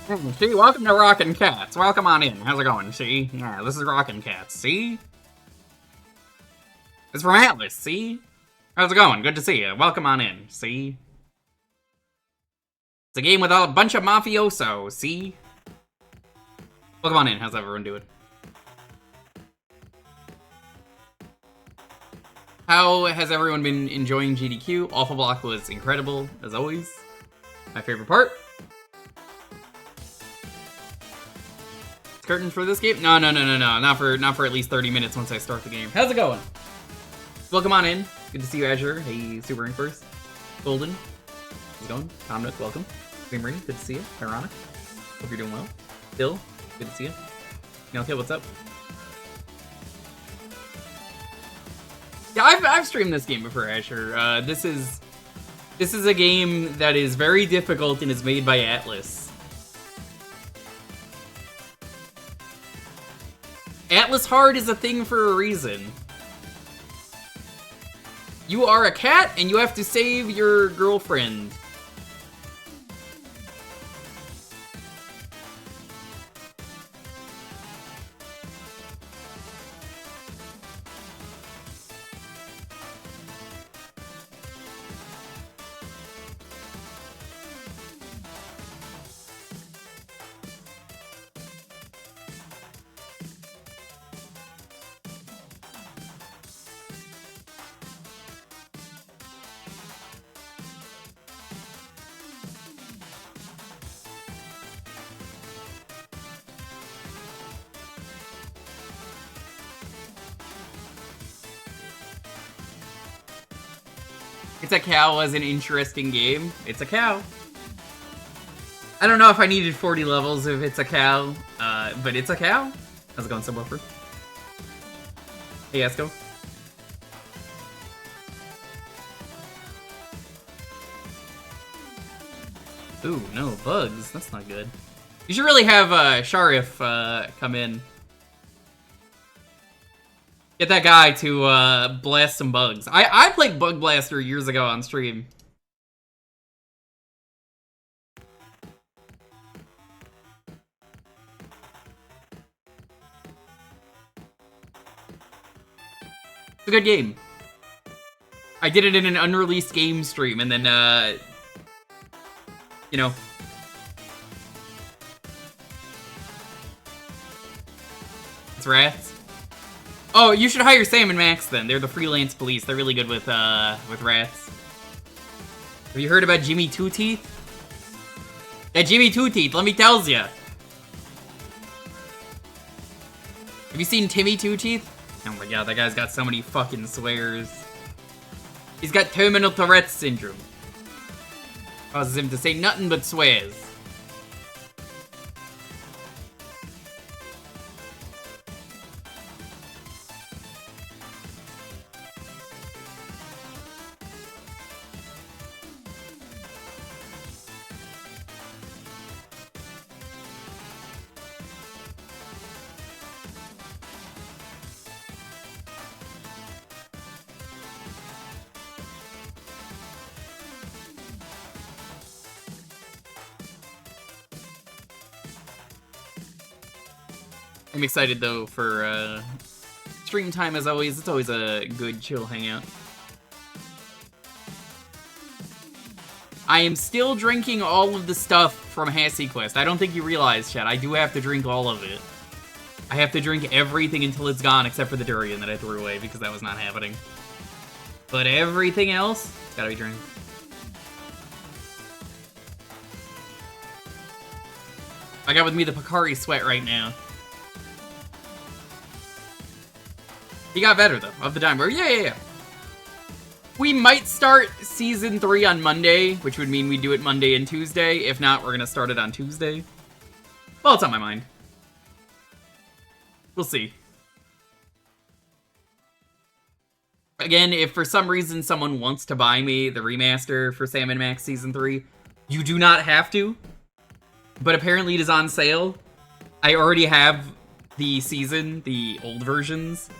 See, welcome to Rockin Kats. Welcome on in. How's it going? See? Yeah, this is Rockin Kats. See? It's from Atlas. See? How's it going? Good to see you. Welcome on in. See? It's a game with a bunch of mafiosos. See? Welcome on in. How's everyone doing? How has everyone been enjoying GDQ? Awful Block was incredible, as always. My favorite part. Curtain for this game? No. Not for at least 30 minutes once I start the game. How's it going? Welcome on in. Good to see you, Azure. Hey, Super Ink first. Golden. How's it going? Tomnik, welcome. Dreamery, good to see you. Ironic. Hope you're doing well. Bill, good to see you. Nelkill, what's up? Yeah, I've streamed this game before, Azure. This is a game that is very difficult and is made by Atlas. Atlas Hard is a thing for a reason. You are a cat, and you have to save your girlfriend. It's a Cow was an interesting game. It's a cow. I don't know if I needed 40 levels of It's a Cow, but it's a cow. How's it going, Subwoofer? Hey, Esco. Ooh, no, bugs. That's not good. You should really have Sharif come in. Get that guy to blast some bugs. I played Bug Blaster years ago on stream. It's a good game. I did it in an unreleased game stream, and then, you know. It's rats. Oh, you should hire Sam and Max then. They're the freelance police. They're really good with rats. Have you heard about Jimmy Two Teeth? That Jimmy Two Teeth, let me tell ya. Have you seen Timmy Two Teeth? Oh my god, that guy's got so many fucking swears. He's got terminal Tourette's syndrome. Causes him to say nothing but swears. I'm excited though for stream time as always. It's always a good chill hangout. I am still drinking all of the stuff from Hassie Quest. I don't think you realize, chat. I do have to drink all of it. I have to drink everything until it's gone except for the durian that I threw away because that was not happening. But everything else, it's gotta be drank. I got with me the Picari sweat right now. He got better, though, of the Dimer. Yeah. We might start Season 3 on Monday, which would mean we do it Monday and Tuesday. If not, we're gonna start it on Tuesday. Well, it's on my mind. We'll see. Again, if for some reason someone wants to buy me the remaster for Sam & Max Season 3, you do not have to. But apparently it is on sale. I already have the season, the old versions.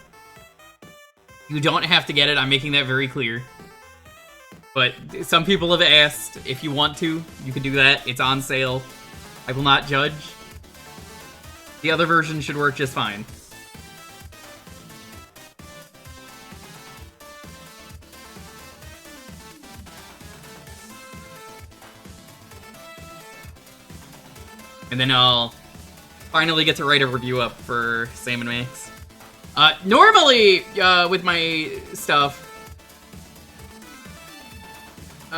You don't have to get it, I'm making that very clear. But some people have asked if you want to, you can do that. It's on sale. I will not judge. The other version should work just fine. And then I'll finally get to write a review up for Sam & Max. Normally, with my stuff,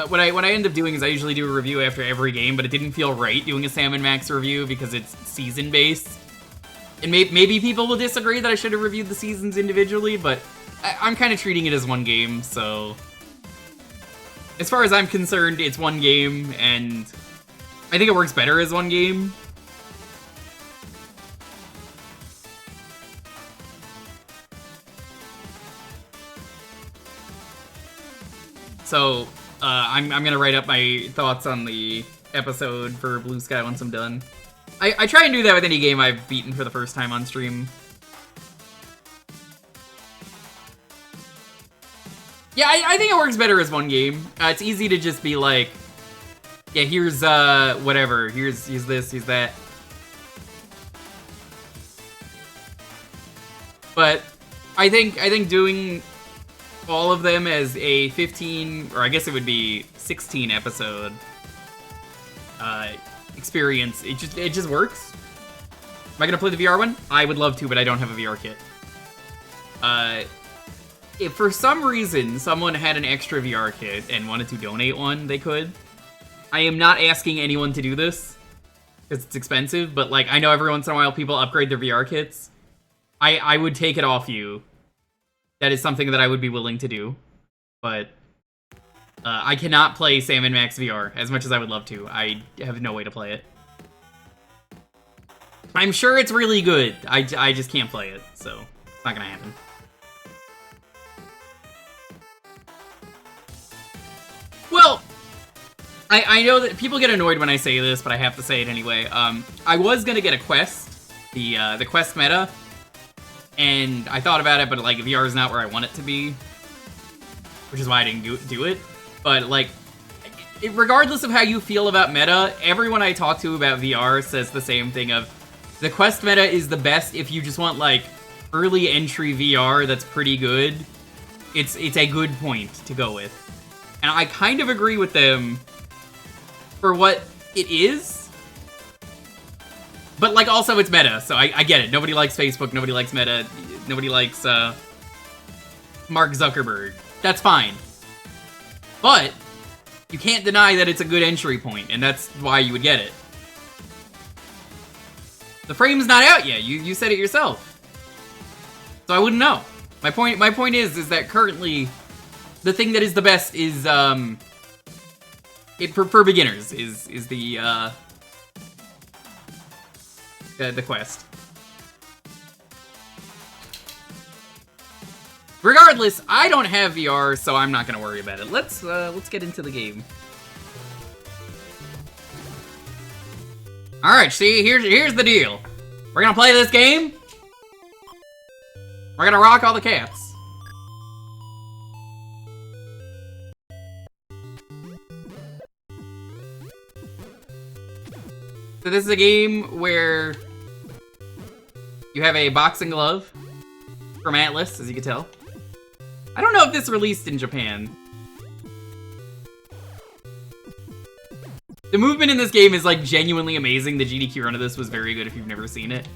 what I end up doing is I usually do a review after every game, but it didn't feel right doing a Sam & Max review because it's season-based. And maybe people will disagree that I should have reviewed the seasons individually, but I'm kind of treating it as one game, so... As far as I'm concerned, it's one game, and I think it works better as one game. So, I'm gonna write up my thoughts on the episode for Blue Sky once I'm done. I try and do that with any game I've beaten for the first time on stream. Yeah, I think it works better as one game. It's easy to just be like, yeah, here's whatever, here's this, here's that. But I think doing all of them as a 15, or I guess it would be 16 episode experience, it just works. Am I gonna play the VR one? I would love to, but I don't have a VR kit. If for some reason someone had an extra VR kit and wanted to donate one, they could. I am not asking anyone to do this, because it's expensive, but like, I know every once in a while people upgrade their VR kits. I would take it off you. That is something that I would be willing to do, but I cannot play Sam & Max VR as much as I would love to. I have no way to play it. I'm sure it's really good. I just can't play it, so it's not gonna happen. Well, I know that people get annoyed when I say this, but I have to say it anyway. I was gonna get a Quest, the Quest meta, and I thought about it, but like VR is not where I want it to be, which is why I didn't do it. But like, regardless of how you feel about meta, everyone I talk to about VR says the same thing of, the Quest meta is the best if you just want like early entry VR that's pretty good. It's a good point to go with. And I kind of agree with them for what it is. But like also it's meta, so I get it. Nobody likes Facebook, nobody likes meta, nobody likes Mark Zuckerberg. That's fine. But you can't deny that it's a good entry point, and that's why you would get it. The frame's not out yet. You said it yourself. So I wouldn't know. My point is that currently the thing that is the best is for beginners is the Quest. Regardless, I don't have VR, so I'm not gonna worry about it. Let's get into the game. All right, see, here's the deal. We're gonna play this game. We're gonna rock all the cats. So this is a game where you have a boxing glove from Atlas, as you can tell. I don't know if this released in Japan. The movement in this game is like genuinely amazing. The GDQ run of this was very good if you've never seen it.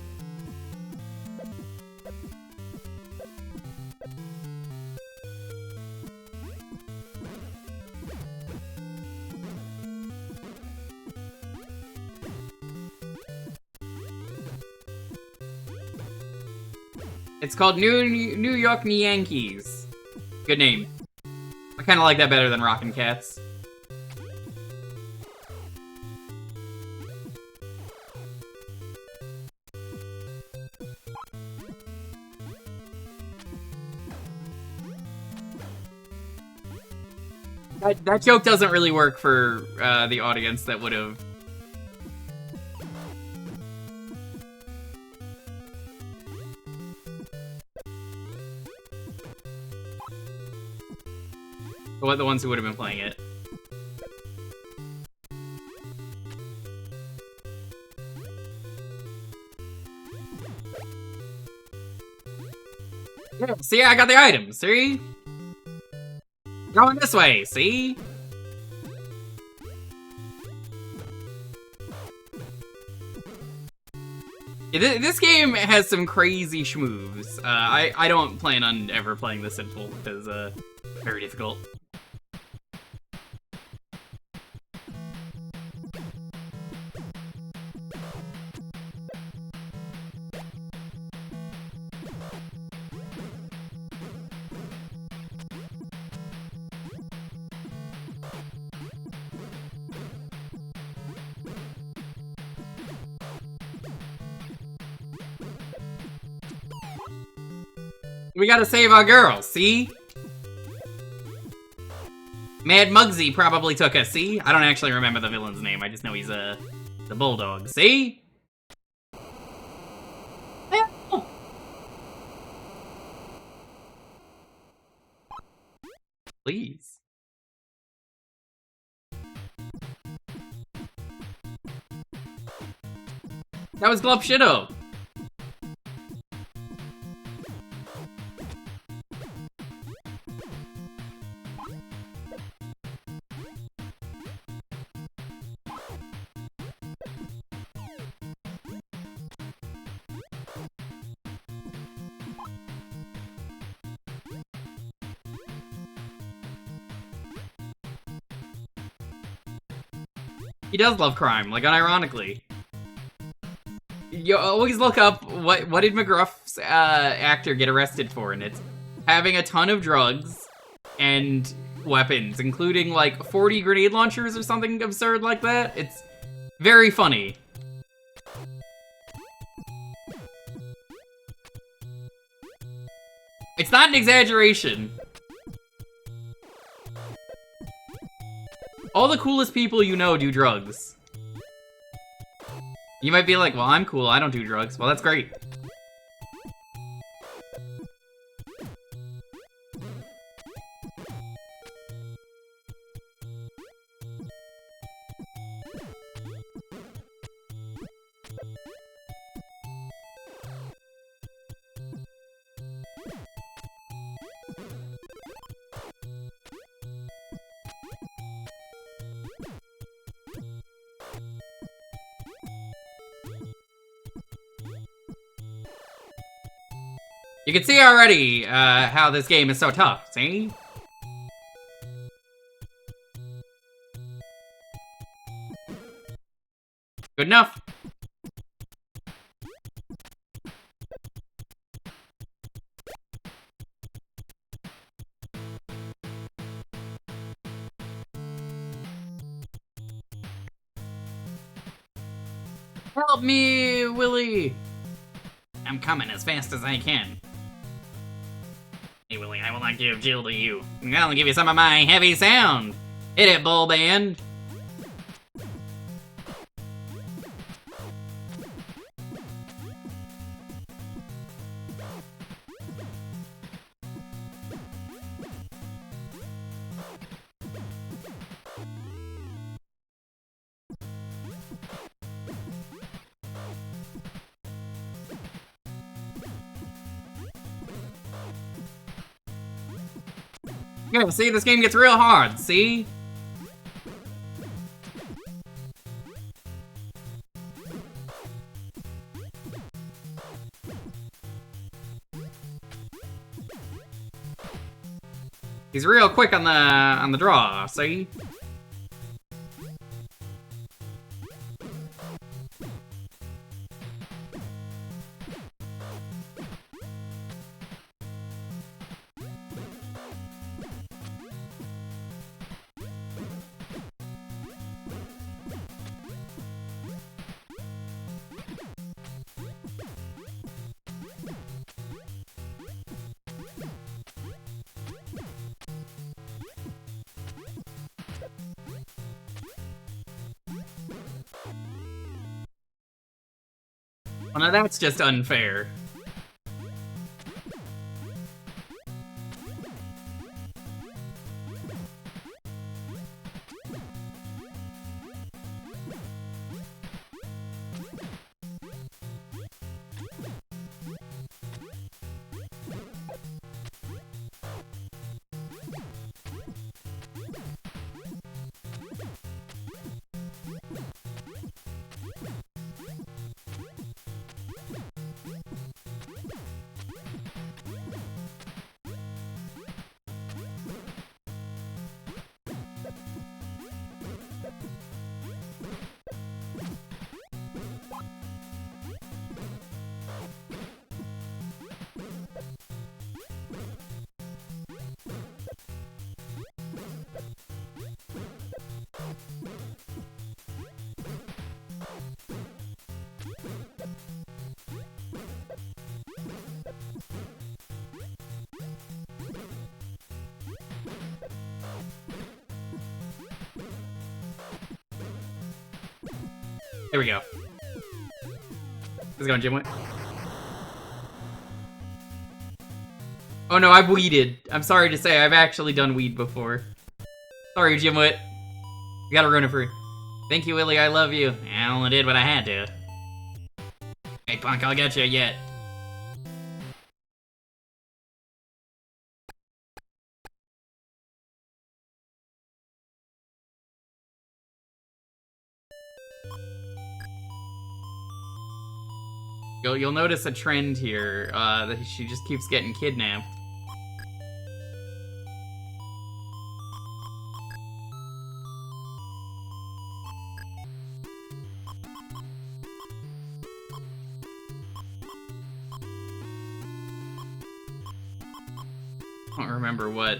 It's called New York Yankees. Good name. I kind of like that better than Rockin Kats. That joke doesn't really work for the audience that would have. The ones who would have been playing it. Yeah, see, I got the items, see? Going this way, see? Yeah, this game has some crazy schmoves. I don't plan on ever playing this in full, because, very difficult. We gotta save our girl, see? Mad Mugsy probably took us, see? I don't actually remember the villain's name, I just know he's, the bulldog, see? Please. That was Glove Shido. He does love crime, like unironically. You always look up what did McGruff's actor get arrested for, and it's having a ton of drugs and weapons, including like 40 grenade launchers or something absurd like that. It's very funny. It's not an exaggeration. All the coolest people you know do drugs. You might be like, well, I'm cool, I don't do drugs. Well, that's great. You can see already how this game is so tough, see? Good enough. Help me, Willie! I'm coming as fast as I can. Hey, Willie, I will not give Jill to you. I'll give you some of my heavy sound. Hit it, bull band. Yeah, see, this game gets real hard, see? He's real quick on the draw, see? Well, now that's just unfair. Here we go. How's it going, Jim? Oh no, I've weeded. I'm sorry to say, I've actually done weed before. Sorry, Jimwit. You gotta run it free. Thank you, Willie, I love you. I only did what I had to. Hey, punk, I'll get you yet. You'll notice a trend here, that she just keeps getting kidnapped. I don't remember what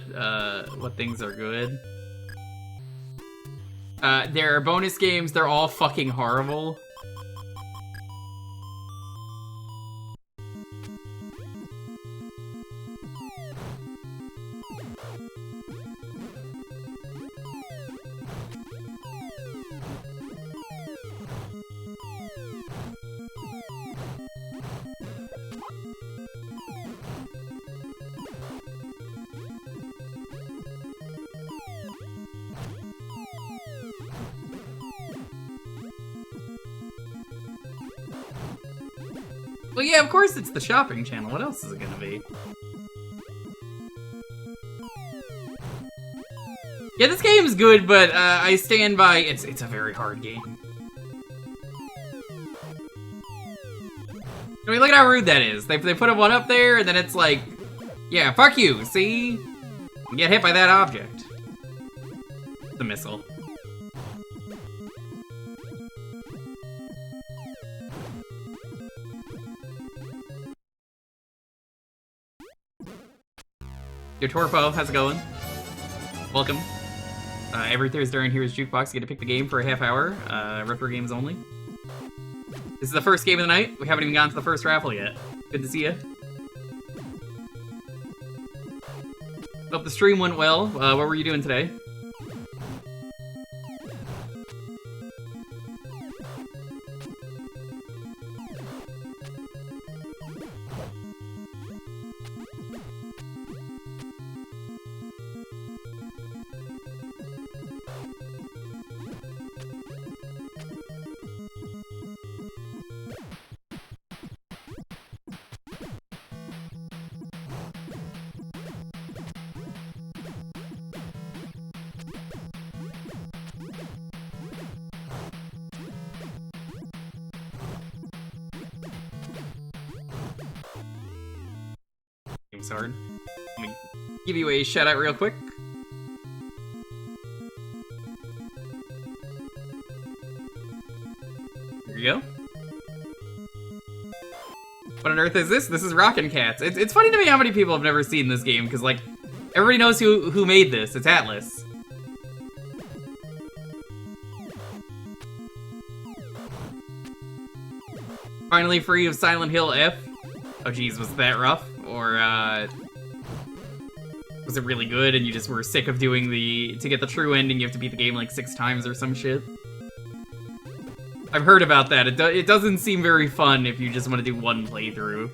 things are good. There are bonus games, they're all fucking horrible. Well, yeah, of course it's the shopping channel. What else is it gonna be? Yeah, this game's good, but I stand by it's a very hard game. I mean, look at how rude that is. They put a one up there, and then it's like, yeah, fuck you, see? You get hit by that object. The missile. Your Torpo, how's it going? Welcome. Every Thursday during Here's Jewkbox, you get to pick the game for a half hour. Retro games only. This is the first game of the night. We haven't even gotten to the first raffle yet. Good to see you. Hope the stream went well. What were you doing today? Hard. Let me give you a shout out real quick. Here you go. What on earth is this? This is Rockin Kats. It's funny to me how many people have never seen this game, because like everybody knows who made this. It's Atlas. Finally free of Silent Hill F. Oh geez, was that rough? Or, was it really good and you just were sick of doing to get the true ending, you have to beat the game like 6 times or some shit? I've heard about that. It doesn't seem very fun if you just want to do one playthrough.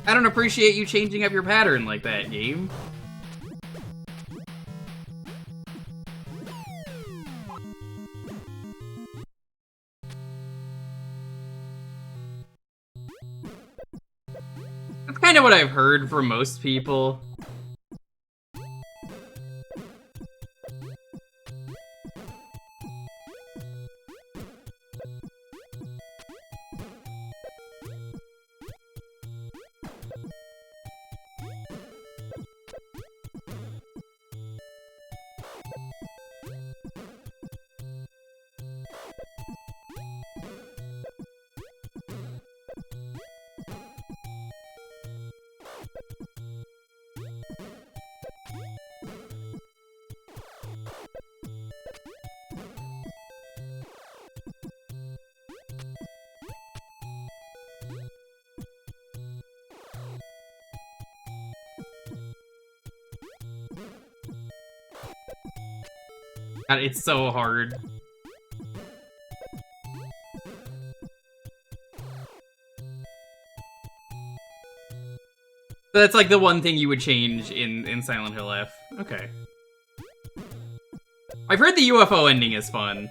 I don't appreciate you changing up your pattern like that, game. That's kind of what I've heard from most people. God, it's so hard. So that's like the one thing you would change in Silent Hill F. Okay. I've heard the UFO ending is fun.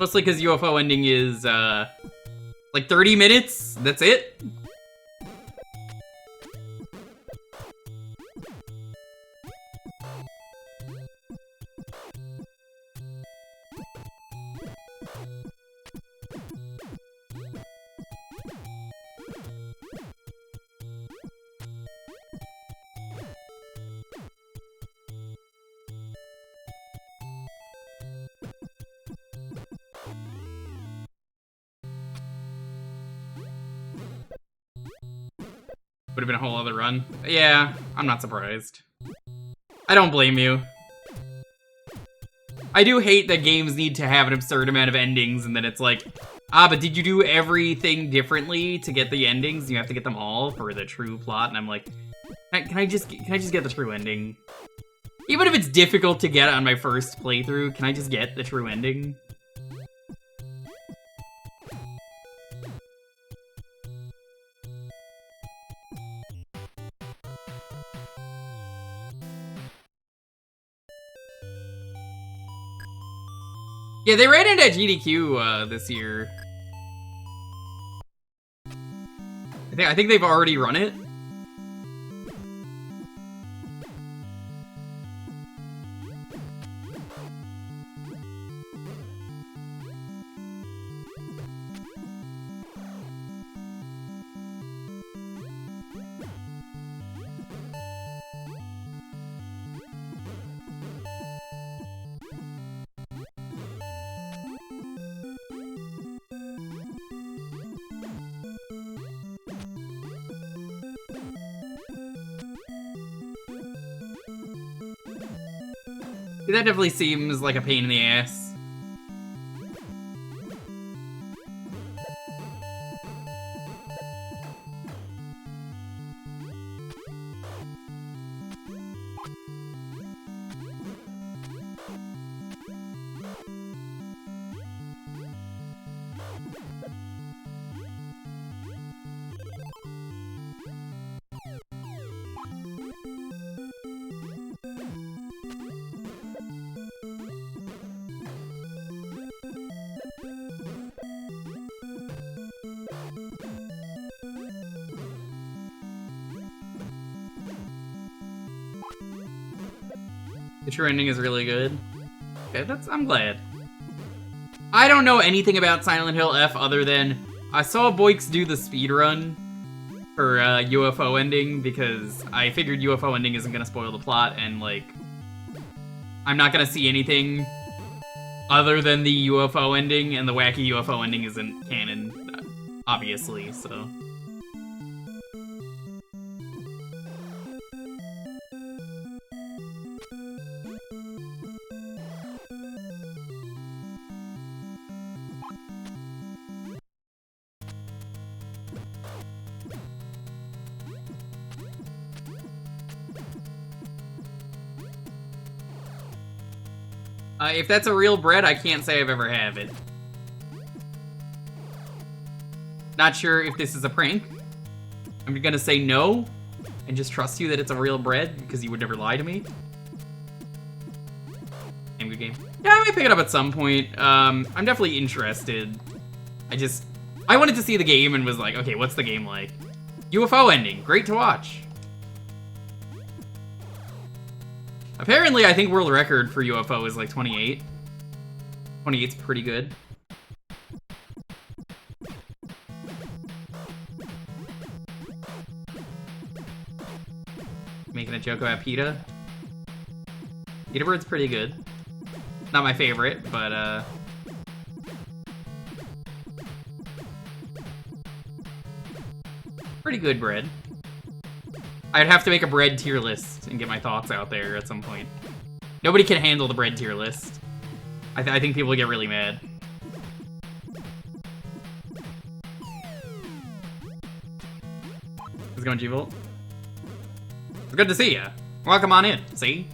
Mostly because UFO ending is, like 30 minutes? That's it? Would have been a whole other run. Yeah, I'm not surprised. I don't blame you. I do hate that games need to have an absurd amount of endings and then it's like, but did you do everything differently to get the endings? You have to get them all for the true plot, and I'm like, can I just get the true ending? Even if it's difficult to get on my first playthrough, can I just get the true ending? Yeah, they ran into GDQ this year. I think they've already run it. That definitely seems like a pain in the ass. The true ending is really good. Okay, I'm glad. I don't know anything about Silent Hill F other than I saw Boix do the speedrun for UFO ending because I figured UFO ending isn't gonna spoil the plot, and like I'm not gonna see anything other than the UFO ending, and the wacky UFO ending isn't canon, obviously, so. If that's a real bread, I can't say I've ever had it. Not sure if this is a prank. I'm gonna say no, and just trust you that it's a real bread, because you would never lie to me. Game, good game. Yeah, I might pick it up at some point. I'm definitely interested. I wanted to see the game and was like, okay, what's the game like? UFO ending, great to watch. Apparently, I think world record for UFO is like 28. 28's pretty good. Making a joke about PETA. PETA Bird's pretty good. Not my favorite, but pretty good bread. I'd have to make a bread tier list and get my thoughts out there at some point. Nobody can handle the bread tier list. I think people get really mad. How's it going, G-Volt? It's good to see ya. Welcome on in, see?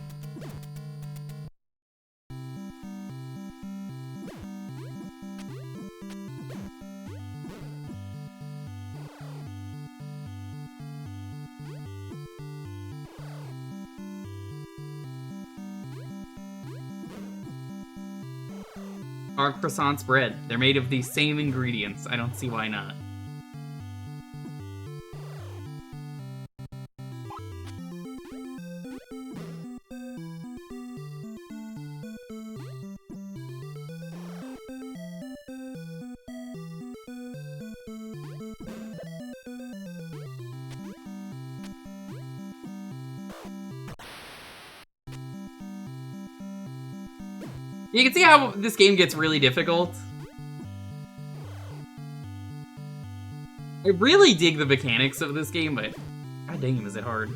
Our croissants bread. They're made of the same ingredients. I don't see why not. You can see how this game gets really difficult. I really dig the mechanics of this game, but god damn, is it hard.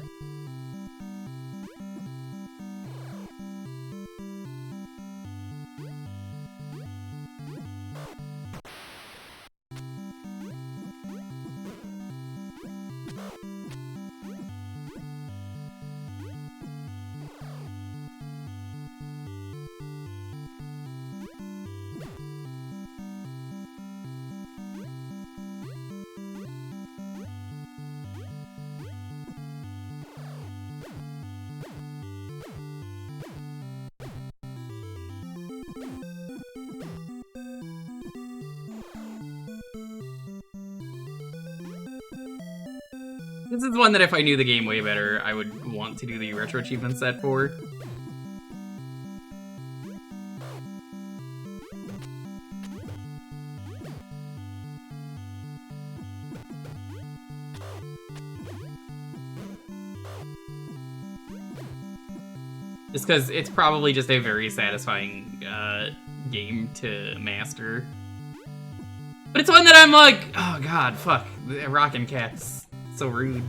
This is one that if I knew the game way better, I would want to do the retro achievement set for. Just because it's probably just a very satisfying game to master. But it's one that I'm like, oh god, fuck, Rockin Kats. So rude.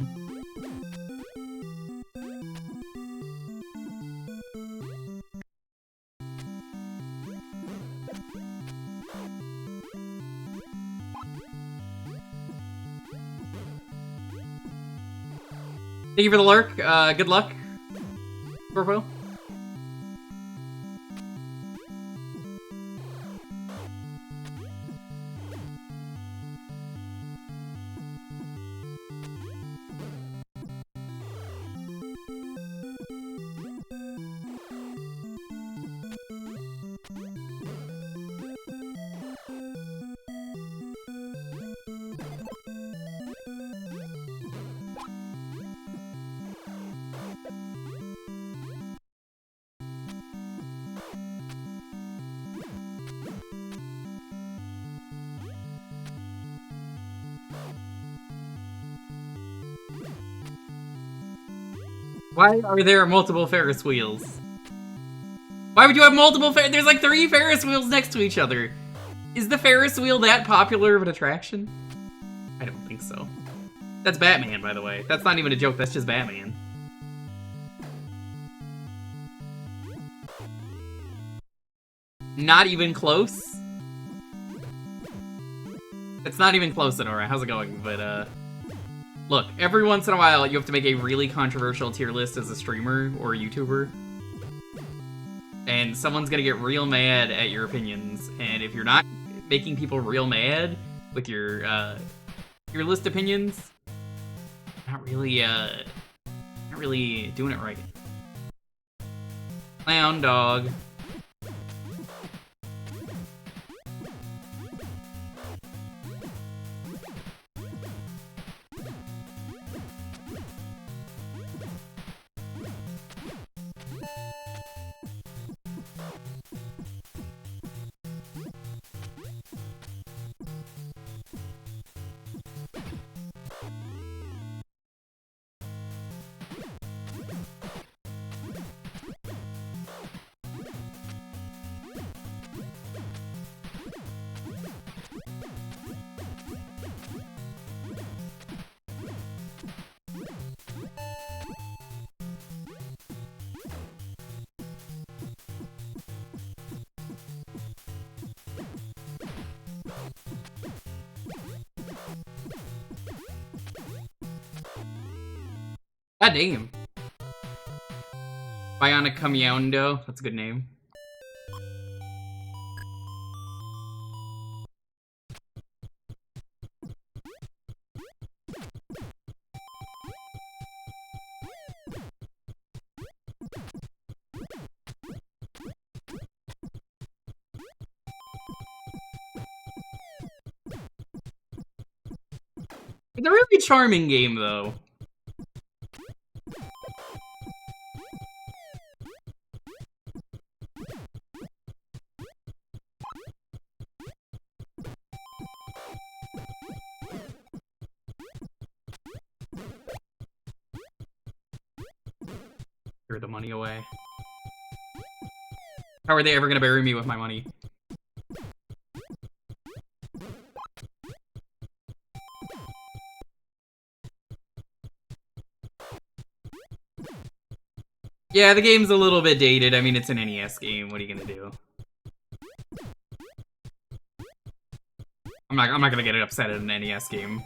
Thank you for the lurk. Good luck, Corpo. Why are there multiple Ferris wheels? Why would you have multiple There's like 3 Ferris wheels next to each other. Is the Ferris wheel that popular of an attraction? I don't think so. That's Batman, by the way. That's not even a joke, that's just Batman. Not even close? It's not even close, Sonora. How's it going? But, look, every once in a while, you have to make a really controversial tier list as a streamer or a YouTuber. And someone's gonna get real mad at your opinions. And if you're not making people real mad with your list opinions, not really doing it right. Clown dog. God damn. Bionic Camiondo. That's a good name. It's a really charming game, though. Throw the money away. How are they ever gonna bury me with my money? Yeah, the game's a little bit dated. I mean, it's an NES game. What are you gonna do? I'm not gonna get upset at an NES game.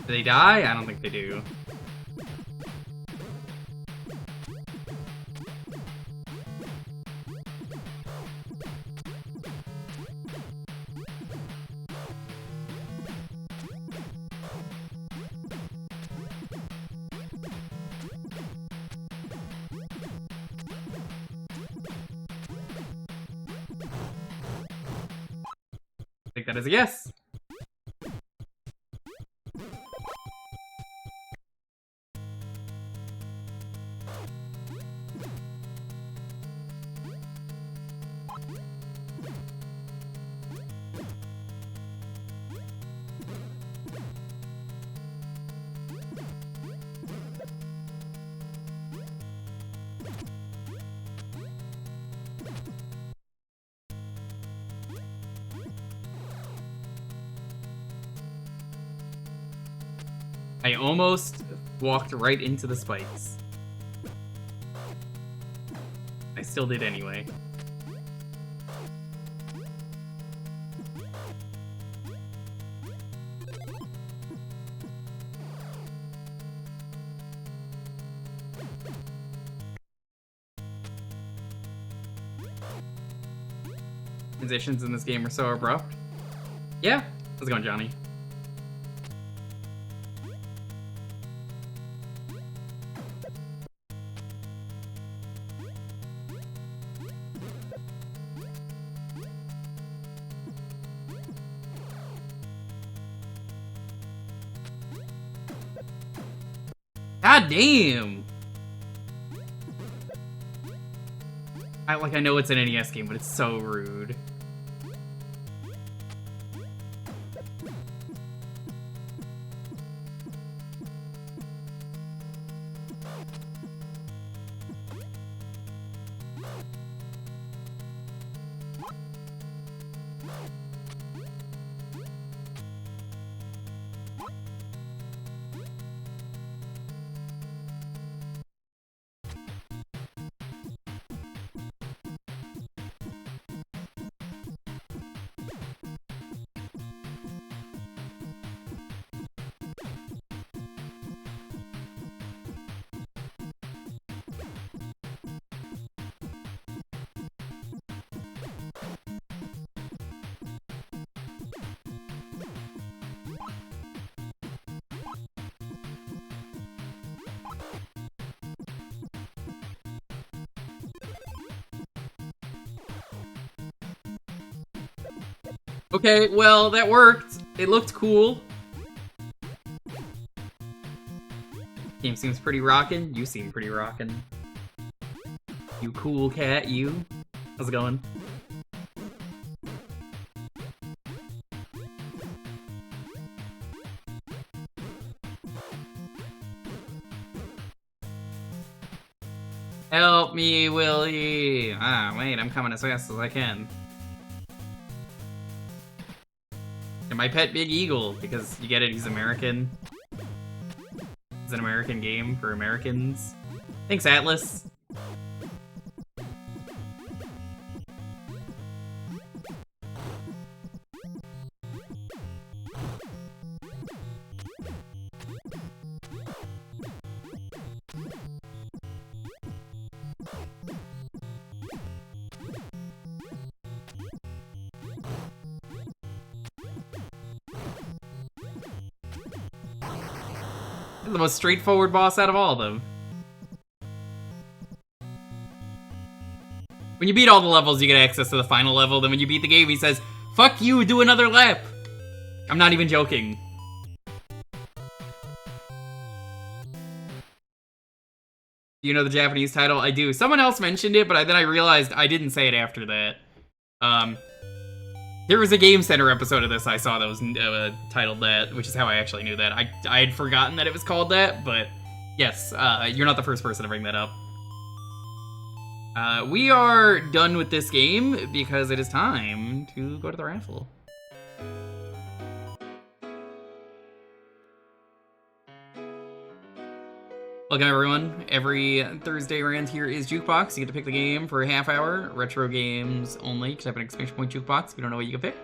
Do they die? I don't think they do. I think that is a yes. I almost walked right into the spikes. I still did anyway. Transitions in this game are so abrupt. Yeah, how's it going, Johnny? God damn! I know it's an NES game, but it's so rude. Okay, well, that worked. It looked cool. Game seems pretty rockin'. You seem pretty rockin'. You cool cat, you. How's it going? Help Help me, Willie! Ah, wait, I'm coming as fast as I can. And my pet Big Eagle, because you get it, he's American. It's an American game for Americans. Thanks, Atlas. The most straightforward boss out of all of them. When you beat all the levels, you get access to the final level. Then when you beat the game, he says, "Fuck you, do another lap." I'm not even joking. Do you know the Japanese title? I do. Someone else mentioned it, but then I realized I didn't say it after that. There was a Game Center episode of this I saw that was titled that, which is how I actually knew that. I had forgotten that it was called that, but yes, you're not the first person to bring that up. We are done with this game because it is time to go to the raffle. Welcome everyone. Every Thursday around here is Jewkbox. You get to pick the game for a half hour. Retro games only. You can type an exclamation point Jewkbox if you don't know what you can pick.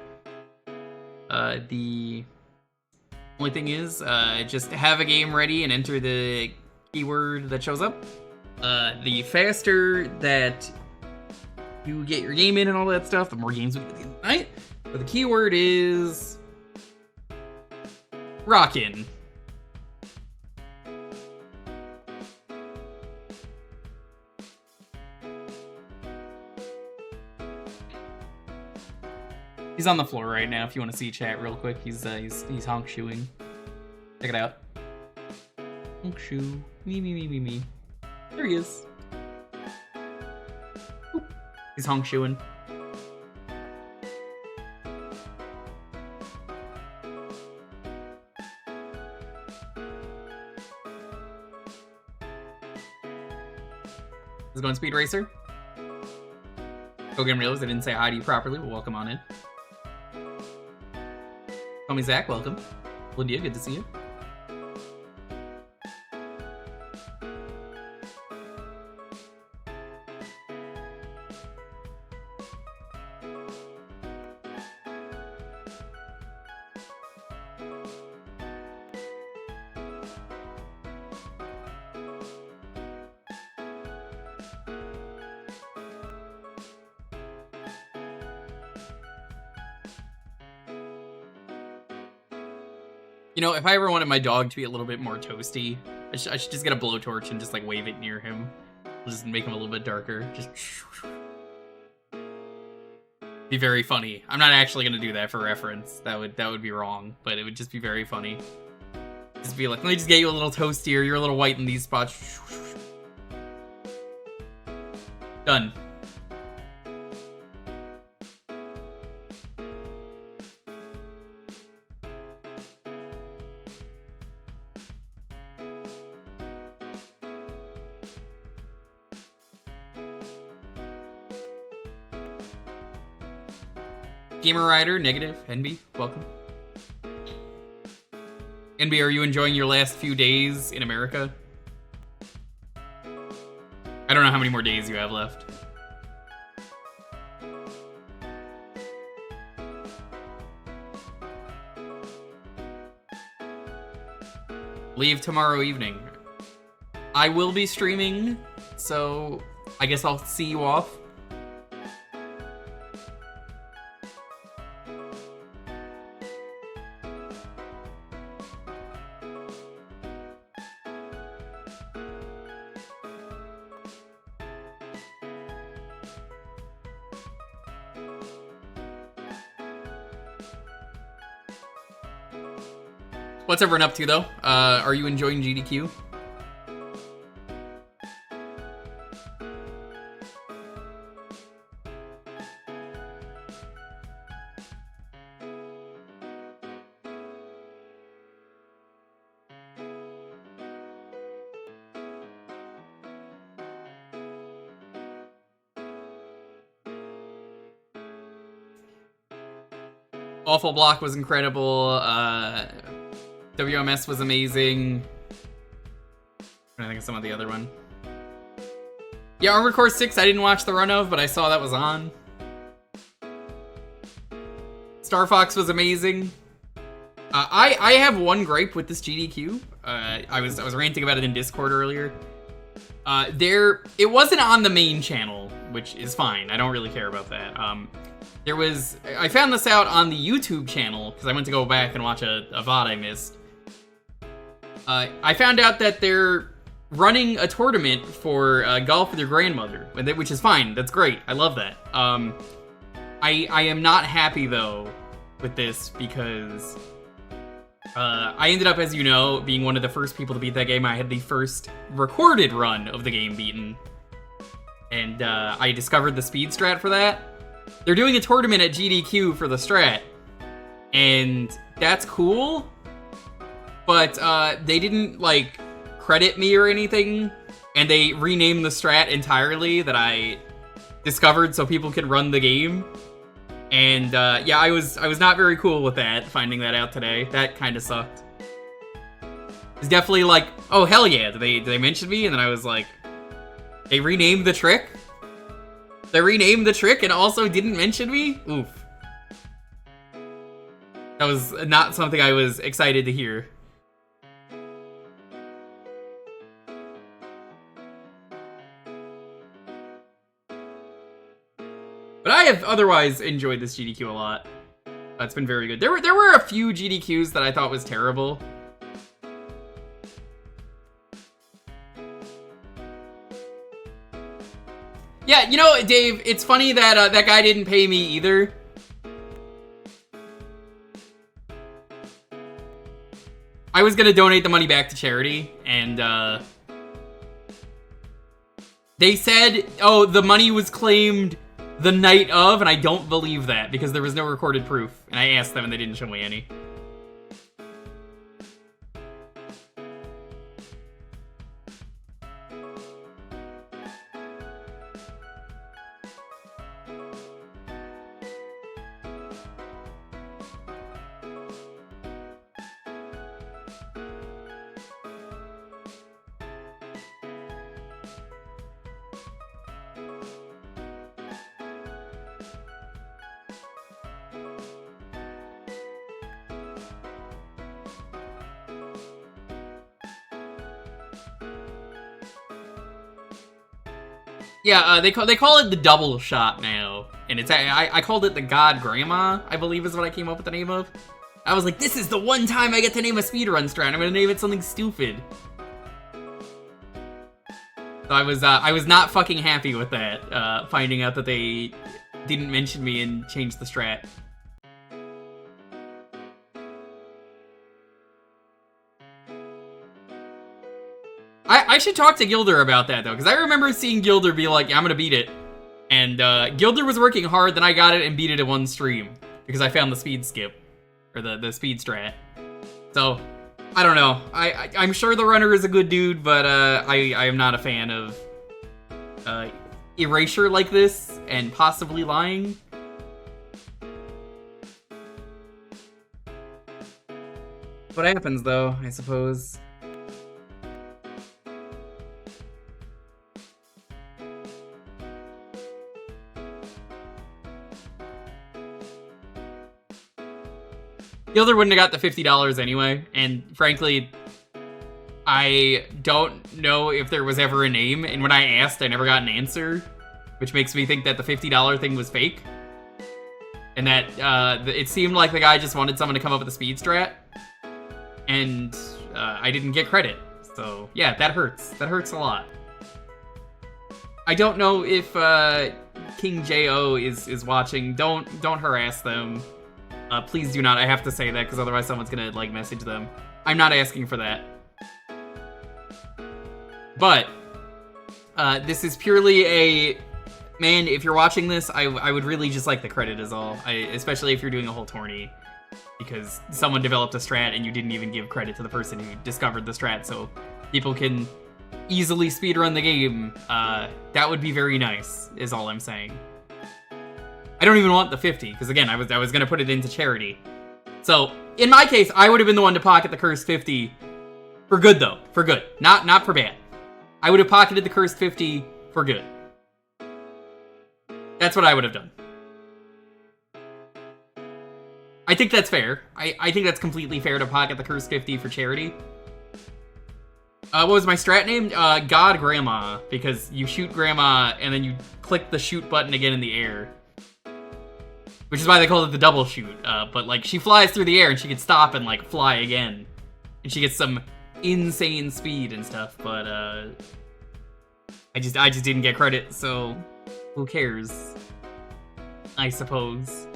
The only thing is, just have a game ready and enter the keyword that shows up. The faster that you get your game in and all that stuff, the more games we get at the end of the night. But the keyword is Rockin. He's on the floor right now. If you want to see chat real quick, he's honk shoeing. Check it out. Honk shoe. Me. There he is. Oop. He's honk shoeing. Is going Speed Racer? Go Game Reels. I didn't say hi to you properly, but welcome on in. Call me Zach, welcome. Lydia, good to see you. You know, if I ever wanted my dog to be a little bit more toasty, I should just get a blowtorch and just like wave it near him. Just make him a little bit darker. Just be very funny. I'm not actually gonna do that for reference. That would be wrong, but it would just be very funny. Just be like, let me just get you a little toastier. You're a little white in these spots. Done. Gamer Rider, negative. NB, welcome. NB, are you enjoying your last few days in America? I don't know how many more days you have left. Leave tomorrow evening. I will be streaming, so I guess I'll see you off. What's everyone up to, though? Are you enjoying GDQ? Awful Block was incredible. WMS was amazing. I think of some of the other one. Yeah, Armored Core 6 I didn't watch the run of, but I saw that was on. Star Fox was amazing. I have one gripe with this GDQ. I was ranting about it in Discord earlier. It wasn't on the main channel, which is fine. I don't really care about that. I found this out on the YouTube channel because I went to go back and watch a VOD I missed. I found out that they're running a tournament for golf with your grandmother, which is fine. That's great. I love that. I am not happy though with this because I ended up, as you know, being one of the first people to beat that game. I had the first recorded run of the game beaten, and I discovered the speed strat for that. They're doing a tournament at GDQ for the strat, and that's cool, but they didn't like credit me or anything, and they renamed the strat entirely that I discovered so people could run the game. And yeah, I was not very cool with that, finding that out today. That kind of sucked. It's definitely like, oh hell yeah, did they mention me? And then I was like, they renamed the trick? They renamed the trick and also didn't mention me? Oof. That was not something I was excited to hear. But I have otherwise enjoyed this GDQ a lot. It's been very good. There were a few GDQs that I thought was terrible. Yeah, you know, Dave, it's funny that that guy didn't pay me either. I was gonna donate the money back to charity, and they said, oh, the money was claimed the night of, and I don't believe that because there was no recorded proof. And I asked them and they didn't show me any. Yeah, they call it the double shot now, and it's I called it the God Grandma, I believe is what I came up with the name of. I was like, this is the one time I get to name a speedrun strat. I'm gonna name it something stupid. So I was not fucking happy with that, finding out that they didn't mention me and changed the strat. I should talk to Gilder about that, though, because I remember seeing Gilder be like, yeah, I'm gonna beat it. And Gilder was working hard, then I got it and beat it in one stream, because I found the speed skip, or the speed strat. So, I don't know. I'm sure the runner is a good dude, but I am not a fan of erasure like this, and possibly lying. What happens, though, I suppose. Gilder wouldn't have got the $50 anyway, and frankly, I don't know if there was ever a name, and when I asked, I never got an answer, which makes me think that the $50 thing was fake, and that it seemed like the guy just wanted someone to come up with a speed strat, and I didn't get credit, so yeah, that hurts. That hurts a lot. I don't know if King J.O. is watching. Don't harass them. Please do not. I have to say that because otherwise someone's gonna like message them. I'm not asking for that. But this is purely a man. If you're watching this, I would really just like the credit is all. Especially if you're doing a whole tourney, because someone developed a strat and you didn't even give credit to the person who discovered the strat, so people can easily speedrun the game. That would be very nice. Is all I'm saying. I don't even want the 50, because again, I was gonna put it into charity. So, in my case, I would have been the one to pocket the cursed 50 for good, though. For good. Not for bad. I would have pocketed the cursed 50 for good. That's what I would have done. I think that's fair. I think that's completely fair to pocket the cursed 50 for charity. What was my strat name? God Grandma, because you shoot Grandma and then you click the shoot button again in the air. Which is why they call it the double shoot. But like she flies through the air and she can stop and like fly again. And she gets some insane speed and stuff, but I just didn't get credit, so who cares? I suppose.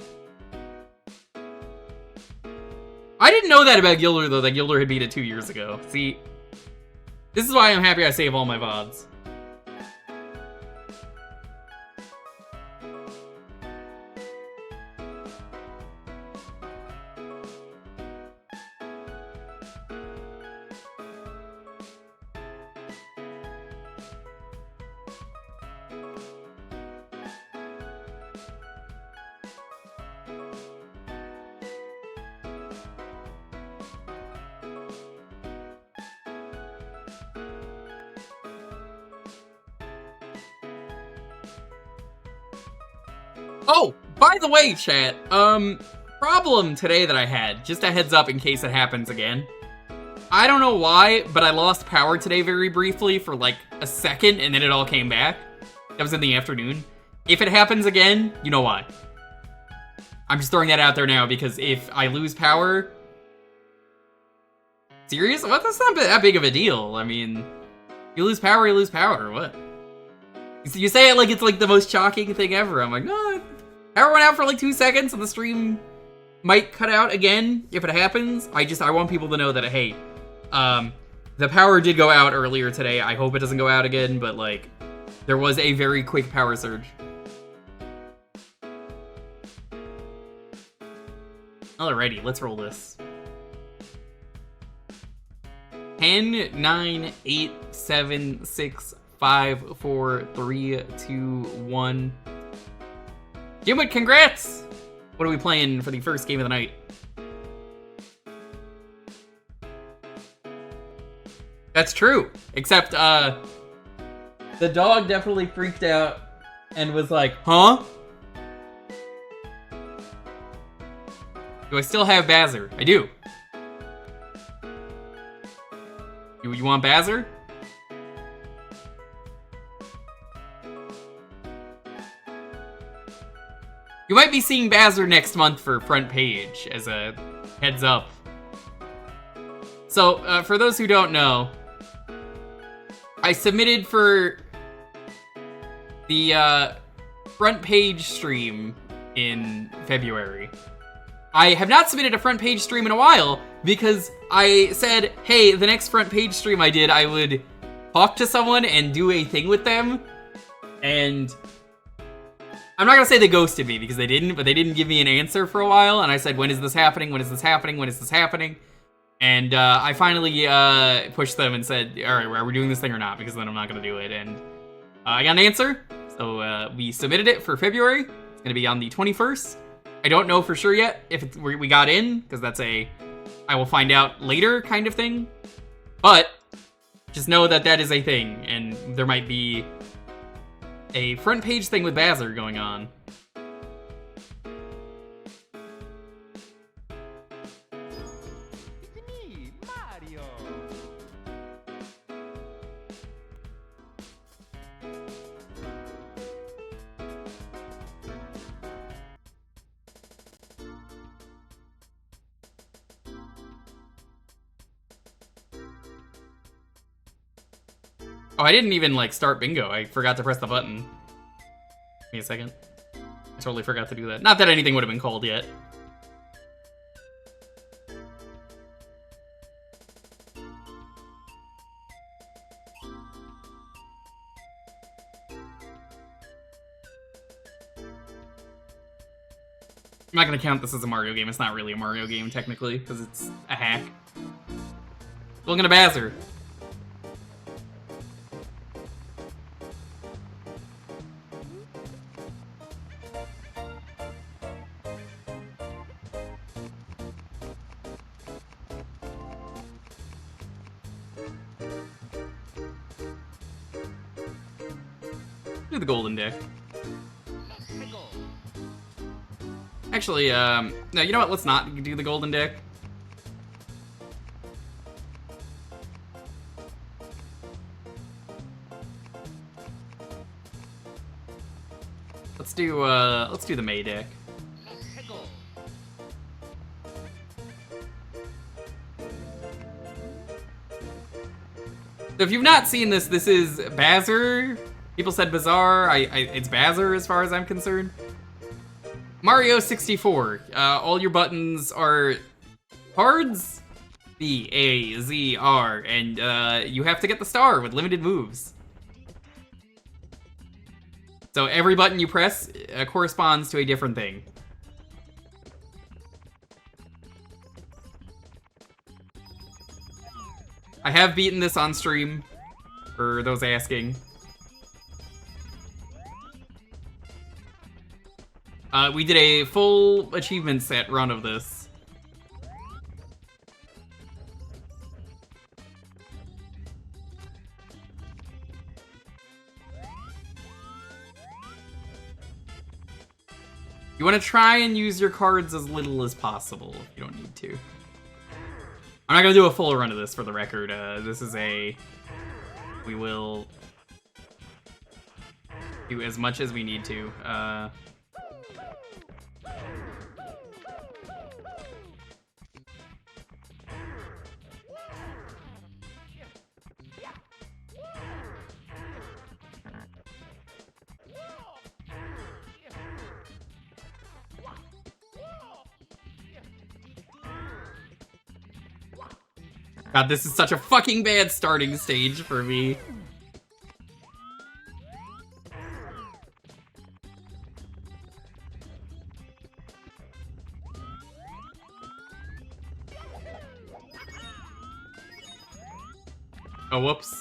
I didn't know that about Gilder though, that Gilder had beat it 2 years ago. See, this is why I'm happy I save all my VODs. Oh, by the way, chat, problem today that I had, just a heads up in case it happens again. I don't know why, but I lost power today very briefly for like a second, and then it all came back. That was in the afternoon. If it happens again, you know why. I'm just throwing that out there now, because if I lose power... Serious? Well, that's not that big of a deal. I mean, you lose power, or what? You say it like it's like the most shocking thing ever. I'm like, no, power went out for like 2 seconds and the stream might cut out again if it happens. I want people to know that, hey, the power did go out earlier today. I hope it doesn't go out again, but like, there was a very quick power surge. Alrighty, let's roll this. 10, 9, 8, 7, 6, 5, 4, 3, 2, 1. Jimwood, congrats! What are we playing for the first game of the night? That's true. Except, the dog definitely freaked out and was like, huh? Do I still have BAZR? I do. You want BAZR? You might be seeing BAZR next month for front page, as a heads up. So, for those who don't know, I submitted for the front page stream in February. I have not submitted a front page stream in a while because I said, hey, the next front page stream I did, I would talk to someone and do a thing with them. And I'm not gonna say they ghosted me because they didn't, but they didn't give me an answer for a while. And I said, when is this happening? When is this happening? When is this happening? And I finally pushed them and said, all right, are we doing this thing or not? Because then I'm not gonna do it. And I got an answer. So we submitted it for February. It's gonna be on the 21st. I don't know for sure yet if we got in, because that's a I will find out later kind of thing. But just know that that is a thing, and there might be a front page thing with BAZR going on. Oh, I didn't even, like, start bingo. I forgot to press the button. Give me a second. I totally forgot to do that. Not that anything would have been called yet. I'm not gonna count this as a Mario game. It's not really a Mario game, technically, because it's a hack. Looking at BAZR. Do the golden deck. Actually, no, you know what? Let's not do the golden deck. Let's do the May deck. So if you've not seen this, this is BAZR. People said BAZR. It's BAZR as far as I'm concerned. Mario 64. All your buttons are cards. BAZR, and you have to get the star with limited moves. So every button you press corresponds to a different thing. I have beaten this on stream, for those asking. We did a full achievement set run of this. You want to try and use your cards as little as possible if you don't need to. I'm not going to do a full run of this for the record. This is a... We will do as much as we need to. God, this is such a fucking bad starting stage for me. Oh, whoops.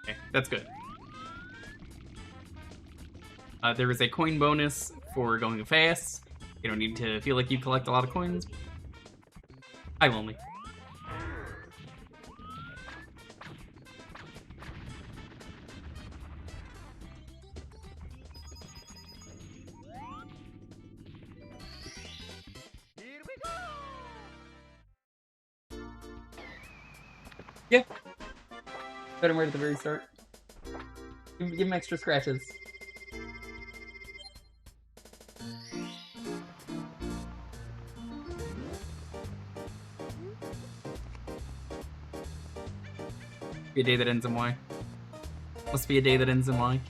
Okay, that's good. There is a coin bonus for going fast. You don't need to feel like you collect a lot of coins. I've only. Yeah. Put him right at the very start. Give him extra scratches. Be a day that ends in Y. Must be a day that ends in Y.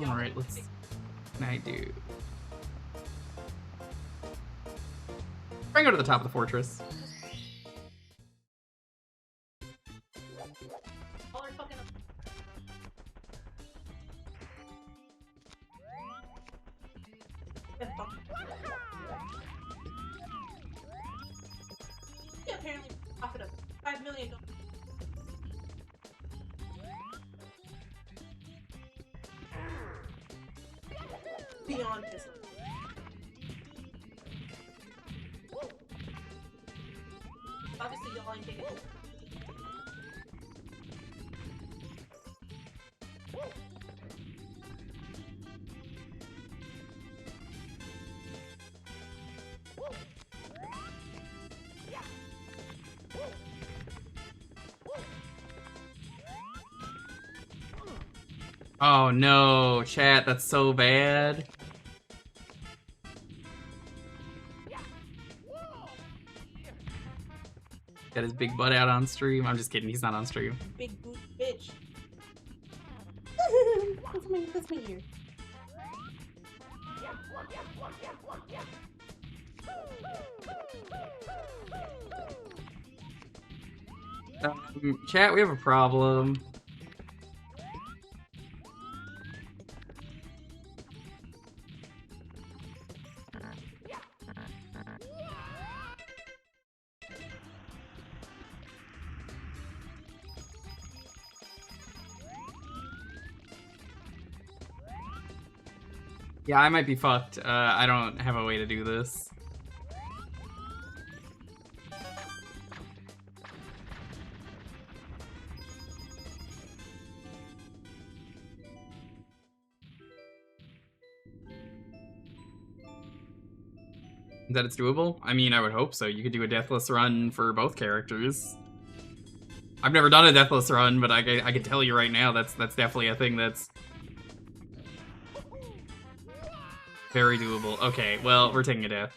Alright, let's... What can I do? Try and go to the top of the fortress. Yeah, apparently profit of $5 million. Beyond this one. Obviously, y'all ain't taking it. Oh no, chat, that's so bad. Got his big butt out on stream. I'm just kidding, he's not on stream. Big boot bitch. That's my ear. Chat, we have a problem. Yeah, I might be fucked. I don't have a way to do this. That it's doable? I mean, I would hope so. You could do a deathless run for both characters. I've never done a deathless run, but I can tell you right now that's definitely a thing that's very doable. Okay, well, we're taking a death.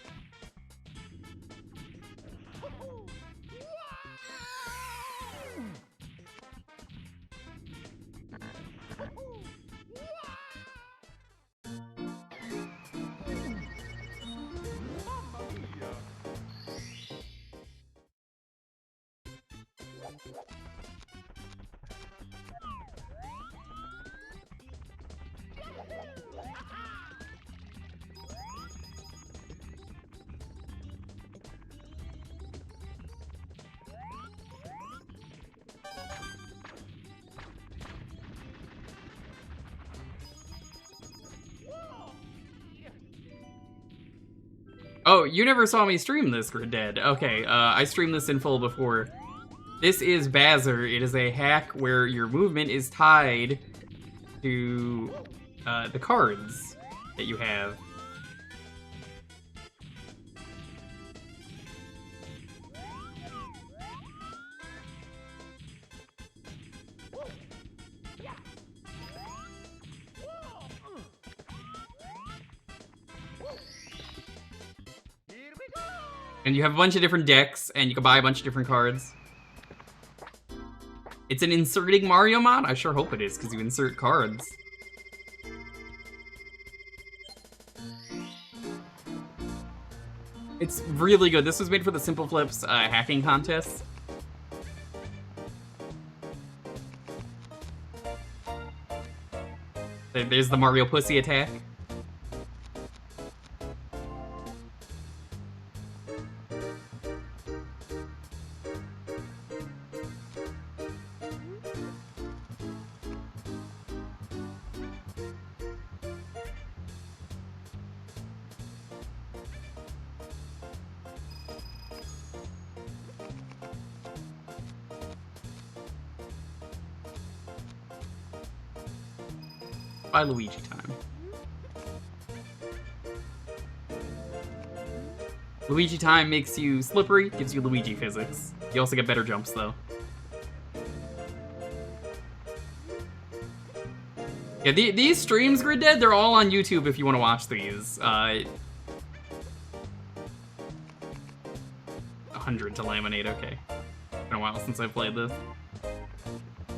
Oh, you never saw me stream this, Grid Dead. Okay, I streamed this in full before. This is BAZR. It is a hack where your movement is tied to the cards that you have. And you have a bunch of different decks, and you can buy a bunch of different cards. It's an inserting Mario mod? I sure hope it is, because you insert cards. It's really good. This was made for the Simple Flips hacking contest. There's the Mario Pussy attack. By Luigi time. Luigi time makes you slippery, gives you Luigi physics. You also get better jumps, though. Yeah, these streams, Grid Dead, they're all on YouTube if you want to watch these. 100 to laminate, okay. Been a while since I've played this.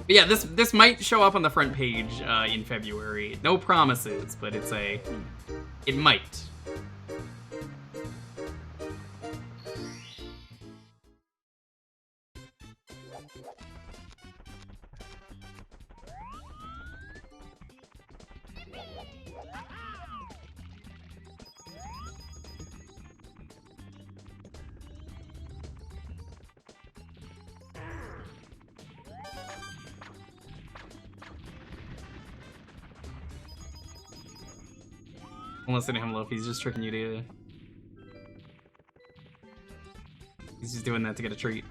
But yeah, this might show up on the front page in February. No promises, but it might. Don't listen to him, Loaf. He's just tricking you to... He's just doing that to get a treat.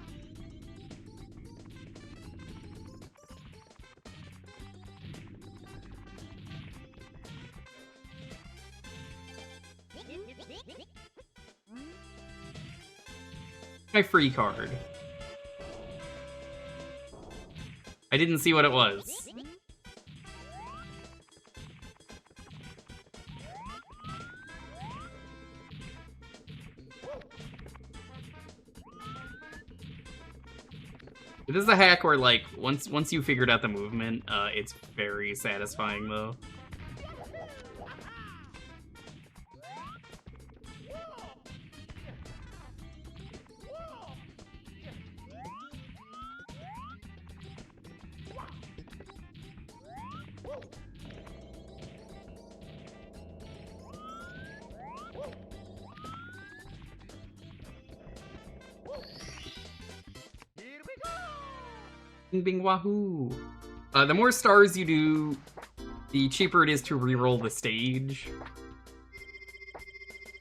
My free card. I didn't see what it was. This is a hack where, like, once you figured out the movement, it's very satisfying, though. Bing bing wahoo. The more stars you do, the cheaper it is to reroll the stage.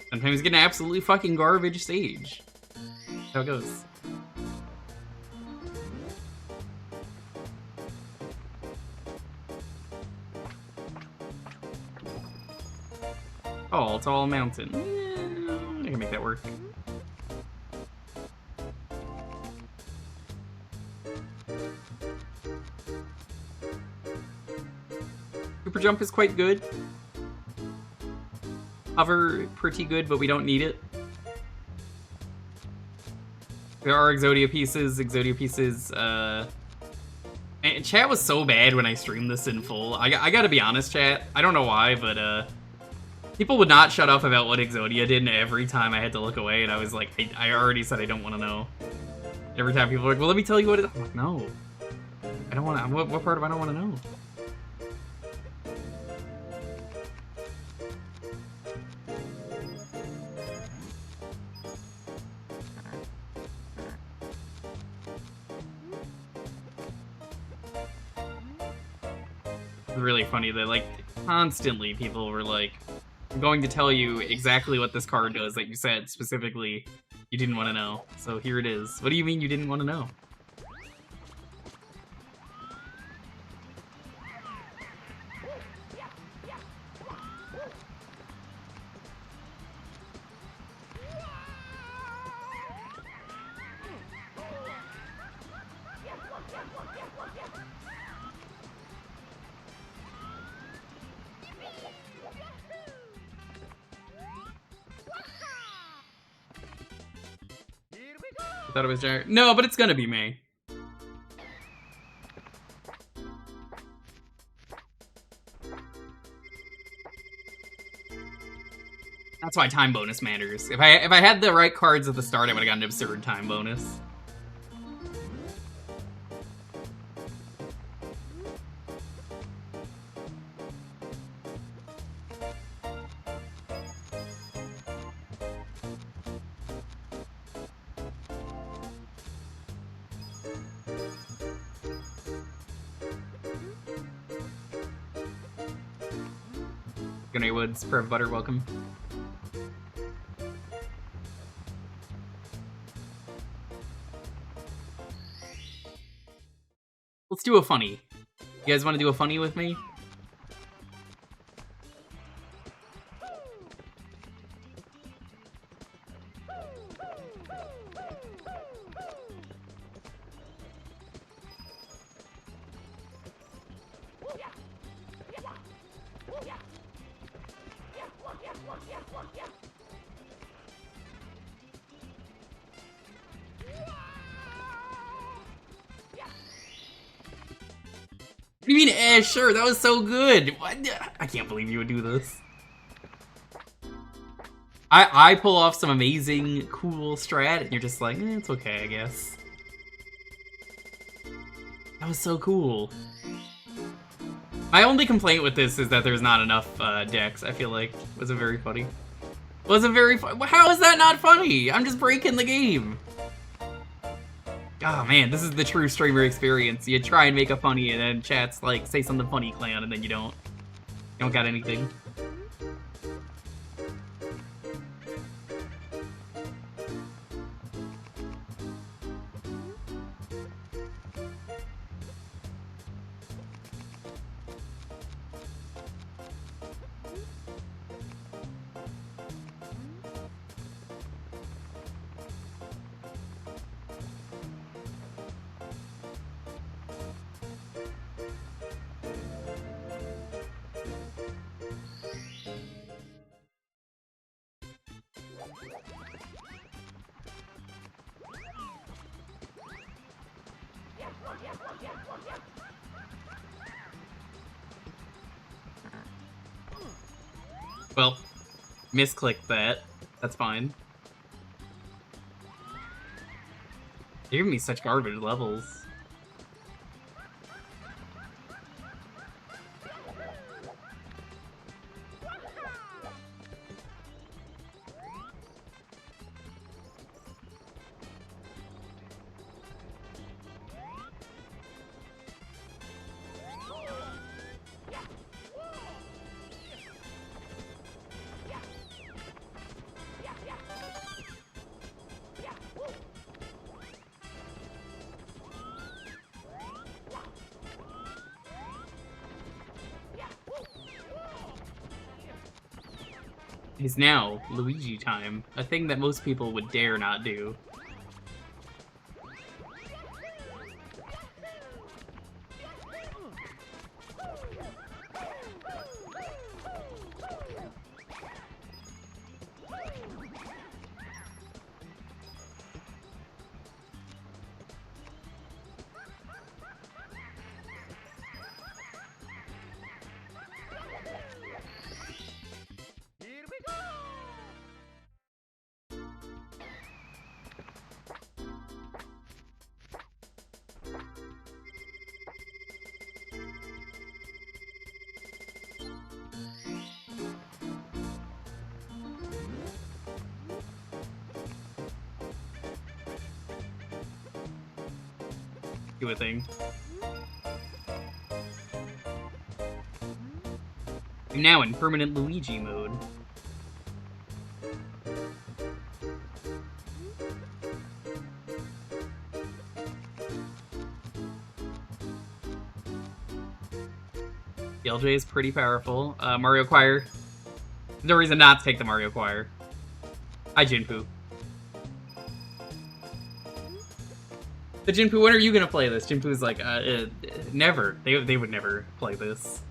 Sometimes you get an absolutely fucking garbage stage. That's how it goes. Oh, tall mountain. I can make that work. Super jump is quite good. Hover, pretty good, but we don't need it. There are Exodia pieces. Man, chat was so bad when I streamed this in full. I gotta be honest, chat. I don't know why, but people would not shut up about what Exodia did, and every time I had to look away, and I was like, I already said I don't want to know. Every time people were like, well, let me tell you what it is. I'm like, no. I don't want to. What part of I don't want to know? It's really funny that, like, constantly people were like, I'm going to tell you exactly what this card does that you said specifically you didn't want to know. So here it is. What do you mean you didn't want to know? I thought it was Jared. No, but it's gonna be May. That's why time bonus matters. If I had the right cards at the start, I would have gotten an absurd time bonus. Gunnery Woods, Perv Butter, welcome. Let's do a funny. You guys want to do a funny with me? What do you mean, sure, that was so good. What? I can't believe you would do this. I pull off some amazing, cool strat, and you're just like, it's okay, I guess. That was so cool. My only complaint with this is that there's not enough decks, I feel like. Wasn't very funny. Wasn't very fun. How is that not funny? I'm just breaking the game. Oh man, this is the true streamer experience. You try and make a funny, and then chat's like, say something funny, clan, and then you don't got anything. Well, misclicked that. That's fine. You're giving me such garbage levels. is now Luigi time, a thing that most people would dare not do. Do a thing. I'm now in permanent Luigi mode. The LJ is pretty powerful. Mario Choir. No reason not to take the Mario Choir. Hi, Jinpoo. The Jinpoo, when are you gonna play this? Jinpoo's like, never. They would never play this.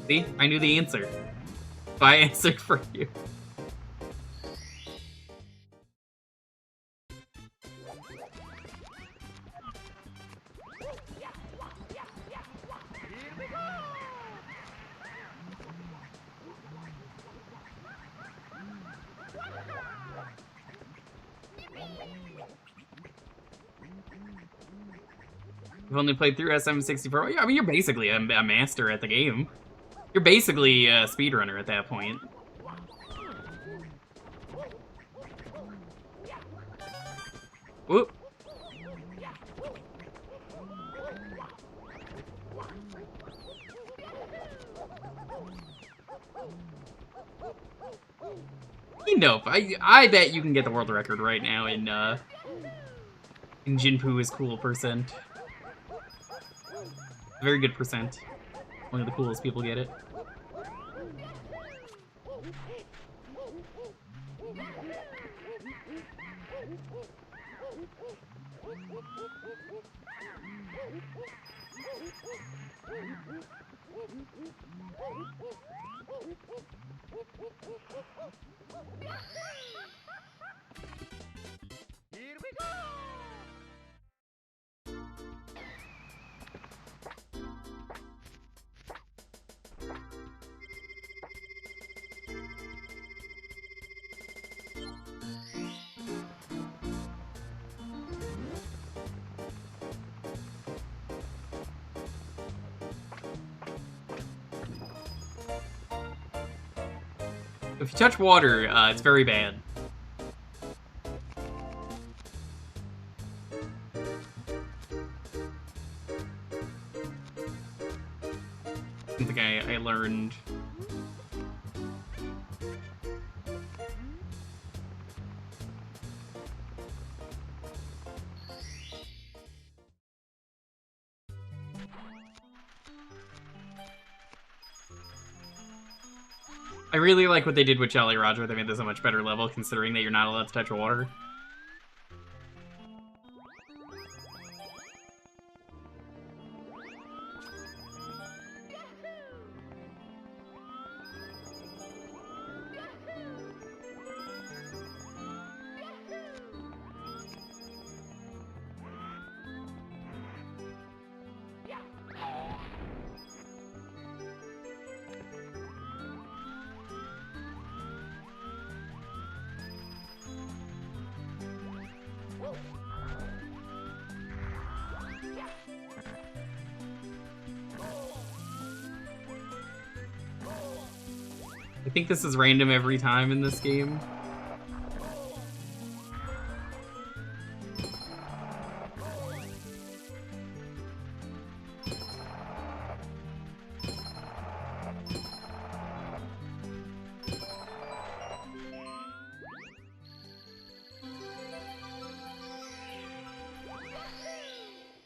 See? I knew the answer. So I answered for you. You've only played through SM64. Yeah, I mean, you're basically a master at the game. You're basically a speedrunner at that point. Whoop. Nope. I bet you can get the world record right now in Jinpoo is cool percent. Very good percent. One of the coolest people get it. Here we go! If you touch water, it's very bad. I think I learned. I really like what they did with Jolly Roger. They made this a much better level, considering that you're not allowed to touch water. I think this is random every time in this game.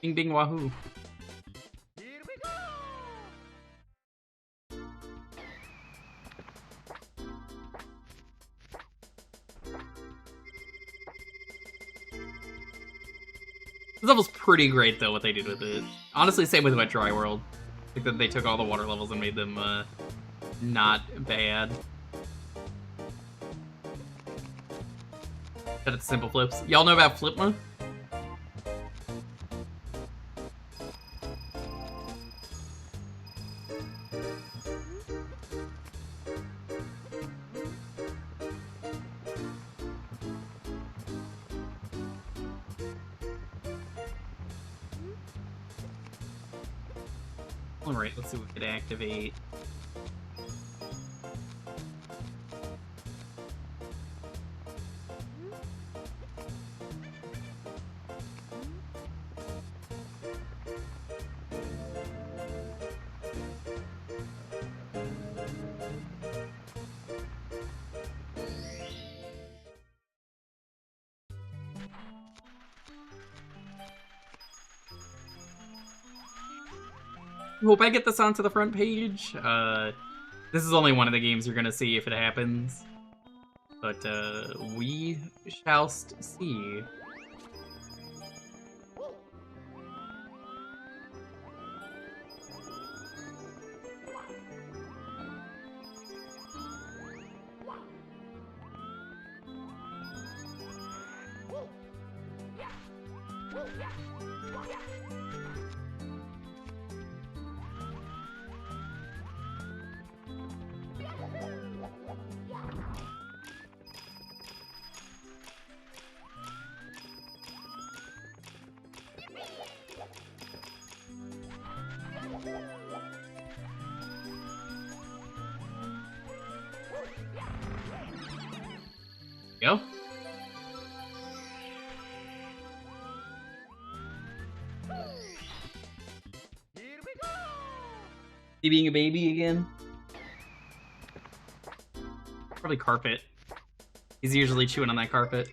Bing bing wahoo. This level's pretty great, though, what they did with it. Honestly, same with Wet Dry World. I think that they took all the water levels and made them, not bad. But it's simple flips. Y'all know about Flipma? Alright, let's see what we could activate. Hope I get this onto the front page. This is only one of the games you're gonna see if it happens. But, we shall see. Go. He being a baby again? Probably carpet. He's usually chewing on that carpet.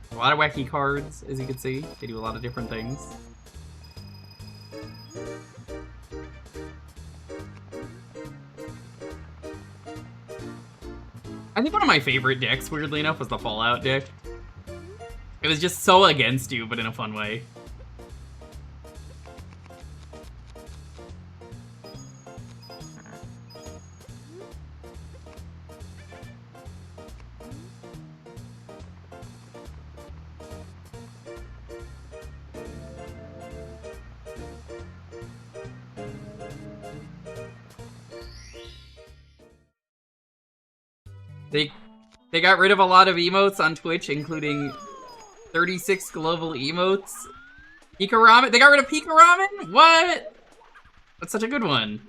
A lot of wacky cards, as you can see. They do a lot of different things. I think one of my favorite decks, weirdly enough, was the Fallout deck. It was just so against you, but in a fun way. They got rid of a lot of emotes on Twitch, including 36 global emotes. Pika Ramen? They got rid of Pika Ramen? What? That's such a good one.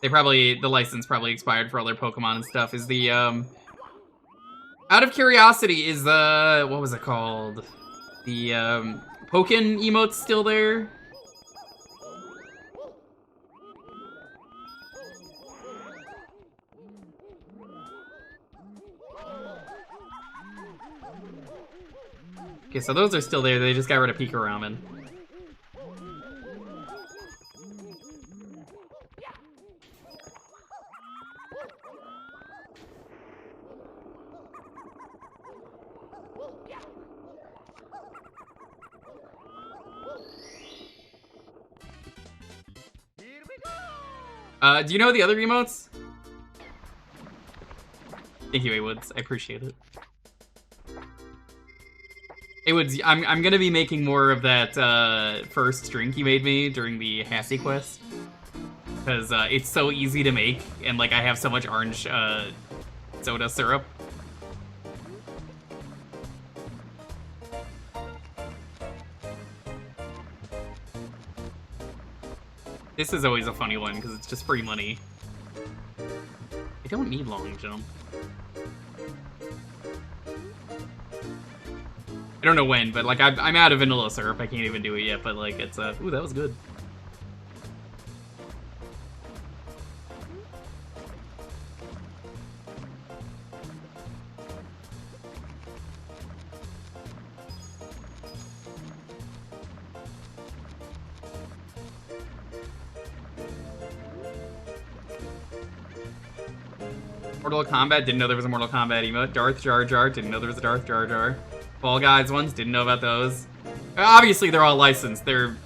The license probably expired for all their Pokemon and stuff. Is the, out of curiosity, is the, what was it called? The, Pokken emotes still there? Okay, so those are still there. They just got rid of Pika Ramen. Do you know the other emotes? Thank you, A-Woods. I appreciate it. A-Woods, I'm gonna be making more of that first drink you made me during the Hassie quest. Because it's so easy to make, and like I have so much orange soda syrup. This is always a funny one, because it's just free money. I don't need long jump. I don't know when, but like I'm out of vanilla syrup. I can't even do it yet, but like it's ooh, that was good. Mortal Kombat, didn't know there was a Mortal Kombat emote. Darth Jar Jar, didn't know there was a Darth Jar Jar. Fall Guys ones, didn't know about those. Obviously, they're all licensed. Their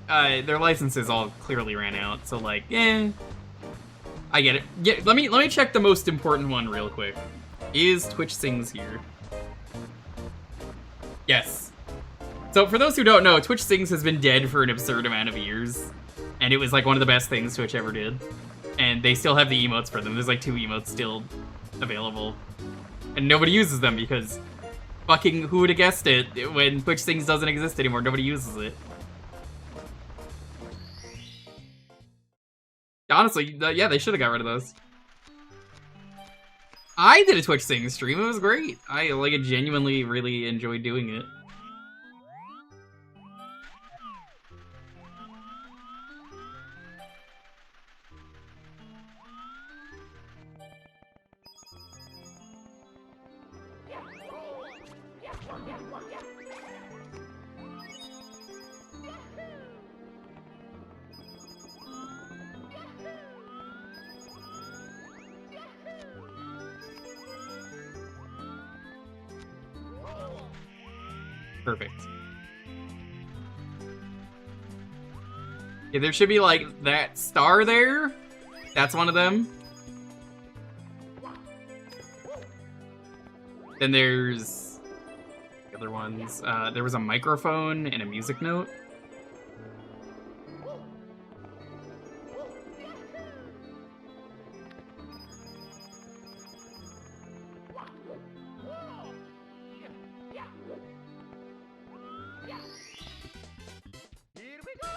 licenses all clearly ran out. So like, I get it. Yeah, let me check the most important one real quick. Is Twitch Sings here? Yes. So for those who don't know, Twitch Sings has been dead for an absurd amount of years, and it was like one of the best things Twitch ever did. And they still have the emotes for them. There's like 2 emotes still available. And nobody uses them because fucking who would have guessed it when Twitch Sings doesn't exist anymore? Nobody uses it. Honestly, yeah, they should have got rid of those. I did a Twitch Sings stream. It was great. I like genuinely really enjoyed doing it. Perfect. Yeah, there should be like that star there. That's one of them. Then there's the other ones. There was a microphone and a music note.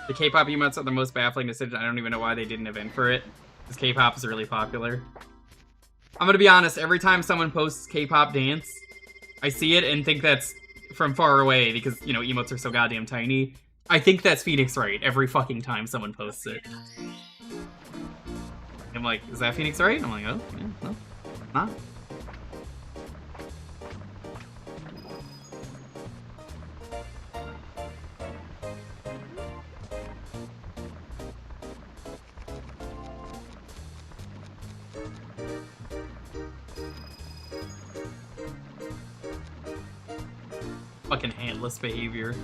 The K-pop emotes are the most baffling decision. I don't even know why they didn't event for it, because K-pop is really popular. I'm gonna be honest, every time someone posts K-pop dance, I see it and think that's from far away, because, you know, emotes are so goddamn tiny. I think that's Phoenix Wright every fucking time someone posts it. I'm like, is that Phoenix Wright? I'm like, oh, yeah, no, not. Fucking handless behavior.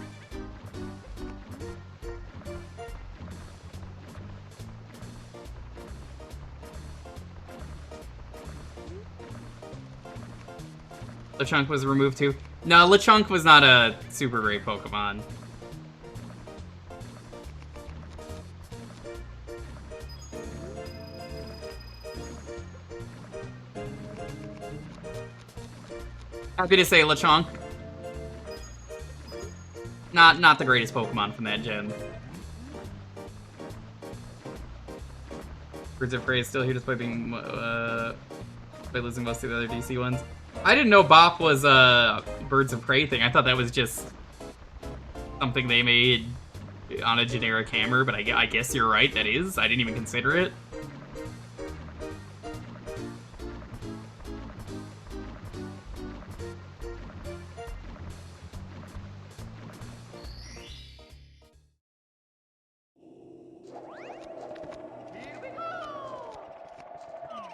Lechonk was removed too. No, Lechonk was not a super great Pokemon. Happy to say Lechonk. Not the greatest Pokemon from that gen. Birds of Prey is still here despite being by losing most of the other DC ones. I didn't know Bop was a Birds of Prey thing. I thought that was just something they made on a generic hammer, but I guess you're right, that is. I didn't even consider it.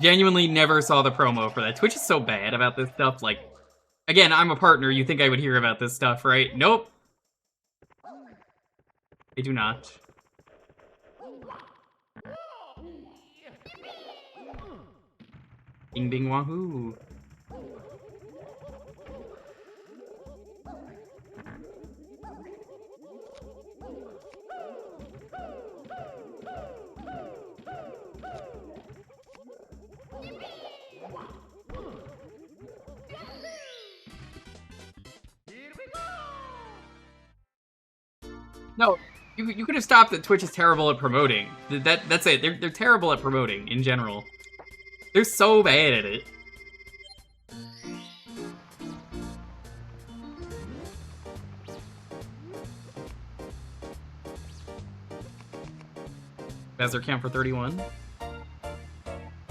Genuinely never saw the promo for that. Twitch is so bad about this stuff. Like, again, I'm a partner. You think I would hear about this stuff, right? Nope. I do not. Bing bing wahoo. No, you could have stopped that Twitch is terrible at promoting. That's it. They're terrible at promoting in general. They're so bad at it. BAZR count for 31.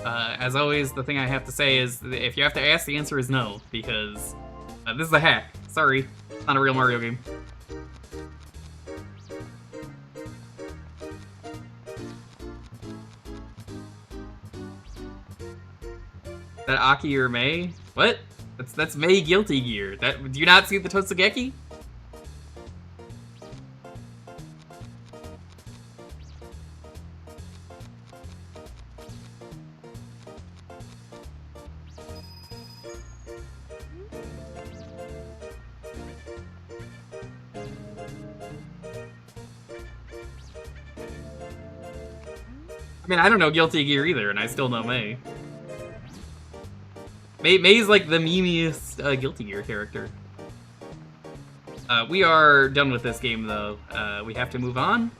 As always, the thing I have to say is, if you have to ask, the answer is no, because this is a hack. Sorry, it's not a real Mario game. That Aki or May? What? That's May Guilty Gear. Do you not see the Totsugeki? I mean, I don't know Guilty Gear either, and I still know May. May's like the memeiest Guilty Gear character. We are done with this game, though. We have to move on.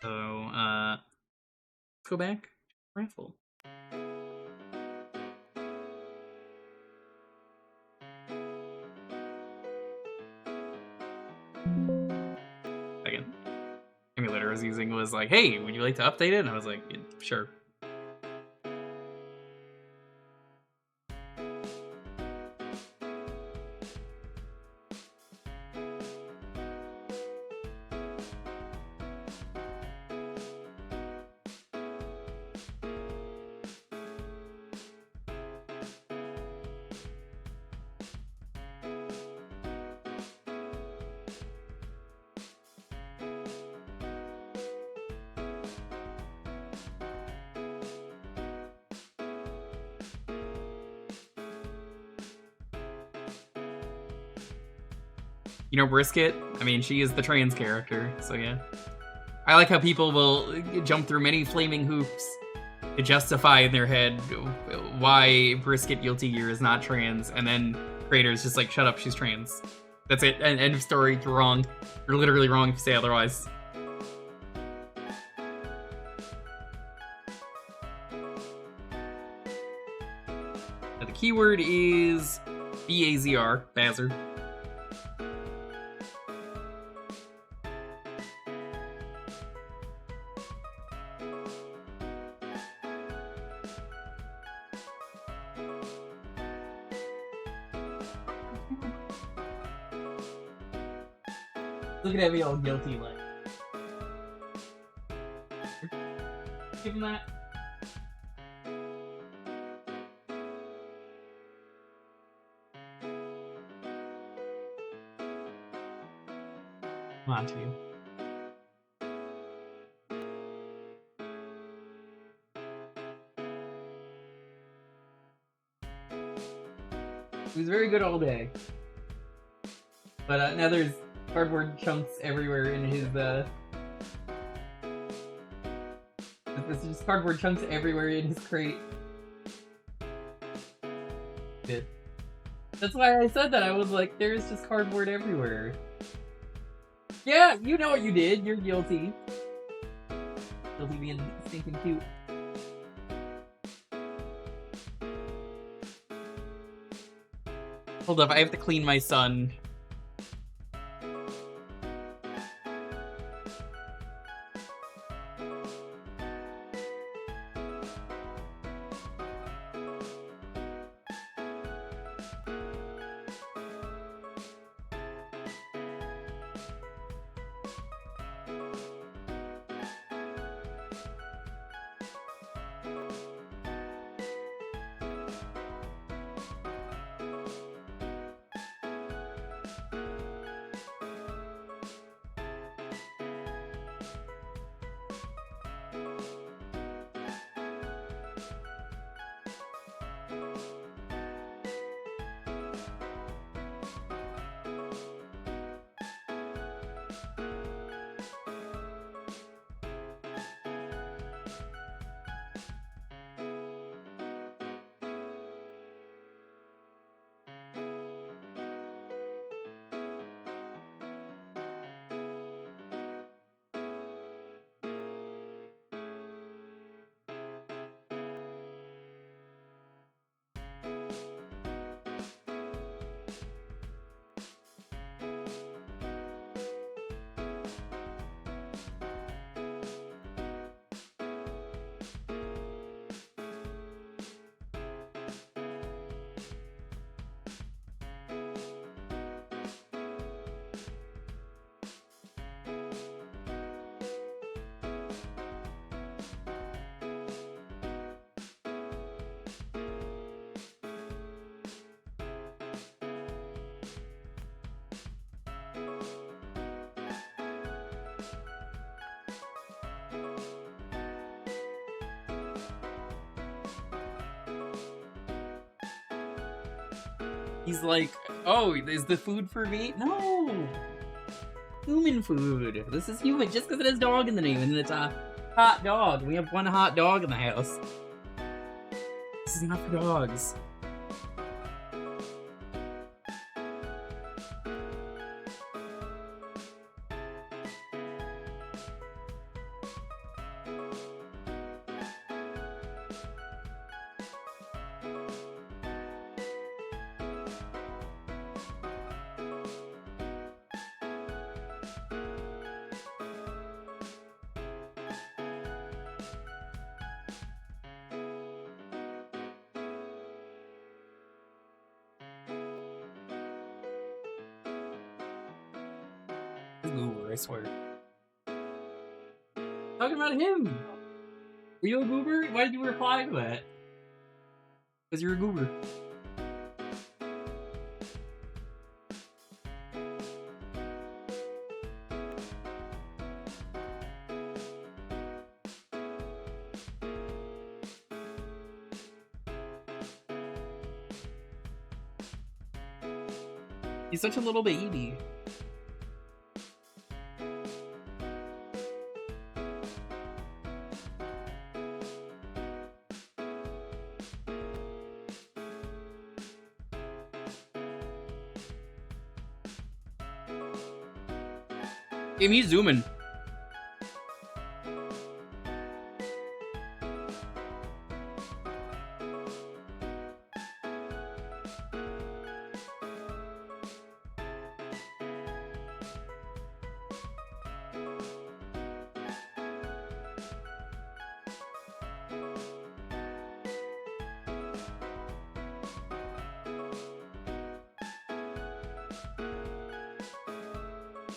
So, let's go back. Raffle. Second. Emulator I was using was like, hey, would you like to update it? And I was like, yeah, sure. You know Brisket? I mean, she is the trans character, so yeah. I like how people will jump through many flaming hoops to justify in their head why Brisket Guilty Gear is not trans, and then creators just like, shut up, she's trans. That's it, end of story, you're wrong. You're literally wrong if you say otherwise. Now, the keyword is BAZR, BAZR. Look at me all guilty like. Give him that. Come on to you. He was very good all day. But now there's cardboard chunks everywhere in his, There's just cardboard chunks everywhere in his crate. Good. That's why I said that. I was like, there's just cardboard everywhere. Yeah, you know what you did. You're guilty. Guilty being stinking cute. Hold up, I have to clean my son. He's like, oh, is the food for me? No! Human food. This is human just because it has dog in the name and it's a hot dog. We have one hot dog in the house. This is not for dogs. Goober, I swear. Talking about him! Were you a goober? Why did you reply to that? Because you're a goober. He's such a little baby. Give me zooming.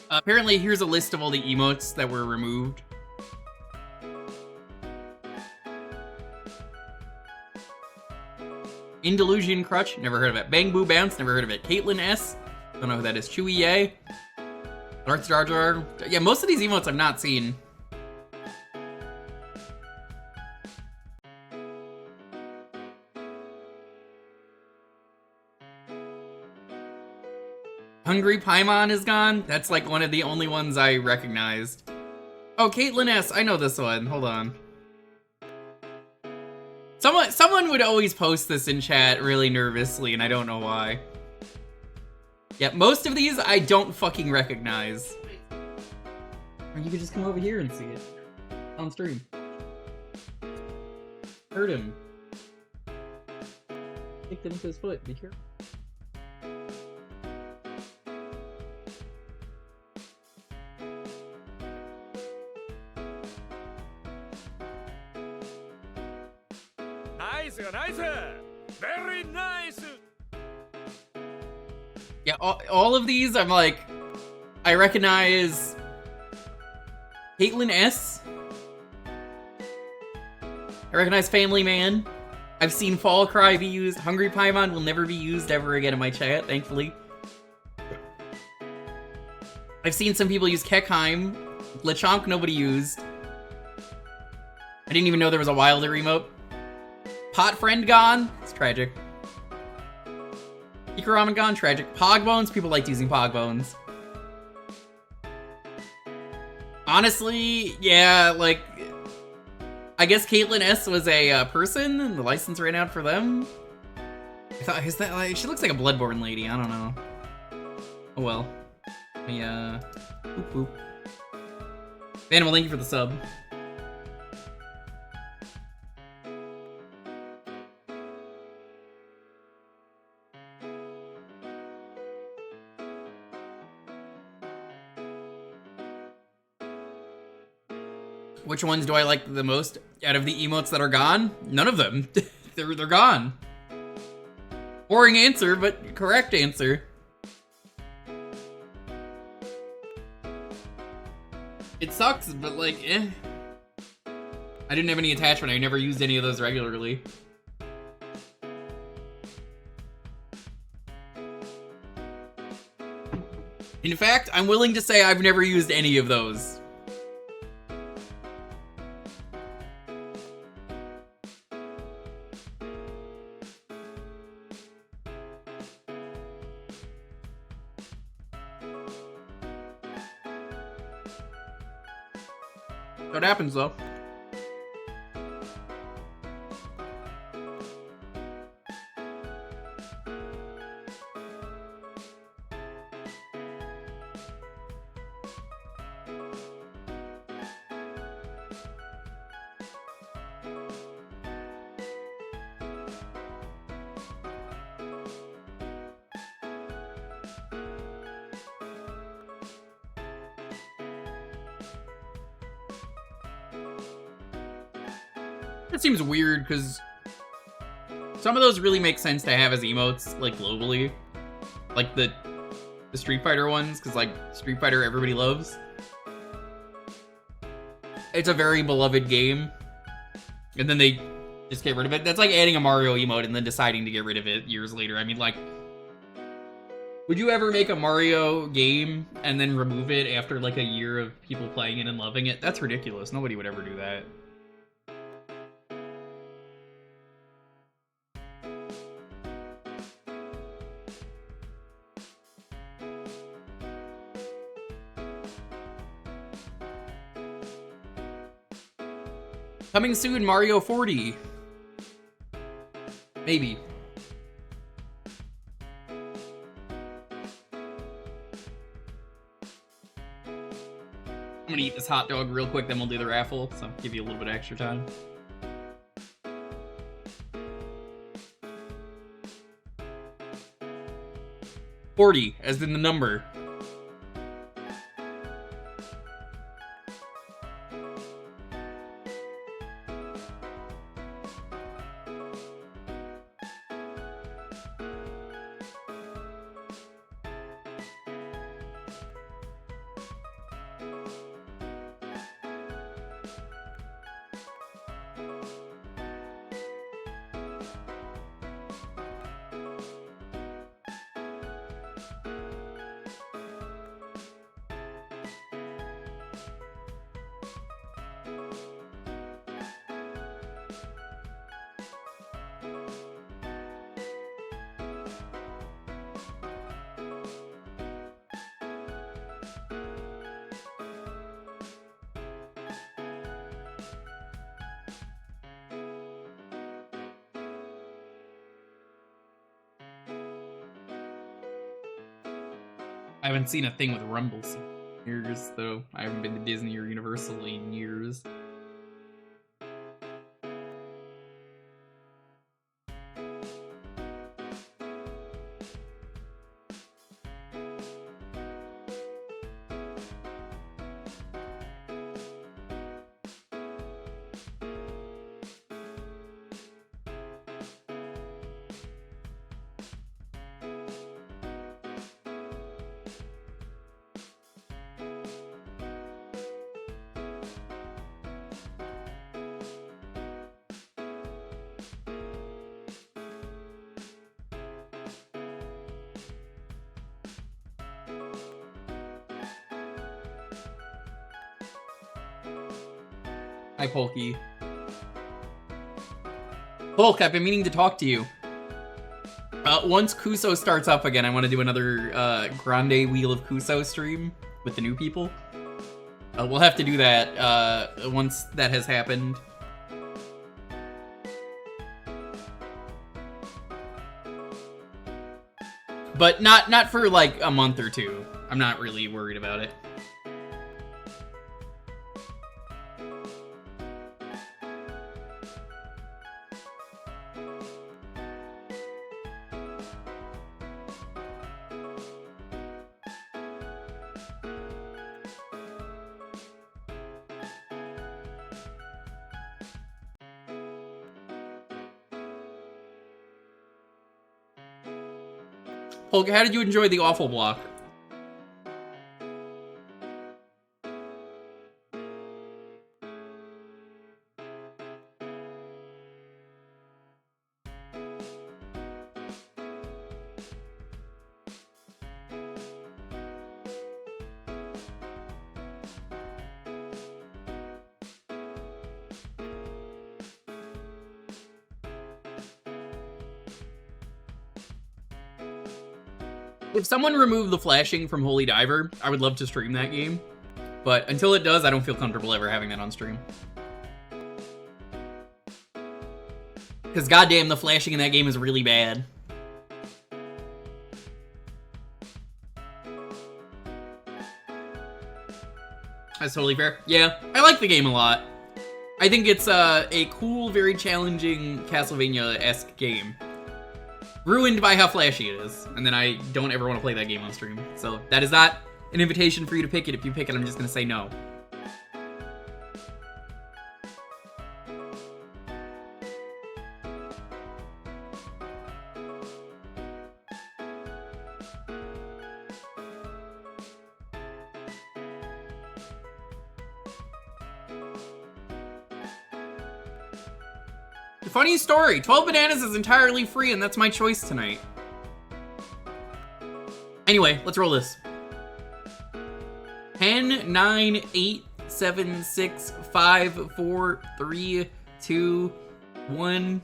Apparently, here's a list of all the emotes that were removed. Indelusion Crutch, never heard of it. Bang Boo Bounce, never heard of it. Caitlyn S, don't know who that is. Chewy Yay. Darth Jar Jar. Yeah, most of these emotes I've not seen. Hungry Paimon is gone. That's like one of the only ones I recognized. Oh, Caitlyn S. I know this one. Hold on. Someone would always post this in chat really nervously, and I don't know why. Yeah, most of these I don't fucking recognize. Or you could just come over here and see it. On stream. Hurt him. Kicked him with his foot. Be careful. Nice! Very nice! Yeah, all of these, I'm like, I recognize Caitlyn S. I recognize Family Man. I've seen Fall Cry be used. Hungry Paimon will never be used ever again in my chat, thankfully. I've seen some people use Kekheim. Lechonk nobody used. I didn't even know there was a Wilder emote. Pot Friend gone. It's tragic. Ikaramen gone. Tragic. Pogbones. People liked using Pogbones. Honestly, yeah, like, I guess Caitlyn S was a person, and the license ran out for them. I thought, is that like, she looks like a Bloodborne lady. I don't know. Oh well. Yeah. Boop boop. Animal, thank you for the sub. Which ones do I like the most out of the emotes that are gone? None of them. they're gone. Boring answer, but correct answer. It sucks, but like, eh. I didn't have any attachment. I never used any of those regularly. In fact, I'm willing to say I've never used any of those. That happens, though. It seems weird because some of those really make sense to have as emotes, like globally, like the Street Fighter ones, because like Street Fighter everybody loves. It's a very beloved game, and then they just get rid of it. That's like adding a Mario emote and then deciding to get rid of it years later. I mean, like, would you ever make a Mario game and then remove it after like a year of people playing it and loving it? That's ridiculous. Nobody would ever do that. Coming soon, Mario 40. Maybe. I'm gonna eat this hot dog real quick, then we'll do the raffle, so give you a little bit of extra time. $40, as in the number. I haven't seen a thing with Rumbles in years, though. I haven't been to Disney or Universal in years. Hi, Polky. Polk, I've been meaning to talk to you. Once Kuso starts up again, I want to do another Grande Wheel of Kuso stream with the new people. We'll have to do that once that has happened. But not for like a month or two. I'm not really worried about it. Polka, how did you enjoy the awful block? If someone removed the flashing from Holy Diver, I would love to stream that game. But until it does, I don't feel comfortable ever having that on stream. Because goddamn, the flashing in that game is really bad. That's totally fair. Yeah, I like the game a lot. I think it's a cool, very challenging Castlevania-esque game. Ruined by how flashy it is. And then I don't ever want to play that game on stream. So that is not an invitation for you to pick it. If you pick it, I'm just going to say no. Funny story, 12 bananas is entirely free, and that's my choice tonight. Anyway, let's roll this. 10, 9, 8, 7, 6, 5, 4, 3, 2, 1.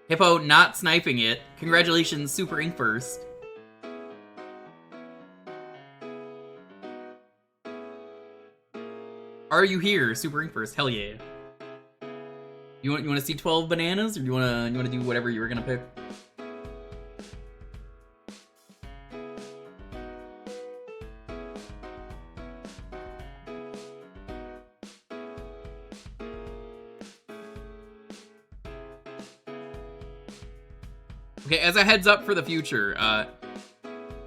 Hippo not sniping it. Congratulations, Super Ink first. Are you here, Super Ink first? Hell yeah. You want to see 12 bananas, or you want to do whatever you were gonna pick? Okay, as a heads up for the future,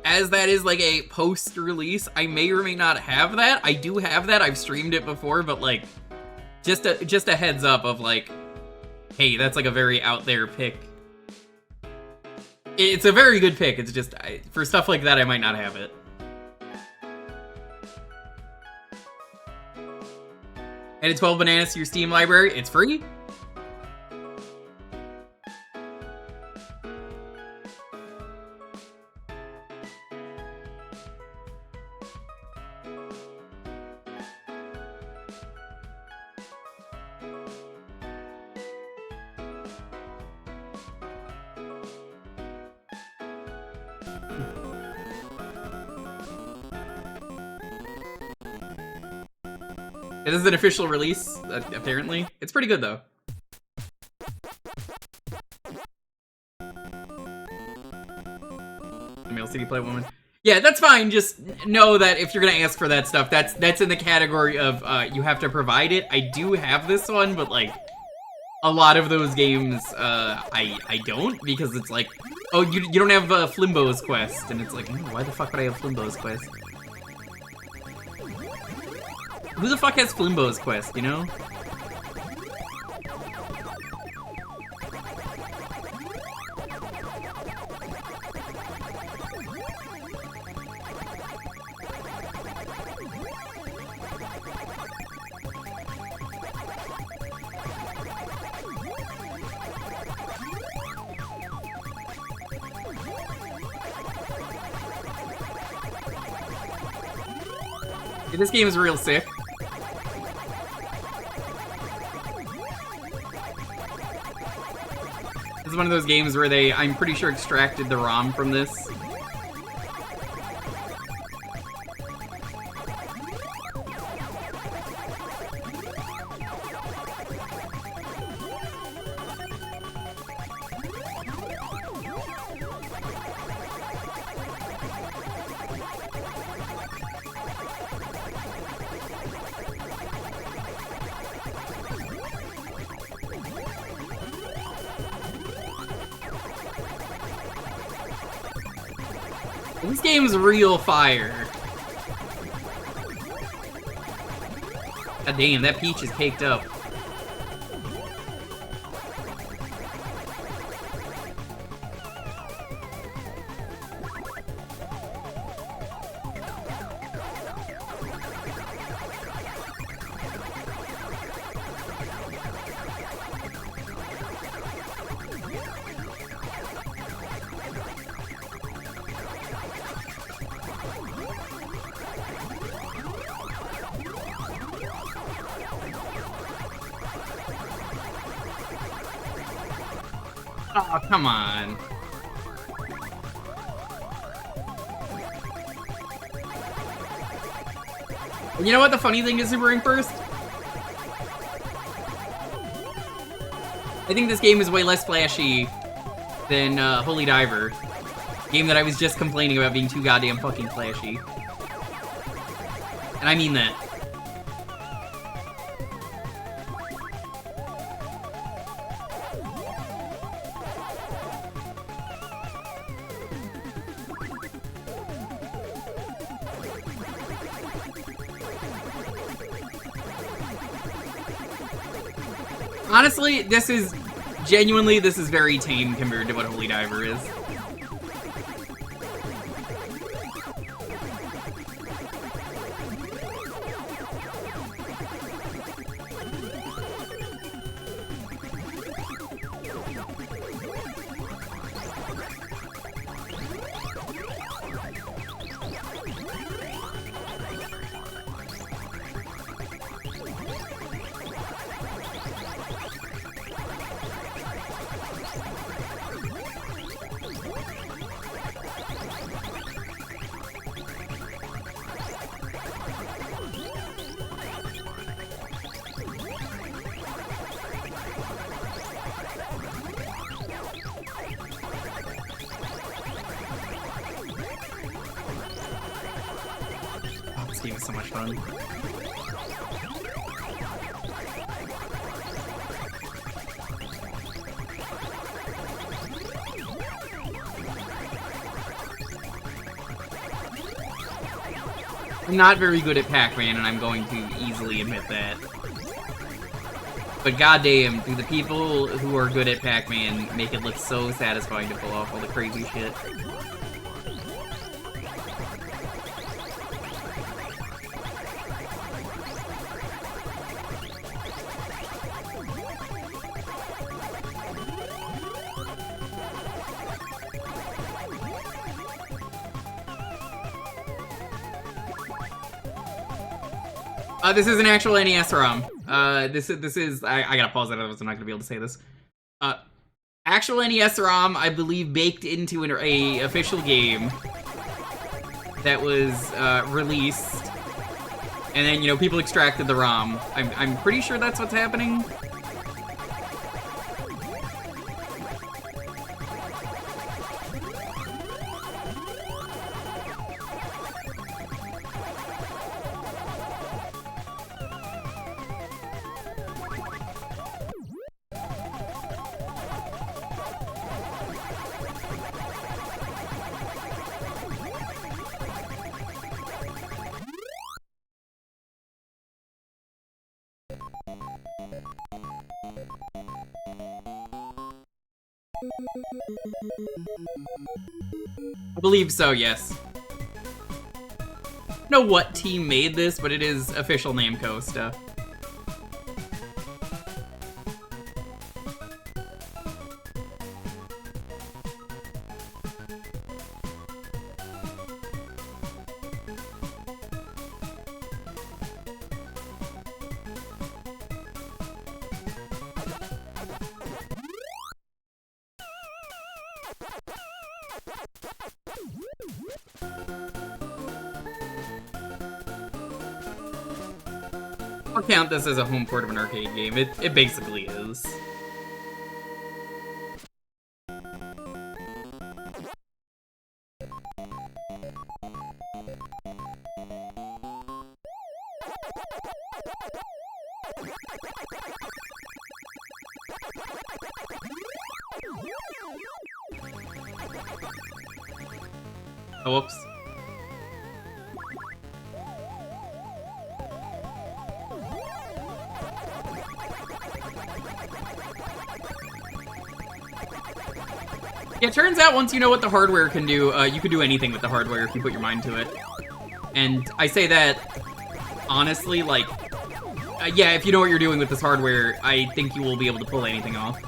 as that is like a post-release, I may or may not have that. I do have that. I've streamed it before, but like, just a heads up of like, hey, that's like a very out there pick. It's a very good pick. It's just, for stuff like that, I might not have it. Added 12 bananas to your Steam library. It's free. It is an official release, apparently. It's pretty good, though. Male City Play Woman. Yeah, that's fine. Just know that if you're gonna ask for that stuff, that's in the category of you have to provide it. I do have this one, but like a lot of those games, I don't, because it's like, oh, you don't have Flimbo's Quest, and it's like, why the fuck would I have Flimbo's Quest? Who the fuck has Flimbo's Quest, you know? Yeah, this game is real sick. This is one of those games where they, I'm pretty sure, extracted the ROM from this. This game's real fire. God damn, that peach is caked up. Oh, come on. And you know what the funny thing is, Super Ink Burst? I think this game is way less flashy than Holy Diver. Game that I was just complaining about being too goddamn fucking flashy. And I mean that. Honestly, this is very tame compared to what Holy Diver is. This game is so much fun. I'm not very good at Pac Man, and I'm going to easily admit that. But goddamn, do the people who are good at Pac Man make it look so satisfying to pull off all the crazy shit. This is an actual NES ROM. This is I gotta pause that, otherwise I'm not gonna be able to say this. Actual NES ROM, I believe, baked into a official game that was released, and then, you know, people extracted the ROM. I'm pretty sure that's what's happening. I believe so, yes. I don't know what team made this, but it is official Namco stuff. I'll count this as a home port of an arcade game. It basically is. Oh, whoops. Yeah, it turns out once you know what the hardware can do, you can do anything with the hardware if you put your mind to it. And I say that honestly, like, yeah, if you know what you're doing with this hardware, I think you will be able to pull anything off.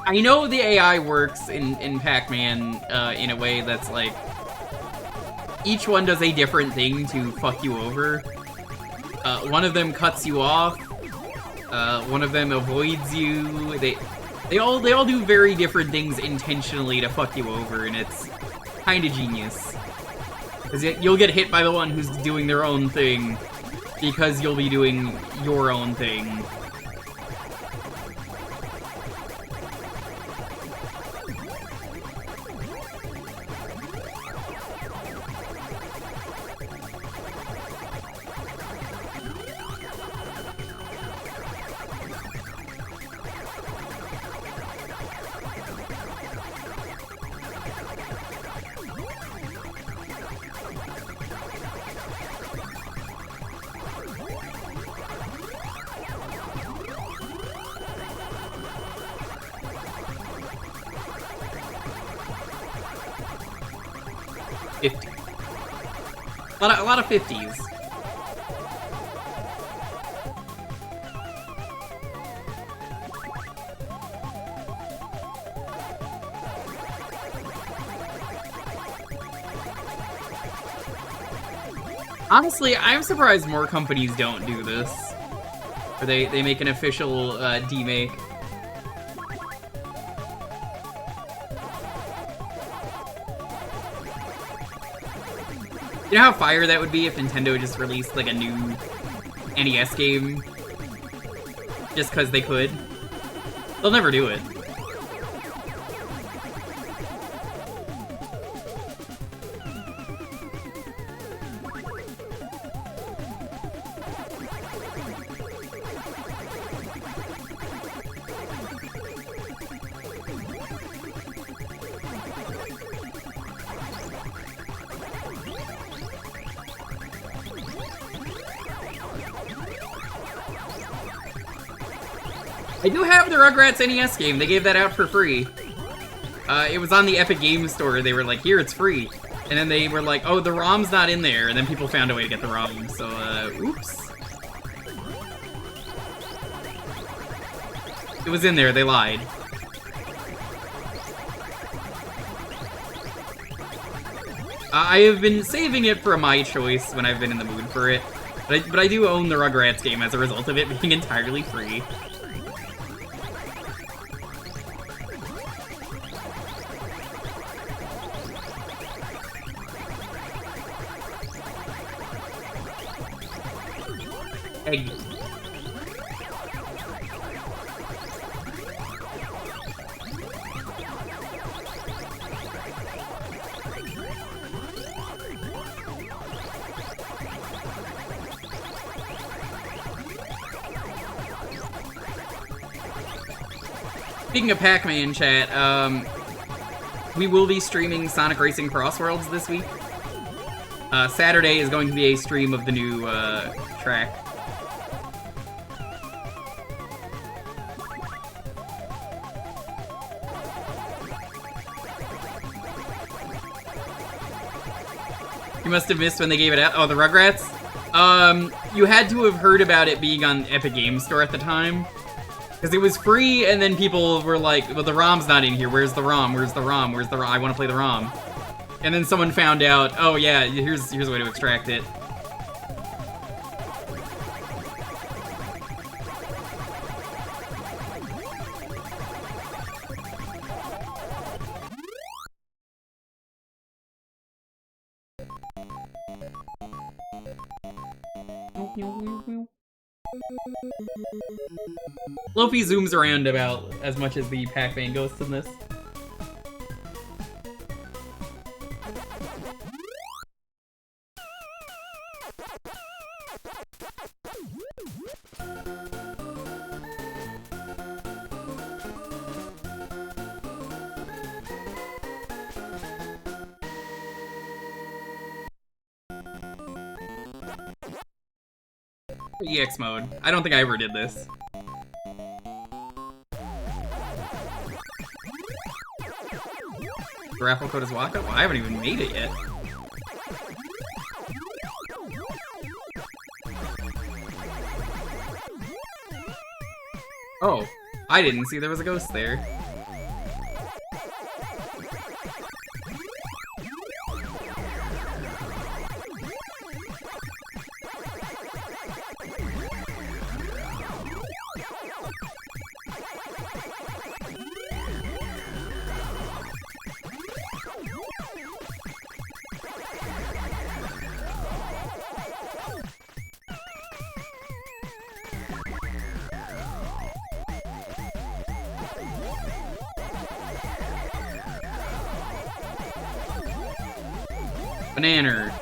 I know the AI works in Pac-Man in a way that's like each one does a different thing to fuck you over. One of them cuts you off. One of them avoids you. They all do very different things intentionally to fuck you over, and it's kind of genius. Because you'll get hit by the one who's doing their own thing because you'll be doing your own thing. A lot of 50s. Honestly, I'm surprised more companies don't do this. Or they make an official demake. You know how fire that would be if Nintendo just released like a new NES game? Just because they could? They'll never do it. I do have the Rugrats NES game. They gave that out for free. It was on the Epic Games Store. They were like, here, it's free. And then they were like, oh, the ROM's not in there. And then people found a way to get the ROM. So, oops. It was in there. They lied. I have been saving it for my choice when I've been in the mood for it. But I do own the Rugrats game as a result of it being entirely free. Egg. Speaking of Pac Man chat, we will be streaming Sonic Racing Crossworlds this week. Saturday is going to be a stream of the new track. You must have missed when they gave it out. Oh, the Rugrats? You had to have heard about it being on Epic Games Store at the time. Because it was free, and then people were like, well, the ROM's not in here. Where's the ROM? Where's the ROM? Where's the ROM? I want to play the ROM. And then someone found out, oh yeah, here's a way to extract it. Lofi zooms around about as much as the Pac-Man ghost in this. EX mode. I don't think I ever did this. The raffle code is Waka? Well, I haven't even made it yet. Oh, I didn't see there was a ghost there. Banana.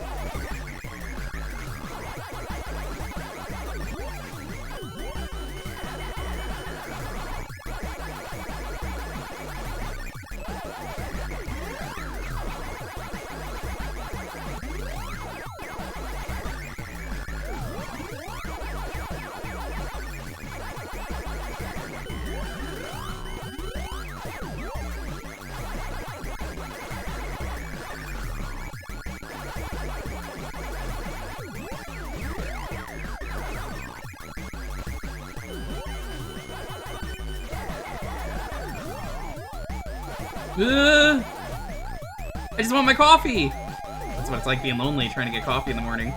I just want my coffee! That's what it's like being lonely, trying to get coffee in the morning.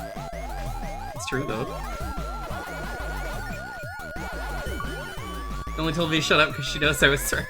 It's true, though. She only told me to shut up because she knows I was sorry.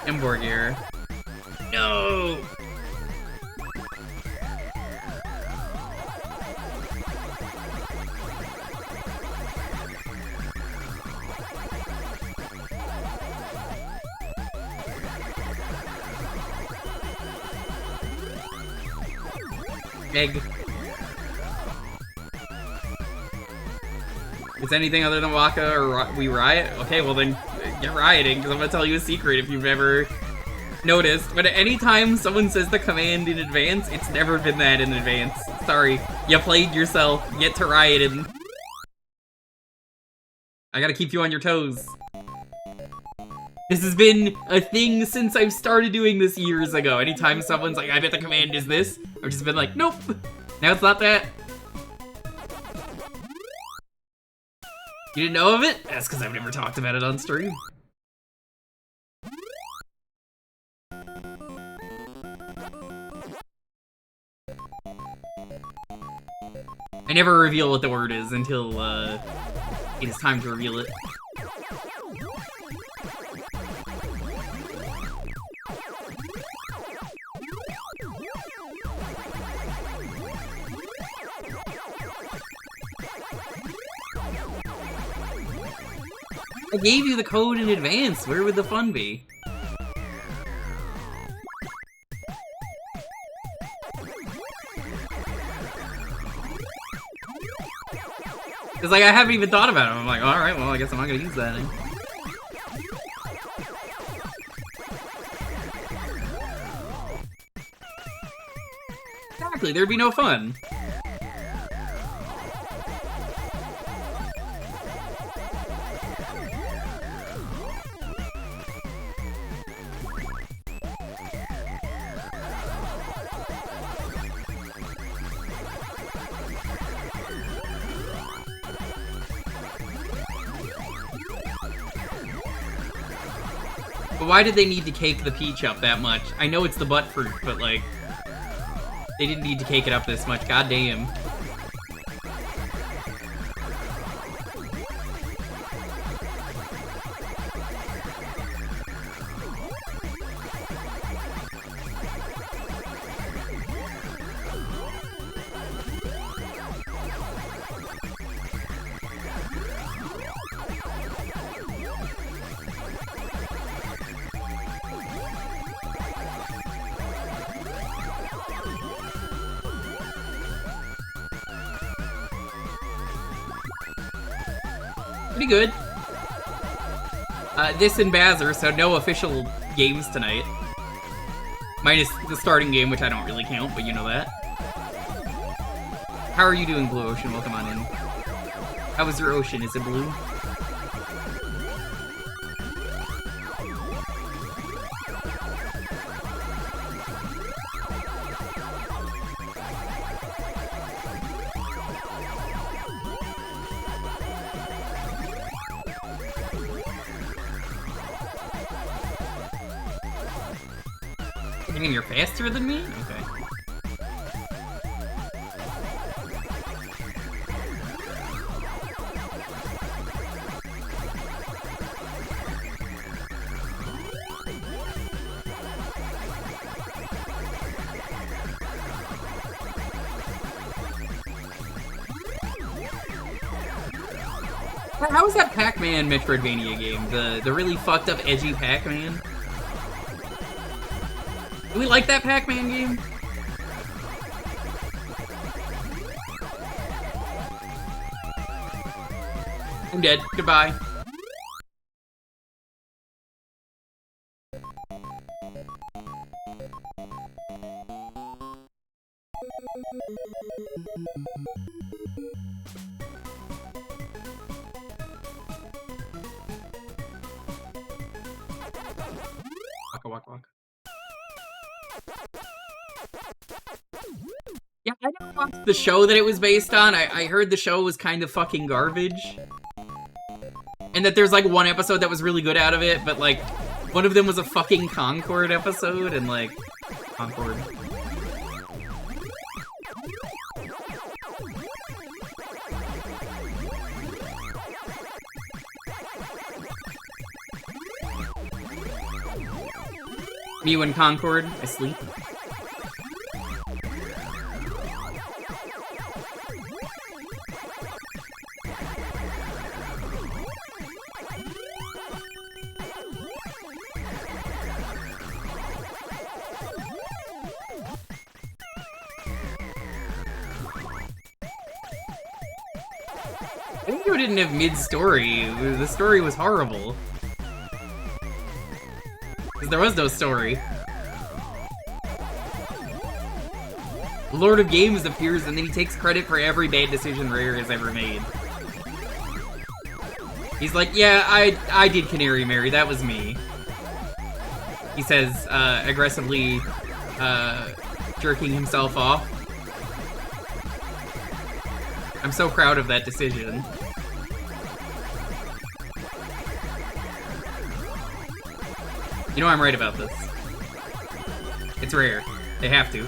Hamburger. No! Egg. It's anything other than Waka or we riot? Okay, well then get rioting, because I'm gonna tell you a secret if you've ever noticed. But anytime someone says the command in advance, it's never been that in advance. Sorry, you played yourself. Get to rioting. I gotta keep you on your toes. This has been a thing since I've started doing this years ago. Anytime someone's like, I bet the command is this, I've just been like, nope. Now it's not that. You didn't know of it? That's because I've never talked about it on stream. I never reveal what the word is until it is time to reveal it. I gave you the code in advance. Where would the fun be? Because, like, I haven't even thought about it. I'm like, alright, well, I guess I'm not gonna use that then. Exactly, there'd be no fun. But why did they need to cake the peach up that much? I know it's the butt fruit, but like, they didn't need to cake it up this much. God damn. Pretty good. This and BAZR, so no official games tonight. Minus the starting game, which I don't really count, but you know that. How are you doing, Blue Ocean? Welcome on in. How was your ocean? Is it blue? Damn, you're faster than me? Okay. How was that Pac Man Metroidvania game? The really fucked up edgy Pac Man? Do we like that Pac Man game? I'm dead. Goodbye. Waka waka waka. Yeah, I never watched the show that it was based on. I heard the show was kind of fucking garbage. And that there's like one episode that was really good out of it, but like one of them was a fucking Concord episode, and like Concord. Me and Concord, I sleep. I think you didn't have mid-story. The story was horrible. There was no story. Lord of Games appears and then he takes credit for every bad decision Rare has ever made. He's like, yeah, I did Canary Mary, that was me. He says, aggressively, jerking himself off. I'm so proud of that decision. You know I'm right about this. It's Rare. They have to.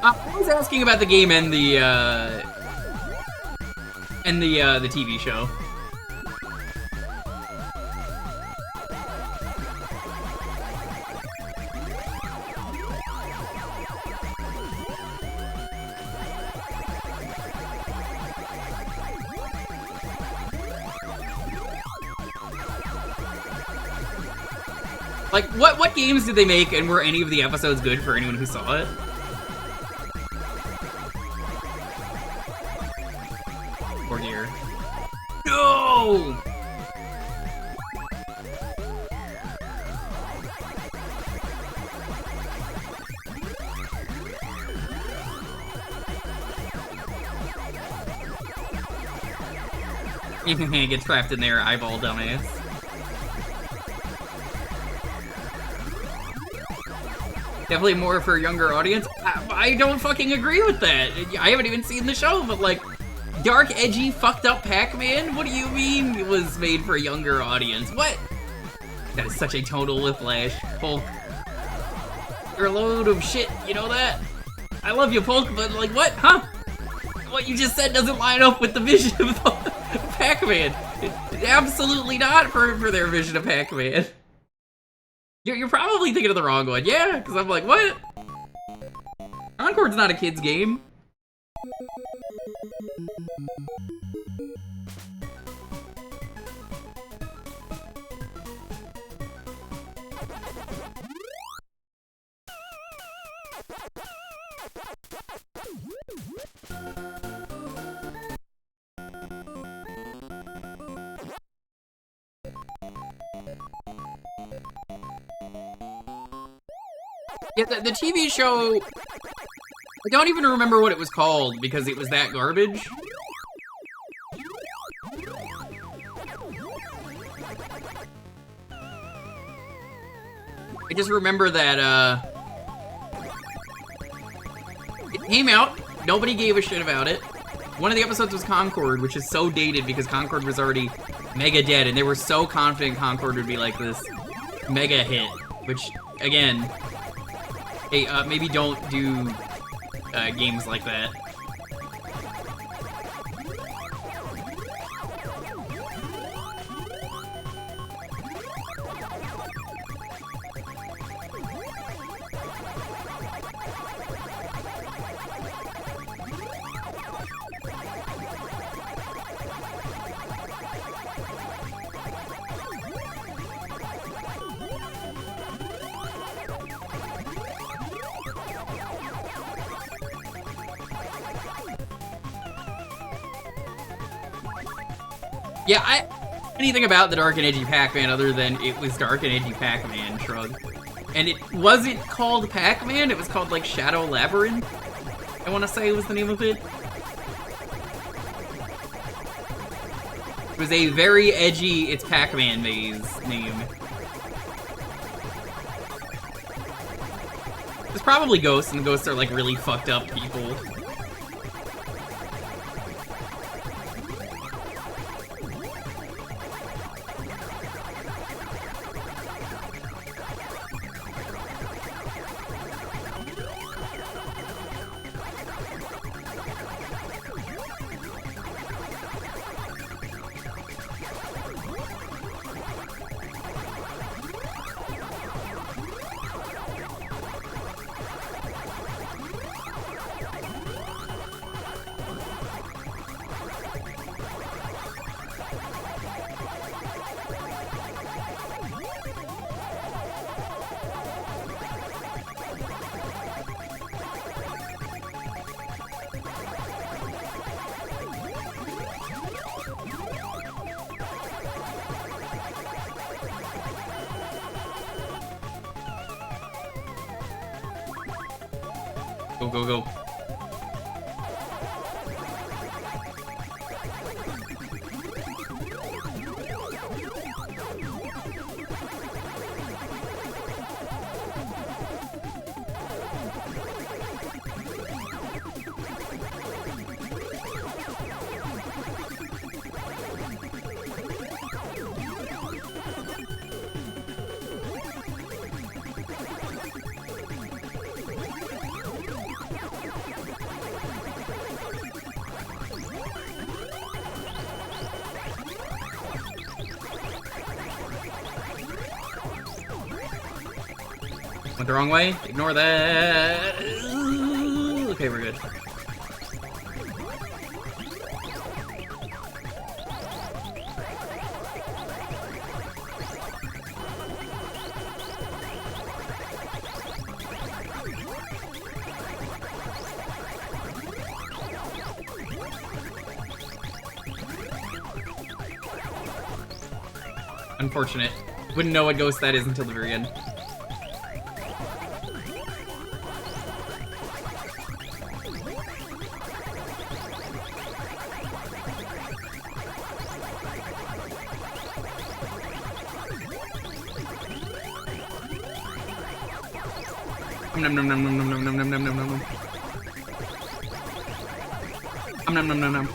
I was asking about the game and the TV show. Like, what games did they make, and were any of the episodes good for anyone who saw it? Poor dear. No! Get trapped in there, eyeball dumbass. Definitely more for a younger audience. I don't fucking agree with that. I haven't even seen the show, but like, dark, edgy, fucked up Pac-Man? What do you mean it was made for a younger audience? What? That is such a total whiplash, Polk. You're a load of shit, you know that? I love you, Polk, but like, what? Huh? What you just said doesn't line up with the vision of Pac-Man. Absolutely not for their vision of Pac-Man. You're probably thinking of the wrong one. Yeah, because I'm like, what? Concord's not a kid's game. Yeah, the TV show, I don't even remember what it was called because it was that garbage. I just remember that, it came out, nobody gave a shit about it. One of the episodes was Concord, which is so dated because Concord was already mega dead, and they were so confident Concord would be like this mega hit, which, again, hey, maybe don't do games like that. Yeah, anything about the Dark and Edgy Pac-Man other than it was Dark and Edgy Pac-Man, shrug. And it wasn't called Pac-Man, it was called, like, Shadow Labyrinth, I want to say was the name of it. It was a very edgy, it's Pac-Man maze name. There's probably ghosts, and the ghosts are, like, really fucked up people. Go, go, go. Went the wrong way. Ignore that. Okay, we're good. Unfortunate. Wouldn't know what ghost that is until the very end. Nom nom nom nom nom nom nom nom nom nom nom nom. Nom nom nom nom.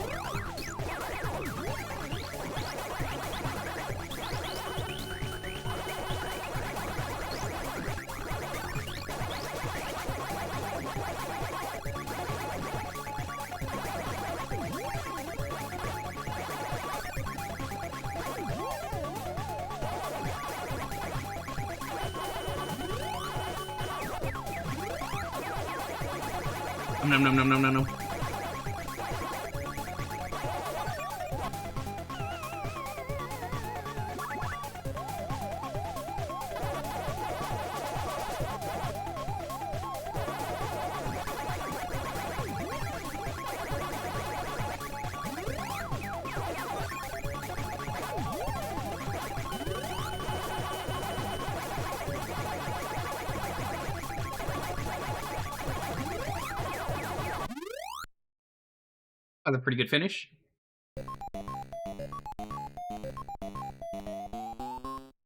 Nom nom nom nom nom nom. That's a pretty good finish.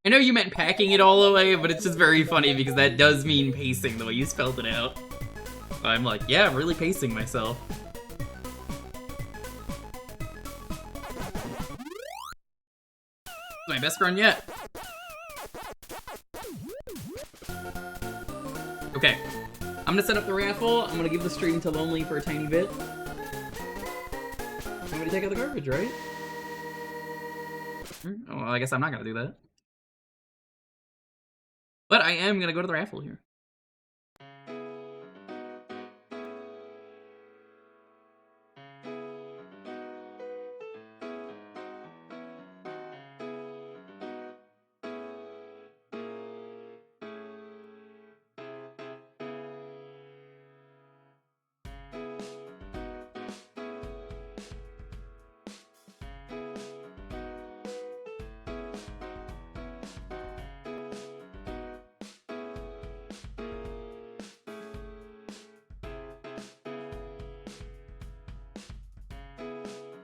I know you meant packing it all away, but it's just very funny because that does mean pacing the way you spelled it out. I'm like, yeah, I'm really pacing myself. My best run yet. Okay, I'm gonna set up the raffle. I'm gonna give the stream to Lonely for a tiny bit. Somebody take out the garbage, right? Oh, well, I guess I'm not gonna do that. But I am gonna go to the raffle here.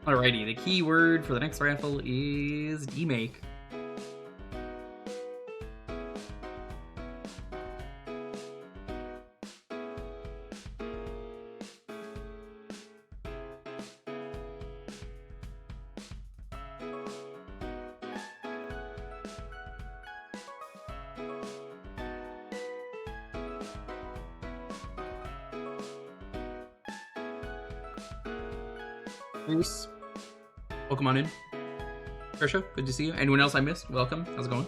Alrighty, the keyword for the next raffle is demake. Bruce, welcome on in. Trisha, good to see you. Anyone else I missed? Welcome. How's it going?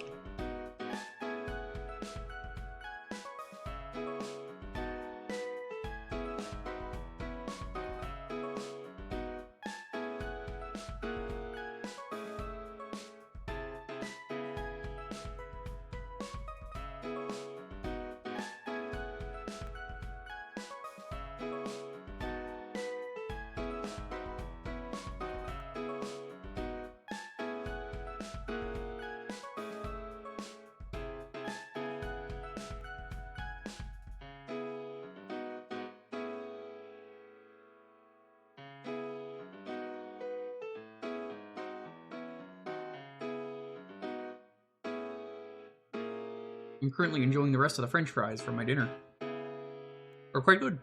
I'm currently enjoying the rest of the French fries from my dinner. They're quite good.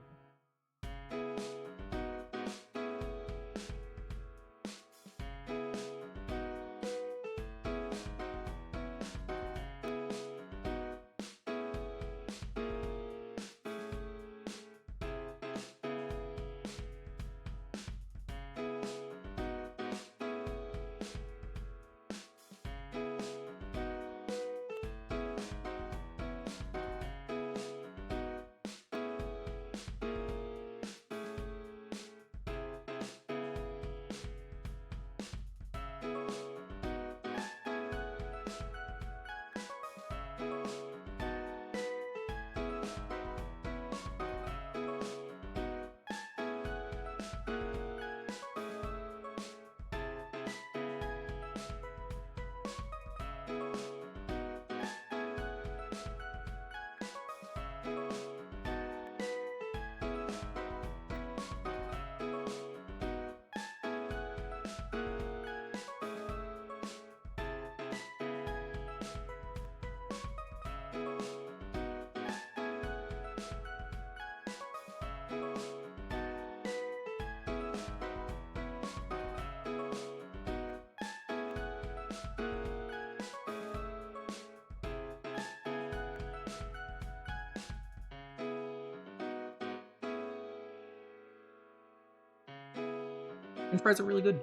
French fries are really good.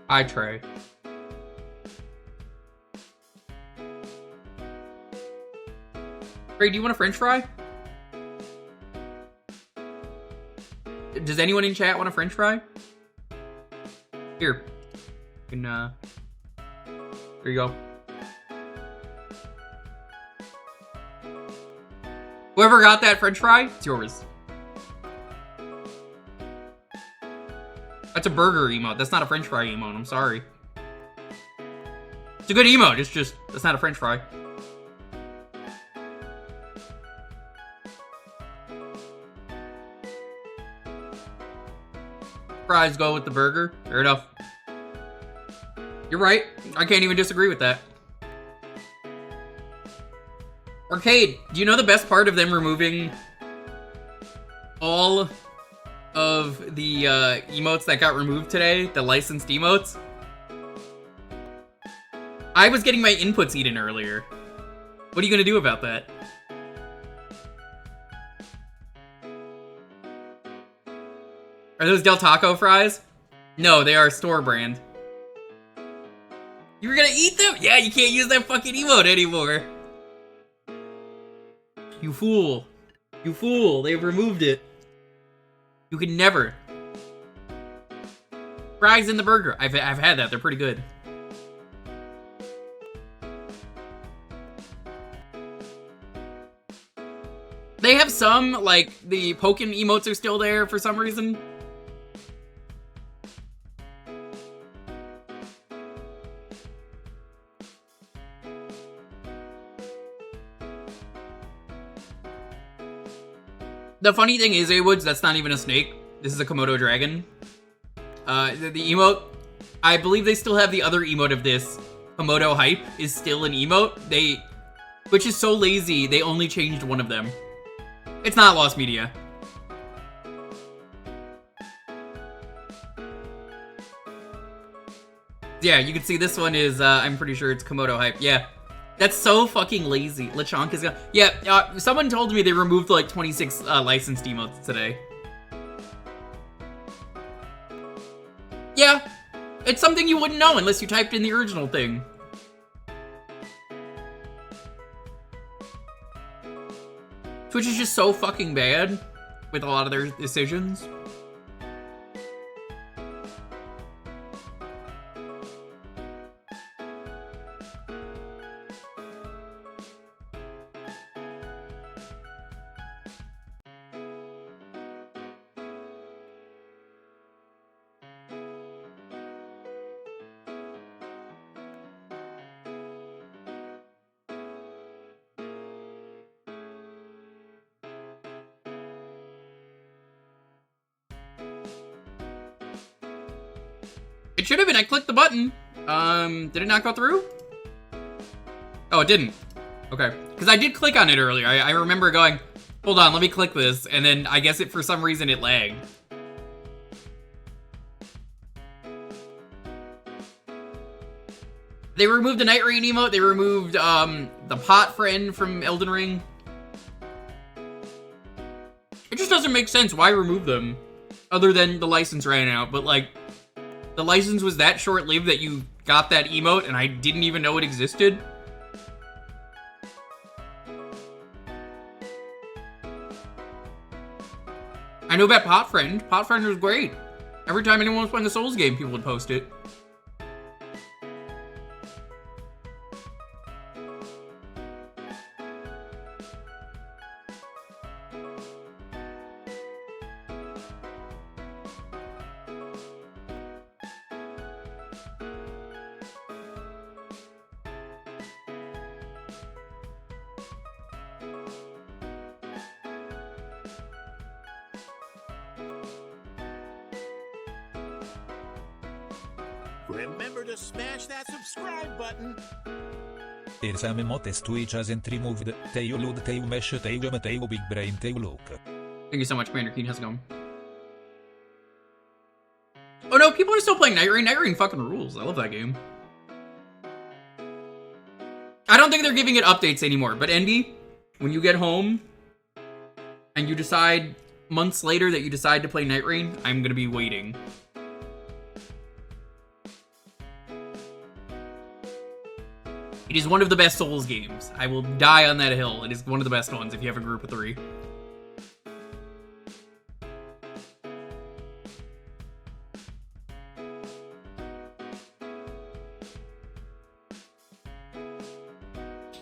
Hi, Trey. Trey, do you want a French fry? Does anyone in chat want a French fry? Here. You can, here you go. Whoever got that French fry, it's yours. That's a burger emote. That's not a French fry emote. I'm sorry. It's a good emote. It's just, that's not a French fry. Fries go with the burger. Fair enough. You're right. I can't even disagree with that. Arcade, do you know the best part of them removing all of the emotes that got removed today? The licensed emotes? I was getting my inputs eaten earlier. What are you gonna do about that? Are those Del Taco fries? No, they are store brand. You were gonna eat them? Yeah, you can't use that fucking emote anymore. You fool. You fool. They've removed it. You can never. Fries in the burger. I've had that. They're pretty good. They have some, like, the Pokken emotes are still there for some reason. The funny thing is, A-Woods, that's not even a snake. This is a Komodo dragon. The emote, I believe they still have the other emote of this. Komodo Hype is still an emote. Which is so lazy, they only changed one of them. It's not lost media. Yeah, you can see this one is, I'm pretty sure it's Komodo Hype. Yeah. That's so fucking lazy. Lechonk is gone. Yeah, someone told me they removed like 26 licensed emotes today. Yeah, it's something you wouldn't know unless you typed in the original thing. Twitch is just so fucking bad with a lot of their decisions. It should have been. I clicked the button. Did it not go through? Oh, it didn't. Okay. Because I did click on it earlier. I remember going, hold on, let me click this. And then I guess for some reason it lagged. They removed the Night Rain emote. They removed the pot friend from Elden Ring. It just doesn't make sense. Why remove them? Other than the license ran out. But like, the license was that short-lived that you got that emote and I didn't even know it existed. I know about Pot Friend. Pot Friend was great. Every time anyone was playing a Souls game, people would post it. Remember to smash that subscribe button. Some emotes Twitch hasn't removed. Tail load, tail mesh, tail jam, tail big brain, tail look. Thank you so much, Commander Keen. How's it going? Oh no, people are still playing Night Rain. Night Rain fucking rules. I love that game. I don't think they're giving it updates anymore, but Envy, when you get home and you decide months later that you decide to play Night Rain, I'm gonna be waiting. It is one of the best Souls games. I will die on that hill. It is one of the best ones if you have a group of 3.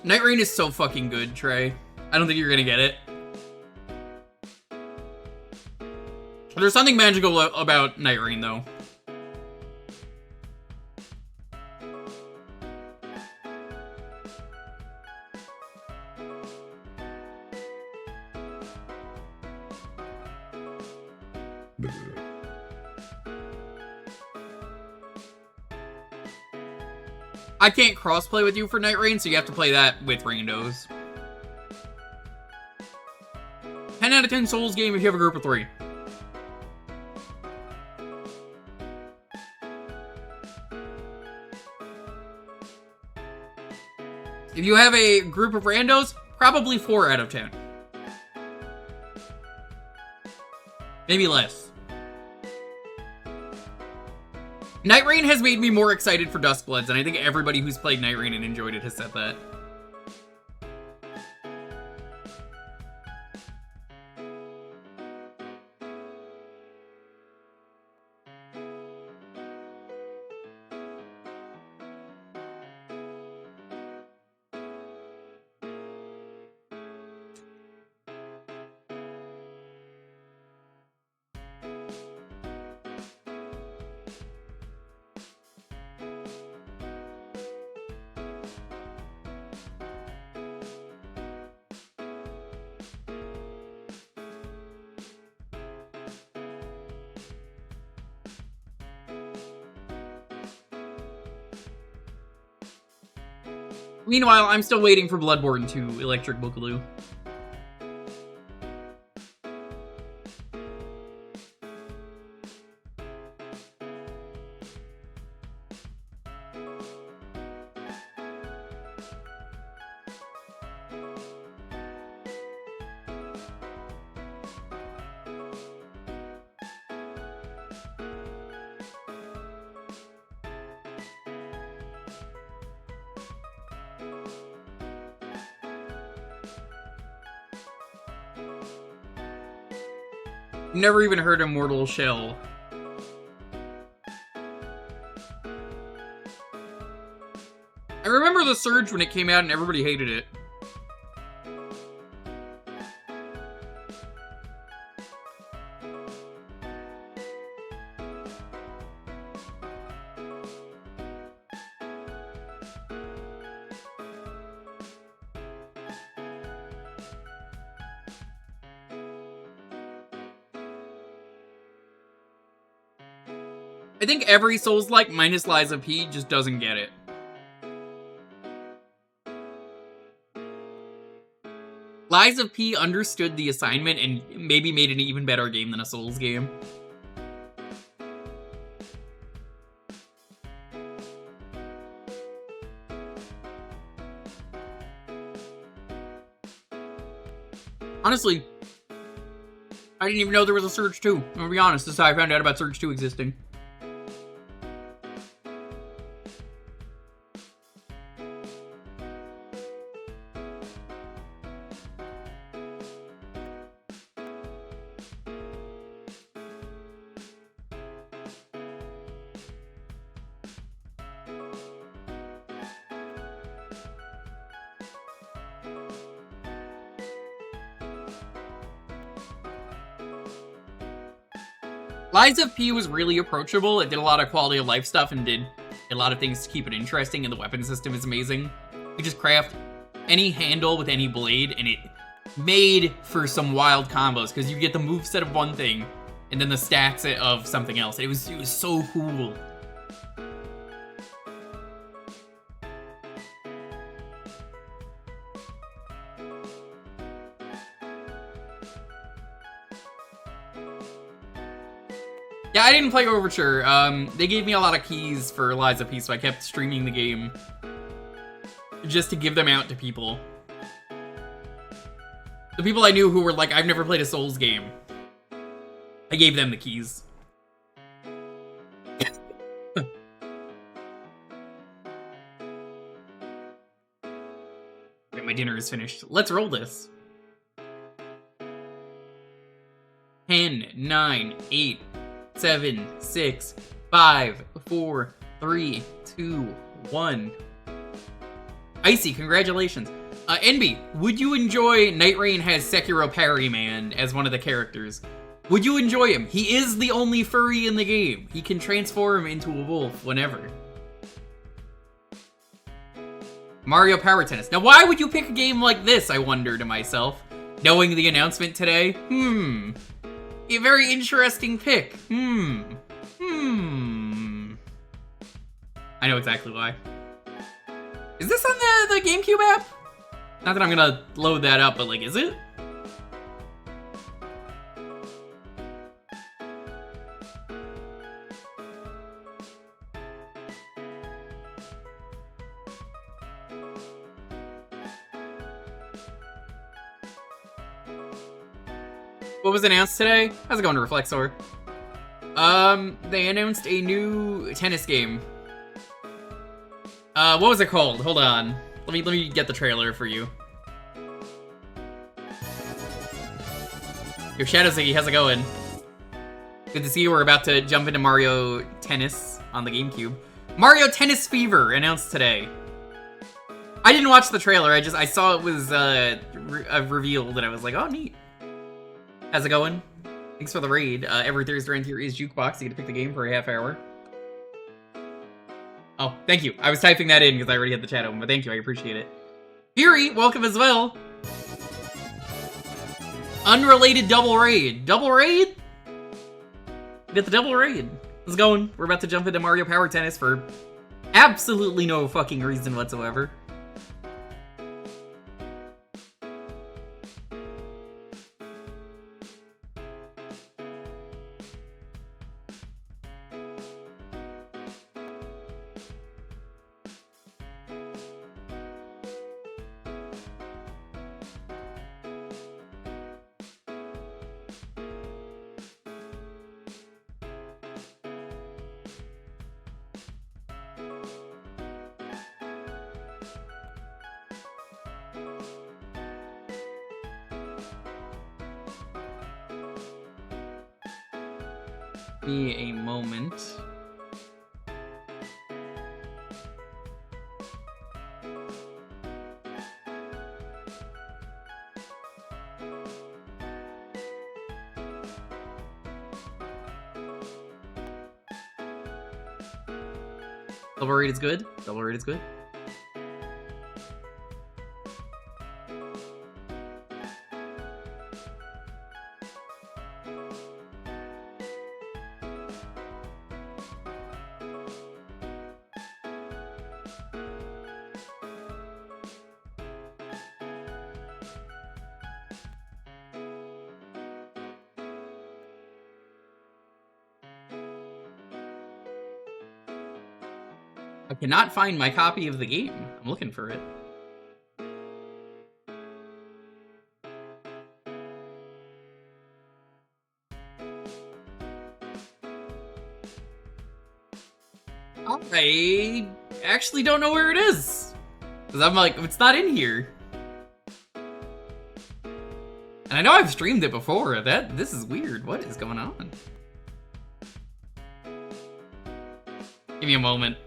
Night Rain is so fucking good, Trey. I don't think you're gonna get it. There's something magical about Night Rain, though. I can't crossplay with you for Night Rain, so you have to play that with randos. 10 out of 10 Souls game if you have a group of 3. If you have a group of randos, probably 4 out of 10. Maybe less. Night Rain has made me more excited for Duskbloods, and I think everybody who's played Night Rain and enjoyed it has said that. Meanwhile, I'm still waiting for Bloodborne 2 Electric Boogaloo. Never even heard of Mortal Shell. I remember the Surge when it came out and everybody hated it. I think every Souls-like minus Lies of P just doesn't get it. Lies of P understood the assignment and maybe made an even better game than a Souls game. Honestly, I didn't even know there was a Surge 2. I'm gonna be honest, this is how I found out about Surge 2 existing. Lies of P was really approachable. It did a lot of quality of life stuff and did a lot of things to keep it interesting, and the weapon system is amazing. You just craft any handle with any blade, and it made for some wild combos, because you get the moveset of one thing, and then the stats of something else. It was so cool. Yeah, I didn't play Overture. They gave me a lot of keys for Lies of P, so I kept streaming the game just to give them out to people. The people I knew who were like, I've never played a Souls game. I gave them the keys. My dinner is finished. Let's roll this. 10, 9, 8, 7, 6, 5, 4, 3, 2, 1. Icy, congratulations. NB, would you enjoy Night Rain has Sekiro Parry Man as one of the characters? Would you enjoy him? He is the only furry in the game. He can transform into a wolf whenever. Mario Power Tennis. Now, why would you pick a game like this, I wonder to myself, knowing the announcement today? A very interesting pick. I know exactly why. Is this on the GameCube app? Not that I'm gonna load that up, but like, is it? What was announced today? How's it going, Reflexor? They announced a new tennis game. What was it called? Hold on. Let me get the trailer for you. Yo, Shadow Ziggy, how's it going? Good to see you. We're about to jump into Mario Tennis on the GameCube. Mario Tennis Fever announced today. I didn't watch the trailer. I saw it was revealed, and I was like, oh, neat. How's it going? Thanks for the raid. Every Thursday around here is Jewkbox. You get to pick the game for a half hour. Oh, thank you. I was typing that in because I already had the chat open, but thank you. I appreciate it. Fury, welcome as well. Unrelated double raid. Double raid? Get the double raid. Let's go. We're about to jump into Mario Power Tennis for absolutely no fucking reason whatsoever. Me a moment. Double raid is good. Double raid is good. I cannot find my copy of the game. I'm looking for it. I actually don't know where it is. Because I'm like, it's not in here. And I know I've streamed it before. This is weird. What is going on? Give me a moment.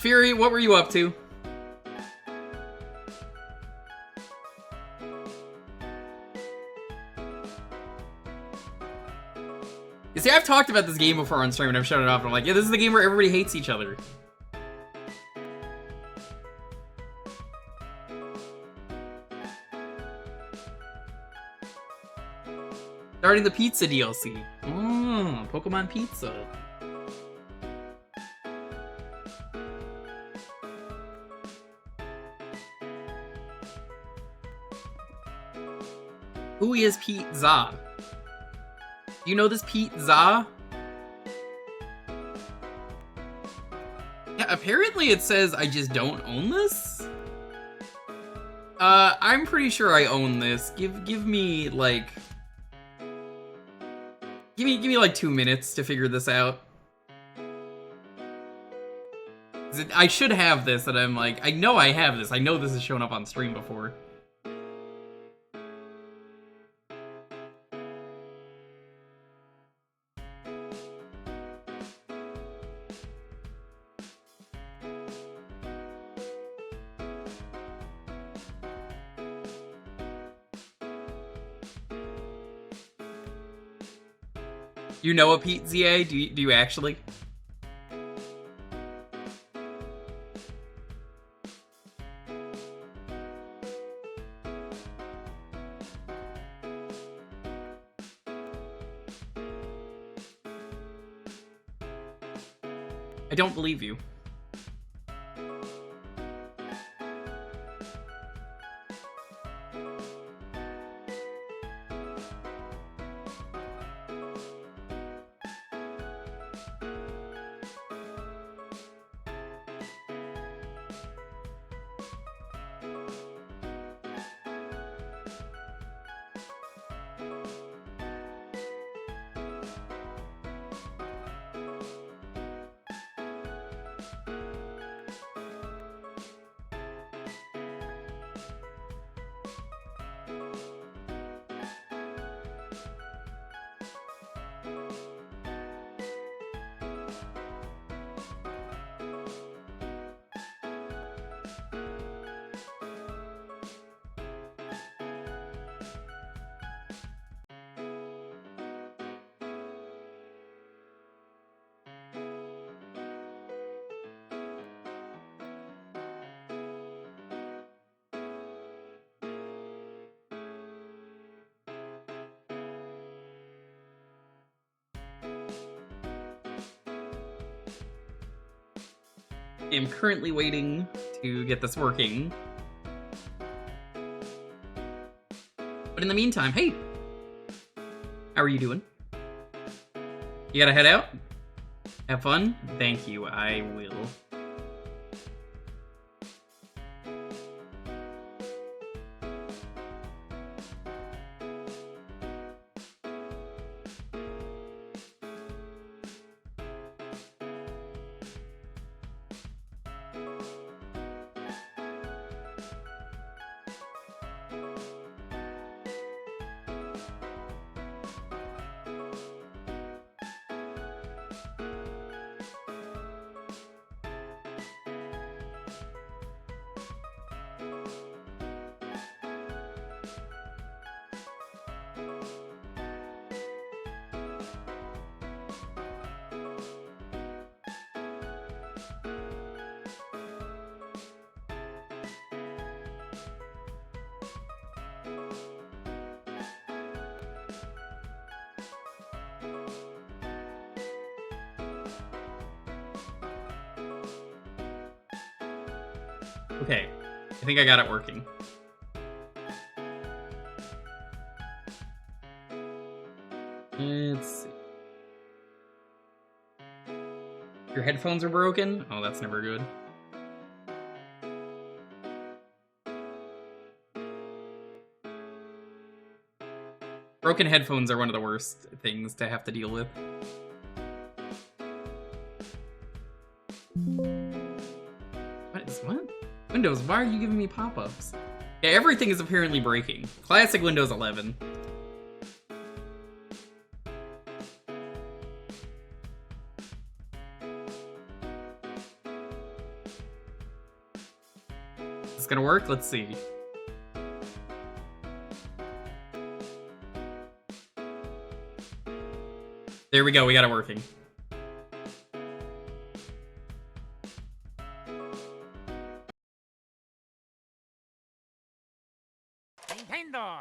Fury, what were you up to? You see, I've talked about this game before on stream and I've shown it off and I'm like, yeah, this is the game where everybody hates each other. Starting the pizza DLC. Pokemon Pizza. Who is Pete Za? Do you know this Pete Za? Yeah, apparently it says I just don't own this. I'm pretty sure I own this. Give me like... Give me like 2 minutes to figure this out. I should have this, and I'm like, I know I have this. I know this has shown up on stream before. You know a Pete ZA? Do you actually? I don't believe you. I'm currently waiting to get this working. But in the meantime, hey! How are you doing? You gotta head out? Have fun? Thank you, I will. Okay, I think I got it working. Let's see. Your headphones are broken? Oh, that's never good. Broken headphones are one of the worst things to have to deal with. What? Windows, why are you giving me pop-ups? Yeah, everything is apparently breaking. Classic Windows 11. Is this gonna work? Let's see. There we go, we got it working. Nintendo.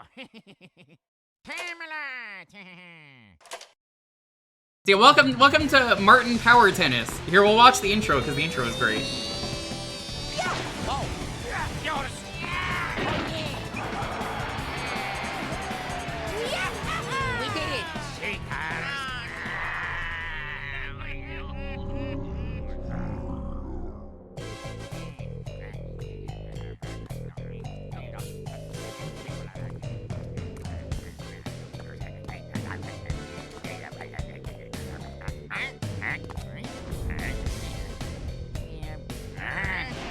Yeah, welcome to Martin Power Tennis. Here, we'll watch the intro because the intro is great. We did it.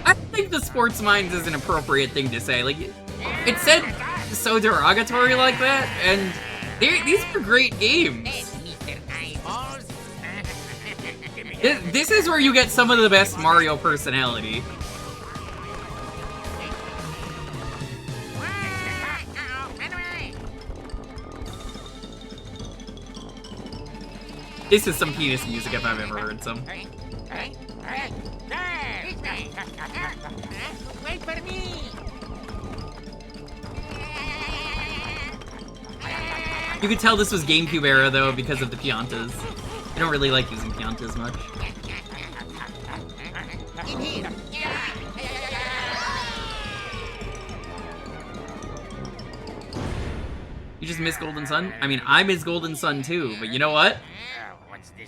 I think the sports minds is an appropriate thing to say. Like, it said so derogatory like that, and these are great games. This is where you get some of the best Mario personality. This is some penis music if I've ever heard some. Wait for me! You could tell this was GameCube era though because of the Piantas. I don't really like using Piantas much. In here! You just miss Golden Sun? I mean, I miss Golden Sun too, but you know what?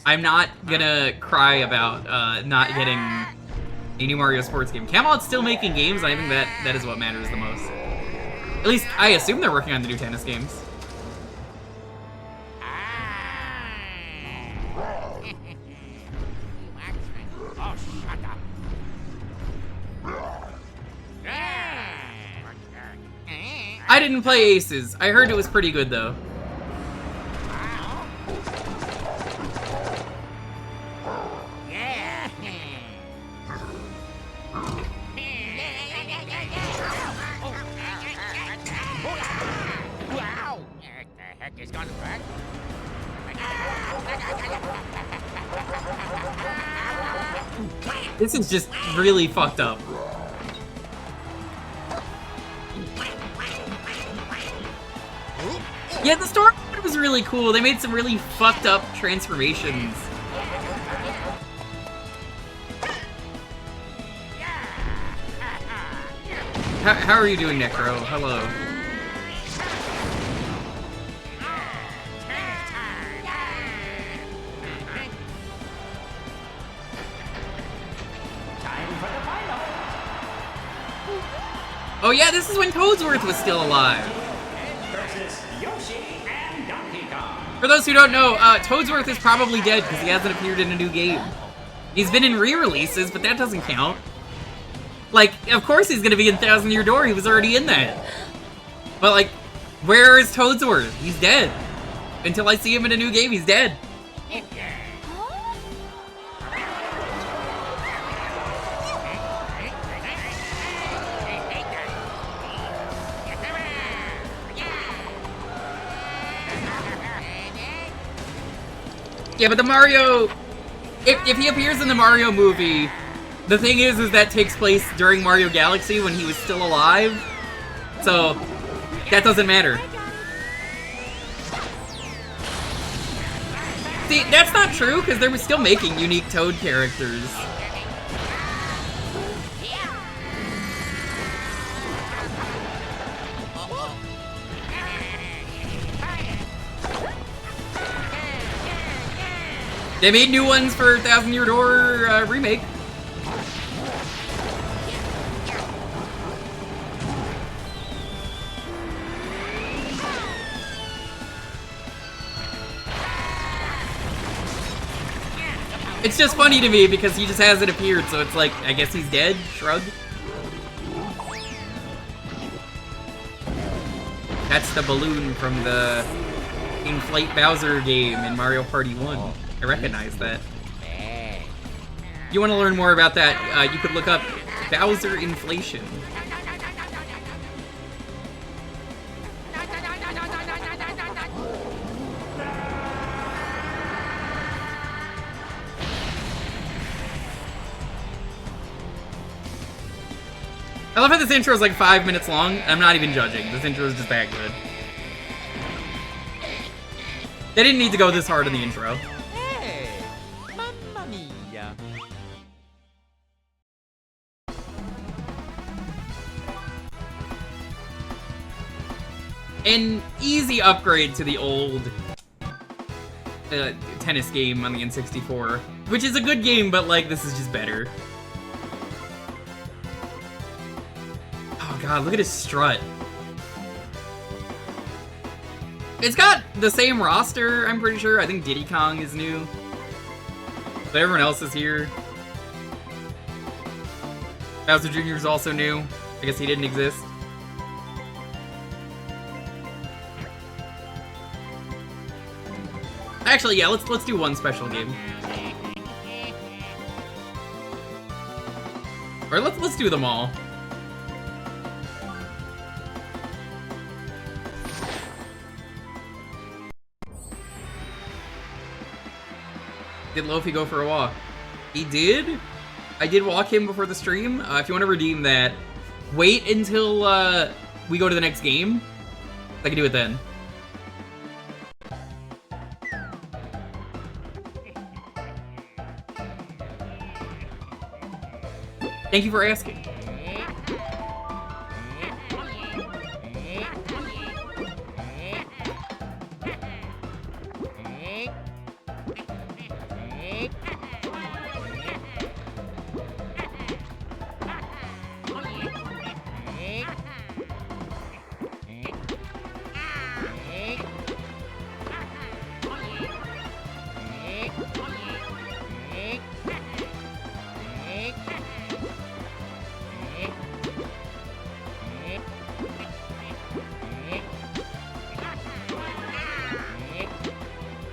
I'm not gonna cry about not getting a new Mario Sports game. Camelot's still making games, and I think that is what matters the most. At least, I assume they're working on the new tennis games. Oh, shut up. I didn't play Aces. I heard it was pretty good though. Wow! What the heck is going back? This is just really fucked up. Yeah, the story was really cool. They made some really fucked up transformations. How are you doing, Necro? Hello. Oh yeah, this is when Toadsworth was still alive. For those who don't know, Toadsworth is probably dead because he hasn't appeared in a new game. He's been in re-releases, but that doesn't count. Like, of course he's gonna be in Thousand Year Door, he was already in that. But like, where is Toadsworth? He's dead. Until I see him in a new game, he's dead. Yeah, but the Mario... If he appears in the Mario movie, the thing is that takes place during Mario Galaxy when he was still alive. So, that doesn't matter. See, that's not true, because they were still making unique Toad characters. They made new ones for Thousand Year Door remake. It's just funny to me because he just hasn't appeared, so it's like, I guess he's dead? Shrug. That's the balloon from the Inflate Bowser game in Mario Party 1. I recognize that. You want to learn more about that, you could look up Bowser Inflation. I love how this intro is like 5 minutes long. I'm not even judging. This intro is just that good. They didn't need to go this hard in the intro. Hey! Mamma mia! An easy upgrade to the old tennis game on the N64, which is a good game, but like this is just better. Oh god, look at his strut. It's got the same roster, I'm pretty sure. I think Diddy Kong is new. But everyone else is here. Bowser Jr. is also new. I guess he didn't exist. Actually, yeah, let's do one special game. Or let's do them all. Did Lofi go for a walk? He did? I did walk him before the stream. If you want to redeem that, wait until we go to the next game. I can do it then. Thank you for asking.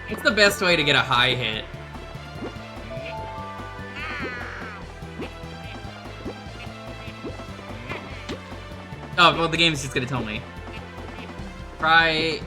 It's the best way to get a high hit. Oh, well, the game's just gonna tell me. Try...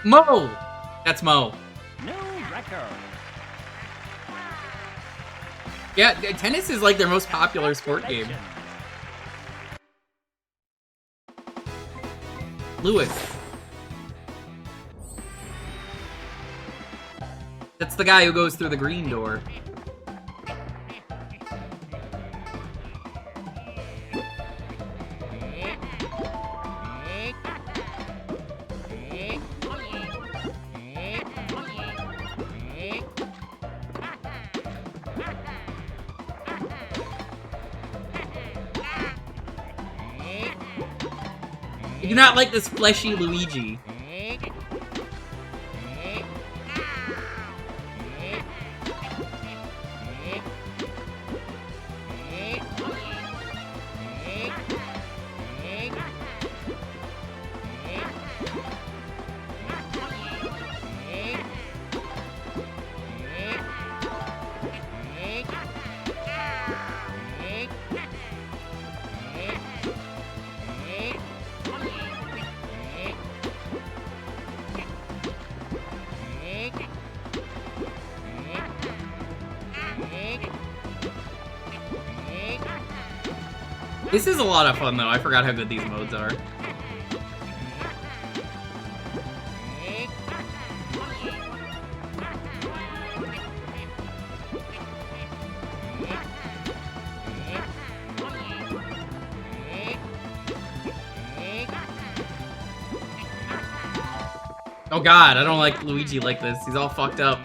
Mo! That's Mo. New record. Yeah, tennis is like their most popular sport game. Lewis. That's the guy who goes through the green door. I do not like this fleshy Luigi. This is a lot of fun, though. I forgot how good these modes are. Oh god, I don't like Luigi like this. He's all fucked up.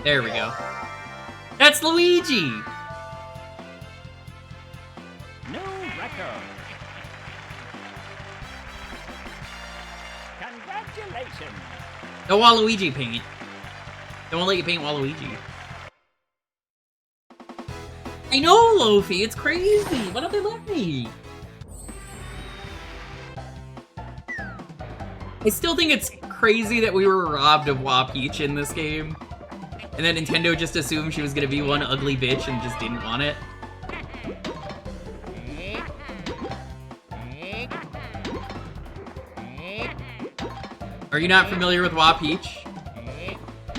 There we go. That's Luigi! New record. Congratulations. No Waluigi paint. They won't let you paint Waluigi. I know, Lofi, it's crazy! Why don't they let me? I still think it's crazy that we were robbed of Wa Peach in this game. And then Nintendo just assumed she was gonna be one ugly bitch and just didn't want it. Are you not familiar with Wa Peach?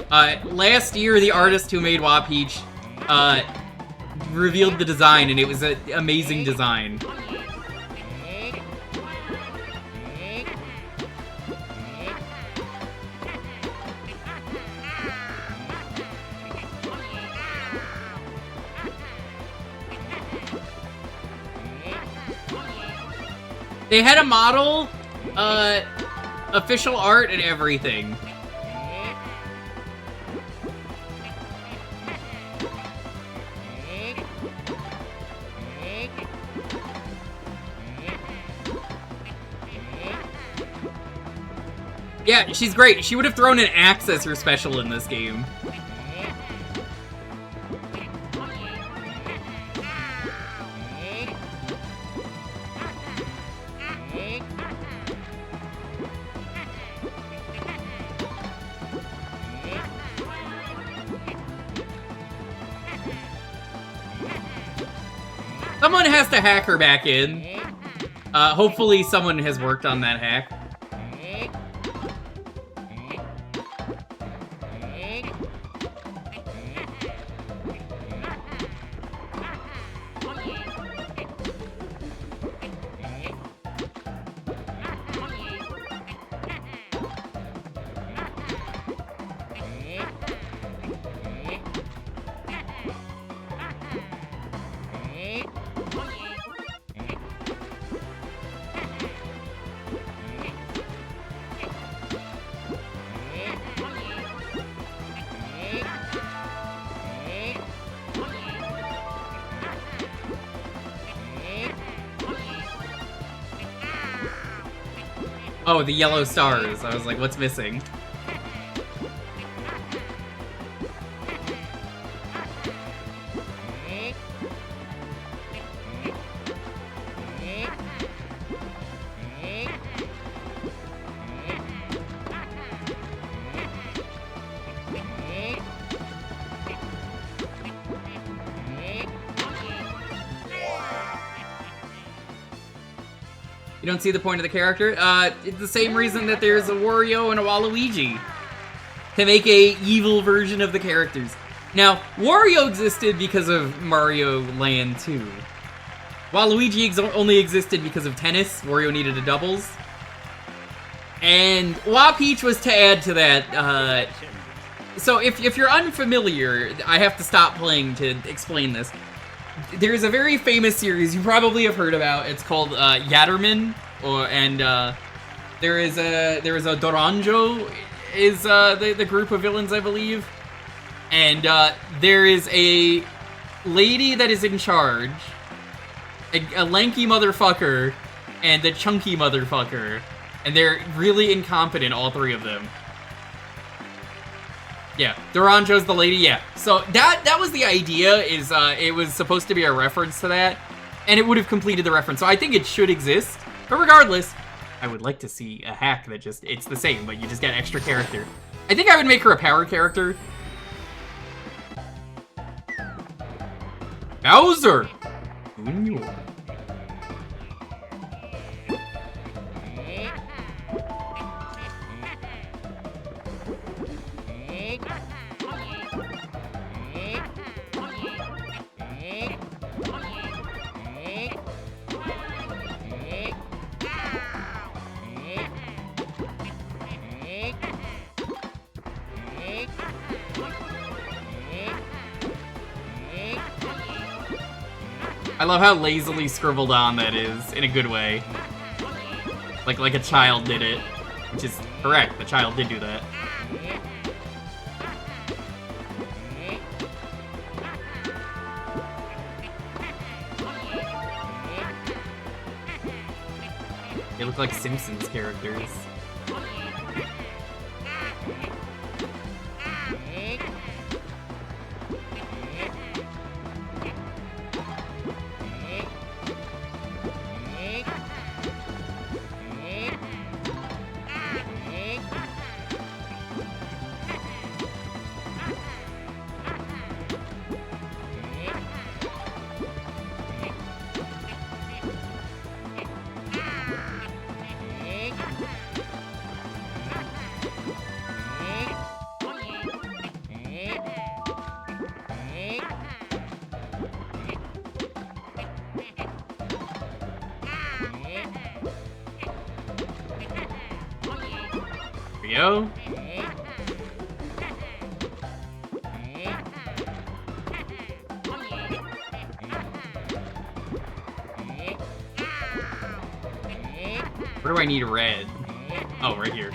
Last year, the artist who made Wa Peach, revealed the design, and it was an amazing design. They had a model, official art and everything. Yeah, she's great. She would have thrown an axe as her special in this game. Someone has to hack her back in. Hopefully someone has worked on that hack. Oh, the yellow stars. I was like, what's missing? You don't see the point of the character? It's the same reason that there's a Wario and a Waluigi. To make a evil version of the characters. Now, Wario existed because of Mario Land 2. Waluigi only existed because of tennis. Wario needed a doubles. And Wa Peach was to add to that. So if you're unfamiliar, I have to stop playing to explain this. There's a very famous series you probably have heard about. It's called Yatterman, there is a Doranjo is the group of villains, I believe, and there is a lady that is in charge, a lanky motherfucker, and a chunky motherfucker, and they're really incompetent, all three of them. Yeah, Doranjo's the lady, yeah. So that was the idea, is it was supposed to be a reference to that, and it would have completed the reference, so I think it should exist. But regardless, I would like to see a hack that just, it's the same, but you just get extra character. I think I would make her a power character. BAZR! Junior. I love how lazily scribbled on that is, in a good way. Like a child did it. Which is correct, the child did do that. They look like Simpsons characters. Go. Where do I need red? Oh, right here.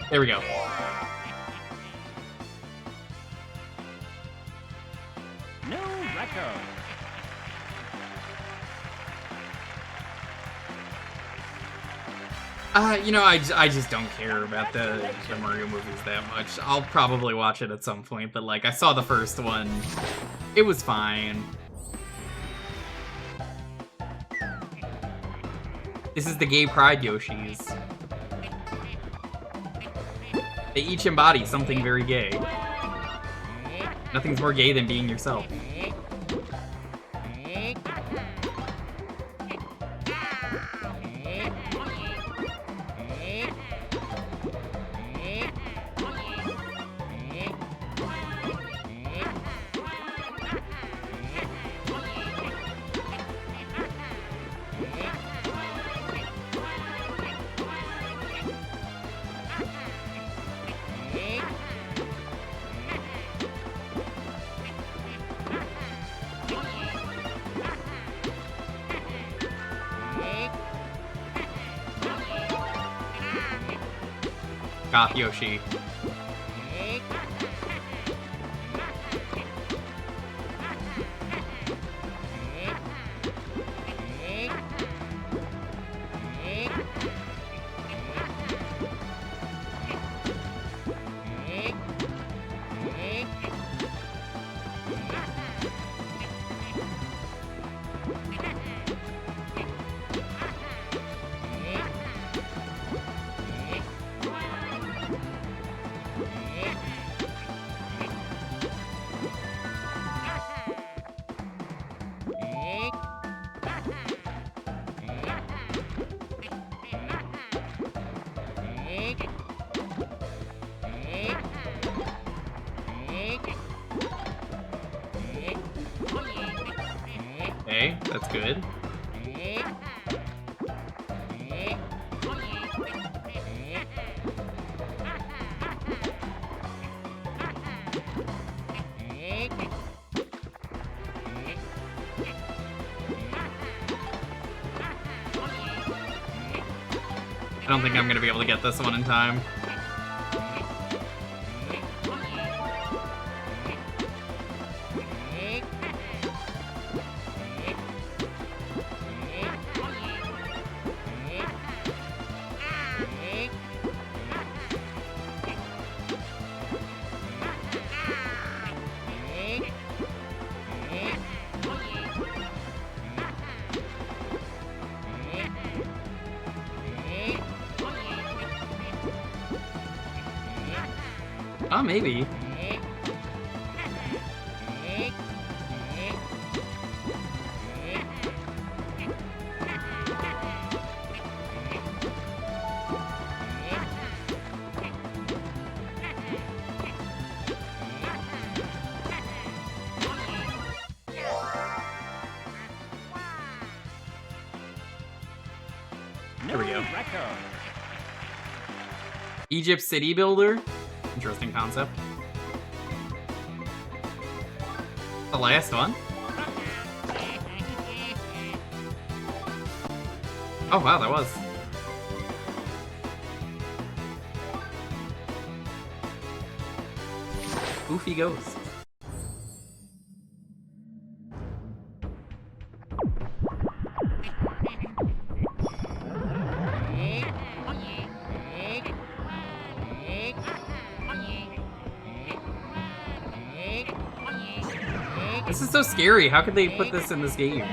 There we go. New record. You know, I just don't care about the Mario movies that much. I'll probably watch it at some point, but like, I saw the first one. It was fine. This is the gay pride Yoshis. They each embody something very gay. Nothing's more gay than being yourself. Got Yoshi. Okay, that's good. I don't think I'm gonna be able to get this one in time. Oh, maybe. There we go. Egypt City Builder. Interesting concept. The last one. Oh wow, that was. Goofy Ghost. This is so scary. How could they put this in this game?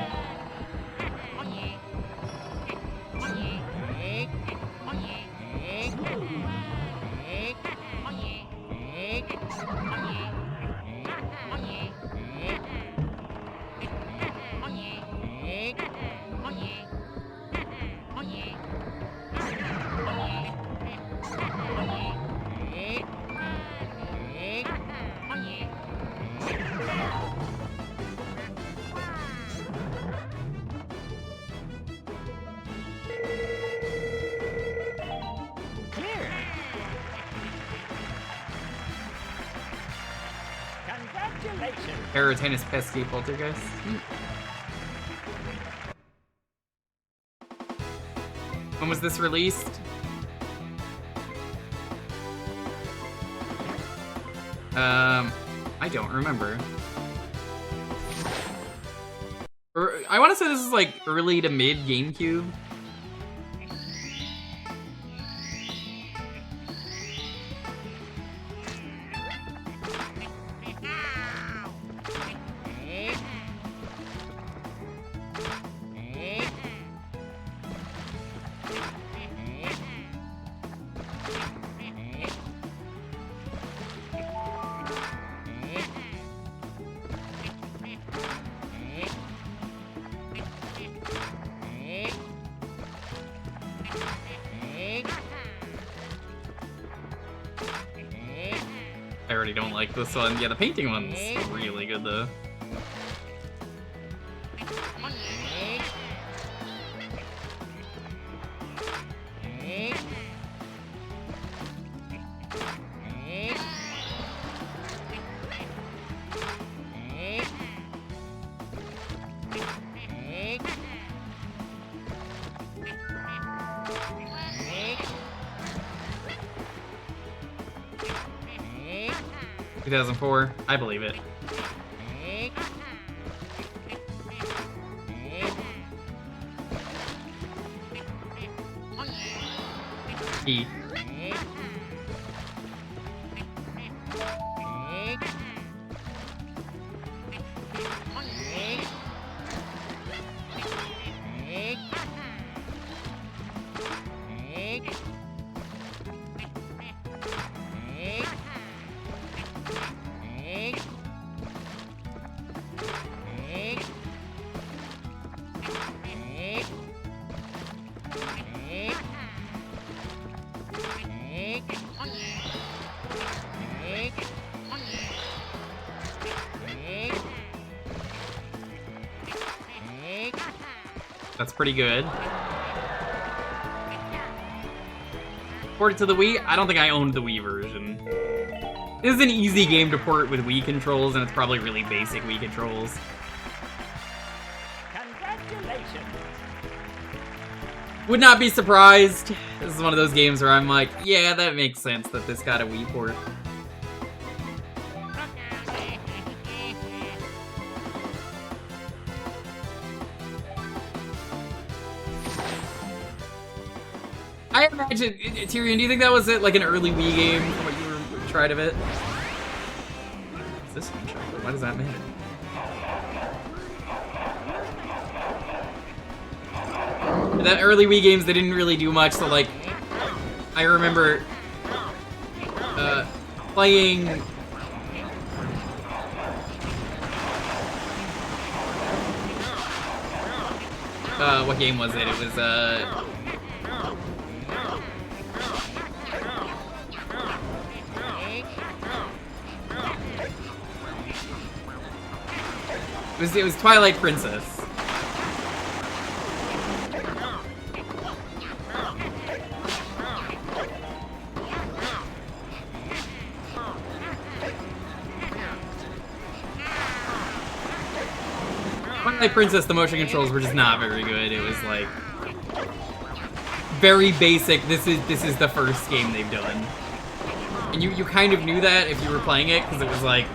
Clear. Congratulations. Aerotennis pesky poltergeist. When was this released? I don't remember. I want to say this is like early to mid GameCube. I already don't like this one. Yeah, the painting one's really good though. $2004. I believe it. E. That's pretty good. Ported to the Wii? I don't think I owned the Wii version. This is an easy game to port with Wii controls, and it's probably really basic Wii controls. Congratulations. Would not be surprised. This is one of those games where I'm like, yeah, that makes sense that this got a Wii port. I imagine, Tyrion, do you think that was it, like an early Wii game from what you tried of it? What's this one, chocolate? Why does that matter? That early Wii games, they didn't really do much, so like, I remember playing what game was it? It was it was Twilight Princess. Twilight Princess, the motion controls were just not very good. It was like very basic. This is the first game they've done, and you kind of knew that if you were playing it because it was like.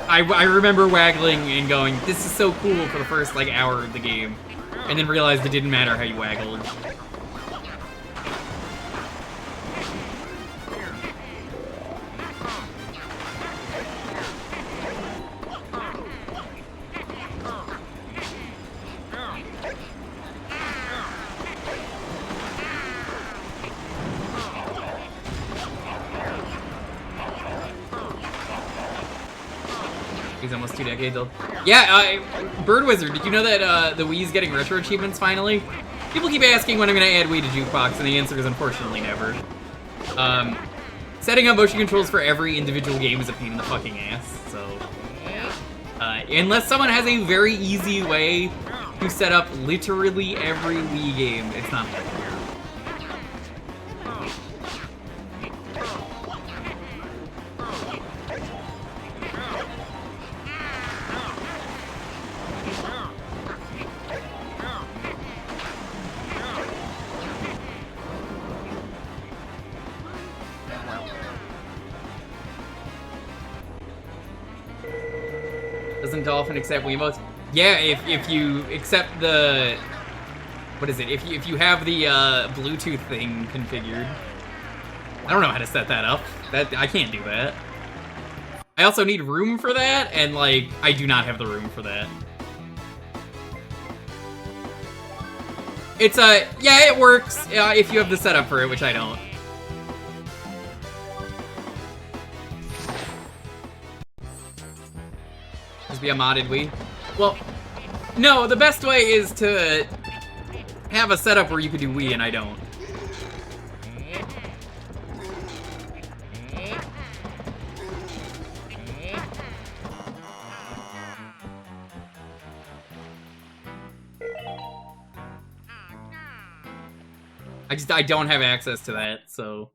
I remember waggling and going, this is so cool for the first, like, hour of the game. And then realized it didn't matter how you waggled. He's almost 2 decades old. Yeah, Bird Wizard, did you know that the Wii's getting retro achievements finally? People keep asking when I'm gonna add Wii to Jewkbox, and the answer is unfortunately never. Setting up motion controls for every individual game is a pain in the fucking ass, so... unless someone has a very easy way to set up literally every Wii game, it's not that weird. Doesn't Dolphin accept Wiimotes? Yeah, if you accept the... What is it? If you have the Bluetooth thing configured. I don't know how to set that up. I can't do that. I also need room for that, and like, I do not have the room for that. It's yeah, it works if you have the setup for it, which I don't. Just be a modded Wii. Well, no, the best way is to have a setup where you could do Wii, and I don't. I don't have access to that, so...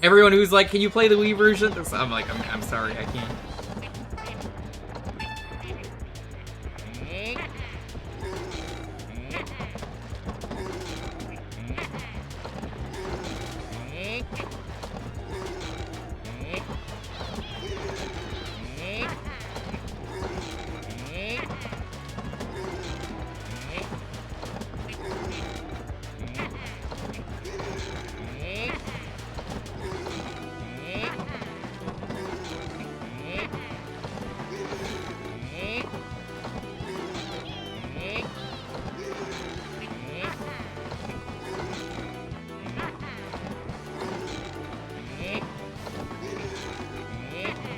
Everyone who's like, can you play the Wii version? I'm like, I'm sorry, I can't.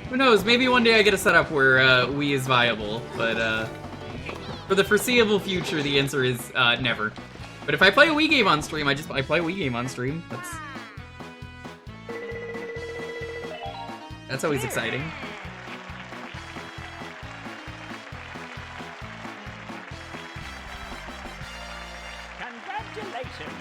Who knows, maybe one day I get a setup where Wii is viable, but for the foreseeable future, the answer is never. But if I play a Wii game on stream, I play a Wii game on stream. That's always exciting. Congratulations.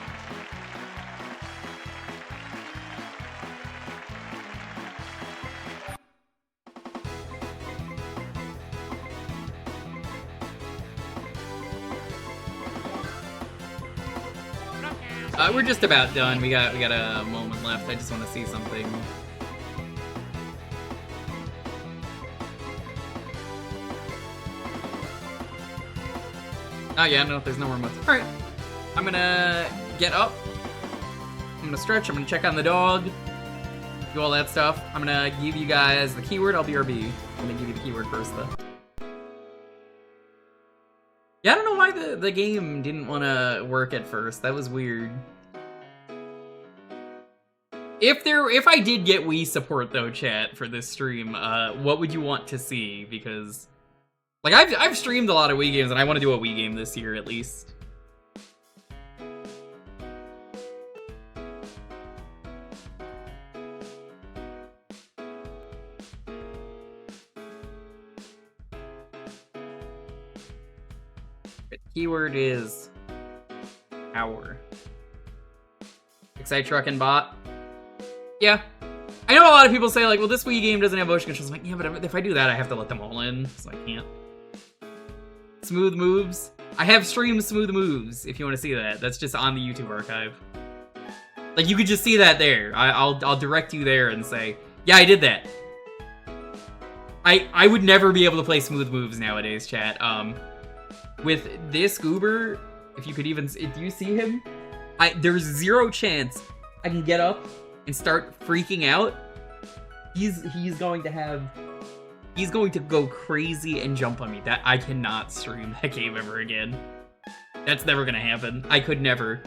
We're just about done. We got a moment left. I just want to see something. Oh yeah, no, there's no more months. Alright. I'm gonna get up. I'm gonna stretch. I'm gonna check on the dog. Do all that stuff. I'm gonna give you guys the keyword. I'll BRB. I'm gonna give you the keyword first, though. Yeah, I don't know why the game didn't want to work at first. That was weird. If I did get Wii support though, chat, for this stream, what would you want to see? Because, like, I've streamed a lot of Wii games, and I want to do a Wii game this year at least. The keyword is hour. Excite Truck and Bot. Yeah. I know a lot of people say, like, well, this Wii game doesn't have motion controls. I'm like, yeah, but if I do that, I have to let them all in, so I can't. Smooth moves. I have streamed smooth moves, if you want to see that. That's just on the YouTube archive. Like, you could just see that there. I'll direct you there and say, yeah, I did that. I would never be able to play smooth moves nowadays, chat. With this goober, if you could even... Do you see him? There's zero chance I can get up and start freaking out. He's going to go crazy and jump on me. That I cannot stream that game ever again. That's never gonna happen. I could never.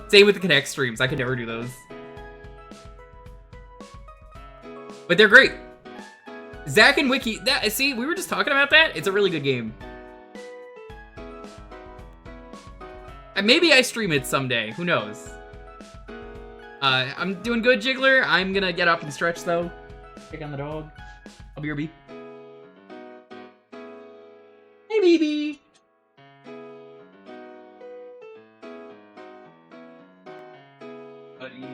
Same with the Connect streams. I could never do those. But they're great. Zack and Wiki. See, we were just talking about that. It's a really good game. And maybe I stream it someday. Who knows? I'm doing good, Jiggler. I'm gonna get up and stretch, though. Pick on the dog. I'll be RB. Hey, baby. Buddy.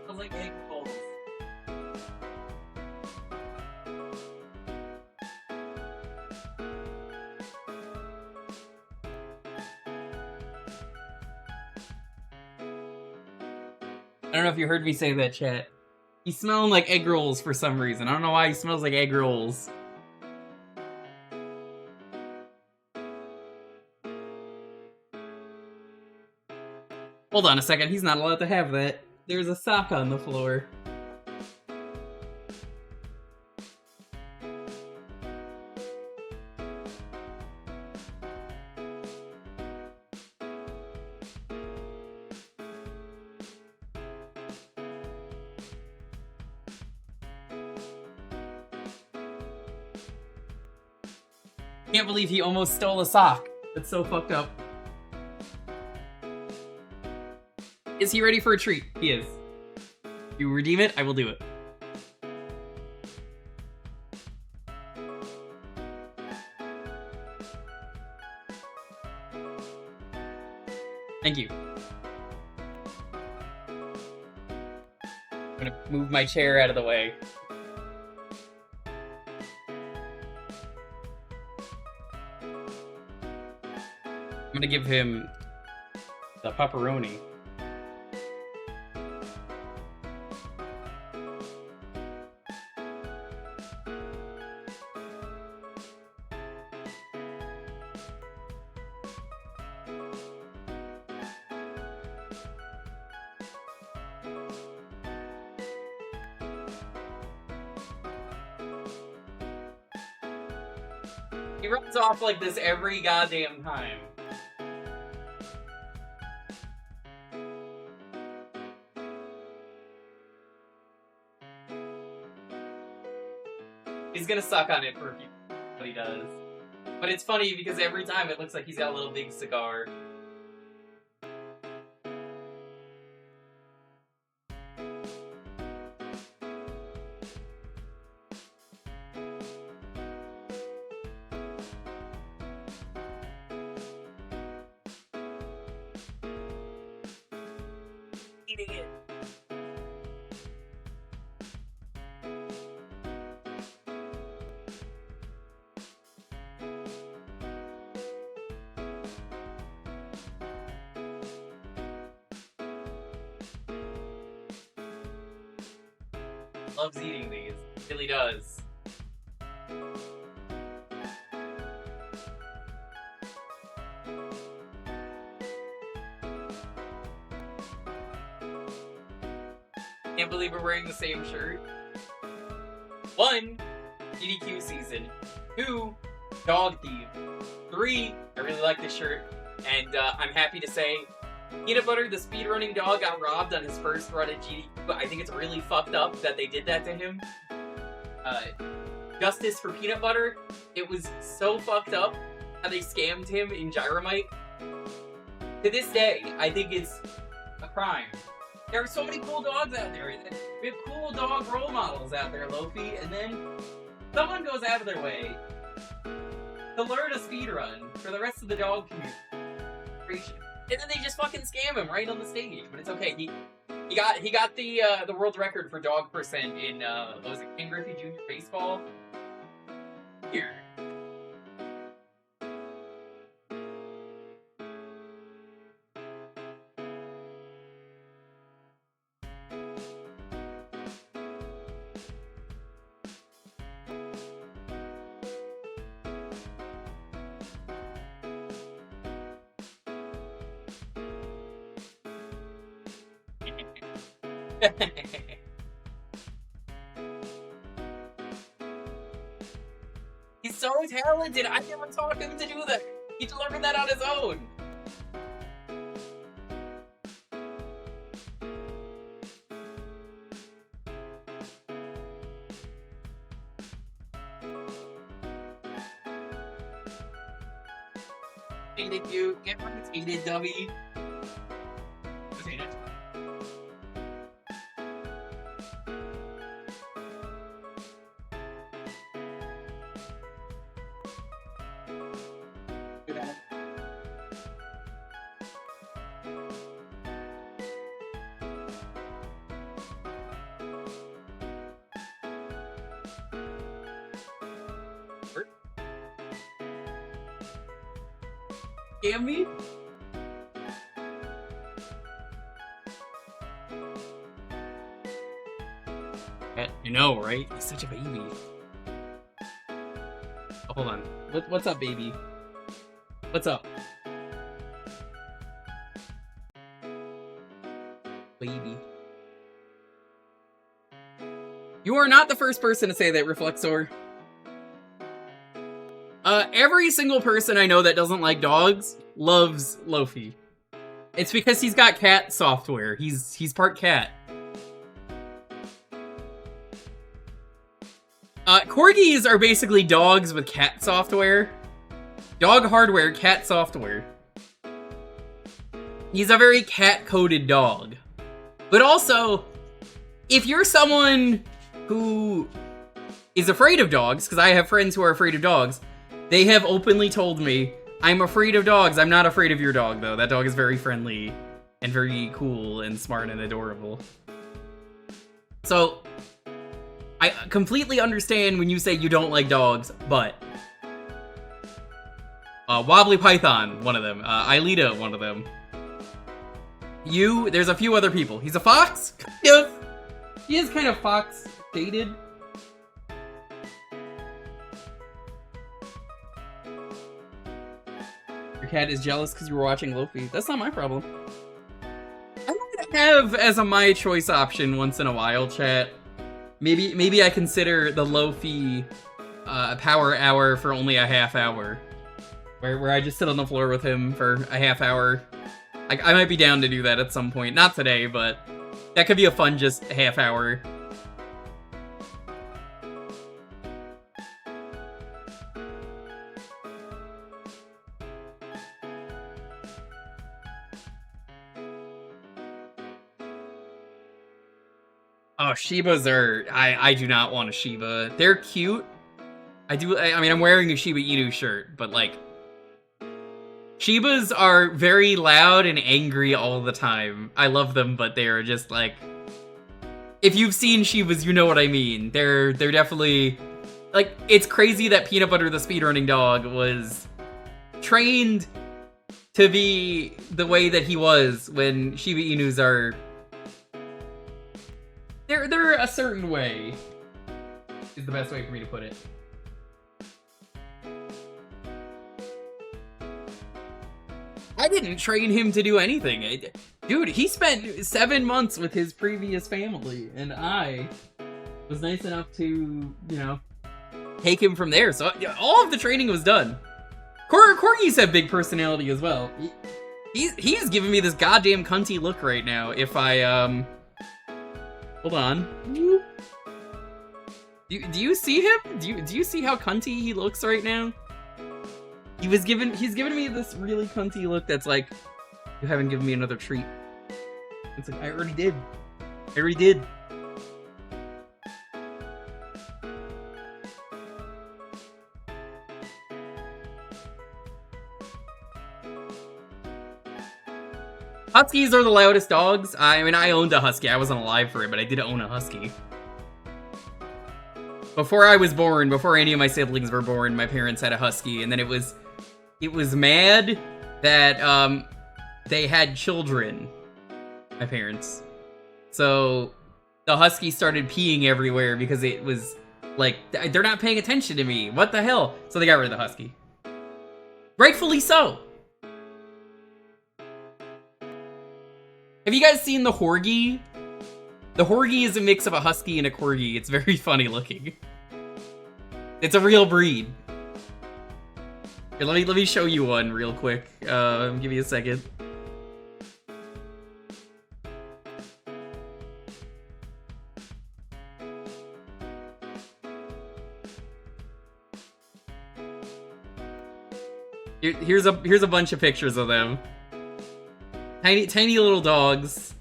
Smells like egg rolls. I don't know if you heard me say that, chat. He's smelling like egg rolls for some reason. I don't know why he smells like egg rolls. Hold on a second, he's not allowed to have that. There's a sock on the floor. Can't believe he almost stole a sock. That's so fucked up. Is he ready for a treat? He is. You redeem it, I will do it. Thank you. I'm gonna move my chair out of the way. I'm gonna give him the pepperoni. He runs off like this every goddamn time. He's gonna suck on it for a few, but he does. But it's funny because every time it looks like he's got a little big cigar. Eating it. Loves eating these. Really does. Can't believe we're wearing the same shirt. 1, EDQ season. 2, dog thief. 3, I really like this shirt. And I'm happy to say, Peanut Butter, the speedrunning dog, got robbed on his first run at GDQ, but I think it's really fucked up that they did that to him. Justice for Peanut Butter, it was so fucked up how they scammed him in Gyromite. To this day, I think it's a crime. There are so many cool dogs out there. We have cool dog role models out there, Lofi, and then someone goes out of their way to learn a speedrun for the rest of the dog community. And then they just fucking scam him right on the stage. But it's okay. He got the world record for dog percent in what was it, King Griffey Jr. baseball? Here. He's so talented. I never taught him to do that. He delivered that on his own. irritated you. Get irritated, dummy. Irritated. Do that. Scam me? You know, right? He's such a baby. Oh, hold on. What's up, baby? What's up? Baby. You are not the first person to say that, Reflexor. Every single person I know that doesn't like dogs loves Lofi. It's because he's got cat software. He's part cat. Corgis are basically dogs with cat software. Dog hardware, cat software. He's a very cat-coded dog. But also, if you're someone who is afraid of dogs, because I have friends who are afraid of dogs, they have openly told me, I'm afraid of dogs. I'm not afraid of your dog, though. That dog is very friendly and very cool and smart and adorable. So, I completely understand when you say you don't like dogs, but Wobbly Python, one of them. Aelita, one of them. There's a few other people. He's a fox? Kind of. He is kind of fox-shaded. Your cat is jealous because you were watching Lofi. That's not my problem. I might have as a my choice option once in a while, chat. Maybe I consider the Lofi power hour for only a half hour. Where I just sit on the floor with him for a half hour. I might be down to do that at some point. Not today, but that could be a fun just half hour. Oh, Shibas are... I do not want a Shiba. They're cute. I mean, I'm wearing a Shiba Inu shirt, but, like... Shibas are very loud and angry all the time. I love them, but they're just, like... If you've seen Shibas, you know what I mean. They're definitely... Like, it's crazy that Peanut Butter the speedrunning dog was trained to be the way that he was when Shiba Inus are... They're a certain way, is the best way for me to put it. I didn't train him to do anything. Dude, he spent 7 months with his previous family, and I was nice enough to, you know, take him from there. So all of the training was done. Corgis have big personality as well. He's giving me this goddamn cunty look right now. If I, hold on. Do you see him? Do you see how cunty he looks right now? He's giving me this really cunty look that's like, you haven't given me another treat. It's like, I already did. I already did. Huskies are the loudest dogs. I mean, I owned a husky. I wasn't alive for it, but I did own a husky. Before I was born, before any of my siblings were born, my parents had a husky, and then it was mad that they had children, my parents. So the husky started peeing everywhere because it was like, they're not paying attention to me. What the hell? So they got rid of the husky. Rightfully so. Have you guys seen the Horgy? The Horgy is a mix of a husky and a corgi. It's very funny looking. It's a real breed. Here, let me show you one real quick. Give me a second. Here's a bunch of pictures of them. Tiny little dogs.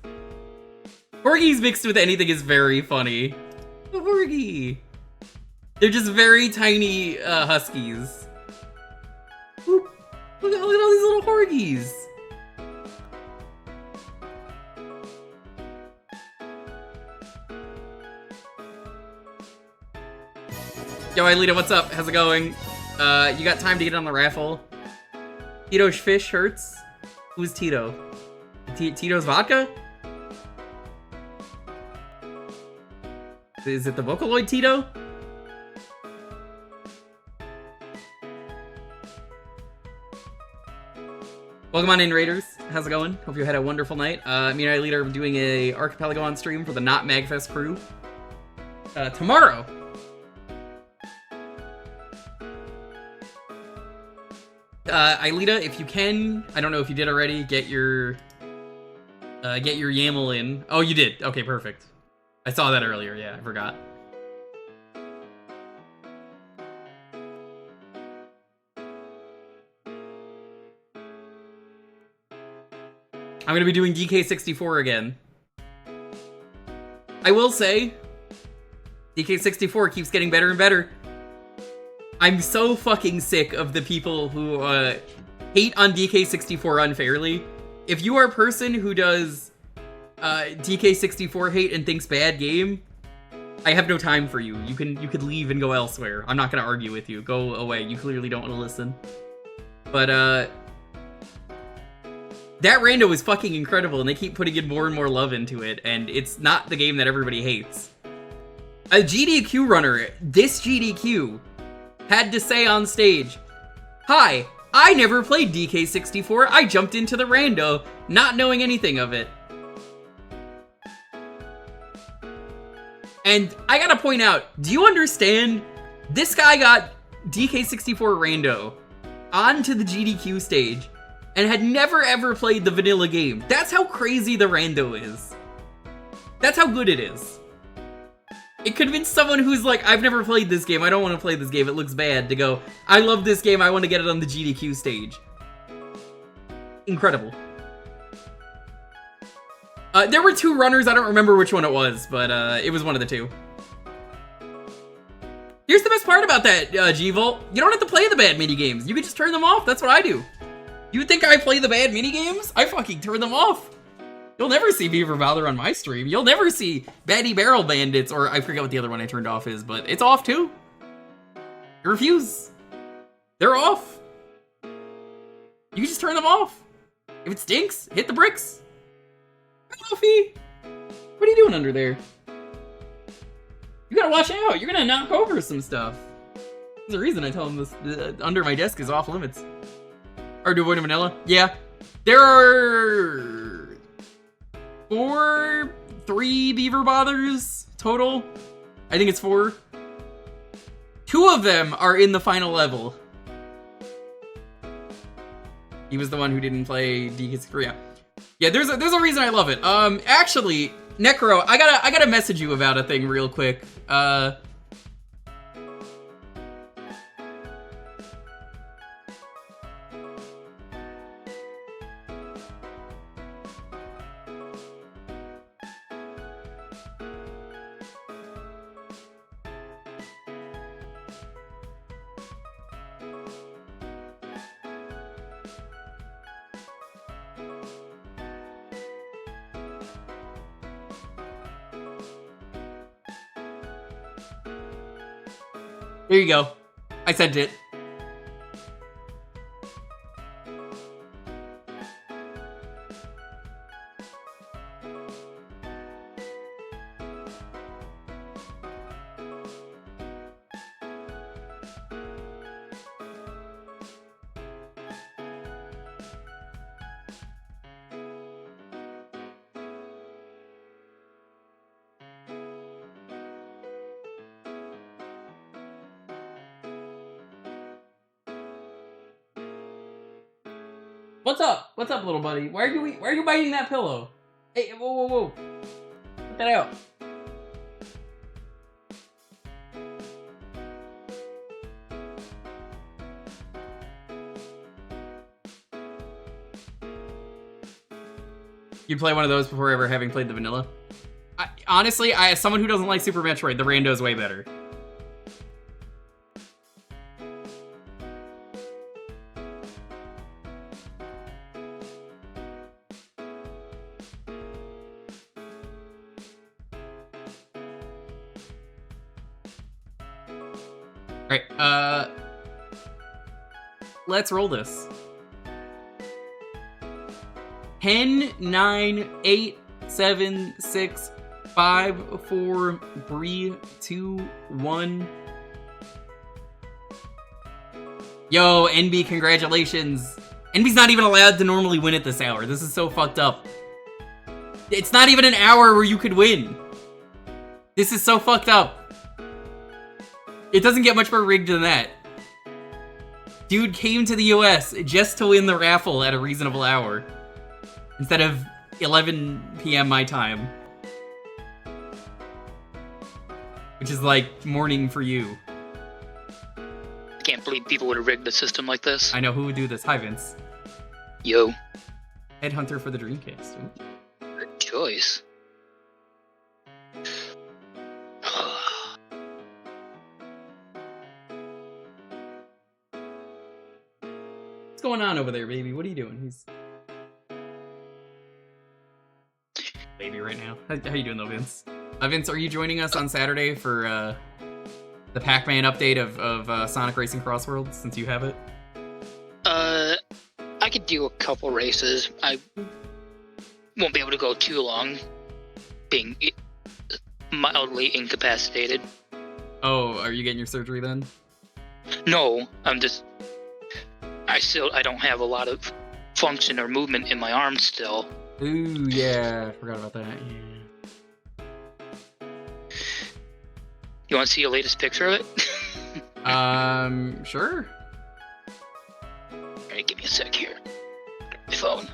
Corgis mixed with anything is very funny. A Corgi. They're just very tiny huskies. Look at all these little Corgis. Yo, Aelita, what's up? How's it going? You got time to get on the raffle? Tito's fish hurts? Who's Tito? Tito's vodka? Is it the Vocaloid Tito? Welcome on in, Raiders. How's it going? Hope you had a wonderful night. Me and Aelita are doing a Archipelago on stream for the Not Magfest crew. Tomorrow. Aelita, if you can, I don't know if you did already, get your YAML in. Oh, you did. Okay, perfect. I saw that earlier. Yeah, I forgot. I'm gonna be doing DK64 again. I will say, DK64 keeps getting better and better. I'm so fucking sick of the people who hate on DK64 unfairly. If you are a person who does DK64 hate and thinks bad game, I have no time for you. You could leave and go elsewhere. I'm not gonna argue with you. Go away. You clearly don't want to listen. But that rando is fucking incredible, and they keep putting in more and more love into it, and it's not the game that everybody hates. A GDQ runner, this GDQ, had to say on stage, "Hi, I never played DK64, I jumped into the rando, not knowing anything of it." And I gotta point out, do you understand? This guy got DK64 rando onto the GDQ stage and had never ever played the vanilla game. That's how crazy the rando is. That's how good it is. It convinced someone who's like, I've never played this game, I don't want to play this game, it looks bad, to go, I love this game, I want to get it on the GDQ stage. Incredible. There were two runners, I don't remember which one it was, but it was one of the two. Here's the best part about that, G-Volt. You don't have to play the bad minigames, you can just turn them off, that's what I do. You think I play the bad minigames? I fucking turn them off. You'll never see Beaver Bother on my stream. You'll never see Batty Barrel Bandits, or I forget what the other one I turned off is, but it's off too. I refuse. They're off. You can just turn them off. If it stinks, hit the bricks. Coffee. What are you doing under there? You gotta watch out. You're gonna knock over some stuff. There's a reason I tell them this. Under my desk is off limits. Or to avoid a vanilla? Yeah. There are 3 Beaver Bothers total. I think it's 4. 2 of them are in the final level. He was the one who didn't play DK3. Yeah, there's a reason I love it. Actually, Necro, I gotta message you about a thing real quick. There you go. I sent it. What's up? What's up, little buddy? Why are you biting that pillow? Hey, whoa. Put that out. You play one of those before ever having played the vanilla? Honestly, as someone who doesn't like Super Metroid, the rando's way better. Alright, let's roll this. 10, 9, 8, 7, 6, 5, 4, 3, 2, 1. Yo, NB, congratulations. NB's not even allowed to normally win at this hour. This is so fucked up. It's not even an hour where you could win. This is so fucked up. It doesn't get much more rigged than that. Dude came to the US just to win the raffle at a reasonable hour. Instead of 11 p.m. my time. Which is like morning for you. I can't believe people would have rigged the system like this. I know, who would do this? Hi, Vince. Yo. Headhunter for the Dreamcast. Ooh. Good choice. What's going on over there, baby? What are you doing? He's... baby right now. How you doing, though, Vince? Vince, are you joining us on Saturday for the Pac Man update of Sonic Racing Crossworld, since you have it? I could do a couple races. I won't be able to go too long, being mildly incapacitated. Oh, are you getting your surgery then? No, I don't have a lot of function or movement in my arms still. Ooh, yeah, I forgot about that, yeah. You want to see a latest picture of it? Sure. Alright, give me a sec here. Grab my phone.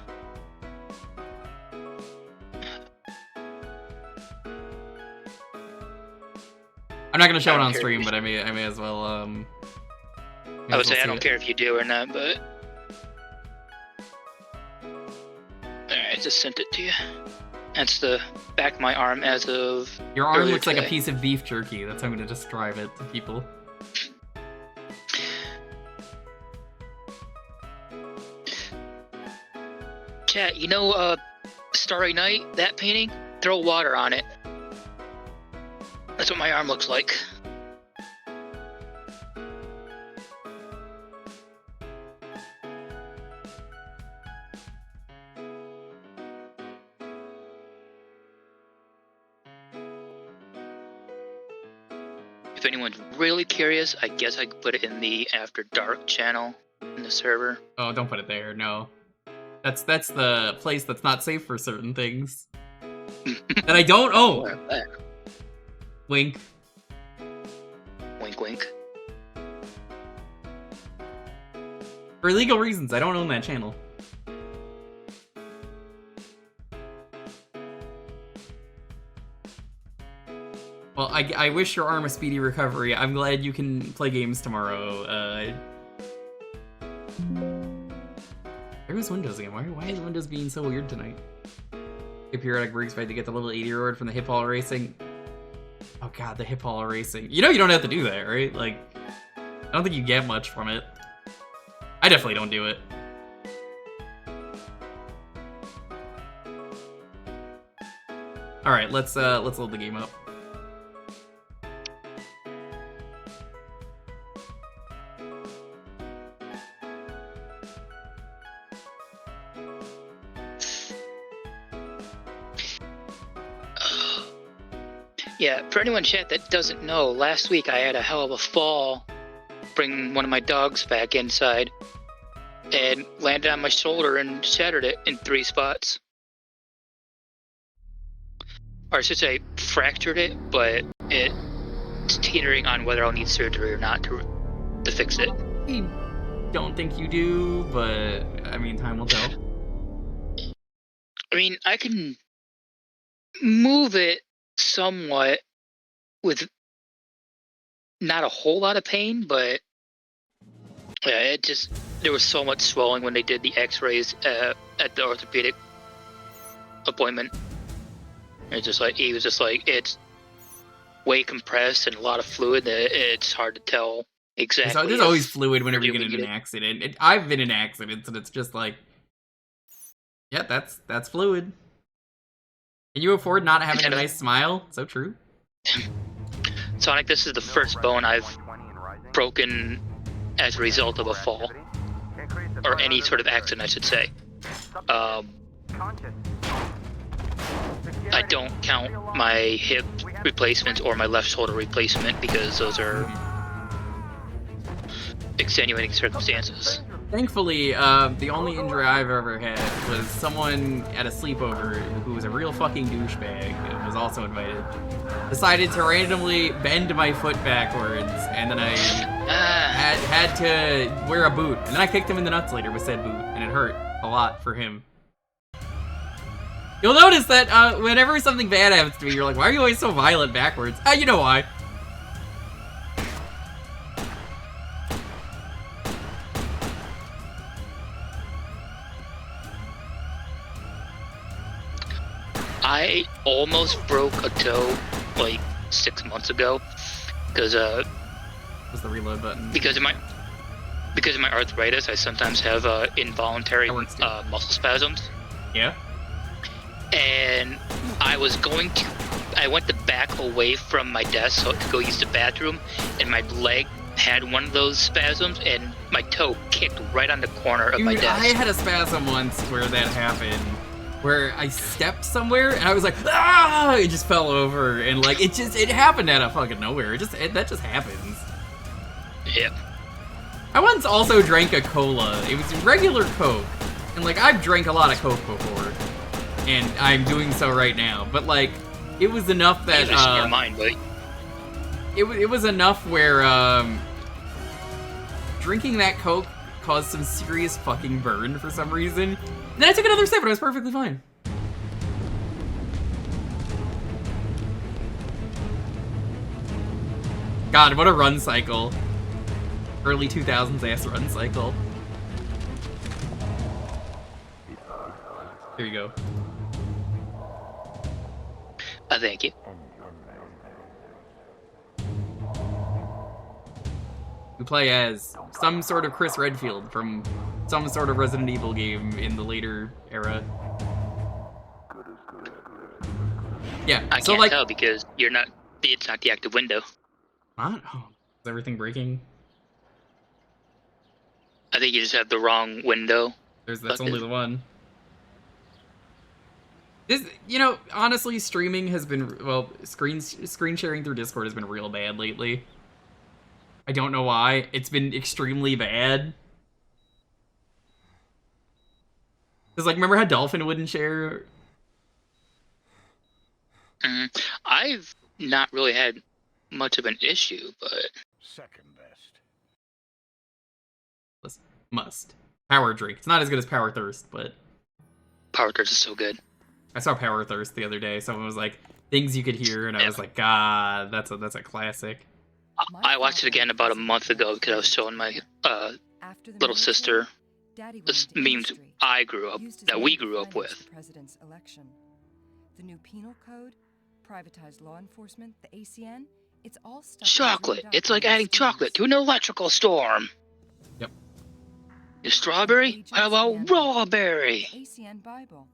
I'm not gonna show it on stream, but I may as well, I would say I don't care if you do or not, but... Alright, I just sent it to you. That's the back of my arm as of... Your arm looks today. like a piece of beef jerky. That's how I'm gonna describe it to people. Chat, you know, Starry Night, that painting? Throw water on it. That's what my arm looks like. If anyone's really curious, I guess I could put it in the After Dark channel in the server. Oh, don't put it there, no. That's the place that's not safe for certain things. That I don't own! Wink. Wink, wink. For legal reasons, I don't own that channel. Well, I wish your arm a speedy recovery. I'm glad you can play games tomorrow. There was Windows again. Why is Windows being so weird tonight? A periodic breaks fight to get the level 80 reward from the hip hall racing. Oh god, the hip hall racing. You know you don't have to do that, right? Like, I don't think you get much from it. I definitely don't do it. Alright, let's load the game up. Yeah, for anyone in chat that doesn't know, last week I had a hell of a fall bringing one of my dogs back inside and landed on my shoulder and shattered it in 3 spots. Or I should say fractured it, but it's teetering on whether I'll need surgery or not to fix it. I don't think you do, but I mean, time will tell. I mean, I can move it somewhat with not a whole lot of pain, but yeah, there was so much swelling when they did the x-rays at the orthopedic appointment. It's just like he was just like it's way compressed and a lot of fluid that it's hard to tell exactly. So there's always fluid whenever you get into an accident. I've been in accidents and it's just like, yeah, that's fluid. Can you afford not having a nice smile? So true. Sonic, this is the first bone I've broken as a result of a fall. Or any sort of accident, I should say. I don't count my hip replacements or my left shoulder replacement because those are extenuating circumstances. Thankfully, the only injury I've ever had was someone at a sleepover who was a real fucking douchebag and was also invited. Decided to randomly bend my foot backwards, and then I had to wear a boot. And then I kicked him in the nuts later with said boot, and it hurt a lot for him. You'll notice that whenever something bad happens to me, you're like, why are you always so violent backwards? You know why. I almost broke a toe like 6 months ago because was the reload button? Because of my arthritis, I sometimes have involuntary muscle spasms. Yeah. And I went to back away from my desk so to go use the bathroom, and my leg had one of those spasms, and my toe kicked right on the corner of my desk. I had a spasm once where that happened, where I stepped somewhere and I was like, ah! It just fell over, and like it happened out of fucking nowhere. That just happens. Yep. I once also drank a cola. It was regular Coke, and like I've drank a lot of Coke before, and I'm doing so right now. But like, it was enough that your mind, buddy. It was enough where drinking that Coke caused some serious fucking burn for some reason. And then I took another sip and I was perfectly fine. God, what a run cycle. Early 2000s ass run cycle. Here you go. Thank you. We play as some sort of Chris Redfield from some sort of Resident Evil game in the later era. Yeah, I so can't like, tell because it's not the active window. what? Oh, is everything breaking? I think you just have the wrong window. That's only the one. Honestly, streaming has been, well, screen sharing through Discord has been real bad lately. I don't know why. It's been extremely bad. Because, like, remember how Dolphin wouldn't share? I've not really had much of an issue, but... Second best. Listen, must. Power Drink. It's not as good as Power Thirst, but... Power Thirst is so good. I saw Power Thirst the other day. Someone was like, things you could hear, and I was like, God, that's a classic. I watched it again about a month ago because I was showing my little sister the memes we grew up with. The new penal code, privatized law enforcement, the ACN, it's all stuff. Chocolate. It's like adding chocolate to an electrical storm. Yep. Your strawberry? How about rawberry? ACN Bible.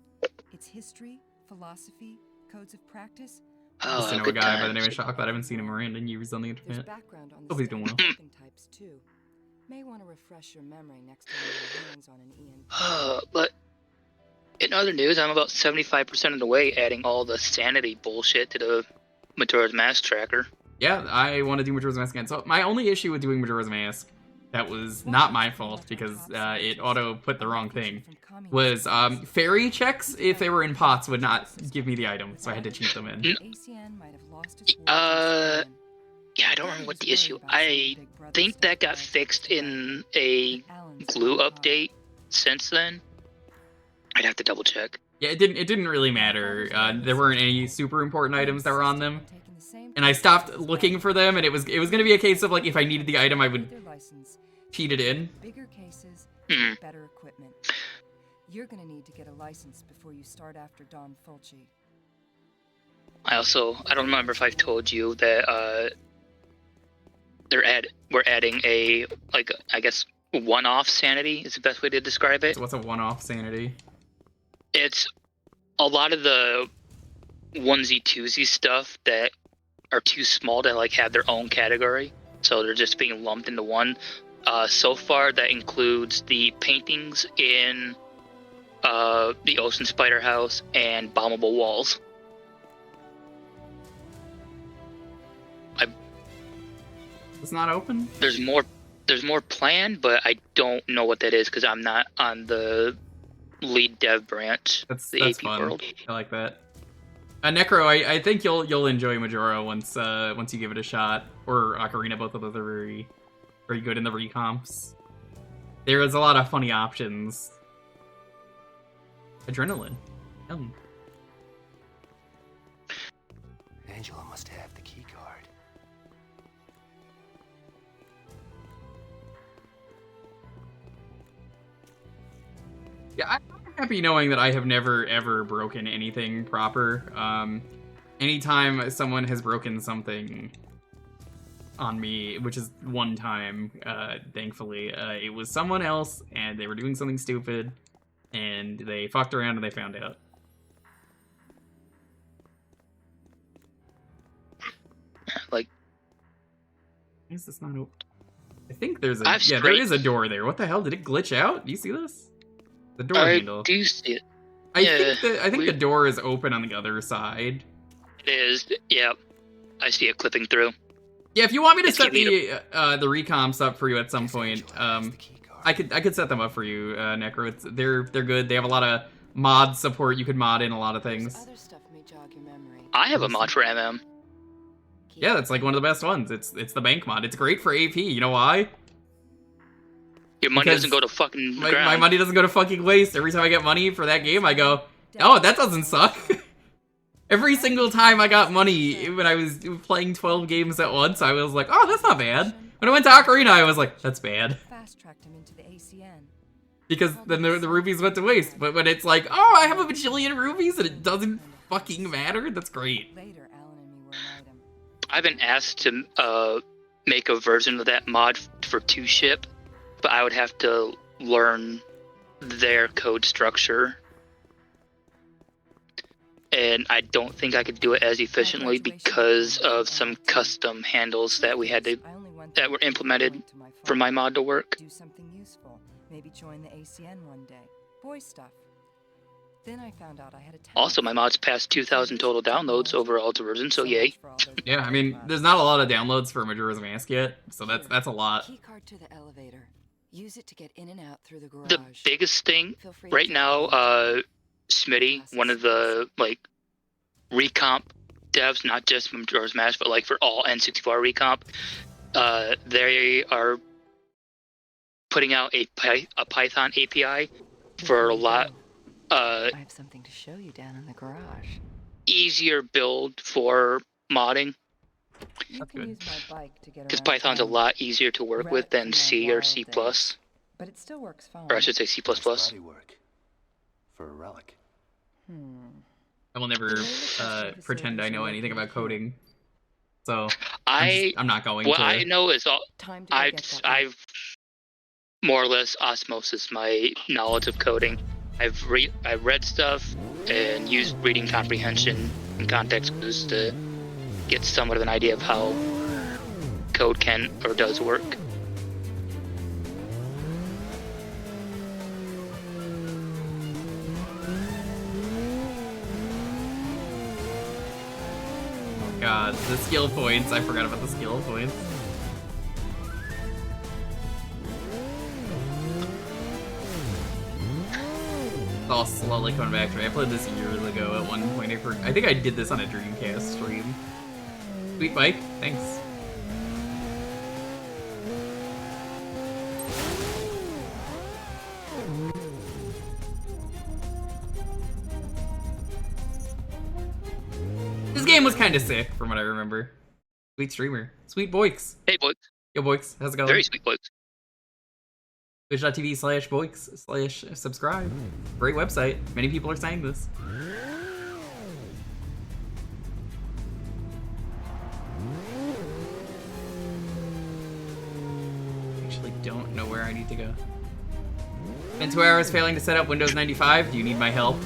It's history, philosophy, codes of practice. Oh, I know a guy by the name of Chocolate. I haven't seen him around in years on the internet. Hope he's doing well. Types too. May want to refresh your memory next time you lay hands on an Ian. But in other news, I'm about 75% of the way adding all the sanity bullshit to the Majora's Mask tracker. Yeah, I want to do Majora's Mask again. So my only issue with doing Majora's Mask, that was not my fault because it auto put the wrong thing, was fairy checks, if they were in pots, would not give me the item, so I had to cheat them in. Yeah, I don't remember what the issue. I think that got fixed in a glue update since then. I'd have to double check. Yeah, it didn't really matter. There weren't any super important items that were on them. And I stopped looking for them, and it was gonna be a case of like if I needed the item I would cheat it in. Bigger cases, better equipment. You're gonna need to get a license before you start after Don Fulci. I don't remember if I've told you that we're adding a, like, I guess one-off sanity is the best way to describe it. So what's a one-off sanity? It's a lot of the onesie twosie stuff that are too small to like have their own category, so they're just being lumped into one. So far, that includes the paintings in the Ocean Spider House and Bombable Walls. It's not open? There's more planned, but I don't know what that is because I'm not on the lead dev branch. That's AP fun. world. I like that. Necro, I think you'll enjoy Majora once you give it a shot, or Ocarina. Both of those are very good in the recomps. There is a lot of funny options. Adrenaline. Yum. Angela must have the key card. Yeah, I'm happy knowing that I have never ever broken anything proper. Anytime someone has broken something on me, which is one time, thankfully, it was someone else, and they were doing something stupid, and they fucked around and they found out. Like, Why is this not open? I think there's a there is a door there. What the hell? Did it glitch out? Do you see this? The door I handle. do see it. I think the door is open on the other side. It is. Yeah, I see it clipping through. Yeah, if you want me to It's set keeping the recomps up for you at some point, I could set them up for you, Necro. They're good. They have a lot of mod support. You could mod in a lot of things. Other stuff may jog your memory. I have a mod for MM. Yeah, that's like one of the best ones. It's the bank mod. It's great for AP. You know why? Your money Because doesn't go to fucking My ground. money doesn't go to fucking waste. Every time I get money for that game, I go, oh, that doesn't suck. Every single time I got money when I was playing 12 games at once, I was like, oh, that's not bad. When I went to Ocarina, I was like, that's bad. Fast-tracked him into the ACN. Because then the rubies went to waste. But when it's like, oh, I have a bajillion rubies and it doesn't fucking matter, that's great. Later, Alan and me were an item. I've been asked to make a version of that mod for 2-ship, but I would have to learn their code structure. And I don't think I could do it as efficiently because of some custom handles that we had to that were implemented for my mod to work. Do something useful. Maybe join the ACN one day. Boy stuff. Then I found out I had a Also, my mod's passed 2,000 total downloads overall to version, so yay. Yeah, I mean, there's not a lot of downloads for Majora's Mask yet, so that's a lot. Key card to the elevator. Use it to get in and out through the garage. The biggest thing Feel free to right take now, it. Smitty, one of the like recomp devs, not just from Majora's Mask, but like for all N64 recomp, they are putting out a Python API for a lot I have something to show you down in the garage. easier build for modding, You That's can good. use my bike to get because around Python's a town, lot easier to work with than C or C+, or but it still works fine. I should say C++. Body work for a relic. I will never pretend I know anything about coding. So I'm not going what to. I know is Time to go get that bike. I've more or less osmosis my knowledge of coding. I've read stuff and used reading comprehension and context clues to get somewhat of an idea of how code can or does work. Oh god, the skill points. I forgot about the skill points. It's all slowly coming back to me. I played this years ago at one point. I think I did this on a Dreamcast stream. Sweet bike, thanks. This game was kind of sick, from what I remember. Sweet streamer. Sweet Boix. Hey, boys. Yo, Boix, how's it going? Very sweet boys. Twitch.tv/boix/subscribe. Great website. Many people are saying this. Actually don't know where I need to go. Been 2 hours failing to set up Windows 95. Do you need my help?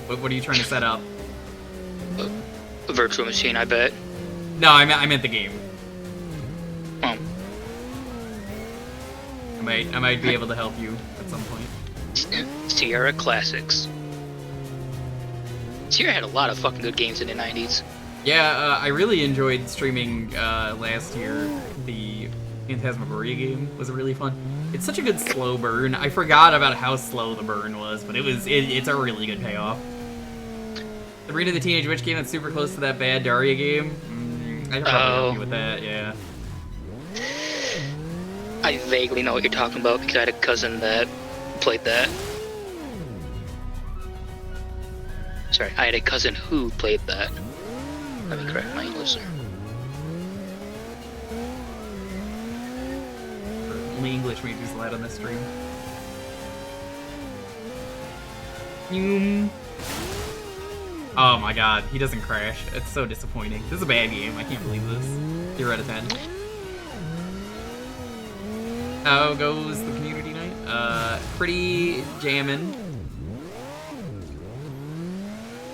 What are you trying to set up? A virtual machine, I bet. No, I meant the game. Oh. I might be able to help you at some point. Sierra Classics. Sierra had a lot of fucking good games in the 90s. Yeah, I really enjoyed streaming last year. The Phantasmagoria game was really fun. It's such a good slow burn. I forgot about how slow the burn was, but it's a really good payoff. Sabrina the Teenage Witch game that's super close to that bad Daria game. I could probably help you with that, yeah. I vaguely know what you're talking about because I had a cousin that played that. Sorry, I had a cousin who played that. Let me correct my English there. Only English majors allowed on this stream. Oh my god, he doesn't crash. It's so disappointing. This is a bad game. I can't believe this. 0 out of 10. How goes the community night? Pretty jammin'.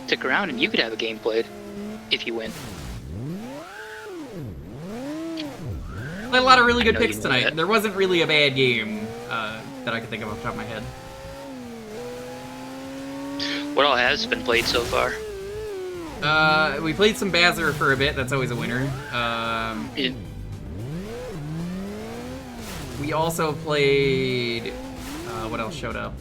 Stick around and you could have a game played if you win. I had a lot of really good I know picks you know tonight. that. There wasn't really a bad game that I could think of off the top of my head. What all has been played so far? We played some BAZR for a bit. That's always a winner. Yeah. We also played... what else showed up?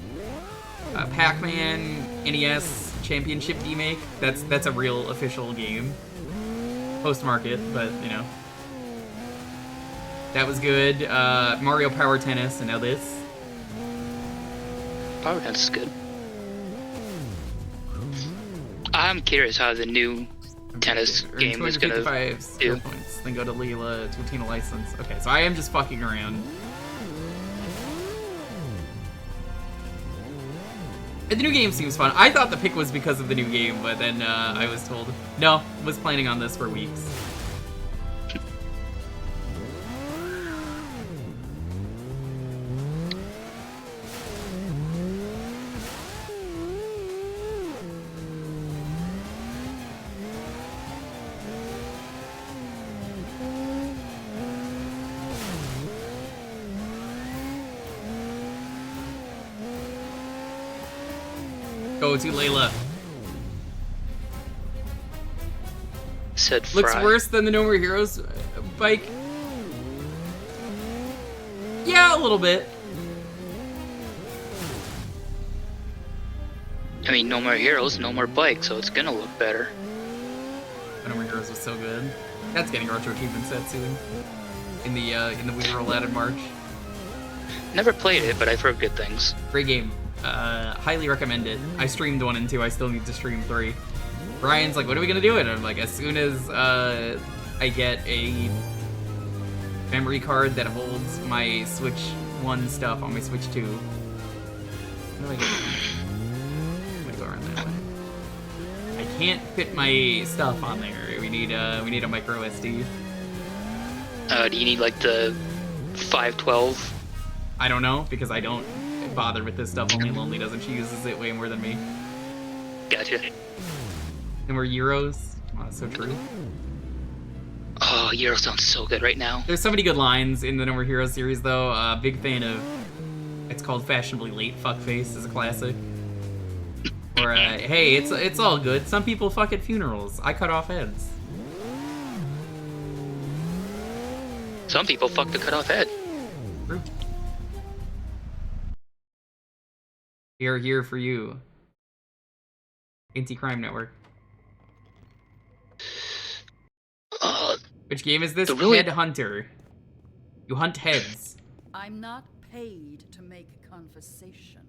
Pac Man NES Championship Remake. That's a real official game. Post-market, but, you know. That was good. Mario Power Tennis, and now this. Power Tennis is good. I'm curious how the new tennis game is gonna 255 skill do. points. Then go to Leela to obtain a license. Okay, so I am just fucking around. The new game seems fun. I thought the pick was because of the new game, but then I was told, no, was planning on this for weeks. Go to Layla. Said Fry. Looks worse than the No More Heroes bike. Yeah, a little bit. I mean, no more heroes, no more bikes, so it's gonna look better. No More Heroes was so good. That's getting retro achievement set soon. In the Wii roll out in March. Never played it, but I've heard good things. Great game. Highly recommend it. I streamed 1 and 2. I still need to stream 3. Brian's like, what are we gonna do? And I'm like, as soon as I get a memory card that holds my Switch 1 stuff on my Switch 2. How do I get? I'm gonna go around that way. I can't fit my stuff on there. We need a micro SD. Do you need like the 512? I don't know because I don't bother with this stuff. Only Lonely doesn't. She uses it way more than me. Gotcha. And we're Euros. Oh, that's so true. Oh, Euro sounds so good right now. There's so many good lines in the No More Heroes series, though. Big fan of. It's called Fashionably Late Fuckface is a classic. Or hey, it's all good. Some people fuck at funerals. I cut off heads. Some people fuck the cut off head. True. We are here for you. Anti-Crime Network. Which game is this? Headhunter. You hunt heads. I'm not paid to make conversation.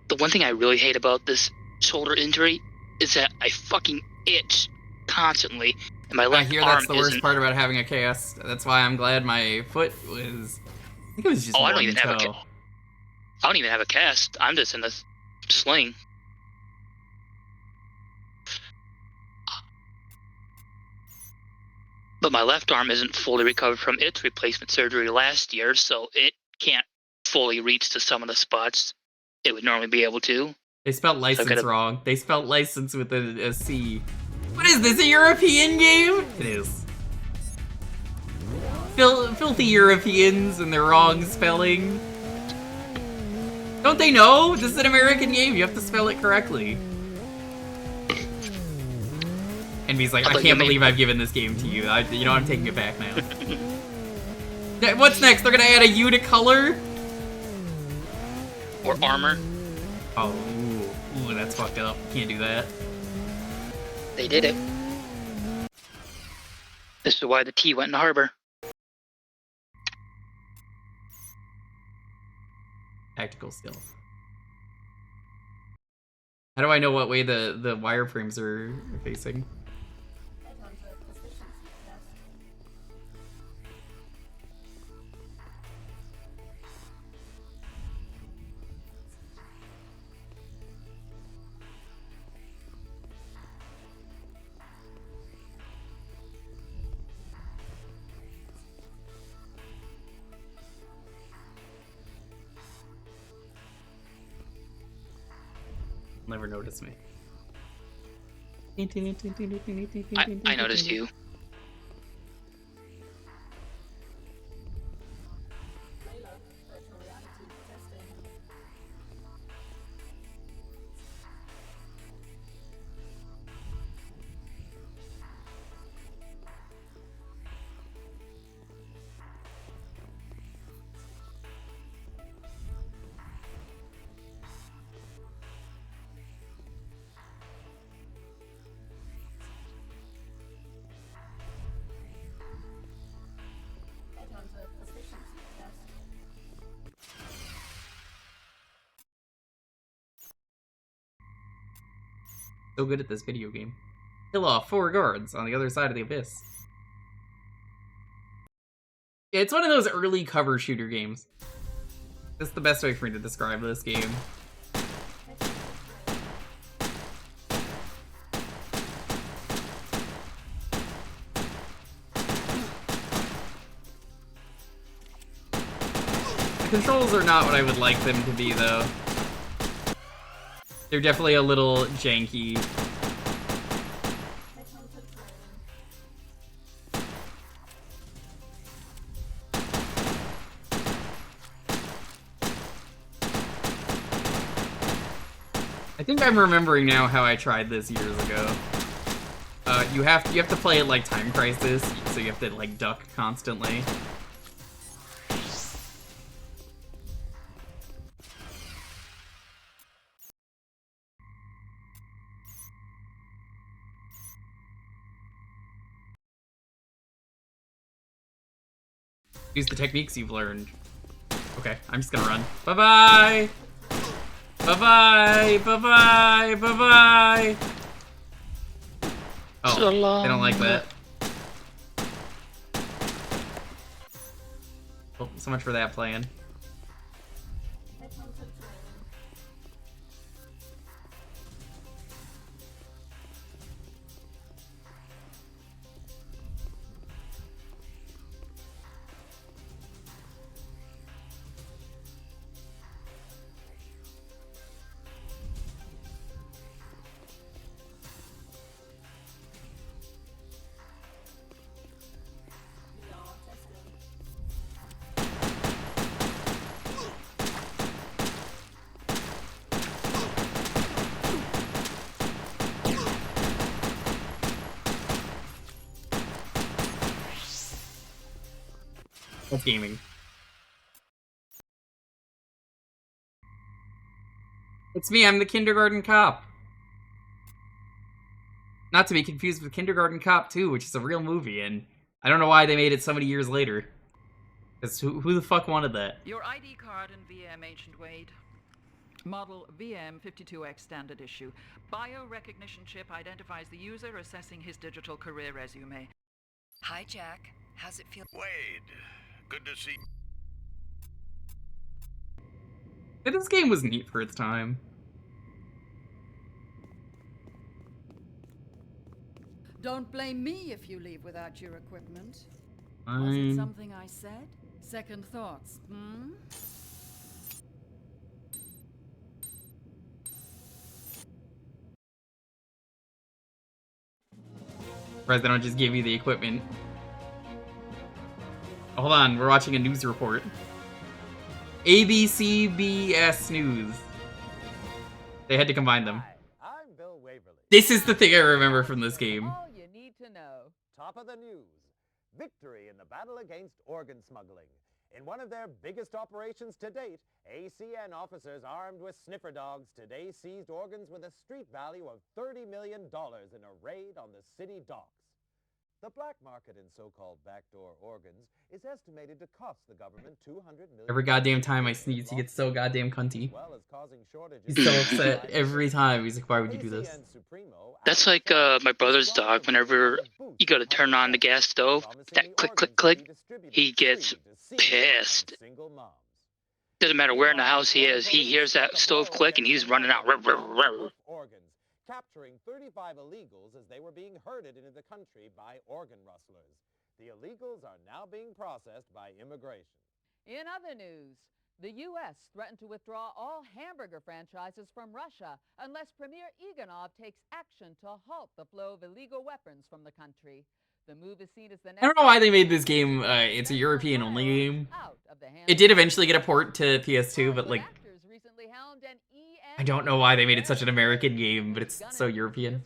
The one thing I really hate about this shoulder injury is that I fucking itch constantly, And my I left hear arm that's the worst isn't- part about having a cast. That's why I'm glad my foot was... I think it was just Oh, I don't one even have a toe. I don't even have a cast. I'm just in a sling. But my left arm isn't fully recovered from its replacement surgery last year, so it can't fully reach to some of the spots it would normally be able to. They spelled license gotta- wrong. They spelled license with a C. What is this, a European game? It is. Filthy Europeans and their wrong spelling. Don't they know? This is an American game. You have to spell it correctly. Envy's like, I can't believe I've given this game to you. You know, I'm taking it back now. What's next? They're gonna add a U to color? Or armor. Oh, ooh, that's fucked up. Can't do that. They did it. This is why the T went in the harbor. Tactical skill. How do I know what way the wireframes are facing? Never noticed me. I noticed you. So good at this video game. Kill off 4 guards on the other side of the abyss. Yeah, it's one of those early cover shooter games. That's the best way for me to describe this game. The controls are not what I would like them to be, though. They're definitely a little janky. I think I'm remembering now how I tried this years ago. You have to play it like Time Crisis, so you have to like duck constantly. Use the techniques you've learned. Okay, I'm just gonna run. Bye-bye! Bye-bye! Bye-bye! Bye-bye! Oh, So long. they don't like that. Oh, so much for that plan. That's gaming. It's me, I'm the kindergarten cop. Not to be confused with Kindergarten Cop 2, which is a real movie, and I don't know why they made it so many years later. Because who the fuck wanted that? Your ID card and VM, Ancient Wade. Model VM52X standard issue. Biorecognition chip identifies the user, assessing his digital career resume. Hi, Jack. How's it feel? Wade, good to see. But this game was neat for its time. Don't blame me if you leave without your equipment. Was it Fine. something I said? Second thoughts, hmm? Surprised they don't just give you the equipment. Hold on, we're watching a news report. ABCBS News. They had to combine them. Hi, I'm Bill Waverly. This is the thing I remember from this game. All you need to know. Top of the news. Victory in the battle against organ smuggling. In one of their biggest operations to date, ACN officers armed with sniffer dogs today seized organs with a street value of $30 million in a raid on the city docks. The black market in so-called backdoor organs is estimated to cost the government $200 million. Every goddamn time I sneeze, he gets so goddamn cunty. As well as causing shortages. He's so upset every time. He's like, why would you do this? That's like my brother's dog. Whenever you go to turn on the gas stove, that click, click, click, he gets pissed. Doesn't matter where in the house he is, he hears that stove click and he's running out. Organs, capturing 35 illegals as they were being herded into the country by organ rustlers. The illegals are now being processed by immigration. In other news, the U.S. threatened to withdraw all hamburger franchises from Russia unless Premier Iganov takes action to halt the flow of illegal weapons from the country. The move is seen as the next... I don't know why they made this game, it's a European-only game. It did eventually get a port to PS2, but, like, I don't know why they made it such an American game, but it's so European.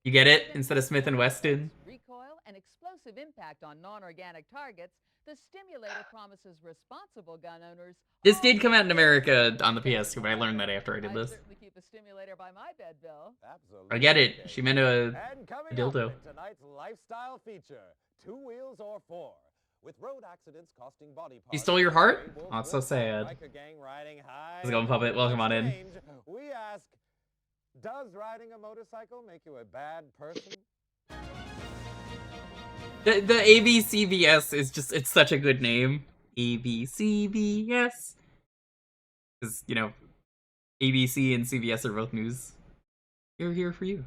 You get it? Instead of Smith & Wesson? Recoil and explosive impact on non-organic targets, the stimulator promises responsible gun owners... This did come out in America on the PS2, but I learned that after I did this. Keep a stimulator by my bed, Bill. Absolutely. I get it. She meant a dildo. Up in tonight's lifestyle feature, 2 wheels or 4. With road accidents costing body parts. He stole your heart? Oh, it's so sad. How's it going, Puppet? Welcome on in. We ask, does riding a motorcycle make you a bad person? The ABCBS is just, it's such a good name. ABCBS. Because, you know, ABC and CBS are both news. We're here for you.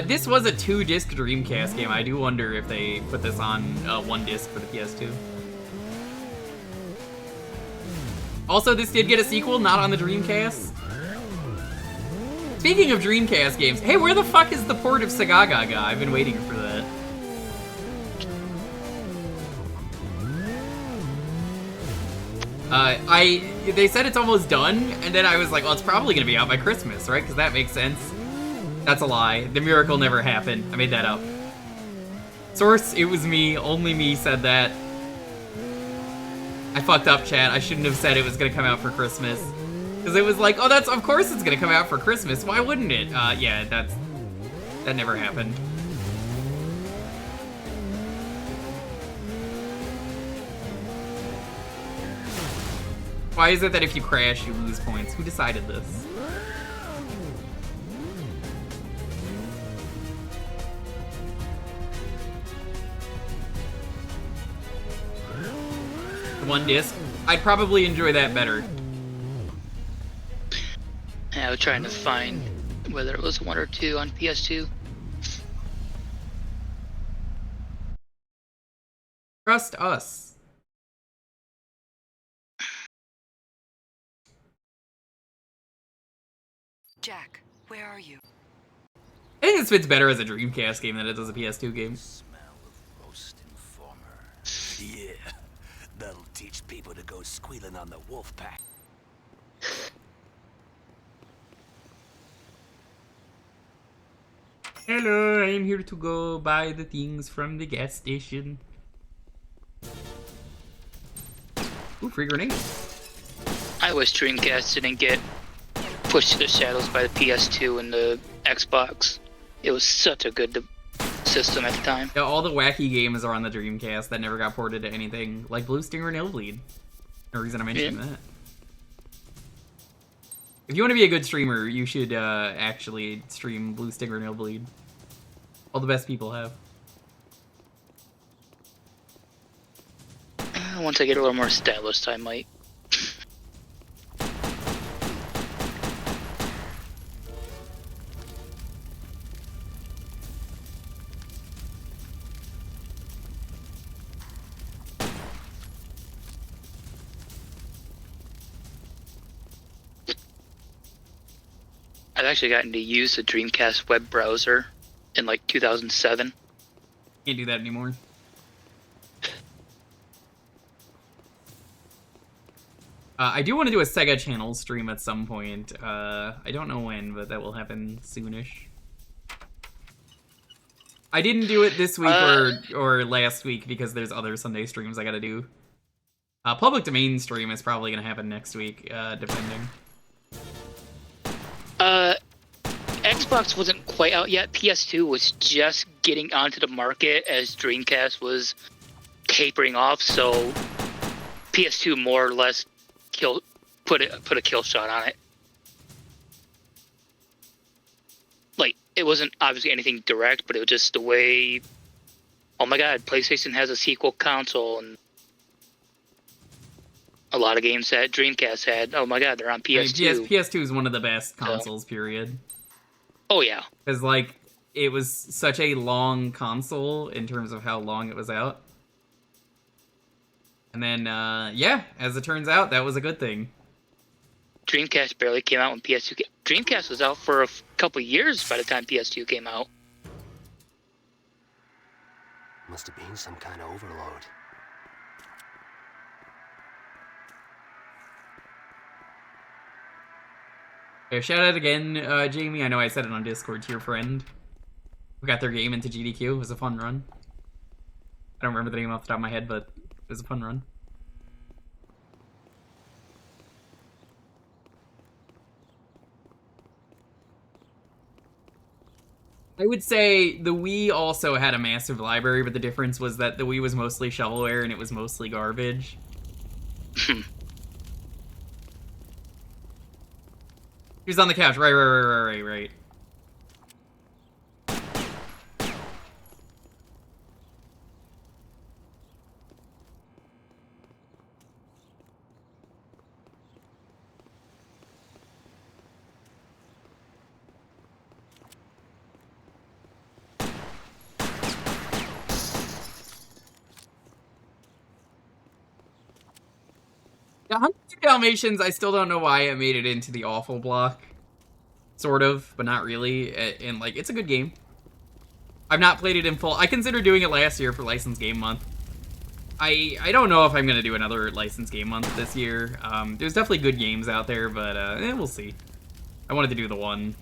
This was a 2-disc Dreamcast game. I do wonder if they put this on 1 disc for the PS2. Also, this did get a sequel, not on the Dreamcast. Speaking of Dreamcast games, hey, where the fuck is the port of Sagagaga? I've been waiting for that. They said it's almost done, and then I was like, well, it's probably gonna be out by Christmas, right? Because that makes sense. That's a lie. The miracle never happened. I made that up. Source, it was me. Only me said that. I fucked up, chat. I shouldn't have said it was gonna come out for Christmas. Because it was like, oh, that's, of course it's gonna come out for Christmas. Why wouldn't it? Yeah, that never happened. Why is it that if you crash, you lose points? Who decided this? The 1 disc? I'd probably enjoy that better. Yeah, I was trying to find whether it was 1 or 2 on PS2. Trust us. Jack, where are you? I think this fits better as a Dreamcast game than it does a PS2 game. Smell of roast informer. Yeah, that'll teach people to go squealing on the wolf pack. Hello, I am here to go buy the things from the gas station. Ooh, free grenade. I wish Dreamcast didn't get pushed to the shadows by the PS2 and the Xbox. It was such a good system at the time. Yeah, all the wacky games are on the Dreamcast that never got ported to anything, like Blue Stinger and Illbleed. No reason I mentioned that. If you want to be a good streamer, you should actually stream Blue Stinger and Illbleed. All the best people have. Once I get a little more established, I might. I've actually gotten to use the Dreamcast web browser in like 2007. Can't do that anymore. I do want to do a Sega Channel stream at some point. I don't know when, but that will happen soonish. I didn't do it this week or last week because there's other Sunday streams I gotta do. Public domain stream is probably gonna happen next week, depending. Xbox wasn't quite out yet. PS2 was just getting onto the market as Dreamcast was tapering off, so PS2 more or less put a kill shot on it. Like, it wasn't obviously anything direct, but it was just the way, oh my god, PlayStation has a sequel console, and a lot of games that Dreamcast had, oh my god, they're on PS2. I mean, PS2 is one of the best consoles, period. Oh yeah. Because, like, it was such a long console in terms of how long it was out. And then, yeah, as it turns out, that was a good thing. Dreamcast barely came out when PS2 came. Dreamcast was out for a couple years by the time PS2 came out. Must have been some kind of overload. Okay, shout out again, Jamie. I know I said it on Discord to your friend who got their game into GDQ. It was a fun run. I don't remember the name off the top of my head, but it was a fun run. I would say the Wii also had a massive library, but the difference was that the Wii was mostly shovelware and it was mostly garbage. He was on the couch. Right. The 102 Dalmatians, I still don't know why it made it into the awful block. Sort of, but not really. And, like, it's a good game. I've not played it in full. I considered doing it last year for Licensed Game Month. I don't know if I'm going to do another Licensed Game Month this year. There's definitely good games out there, but we'll see. I wanted to do the one.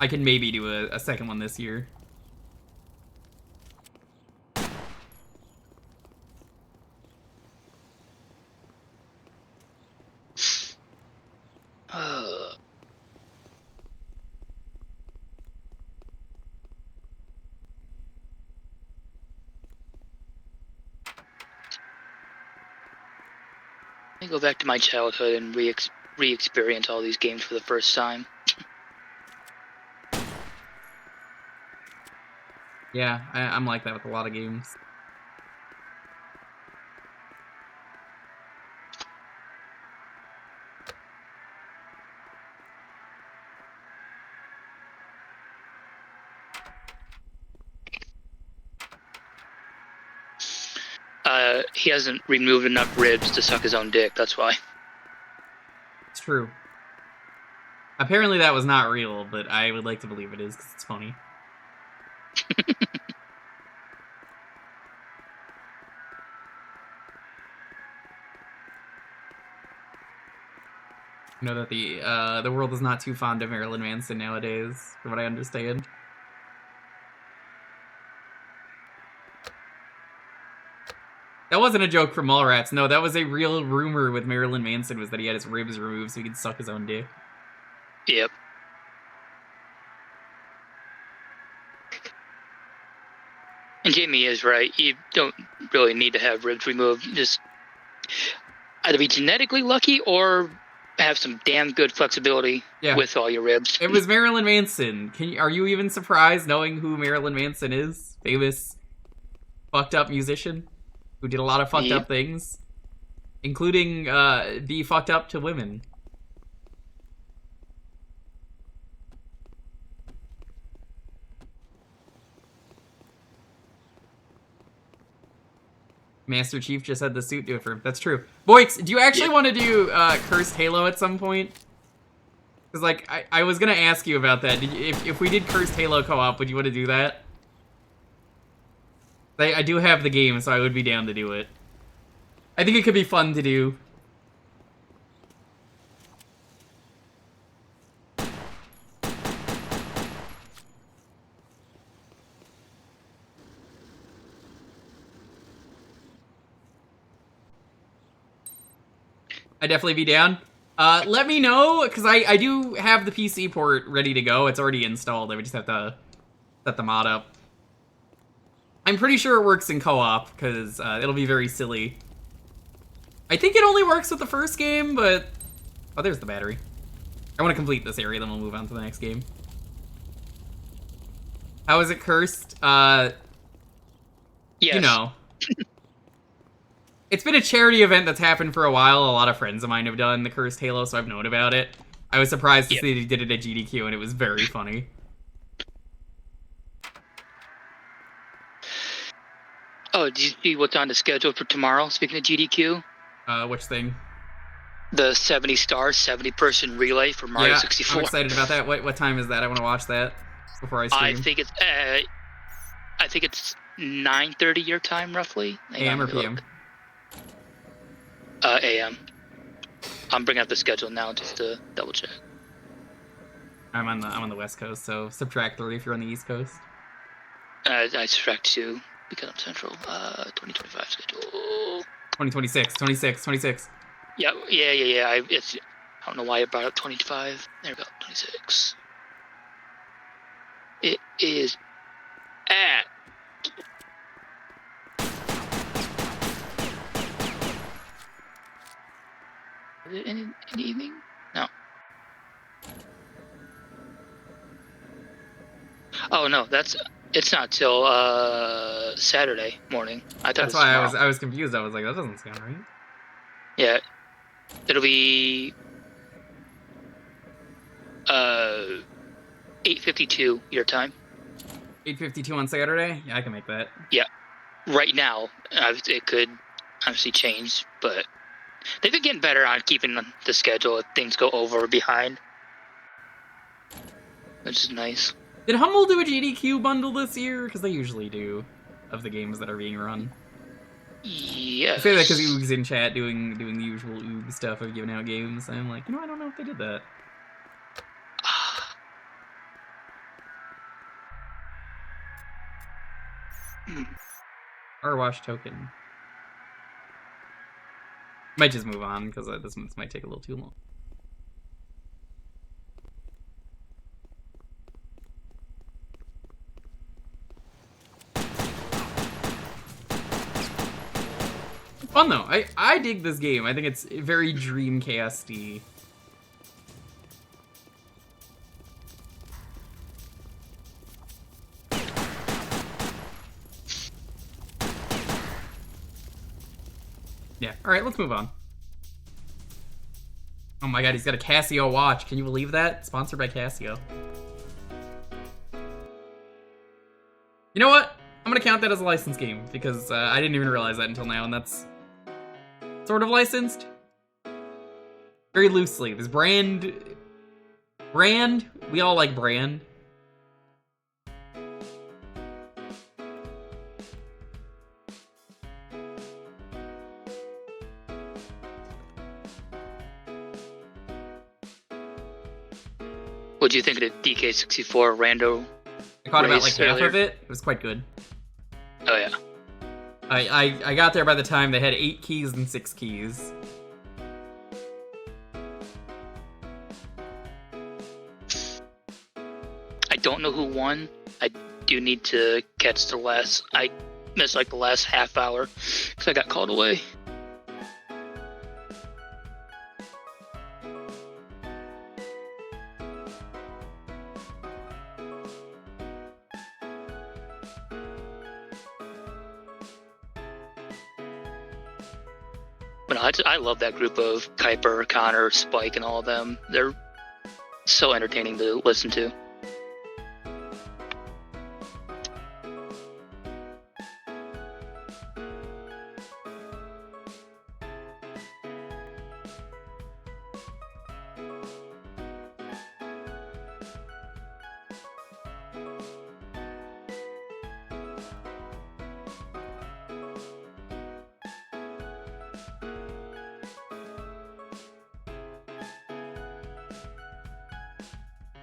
I can maybe do a second one this year. Let me go back to my childhood and re-experience all these games for the first time. Yeah, I'm like that with a lot of games. He hasn't removed enough ribs to suck his own dick, that's why. It's true. Apparently that was not real, but I would like to believe it is because it's funny. I know that the world is not too fond of Marilyn Manson nowadays, from what I understand. That wasn't a joke from Mallrats. No, that was a real rumor with Marilyn Manson, was that he had his ribs removed so he could suck his own dick. Yep. Jamie is right. You don't really need to have ribs removed. Just either be genetically lucky or have some damn good flexibility with all your ribs. It was Marilyn Manson. Are you even surprised knowing who Marilyn Manson is? Famous fucked up musician who did a lot of fucked up things, including be fucked up to women. Master Chief just had the suit do it for him. That's true. Boix, do you actually want to do Cursed Halo at some point? Because, like, I was going to ask you about that. If we did Cursed Halo co-op, would you want to do that? I do have the game, so I would be down to do it. I think it could be fun to do. I'd definitely be down. Let me know, because I do have the PC port ready to go. It's already installed. I would just have to set the mod up. I'm pretty sure it works in co-op, because it'll be very silly. I think it only works with the first game, but... Oh, there's the battery. I want to complete this area, then we'll move on to the next game. How is it cursed? Yes. You know. It's been a charity event that's happened for a while. A lot of friends of mine have done the Cursed Halo, so I've known about it. I was surprised to see they did it at GDQ, and it was very funny. Oh, did you see what's on the schedule for tomorrow, speaking of GDQ? Which thing? The 70 star, 70-person relay for Mario 64. I'm excited about that. What time is that? I want to watch that before I stream. I think it's 9:30 your time, roughly. AM or PM? AM. I'm bringing up the schedule now just to double check. I'm on the West Coast, so subtract 3 if you're on the East Coast. I subtract 2 because I'm Central. 2025 schedule. 26. Yeah. I don't know why I brought up 25. There we go. 26. It is at. Is it in the evening? No. Oh no, it's not till Saturday morning. That's why I was confused. I was like, that doesn't sound right. Yeah, it'll be 8:52 your time. 8:52 on Saturday? Yeah, I can make that. Yeah, right now it could obviously change, but they've been getting better on keeping the schedule if things go over or behind, which is nice. Did Humble do a GDQ bundle this year? Because they usually do, of the games that are being run. Yes. I say that because Oog's in chat doing the usual Oog stuff of giving out games. And I'm like, I don't know if they did that. Or Wash Token. Might just move on, because this might take a little too long. Fun though. I dig this game. I think it's very Dreamcast-y. Yeah. All right, let's move on. Oh my god, he's got a Casio watch. Can you believe that? Sponsored by Casio. You know what? I'm gonna count that as a licensed game because I didn't even realize that until now, and that's sort of licensed. Very loosely. There's brand. We all like brand. What do you think of the DK64 rando? I caught about like half of it. It was quite good. Oh yeah. I got there by the time they had 8 keys and 6 keys. I don't know who won. I do need to catch the last. I missed like the last half hour because I got called away. But I love that group of Kuiper, Connor, Spike, and all of them. They're so entertaining to listen to.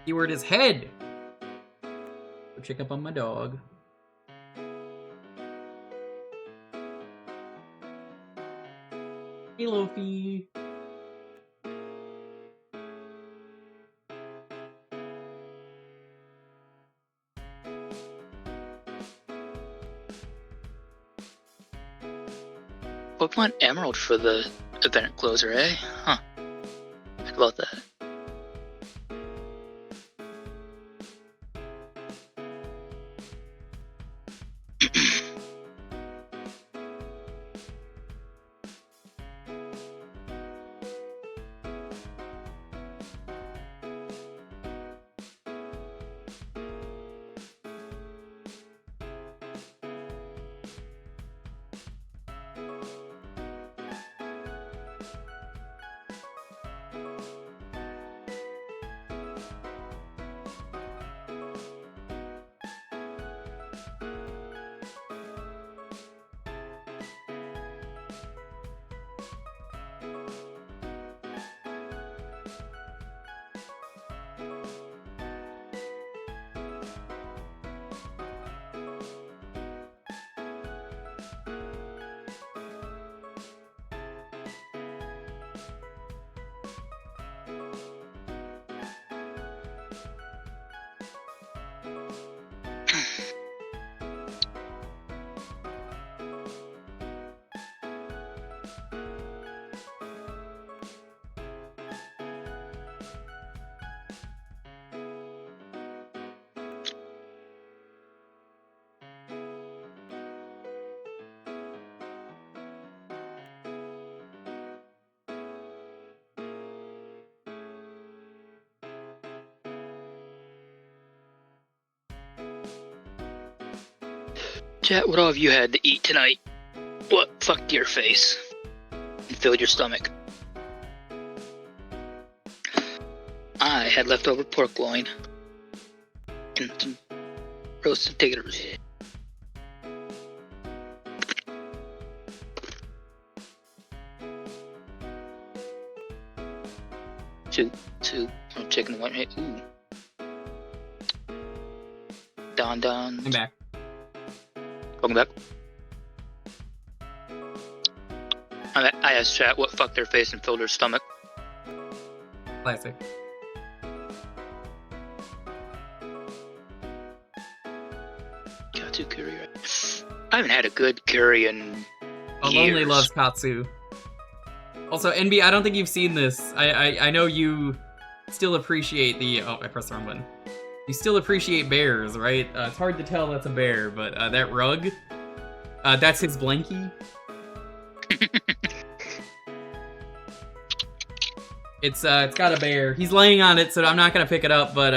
Keyword is head. Go check up on my dog. Hey, Lofi. Pokemon Emerald for the event closer, eh? Huh. Think about that. Chat, what all have you had to eat tonight? What fucked your face and filled your stomach? I had leftover pork loin and some roasted taters. Two chicken white meat. Ooh. Don. I'm back. Welcome back. I asked chat what fucked their face and filled their stomach. Classic. Katsu curry. I haven't had a good curry in Lonely years. loves Katsu. Also, NB, I don't think you've seen this. I know you still appreciate the... Oh, I pressed the wrong button. You still appreciate bears, right? It's hard to tell that's a bear, but that rug, that's his blankie. It's got a bear. He's laying on it, so I'm not gonna pick it up, but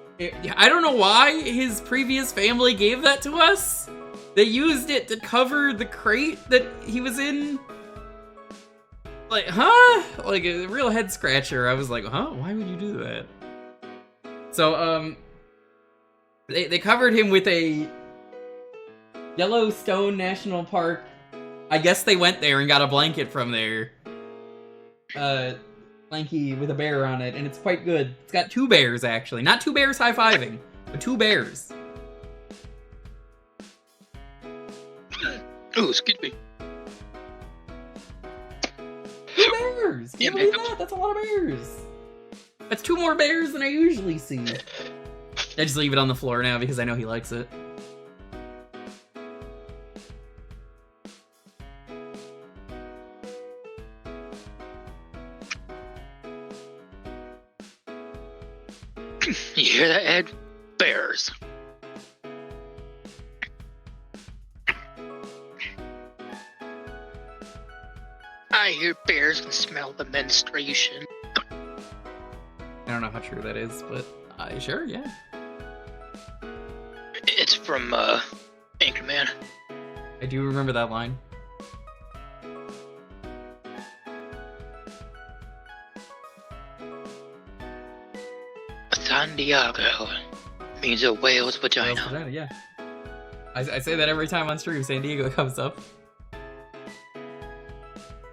I don't know why his previous family gave that to us. They used it to cover the crate that he was in. Like, huh? Like a real head scratcher. I was like, huh? Why would you do that? So, they covered him with a Yellowstone National Park. I guess they went there and got a blanket from there. Blankie with a bear on it, and it's quite good. It's got two bears, actually. Not two bears high-fiving, but two bears. Oh, excuse me. Two bears! Yeah, Can you believe that? That's a lot of bears. That's two more bears than I usually see. I just leave it on the floor now because I know he likes it. You hear that, Ed? Bears. I hear bears can smell the menstruation. I don't know how true that is, but sure, yeah. It's from Anchorman. I do remember that line. San Diego means a whale's vagina. Yeah. I say that every time on stream San Diego comes up.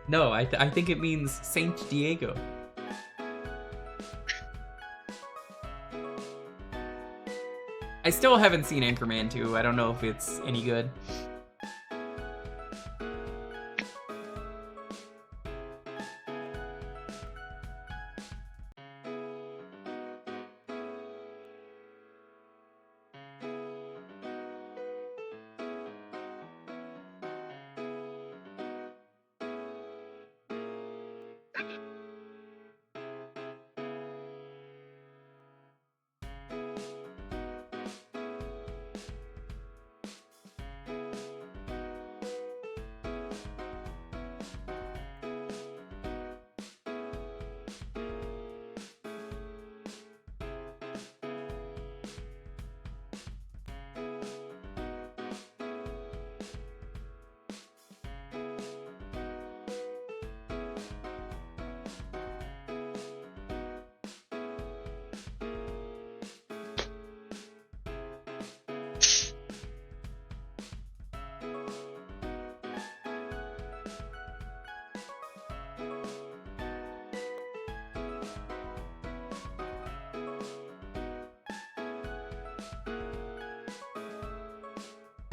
No, I think it means Saint Diego. I still haven't seen Anchorman 2. I don't know if it's any good.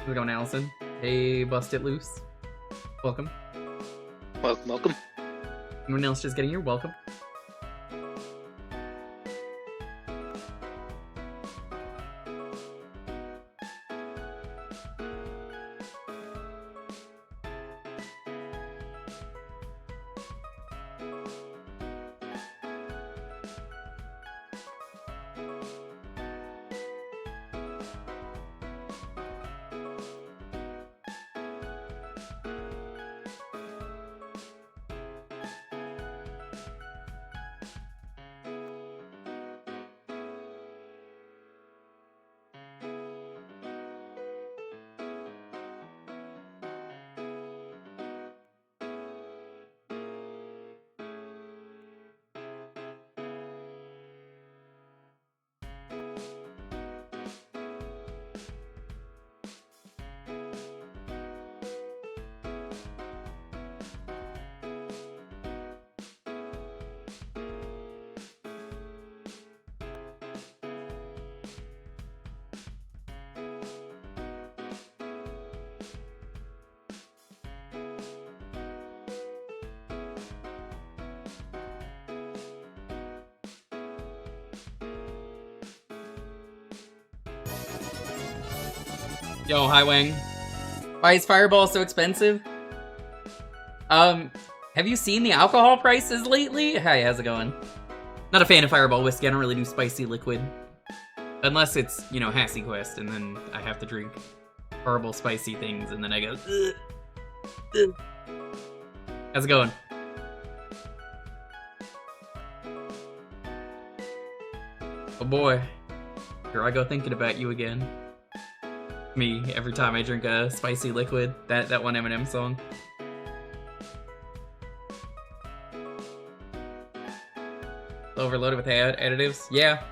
We're going, Allison. Hey, Bust It Loose. Welcome. Welcome, welcome. Anyone else just getting here? Welcome. Yo, hi Wang. Why is Fireball so expensive? Have you seen the alcohol prices lately? Hi, how's it going? Not a fan of Fireball whiskey. I don't really do spicy liquid. Unless it's, you know, Hassy Quest, and then I have to drink horrible spicy things, and then I go, ugh, ugh. How's it going? Oh boy. Here I go thinking about you again. Me, every time I drink a spicy liquid. That one Eminem song. Overloaded with additives? Yeah.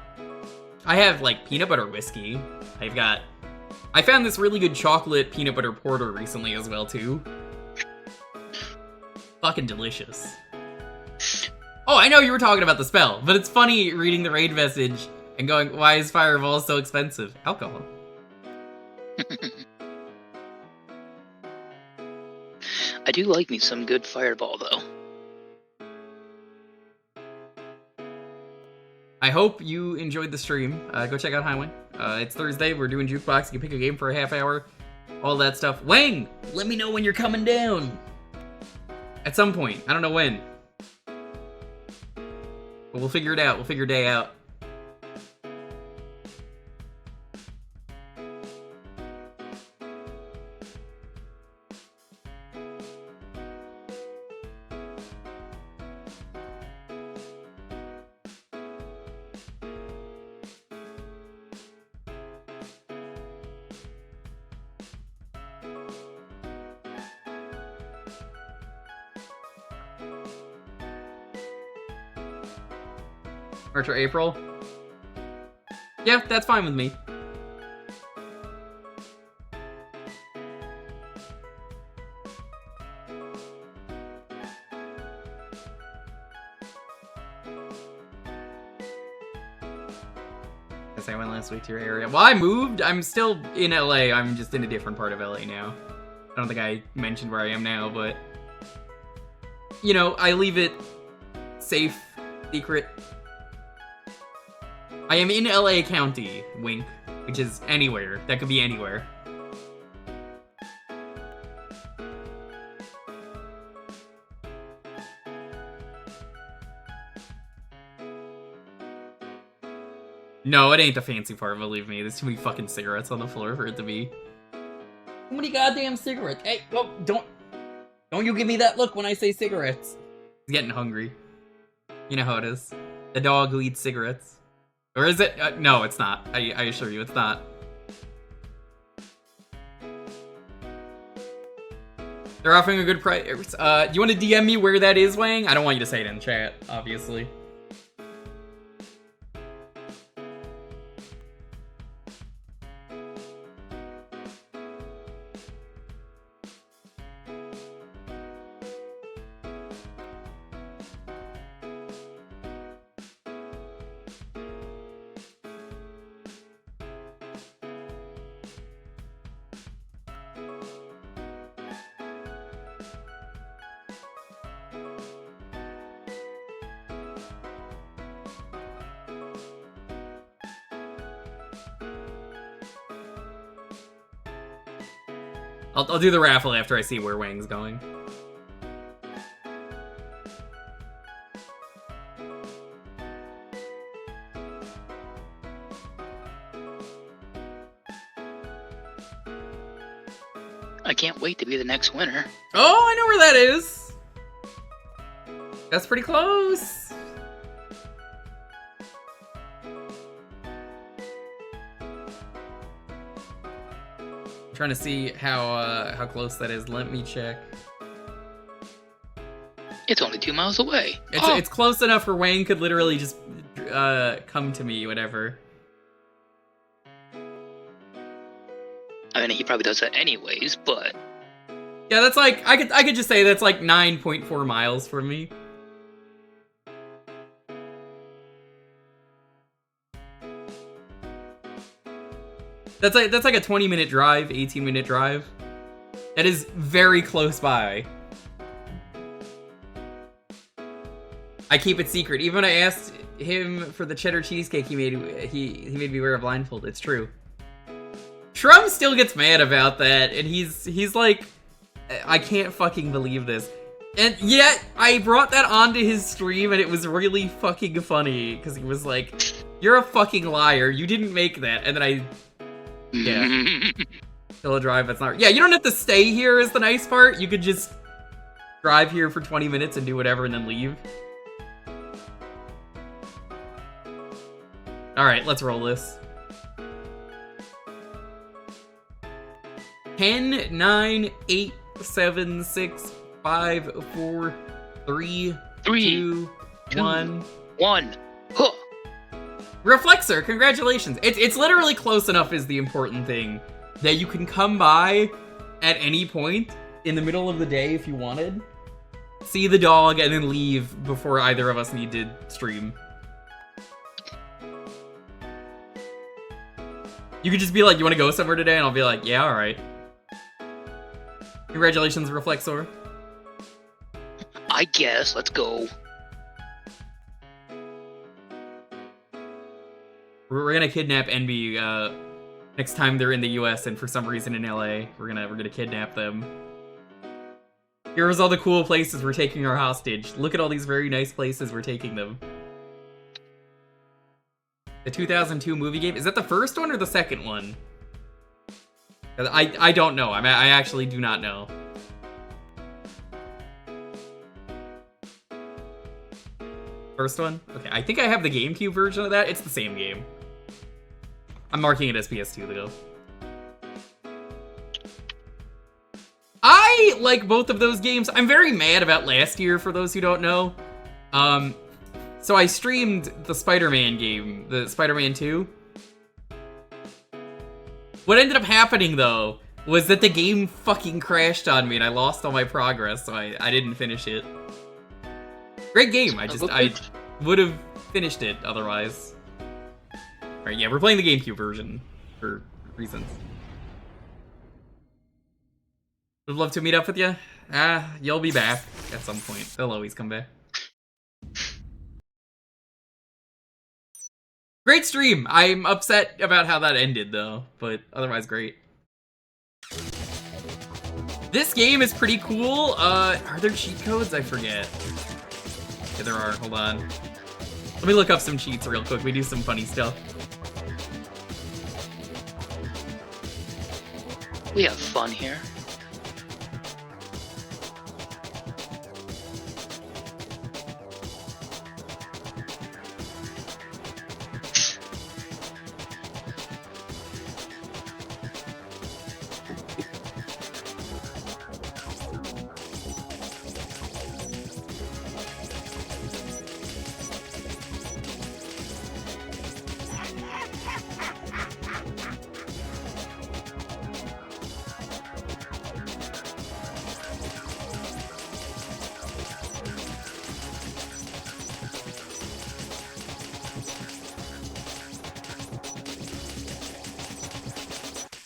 I have, like, peanut butter whiskey. I found this really good chocolate peanut butter porter recently as well, too. Fucking delicious. Oh, I know you were talking about the spell, but it's funny reading the raid message and going, why is Fireball so expensive? Alcohol. I do like me some good Fireball, though. I hope you enjoyed the stream. Go check out Highway. It's Thursday. We're doing Jewkbox. You can pick a game for a half hour. All that stuff. Wang! Let me know when you're coming down. At some point. I don't know when. But we'll figure it out. We'll figure a day out. March or April? Yeah, that's fine with me. Guess I went last week to your area. Well, I moved. I'm still in LA. I'm just in a different part of LA now. I don't think I mentioned where I am now, but... You know, I leave it safe, secret. I am in LA County, wink, which is anywhere. That could be anywhere. No, it ain't the fancy part, believe me. There's too many fucking cigarettes on the floor for it to be. Too many goddamn cigarettes. Hey, oh, don't you give me that look when I say cigarettes. He's getting hungry. You know how it is. The dog who eats cigarettes. Or is it? No, it's not. I assure you, it's not. They're offering a good price. Do you want to DM me where that is, Wang? I don't want you to say it in chat, obviously. I'll do the raffle after I see where Wang's going. I can't wait to be the next winner. Oh, I know where that is. That's pretty close. Trying to see how close that is. Let me check. It's only 2 miles away. It's close enough where Wayne could literally just come to me, whatever. I mean, he probably does that anyways, but yeah, that's like I could just say that's like 9.4 miles from me. That's like a 20-minute drive, 18-minute drive. That is very close by. I keep it secret. Even when I asked him for the cheddar cheesecake he made me wear a blindfold. It's true. Trump still gets mad about that, and he's like, I can't fucking believe this. And yet, I brought that onto his stream, and it was really fucking funny, because he was like, you're a fucking liar, you didn't make that, and then yeah. Still a drive, that's not... Yeah, you don't have to stay here is the nice part. You could just drive here for 20 minutes and do whatever and then leave. Alright, let's roll this. 10, 9, 8, 7, 6, 5, 4, 3, 2, 1. Huh. Reflexor, congratulations. It's literally close enough is the important thing. That you can come by at any point in the middle of the day if you wanted. See the dog and then leave before either of us need to stream. You could just be like, you want to go somewhere today? And I'll be like, yeah, alright. Congratulations, Reflexor. I guess, let's go. We're gonna kidnap Envy next time they're in the U.S. and for some reason in LA. We're gonna kidnap them. Here's all the cool places we're taking our hostage. Look at all these very nice places we're taking them. The 2002 movie game, is that the first one or the second one? I don't know. I actually do not know. First one? Okay, I think I have the GameCube version of that. It's the same game. I'm marking it as PS2 though. I like both of those games. I'm very mad about last year, for those who don't know. So I streamed the Spider-Man game, the Spider-Man 2. What ended up happening, though, was that the game fucking crashed on me and I lost all my progress, so I didn't finish it. Great game, I would have finished it otherwise. Alright, yeah, we're playing the GameCube version for reasons. Would love to meet up with you. You'll be back at some point. They'll always come back. Great stream! I'm upset about how that ended, though, but otherwise great. This game is pretty cool. Are there cheat codes? I forget. Yeah, there are. Hold on. Let me look up some cheats real quick. We do some funny stuff. We have fun here.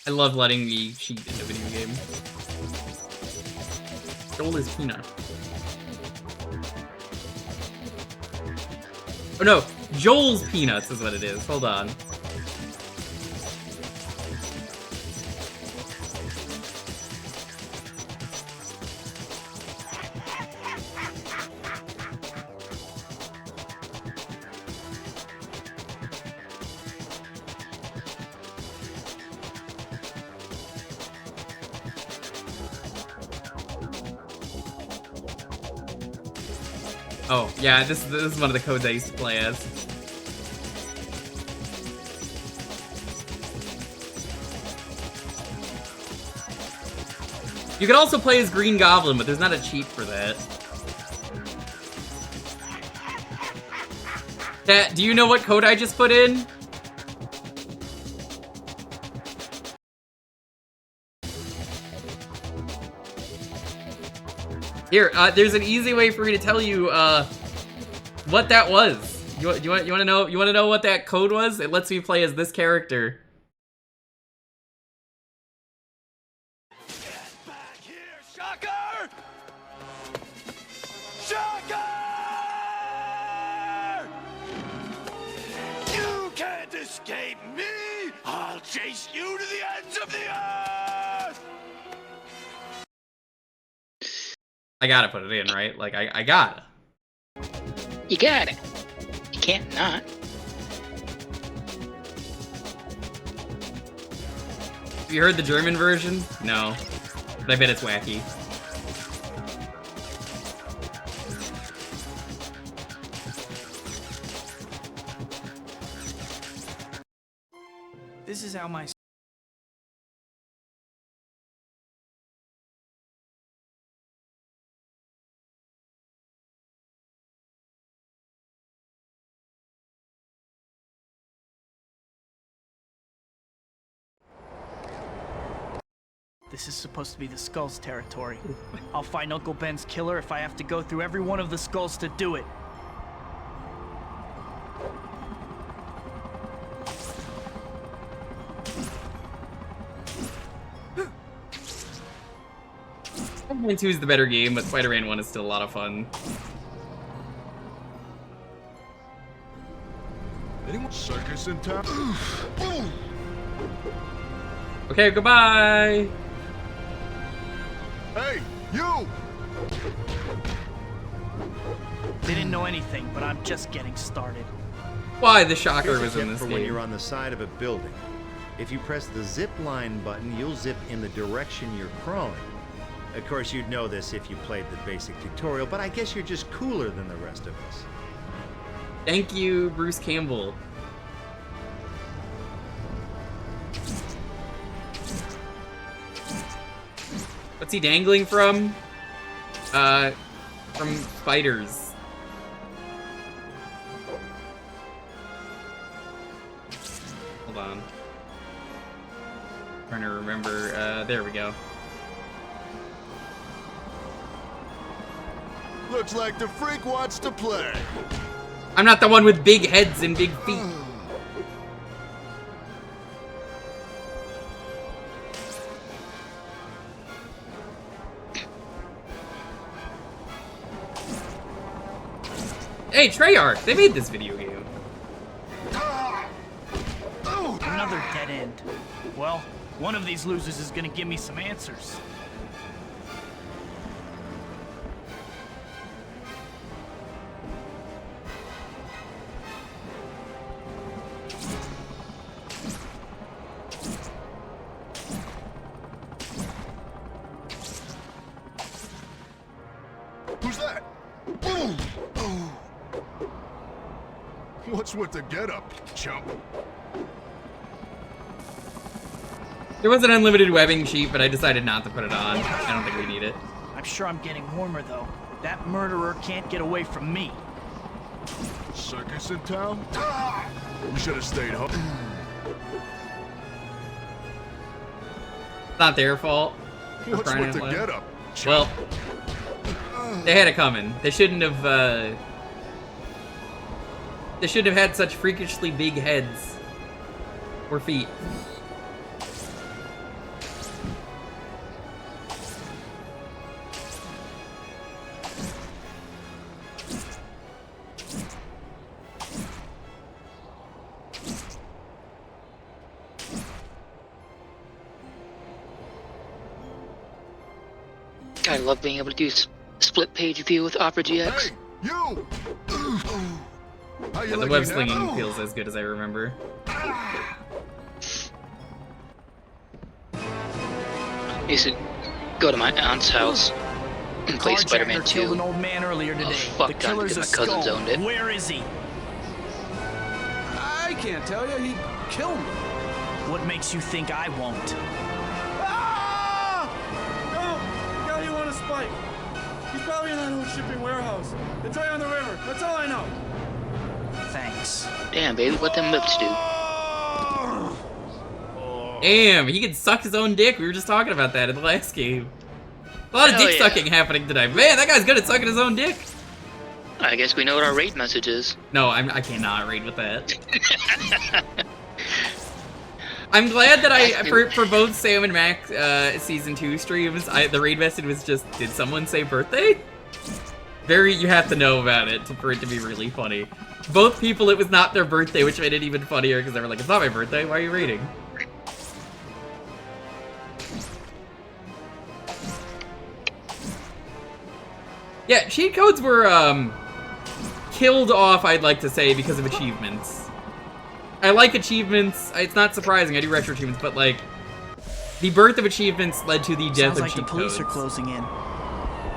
I love letting me cheat in a video game. Joel is Peanut. Oh no, Joel's Peanuts is what it is. Hold on. Oh, yeah, this is one of the codes I used to play as. You can also play as Green Goblin, but there's not a cheat for that. Chat, do you know what code I just put in? Here, there's an easy way for me to tell you what that was. You want to know what that code was? It lets me play as this character. Get back here, Shocker! Shocker! You can't escape me! I'll chase you to the ends of the earth! I gotta put it in, right? Like, I gotta. You got it. You can't not. Have you heard the German version? No. But I bet it's wacky. This is how my This is supposed to be the Skull's territory. I'll find Uncle Ben's killer if I have to go through every one of the Skulls to do it. Spider-Man 2 is the better game, but Spider-Man 1 is still a lot of fun. Anyone? Sucker. Circus in town. Okay, goodbye. Hey, you! They didn't know anything, but I'm just getting started. Why the shocker Here's a was in tip this for when game. you're on the side of a building. If you press the zip line button, you'll zip in the direction you're crawling. Of course, you'd know this if you played the basic tutorial, but I guess you're just cooler than the rest of us. Thank you, Bruce Campbell. What's he dangling from? From spiders. Hold on. Trying to remember. There we go. Looks like the freak wants to play. I'm not the one with big heads and big feet. Hey, Treyarch, they made this video game. Another dead end. Well, one of these losers is gonna give me some answers. Who's that? Boom! What's with the getup, chump? There was an unlimited webbing sheet, but I decided not to put it on. I don't think we need it. I'm sure I'm getting warmer though. That murderer can't get away from me. Circus in town? We should have stayed home. It's not their fault. for What's crying with the out loud. getup? Well, they had it coming. They shouldn't have. They shouldn't have had such freakishly big heads or feet. I love being able to do split page view with Opera GX. Hey, you! How you Yeah, the liking web that? slinging feels as good as I remember. I used to go to my aunt's house and play Spiderman Carjacker killed 2. an old man earlier today. Oh, fuck, the God, killer's because a my cousins skull. owned it. Where is he? I can't tell you. He killed me. What makes you think I won't? Ah! No! The guy you want to spike. He's probably in that old shipping warehouse. It's right on the river. That's all I know. Thanks. Damn, baby, what them lips do. Damn, he can suck his own dick. We were just talking about that in the last game. A lot of Hell dick yeah. sucking happening tonight. Man, that guy's good at sucking his own dick. I guess we know what our raid message is. No, I cannot raid with that. I'm glad that for both Sam and Mac season 2 streams, the raid message was just, did someone say birthday? You have to know about it for it to be really funny. Both people, it was not their birthday, which made it even funnier because they were like, it's not my birthday, why are you raiding? Yeah, cheat codes were killed off, I'd like to say, because of achievements. I like achievements. It's not surprising. I do retro achievements, but like the birth of achievements led to the death Sounds of like cheat the police codes. are closing in.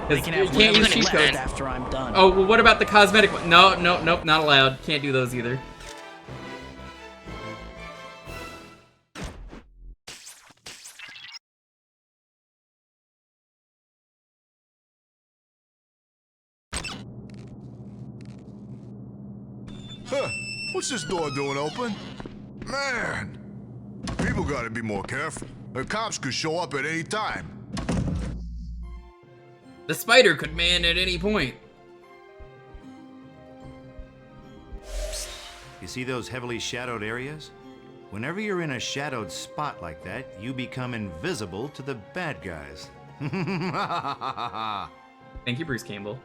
They can You have can't use whatever cheat left codes. after I'm done. Oh, well, what about the cosmetic one? No, nope, not allowed. Can't do those either. Huh. What's this door doing open? Man! People gotta be more careful. The cops could show up at any time. The spider could man at any point. You see those heavily shadowed areas? Whenever you're in a shadowed spot like that, you become invisible to the bad guys. Thank you, Bruce Campbell.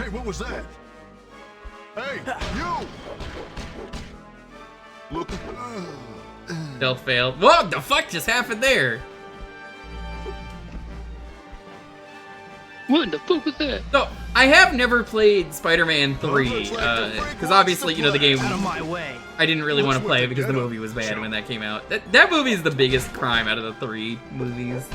Hey, what was that? Hey, you! Look. Stealth failed. What the fuck just happened there? What in the fuck was that? So, I have never played Spider-Man 3, because obviously, you know, the game, Out of my way. I didn't really want to play because the movie was bad when that came out. That movie is the biggest crime out of the 3 movies.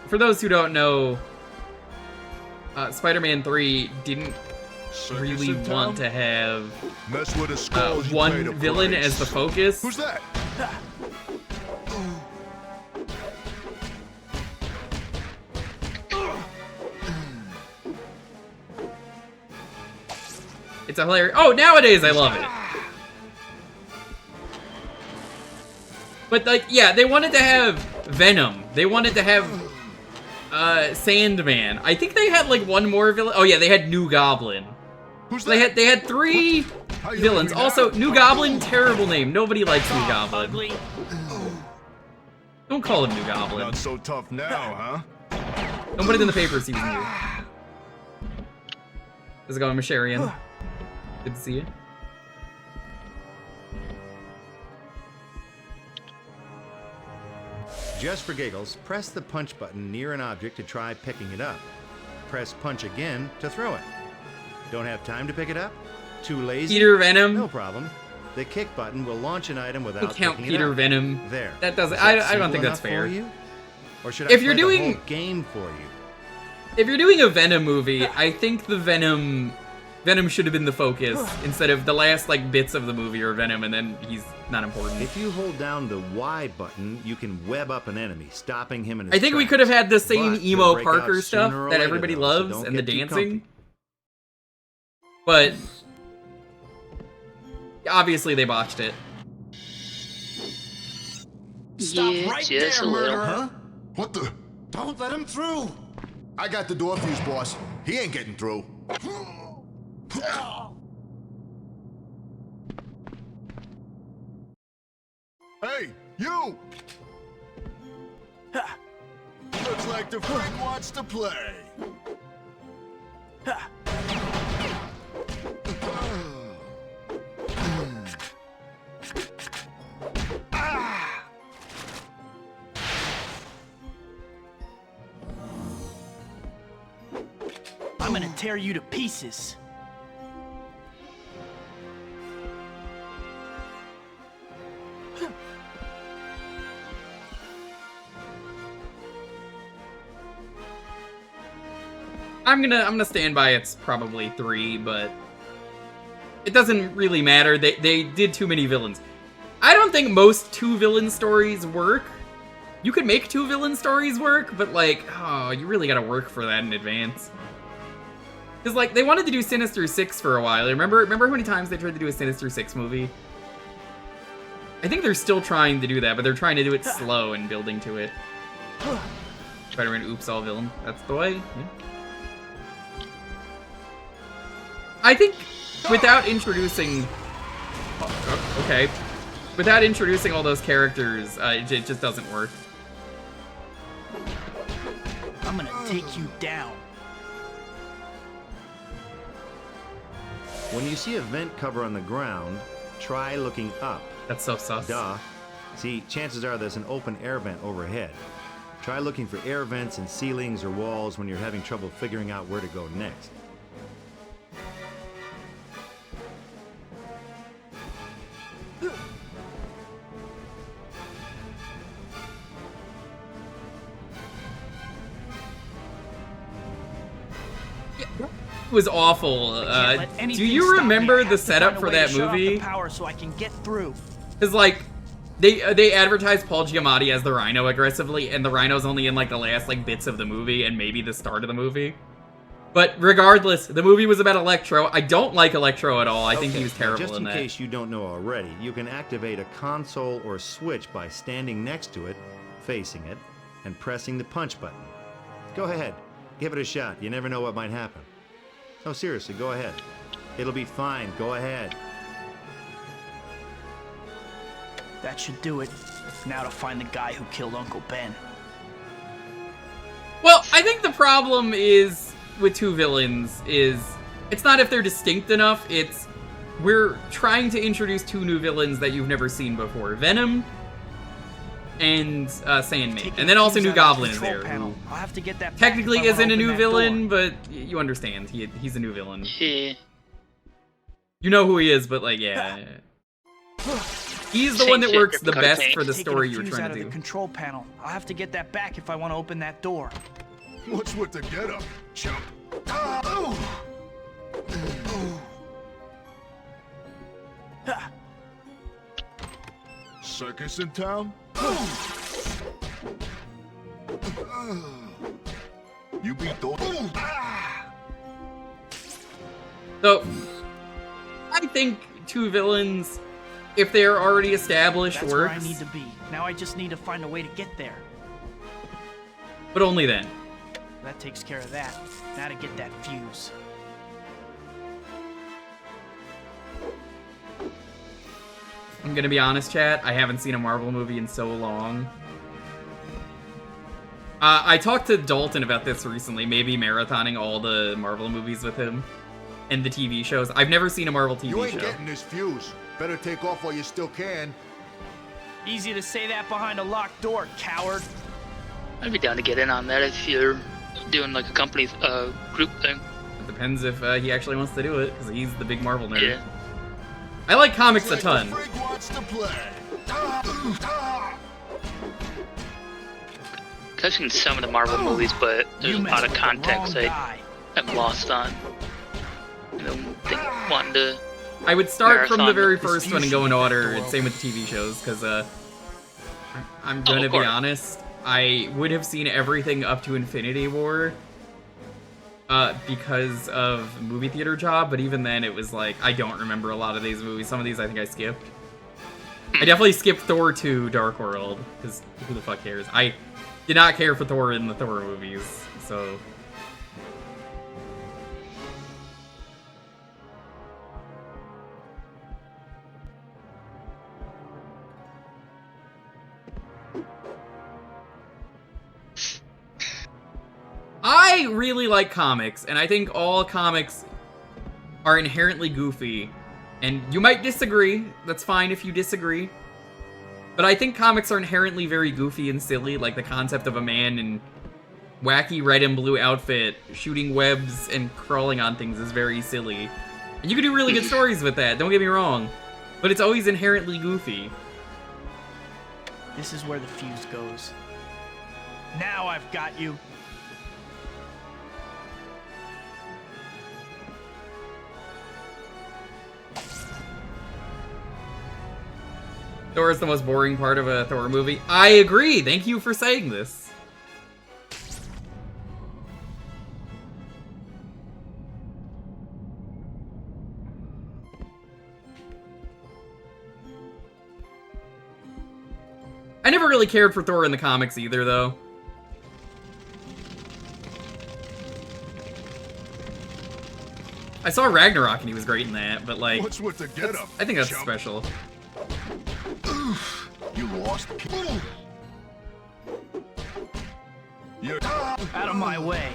For those who don't know, Spider-Man 3 didn't really want to have Mess with the skulls you pay one to villain praise. as the focus. Who's that? It's a hilarious. Oh, nowadays I love it. But like, yeah, they wanted to have Venom. They wanted to have Sandman. I think they had like one more villain. Oh yeah, they had New Goblin. Who's They that? had 3 How you villains. let me down? Also, New Goblin, terrible name. Nobody likes New Goblin. Ugly. Don't call him New Goblin. Not so tough now, huh? Don't put it in the paper season. How's it going, Masharian? Good to see you. Just for giggles, press the punch button near an object to try picking it up. Press punch again to throw it. Don't have time to pick it up? Too lazy? Peter Venom. No problem. The kick button will launch an item without Don't count picking Peter it up. Venom. There. That doesn't. Is I that don't think simple that's enough fair. for you? Or should If I you're play the doing- whole game for you? If you're doing a Venom movie, I think the Venom should have been the focus instead of the last like bits of the movie are Venom and then he's not important. If you hold down the Y button, you can web up an enemy, stopping him in his I think we tracks. could have had the same But emo he'll break Parker out stuff sooner or that later, everybody though, so loves don't and the get too dancing. comfy. But obviously they botched it. Stop Yeah, right just there, a little. murderer. Huh? What the? Don't let him through. I got the door fuse, boss. He ain't getting through. Hey, you! Looks like the Frank wants to play. I'm gonna tear you to pieces. I'm gonna stand by it's probably 3, but it doesn't really matter. They did too many villains. I don't think most 2 villain stories work. You could make 2 villain stories work, but like, oh, you really gotta work for that in advance. Cause like they wanted to do Sinister 6 for a while. Remember how many times they tried to do a Sinister 6 movie? I think they're still trying to do that, but they're trying to do it slow and building to it. Spider-Man oops all villain. That's the way. Yeah. I think without introducing... Okay. Without introducing all those characters, it just doesn't work. I'm gonna take you down. When you see a vent cover on the ground, try looking up. That's so sus. Duh. See, chances are there's an open air vent overhead. Try looking for air vents in ceilings or walls when you're having trouble figuring out where to go next. It was awful. Can't let Do anything you stop me. I remember have the to setup find a for way to that shut off the movie? power so I can get through. Because like they advertised Paul Giamatti as the Rhino aggressively, and the Rhino's only in like the last like bits of the movie and maybe the start of the movie. But regardless, the movie was about Electro. I don't like Electro at all. I think he was terrible Just in that. case you don't know already, you can activate a console or switch by standing next to it, facing it, and pressing the punch button. Go ahead, give it a shot. You never know what might happen. No, seriously, go ahead. It'll be fine. Go ahead. That should do it. Now to find the guy who killed Uncle Ben. Well, I think the problem is with two villains is it's not if they're distinct enough, it's we're trying to introduce two new villains that you've never seen before. Venom and Sandman. And then also New Goblin is there. I'll have to get that Technically isn't a new villain, but you understand. He's a new villain. Yeah. You know who he is, but like, yeah. He's the one that works the best for the story you're trying to do. The control panel. I'll have to get that back if I want to open that door. What's with the getup, chump? Circus in town? You beat those. So, I think two villains, if they're already established, That's works. where I need to be. Now I just need to find a way to get there. But only then. That takes care of that. Now to get that fuse. I'm gonna be honest, chat. I haven't seen a Marvel movie in so long. I talked to Dalton about this recently, maybe marathoning all the Marvel movies with him and the TV shows. I've never seen a Marvel TV You ain't show. getting this fuse. Better take off while you still can. Easy to say that behind a locked door, coward. I'd be down to get in on that if you're doing like a company group thing. It depends if he actually wants to do it, because he's the big Marvel nerd. Yeah. I like comics a ton. Frig wants to play. I've seen some of the Marvel movies, but there's a lot of context I'm lost on. You know, wanting to. I would start from the marathon very this first one and go in order, and same with the TV shows, because I'm gonna be honest, I would have seen everything up to Infinity War because of movie theater job, but even then it was like, I don't remember a lot of these movies. Some of these I think I skipped. I definitely skipped Thor 2 Dark World, because who the fuck cares? I did not care for Thor in the Thor movies, so... I really like comics, and I think all comics are inherently goofy. And you might disagree, that's fine if you disagree. But I think comics are inherently very goofy and silly, like the concept of a man in wacky red and blue outfit shooting webs and crawling on things is very silly. And you can do really good stories with that, don't get me wrong. But it's always inherently goofy. This is where the fuse goes. Now I've got you. Thor is the most boring part of a Thor movie. I agree. Thank you for saying this. I never really cared for Thor in the comics either, though. I saw Ragnarok and he was great in that, but like, What's with the getup? I think that's chump? special. You lost. You're Out of my way.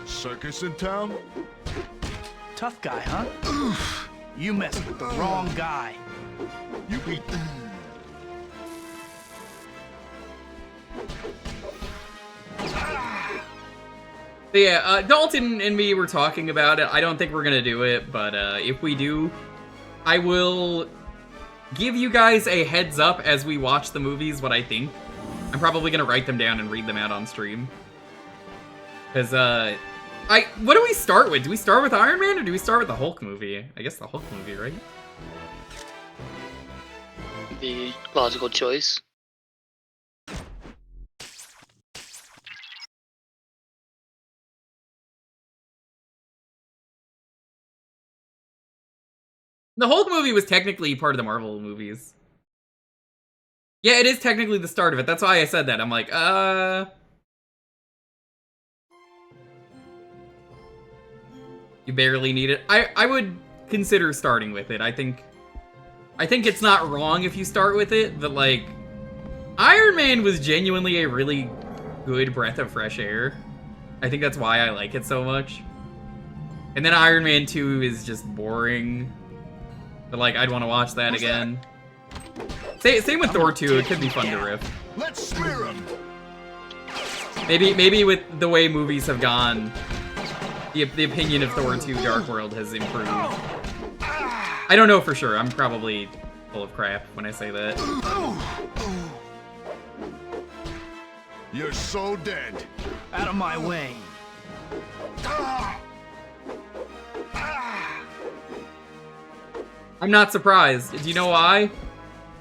Circus in town? Tough guy, huh? You messed with the wrong guy. You beat. But yeah, Dalton and me were talking about it. I don't think we're gonna do it, but if we do, I will give you guys a heads up as we watch the movies what I think. I'm probably gonna write them down and read them out on stream. Because, what do we start with? Do we start with Iron Man or do we start with the Hulk movie? I guess the Hulk movie, right? The logical choice. The Hulk movie was technically part of the Marvel movies. Yeah, it is technically the start of it. That's why I said that. I'm like, You barely need it. I would consider starting with it. I think it's not wrong if you start with it, but like Iron Man was genuinely a really good breath of fresh air. I think that's why I like it so much. And then Iron Man 2 is just boring. But like I'd want to watch that again. Same with Thor 2, it could be fun to riff. Let's smear him. Maybe with the way movies have gone, the opinion of Thor 2 Dark World has improved. I don't know for sure. I'm probably full of crap when I say that. You're so dead. Out of my way. I'm not surprised. Do you know why?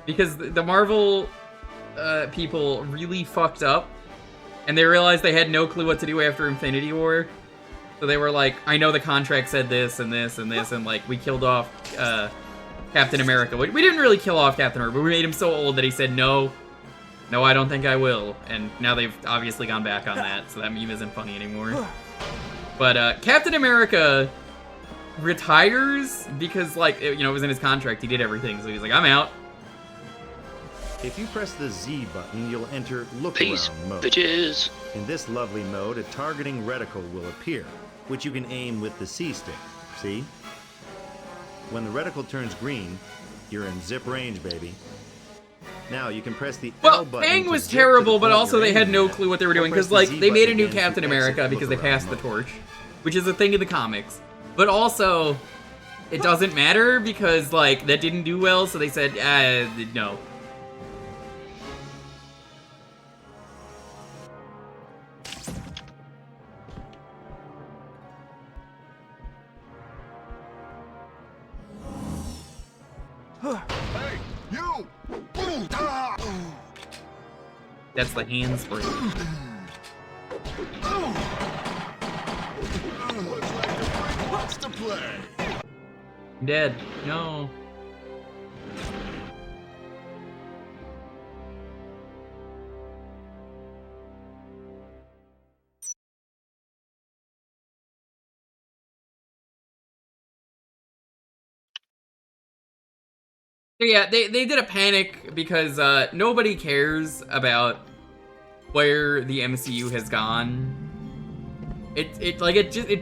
Because the Marvel people really fucked up, and they realized they had no clue what to do after Infinity War. So they were like, I know the contract said this and this and this, and like we killed off Captain America. We didn't really kill off Captain America, but we made him so old that he said, no, I don't think I will. And now they've obviously gone back on that, so that meme isn't funny anymore. But Captain America retires because, like, you know, it was in his contract. He did everything, so he's like, I'm out. If you press the Z button, you'll enter Look Peace, Around mode. bitches. In this lovely mode, a targeting reticle will appear, which you can aim with the C stick. See? When the reticle turns green, you're in zip range, baby. Now you can press the L button. Kang to was zip to terrible, the but point also you're they had aiming no at. clue what they were doing, Press because the like Z they made a button new again to Captain exit America Look because they Around passed the mode. torch, which is a thing in the comics. But also, it doesn't matter because like that didn't do well, so they said, no. Hey, you! That's the hand spray. Looks like the freak wants to play. I'm dead. No. So yeah, they did a panic because nobody cares about where the MCU has gone. It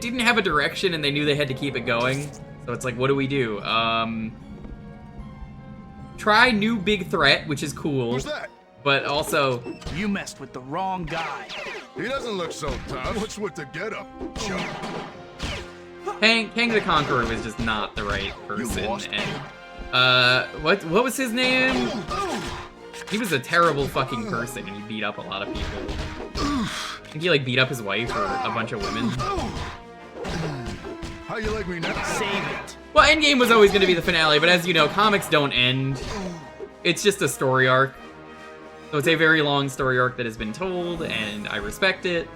didn't have a direction, and they knew they had to keep it going. So it's like, what do we do? Try new big threat, which is cool. Who's that? But also, You messed with the wrong guy. He doesn't look so tough. What's with the getup, Chuck? Kang the Conqueror was just not the right person. lost And what was his name? He was a terrible fucking person, and he beat up a lot of people. I think he like beat up his wife or a bunch of women. How you like me now? Save it. Well, Endgame was always going to be the finale, but as you know, comics don't end. It's just a story arc. So it's a very long story arc that has been told, and I respect it.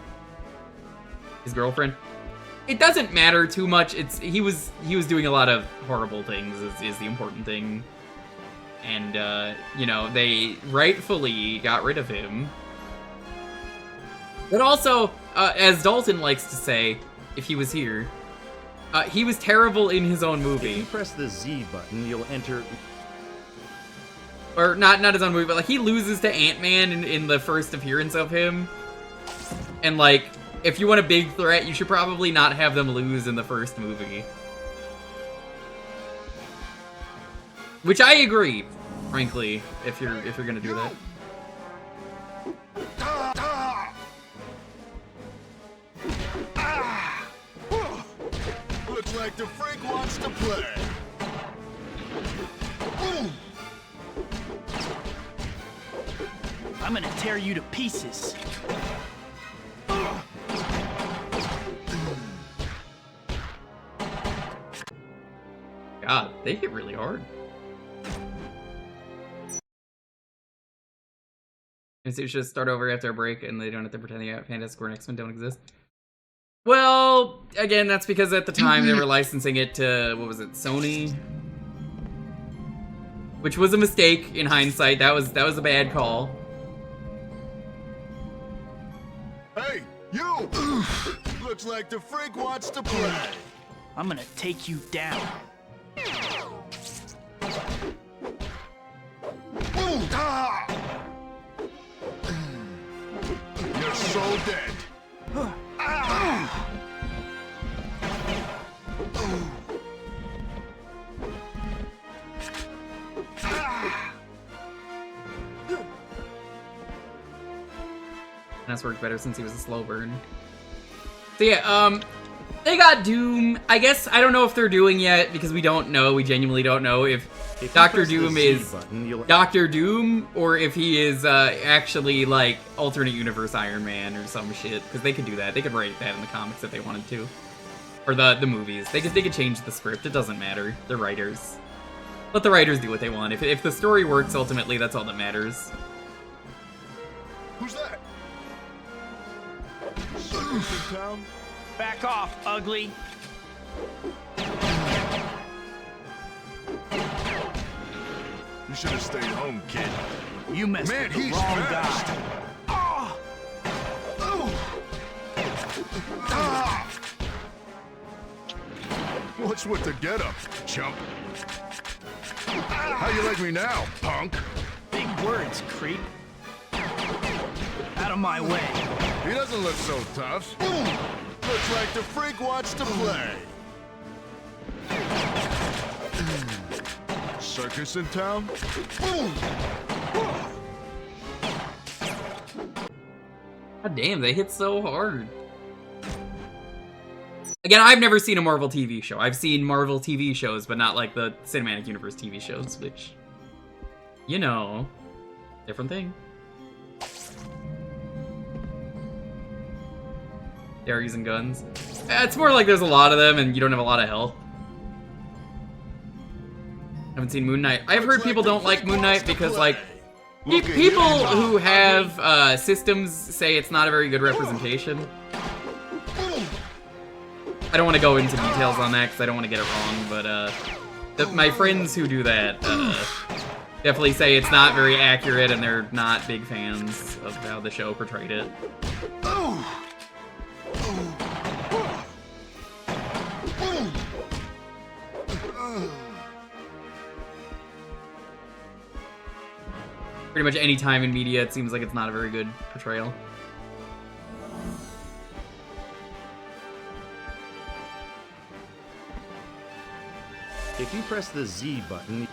His girlfriend. It doesn't matter too much. He was doing a lot of horrible things is the important thing. And you know, they rightfully got rid of him. But also, as Dalton likes to say, if he was here, he was terrible in his own If movie. you press the Z button, you'll enter. Or not his own movie, but like he loses to Ant-Man in the first appearance of him. And like, if you want a big threat, you should probably not have them lose in the first movie. Which I agree, frankly, if you're gonna do that. Looks like the freak wants to play. I'm gonna tear you to pieces. God, they hit really hard. And so you should start over after a break, and they don't have to pretend the Fantastic Four and X-Men don't exist. Well, again, that's because at the time they were licensing it to, what was it, Sony? Which was a mistake in hindsight. That was a bad call. Hey, you! Looks like the freak wants to play. I'm gonna take you down. You're so dead. That's worked better since he was a slow burn. So yeah, they got Doom. I guess I don't know if they're doing yet because we don't know. We genuinely don't know if Dr. Doom is Dr. Doom or if he is actually like alternate universe Iron Man or some shit. Because they could do that. They could write that in the comics if they wanted to, or the movies. They could change the script. It doesn't matter. They're writers. Let the writers do what they want. If the story works, ultimately, that's all that matters. Who's that? Circus in town? Back off, ugly. You should have stayed home, kid. You messed Man, with the he's wrong fast. guy. Oh. What's with the getup, chump? How you like me now, punk? Big words, creep. Out of my way. He doesn't look so tough. Looks like the freak wants to play. Circus in town? God damn, they hit so hard. Again, I've never seen a Marvel TV show. I've seen Marvel TV shows, but not like the Cinematic Universe TV shows, which, you know, different thing. They're using guns. It's more like there's a lot of them and you don't have a lot of health. Haven't seen Moon Knight. I've heard people don't like Moon Knight because, like, people who have systems say it's not a very good representation. I don't want to go into details on that because I don't want to get it wrong, but my friends who do that definitely say it's not very accurate and they're not big fans of how the show portrayed it. Pretty much any time in media, it seems like it's not a very good portrayal. If you press the Z button...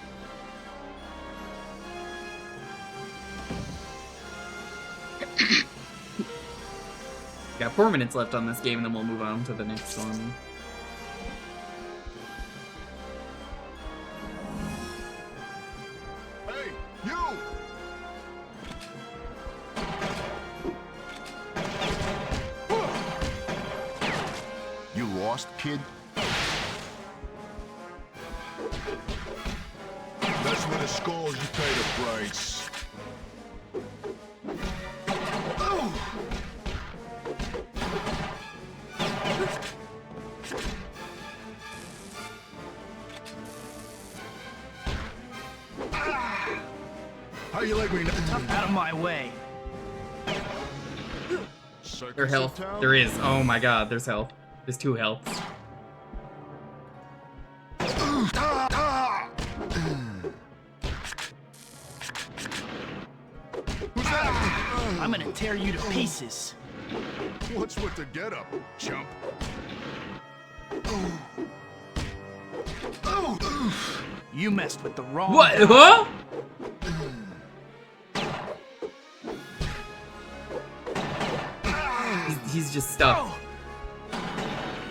Got 4 minutes left on this game, and then we'll move on to the next one. Hey, you! You lost, kid? That's with the skulls you pay the price. How you like me now? Out of my way. There's health. There is. Oh my god, there's health. There's 2 healths. I'm gonna tear you to pieces. What's with the getup, chump? You messed with the wrong What? guy. Huh? He's just stuck.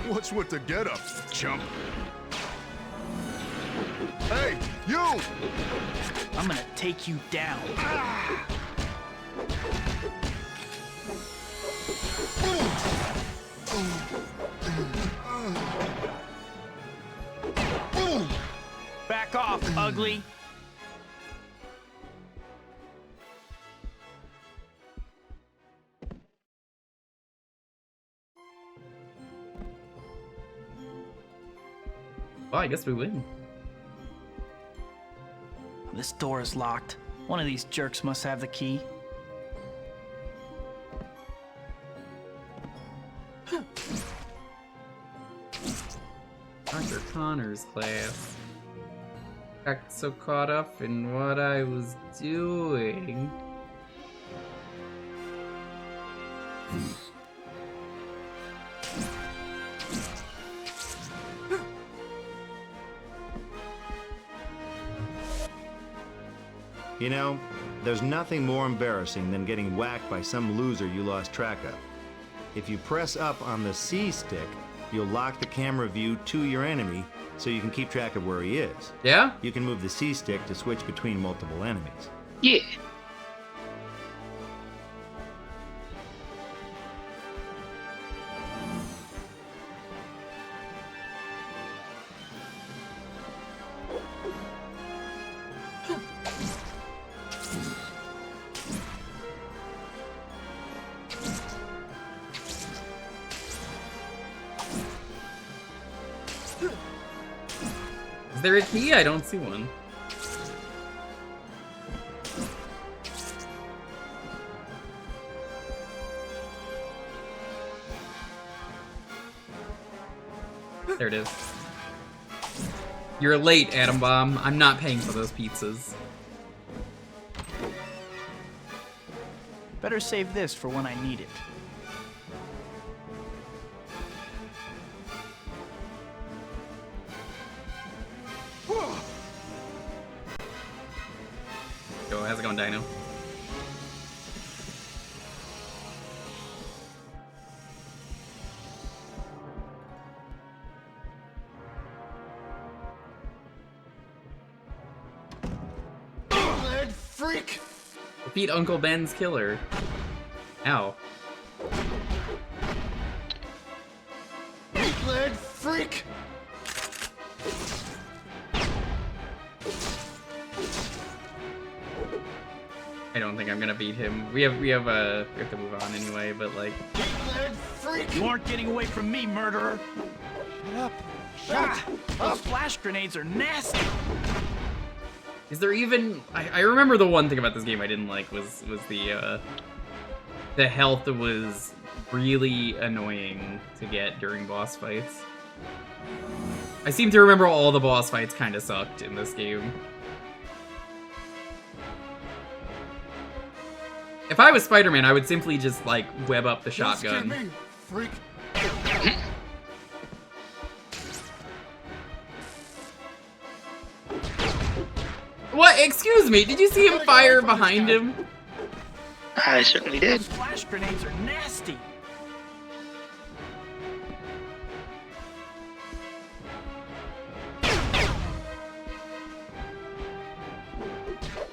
What's with the getup, chump? Hey, you! I'm gonna take you down. Back off, ugly. Well, I guess we win. This door is locked. One of these jerks must have the key. honors class. Got so caught up in what I was doing. You know, there's nothing more embarrassing than getting whacked by some loser you lost track of. If you press up on the C stick, you'll lock the camera view to your enemy so you can keep track of where he is. Yeah? You can move the C stick to switch between multiple enemies. Yeah. Is there a key? I don't see one. There it is. You're late, Atom Bomb. I'm not paying for those pizzas. Better save this for when I need it. Yo, how's it going, Dino? Lead freak! Defeat Uncle Ben's killer. Ow. Lead freak! I don't think I'm gonna beat him. We have to move on anyway, but like. You aren't getting away from me, murderer! Shut up! Those flash grenades are nasty! Is there even? I remember the one thing about this game I didn't like was the health that was really annoying to get during boss fights. I seem to remember all the boss fights kind of sucked in this game. If I was Spider-Man, I would simply just, like, web up the shotgun. Me, freak. What? Excuse me, did you see him fire behind him? I certainly did. Those flash grenades are nasty!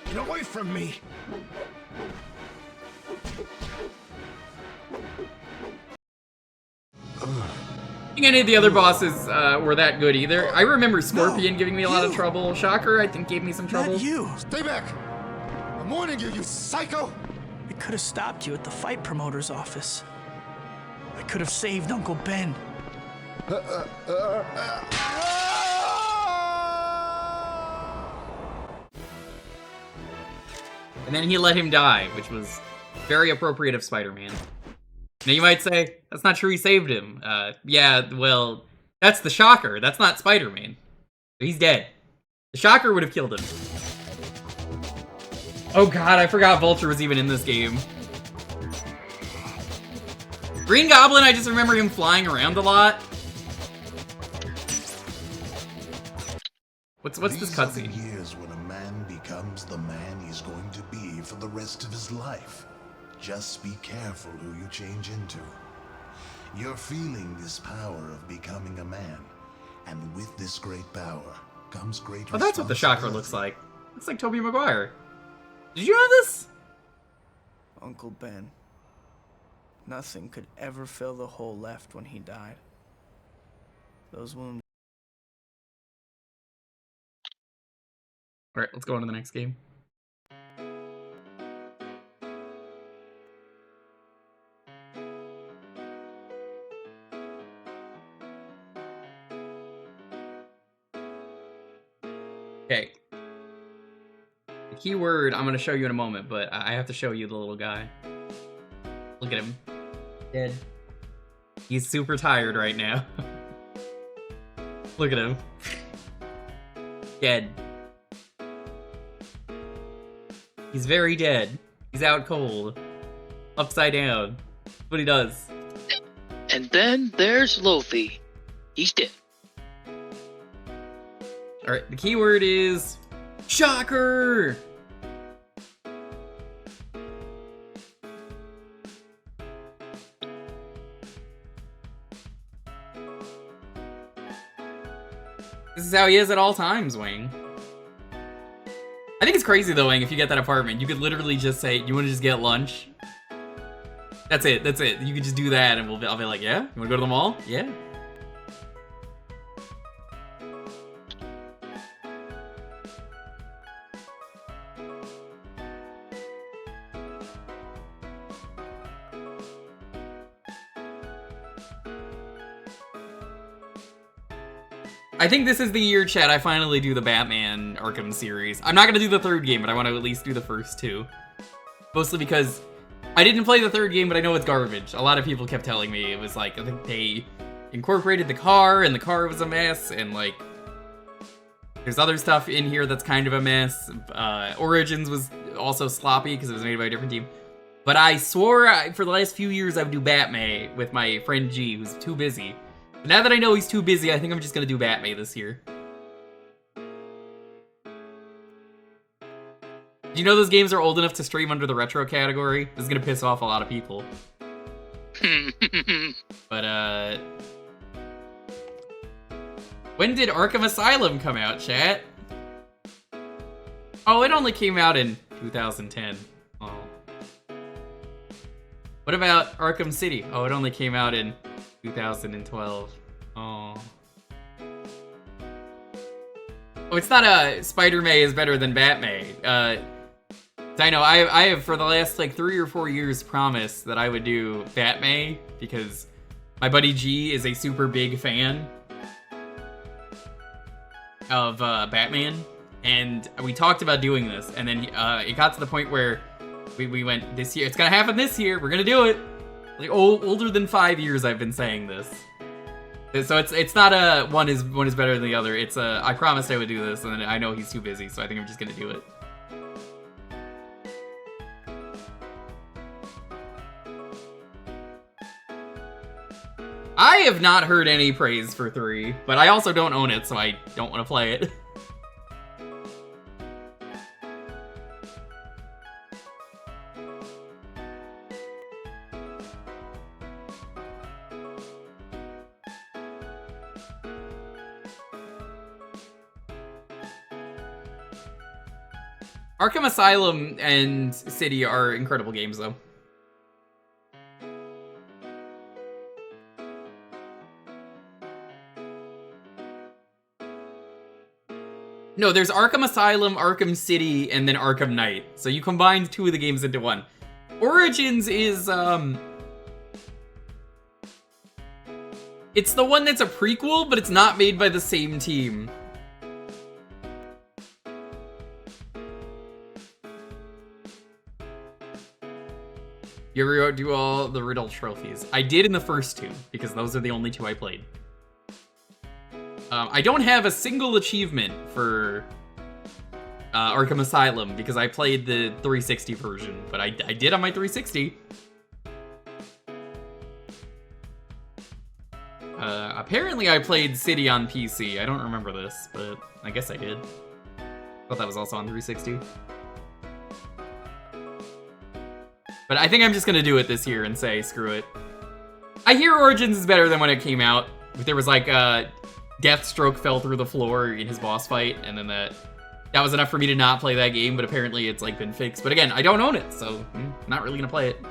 Get away from me! I think any of the other bosses were that good either. I remember Scorpion giving me a lot of trouble. Shocker, I think, gave me some trouble. Not you! Stay back! I'm warning you, you psycho! I could have stopped you at the fight promoter's office. I could have saved Uncle Ben. And then he let him die, which was very appropriate of Spider-Man. Now you might say, that's not true, he saved him. Yeah, well, that's the Shocker. That's not Spider-Man. He's dead. The Shocker would have killed him. Oh god, I forgot Vulture was even in this game. Green Goblin, I just remember him flying around a lot. What's this cutscene? These are the years when a man becomes the man he's going to be for the rest of his life. Just be careful who you change into. You're feeling this power of becoming a man, and with this great power comes great Oh, that's what the Shocker looks like. Looks like Tobey Maguire. Did you know this? Uncle Ben. Nothing could ever fill the hole left when he died. Those wounds. Alright, let's go on to the next game. Okay. The key word I'm going to show you in a moment, but I have to show you the little guy. Look at him. Dead. He's super tired right now. Look at him. Dead. He's very dead. He's out cold. Upside down. That's what he does. And then there's Lofi. He's dead. Alright, the keyword is... Shocker! This is how he is at all times, Wayne. I think it's crazy though, Wayne, if you get that apartment, you could literally just say, you wanna just get lunch? That's it, that's it. You could just do that and I'll be like, yeah? You wanna go to the mall? Yeah. I think this is the year, chat, I finally do the Batman Arkham series. I'm not gonna do the third game, but I want to at least do the first two. Mostly because I didn't play the third game, but I know it's garbage. A lot of people kept telling me it was like, I think they incorporated the car, and the car was a mess, and like, there's other stuff in here that's kind of a mess. Origins was also sloppy because it was made by a different team. But I swore for the last few years I would do Batman with my friend G, who's too busy. Now that I know he's too busy, I think I'm just gonna do Batman this year. Do you know those games are old enough to stream under the retro category? This is gonna piss off a lot of people. But, when did Arkham Asylum come out, chat? Oh, it only came out in 2010. Oh. What about Arkham City? Oh, it only came out in 2012. Oh. Oh, it's not a Spider-Man is better than Batman. I know I have for the last like 3 or 4 years promised that I would do Batman because my buddy G is a super big fan of Batman, and we talked about doing this, and then it got to the point where we went this year. It's gonna happen this year. We're gonna do it. Like older than 5 years, I've been saying this. So it's not a one is better than the other. It's a I promised I would do this, and then I know he's too busy, so I think I'm just gonna do it. I have not heard any praise for 3, but I also don't own it, so I don't want to play it. Arkham Asylum and City are incredible games, though. No, there's Arkham Asylum, Arkham City, and then Arkham Knight. So you combined 2 of the games into one. Origins is, it's the one that's a prequel, but it's not made by the same team. You ever do all the Riddle trophies? I did in the first 2, because those are the only 2 I played. I don't have a single achievement for Arkham Asylum, because I played the 360 version, but I did on my 360. Apparently I played City on PC. I don't remember this, but I guess I did. Thought that was also on 360. But I think I'm just gonna do it this year and say, screw it. I hear Origins is better than when it came out. There was like, Deathstroke fell through the floor in his boss fight, and then that was enough for me to not play that game, but apparently it's like been fixed. But again, I don't own it, so I'm not really gonna play it.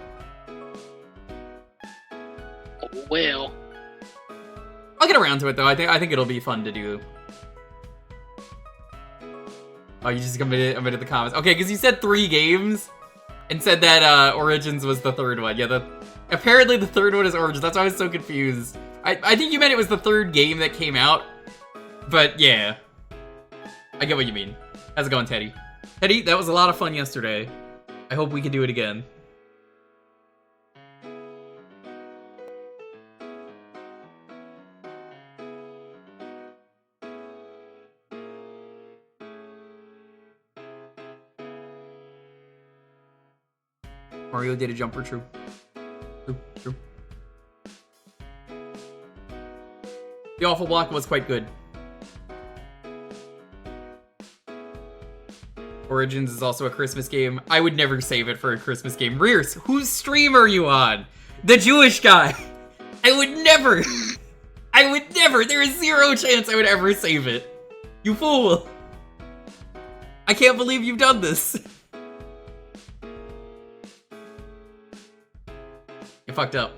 Oh, well. I'll get around to it though. I think it'll be fun to do. Oh, you just omitted the comments. Okay, because you said 3 games and said that Origins was the 3rd one. Yeah, apparently the 3rd one is Origins. That's why I was so confused. I think you meant it was the 3rd game that came out. But yeah. I get what you mean. How's it going, Teddy? Teddy, that was a lot of fun yesterday. I hope we can do it again. Mario did a jumper, true. True. The Awful Block was quite good. Origins is also a Christmas game. I would never save it for a Christmas game. Rears, whose stream are you on? The Jewish guy. I would never. There is zero chance I would ever save it. You fool. I can't believe you've done this. You fucked up.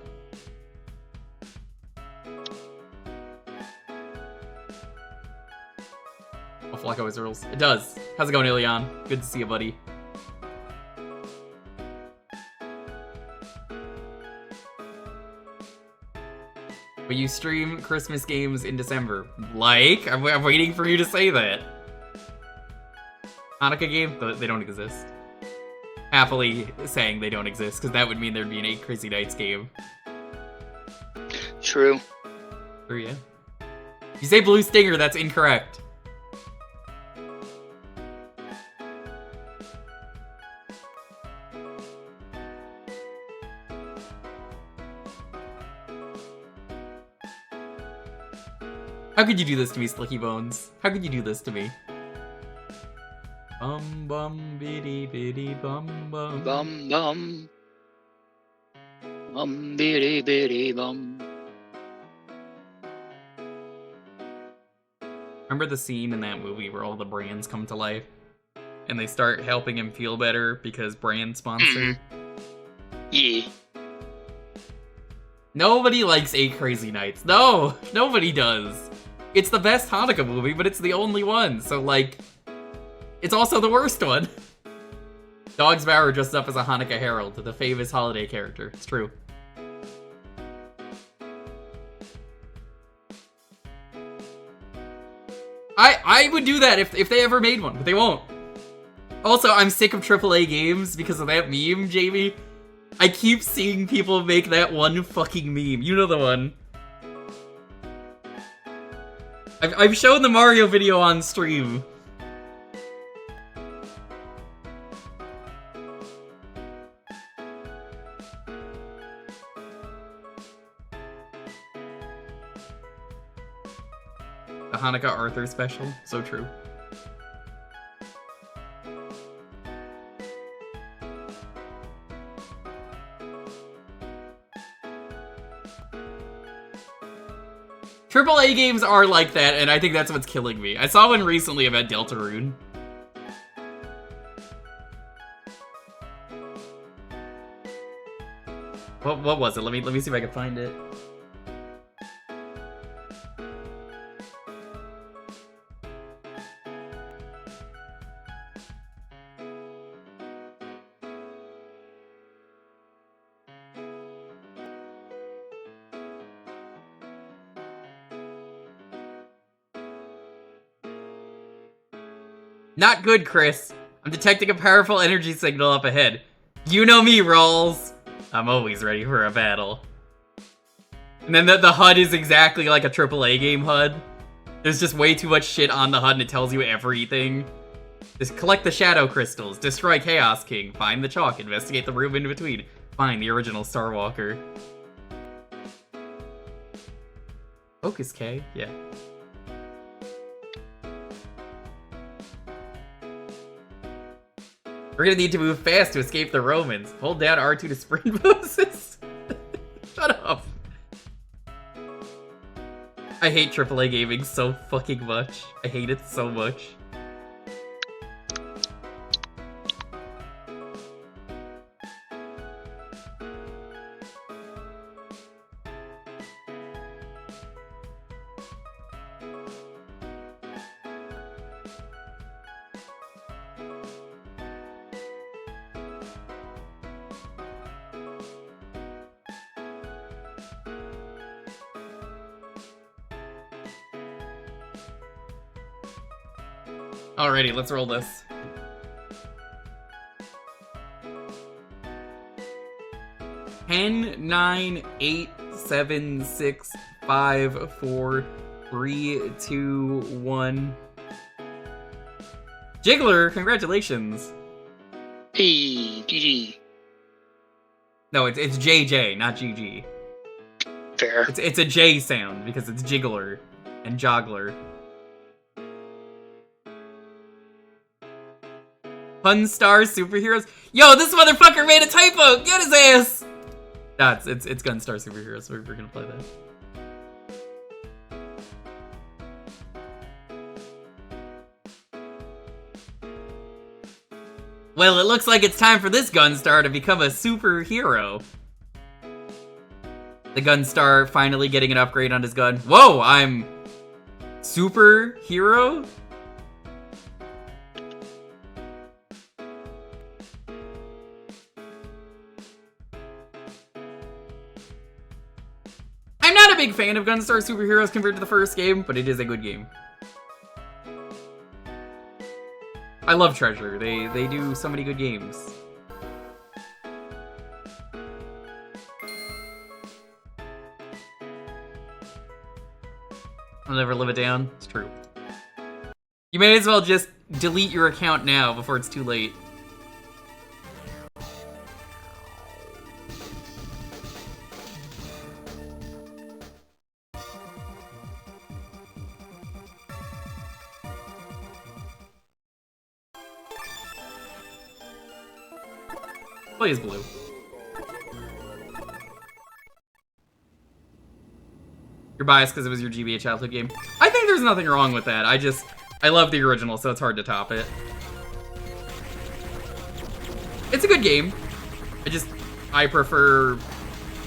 Oh, Flaco always rules. It does. How's it going, Ilion? Good to see you, buddy. But you stream Christmas games in December. Like? I'm waiting for you to say that. Hanukkah game? They don't exist. Happily saying they don't exist, because that would mean there'd be an 8 Crazy Nights game. True. True, yeah. If you say Blue Stinger, that's incorrect. How could you do this to me, Slicky Bones? How could you do this to me? Bum bum biddy biddy bum bum. Bum bum. Bum biddy biddy bum. Remember the scene in that movie where all the brands come to life? And they start helping him feel better because brand sponsor? Yeah. Nobody likes 8 Crazy Nights. No! Nobody does. It's the best Hanukkah movie, but it's the only one, so like... It's also the worst one. Dogs Bauer dressed up as a Hanukkah herald, the famous holiday character. It's true. I would do that if they ever made one, but they won't. Also, I'm sick of AAA games because of that meme, Jamie. I keep seeing people make that one fucking meme. You know the one. I've shown the Mario video on stream. The Hanukkah Arthur special. So true. AAA games are like that, and I think that's what's killing me. I saw one recently about Deltarune. What was it? Let me see if I can find it. Not good, Chris. I'm detecting a powerful energy signal up ahead. You know me, Rolls. I'm always ready for a battle. And then the HUD is exactly like a AAA game HUD. There's just way too much shit on the HUD and it tells you everything. Just collect the shadow crystals, destroy Chaos King, find the chalk, investigate the room in between, find the original Starwalker. Focus K? Yeah. We're gonna need to move fast to escape the Romans. Hold down R2 to sprint, Moses. Shut up. I hate AAA gaming so fucking much. I hate it so much. Alrighty, let's roll this. Ten, 9, 8, 7, 6, 5, 4, 3, 2, 1. Jiggler, congratulations. Hey, GG. No, it's JJ, not GG. Fair. It's a J sound because it's jiggler and joggler. Gunstar superheroes. Yo, this motherfucker made a typo. Get his ass. It's Gunstar superheroes. We're gonna play that. Well, it looks like it's time for this Gunstar to become a superhero. The Gunstar finally getting an upgrade on his gun. Whoa, I'm superhero? I'm not a big fan of Gunstar superheroes compared to the first game, but it is a good game. I love Treasure. They do so many good games. I'll never live it down. It's true. You may as well just delete your account now before it's too late. Play as blue. You're biased because it was your GBA childhood game. I think there's nothing wrong with that. I love the original, so it's hard to top it. It's a good game. I prefer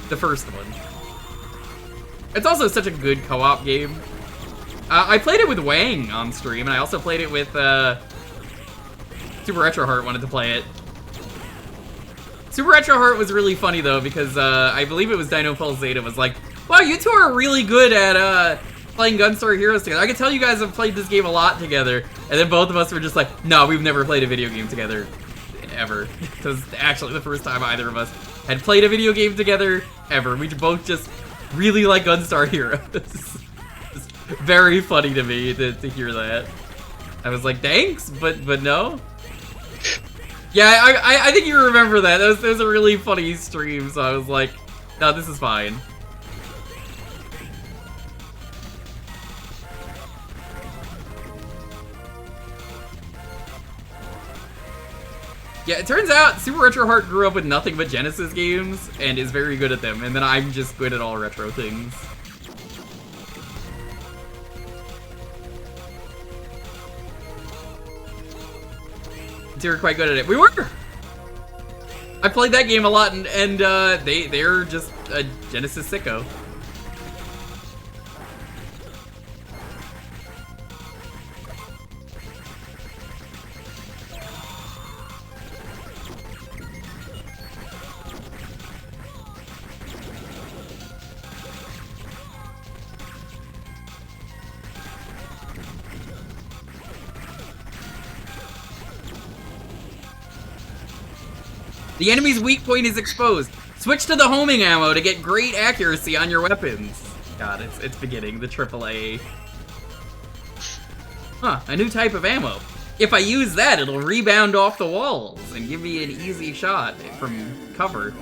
the first one. It's also such a good co-op game. I played it with Wang on stream, and I also played it with, Super Retro Heart wanted to play it. Super Retro Heart was really funny, though, because, I believe it was Dino Pulse Zeta was like, wow, you two are really good at, playing Gunstar Heroes together. I can tell you guys have played this game a lot together. And then both of us were just like, no, we've never played a video game together. Ever. Because actually the first time either of us had played a video game together, ever. We both just really like Gunstar Heroes. It's very funny to me to hear that. I was like, thanks, but no. Yeah, I think you remember that. That was a really funny stream, so I was like, no, this is fine. Yeah, it turns out Super Retro Heart grew up with nothing but Genesis games and is very good at them, and then I'm just good at all retro things. They're quite good at it. We were! I played that game a lot, and they're just a Genesis sicko. The enemy's weak point is exposed. Switch to the homing ammo to get great accuracy on your weapons. God, it's beginning, the AAA. Huh, a new type of ammo. If I use that, it'll rebound off the walls and give me an easy shot from cover.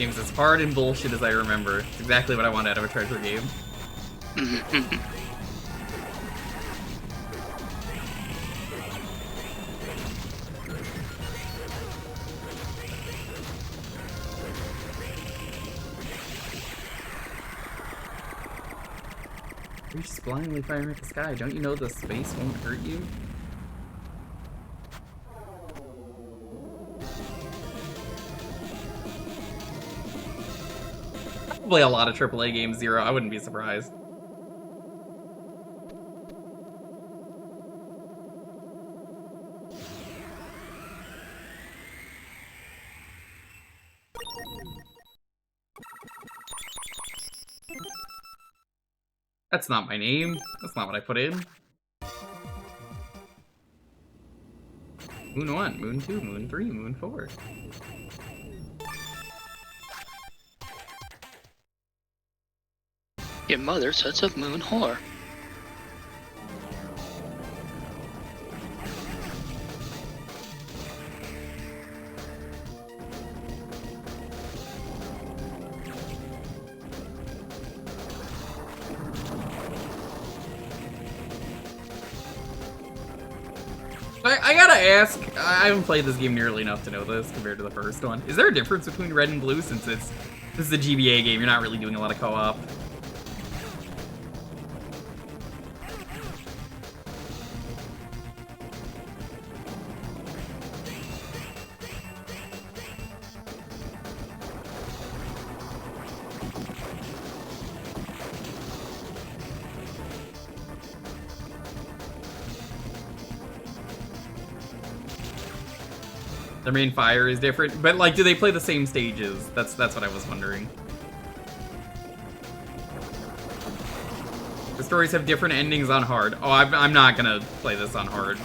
Game's as hard and bullshit as I remember. It's exactly what I want out of a treasure game. You're just blindly firing at the sky. Don't you know the space won't hurt you? Probably a lot of AAA games, Zero. I wouldn't be surprised. That's not my name. That's not what I put in. Moon 1, Moon 2, Moon 3, Moon 4. Your mother sets a moon whore. I gotta ask, I haven't played this game nearly enough to know this compared to the first one. Is there a difference between red and blue since this is a GBA game? You're not really doing a lot of co-op. Their main fire is different, but like, do they play the same stages? That's what I was wondering. The stories have different endings on hard. Oh, I'm not gonna play this on hard.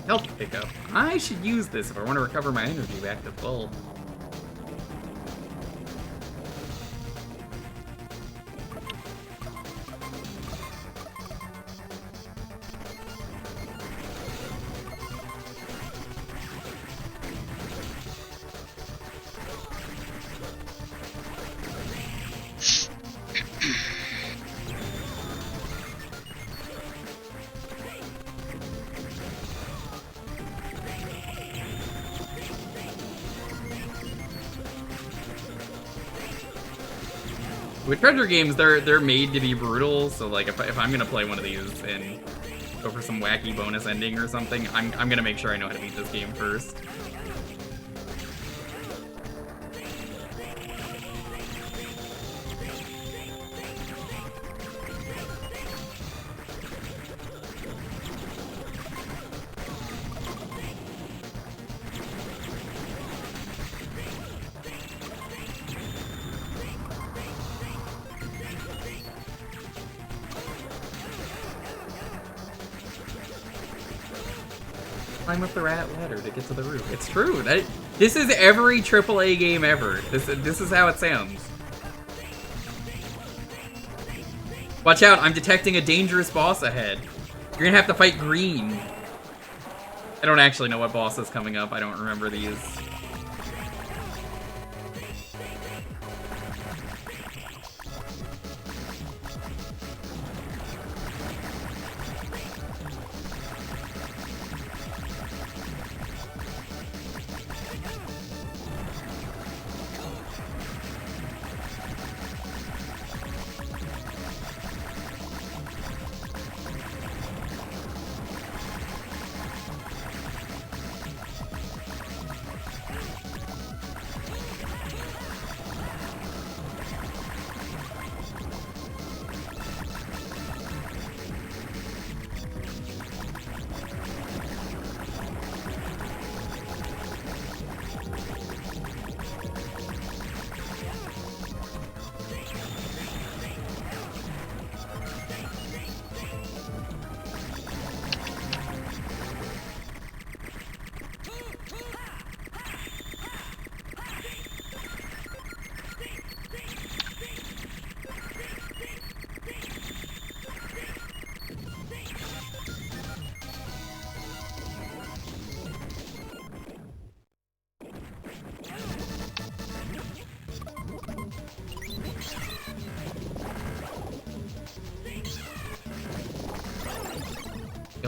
Health pickup. I should use this if I want to recover my energy back to full. With treasure games, they're made to be brutal, so like if I'm gonna play one of these and go for some wacky bonus ending or something, I'm gonna make sure I know how to beat this game first. Climb up the rat ladder to get to the roof. It's true. This is every AAA game ever. This is how it sounds. Watch out, I'm detecting a dangerous boss ahead. You're gonna have to fight green. I don't actually know what boss is coming up. I don't remember these.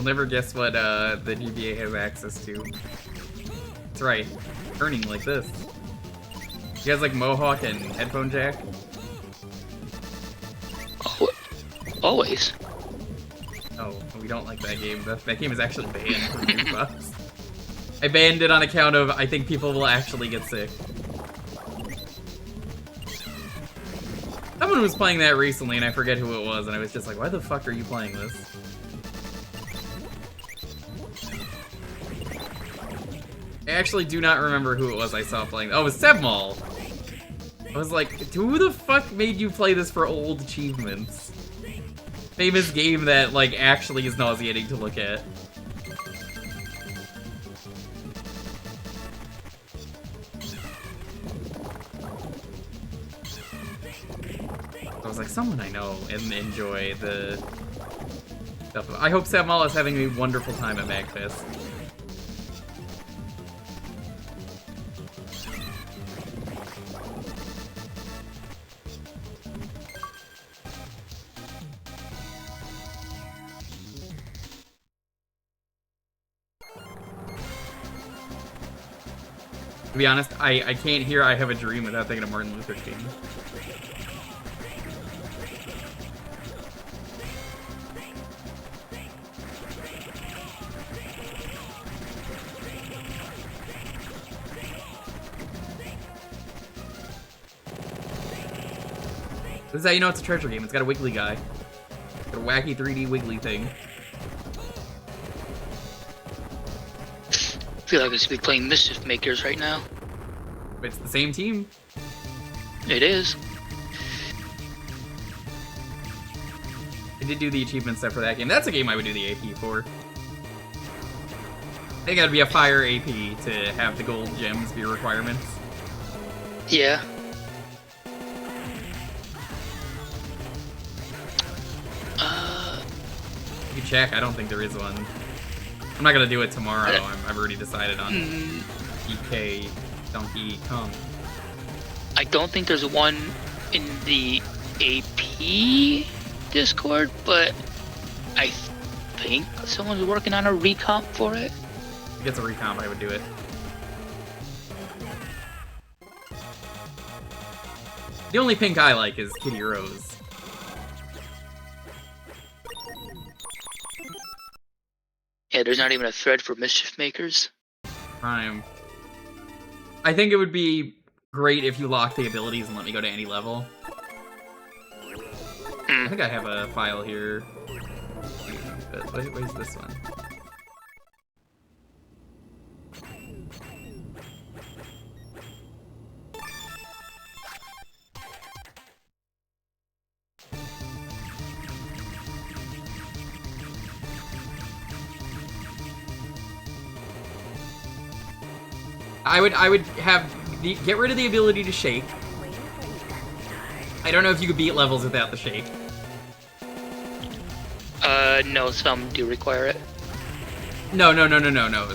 You'll never guess what the GBA has access to. That's right. Turning like this. You guys like Mohawk and headphone jack? Oh, always. Oh, we don't like that game. That game is actually banned from Jewkbox. I banned it on account of I think people will actually get sick. Someone was playing that recently and I forget who it was and I was just like, why the fuck are you playing this? I actually do not remember who it was I saw playing. Oh, it was Sebmal! I was like, who the fuck made you play this for old achievements? Famous game that, like, actually is nauseating to look at. I was like, someone I know and enjoy the stuff. I hope Sebmal is having a wonderful time at MagFest. To be honest, I can't hear I Have a Dream without thinking of Martin Luther King. This is how you know it's a treasure game. It's got a wiggly guy. Got a wacky 3D wiggly thing. I feel like I should be playing Mischief Makers right now. It's the same team. It is. I did do the achievement set for that game. That's a game I would do the AP for. I think that'd be a fire AP to have the gold gems be requirements. Yeah. You can check. I don't think there is one. I'm not gonna do it tomorrow. I've already decided on DK Donkey Kong. I don't think there's one in the AP Discord, but I think someone's working on a recomp for it. If it gets a recomp, I would do it. The only pink I like is Kitty Rose. Yeah, there's not even a thread for Mischief Makers. Prime. I think it would be great if you lock the abilities and let me go to any level. I think I have a file here. Where's this one? I would have get rid of the ability to shake. I don't know if you could beat levels without the shake. No, some do require it. No.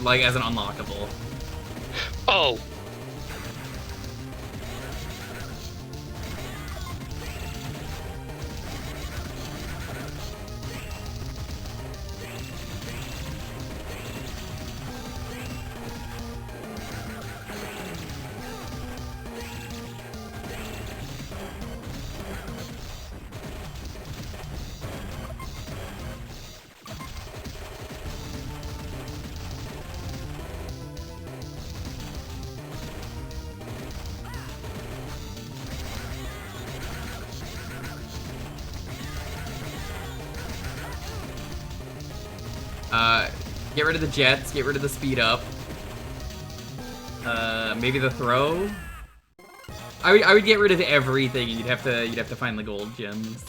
Like as an unlockable. Oh. Get rid of the jets, get rid of the speed up. Maybe the throw? I would get rid of everything. You'd have to find the gold gems.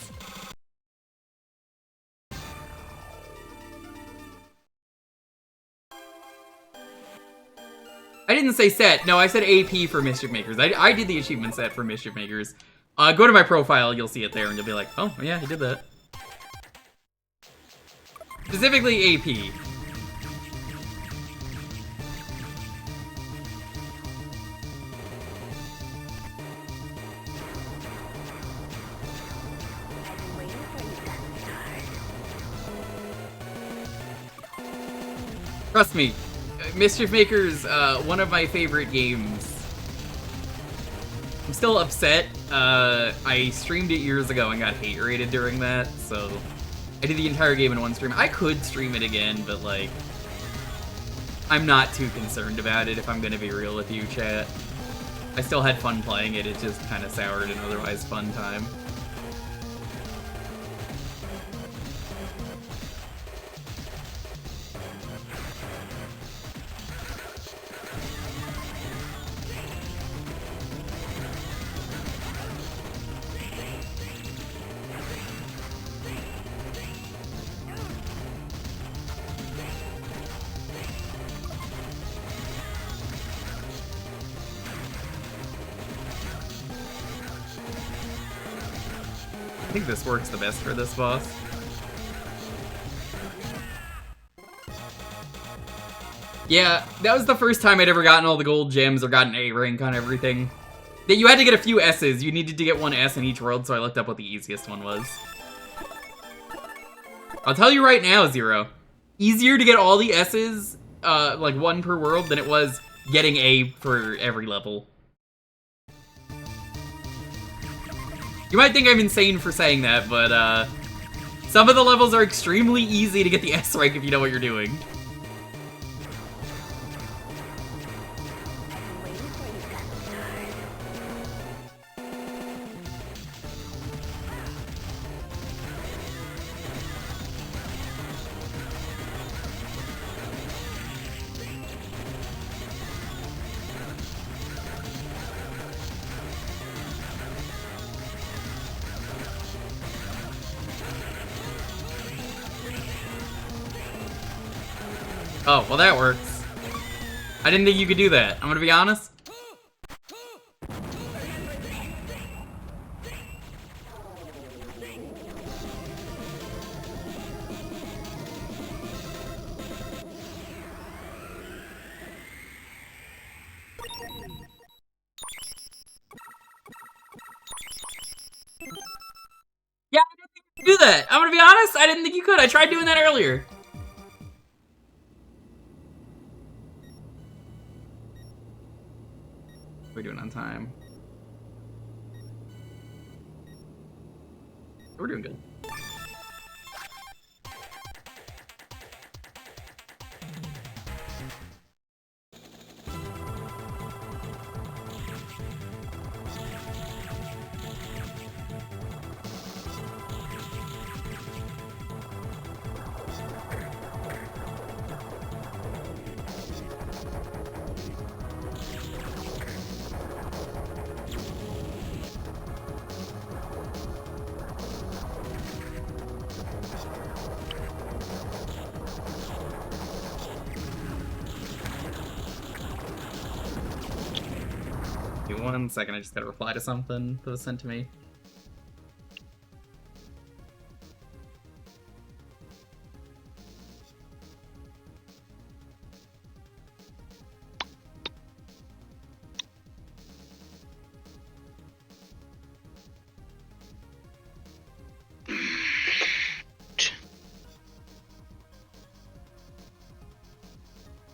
I didn't say set. No, I said AP for Mischief Makers. I did the achievement set for Mischief Makers. Go to my profile, you'll see it there, and you'll be like, oh, yeah, he did that. Specifically AP. Trust me, Mischief Makers, one of my favorite games. I'm still upset. I streamed it years ago and got hate rated during that, so I did the entire game in one stream. I could stream it again, but like, I'm not too concerned about it if I'm gonna be real with you, chat. I still had fun playing it, it just kind of soured an otherwise fun time. I think this works the best for this boss. Yeah, that was the first time I'd ever gotten all the gold gems or gotten A rank on everything. That you had to get a few S's. You needed to get one S in each world, so I looked up what the easiest one was. I'll tell you right now, Zero. Easier to get all the S's, like one per world, than it was getting A for every level. You might think I'm insane for saying that, but some of the levels are extremely easy to get the S rank if you know what you're doing. Oh, well that works. I didn't think you could do that. I'm gonna be honest. Yeah, I didn't think you could do that. I'm gonna be honest, I didn't think you could. I tried doing that earlier. We're doing on time. We're doing good. Give me 1 second, I just gotta reply to something that was sent to me.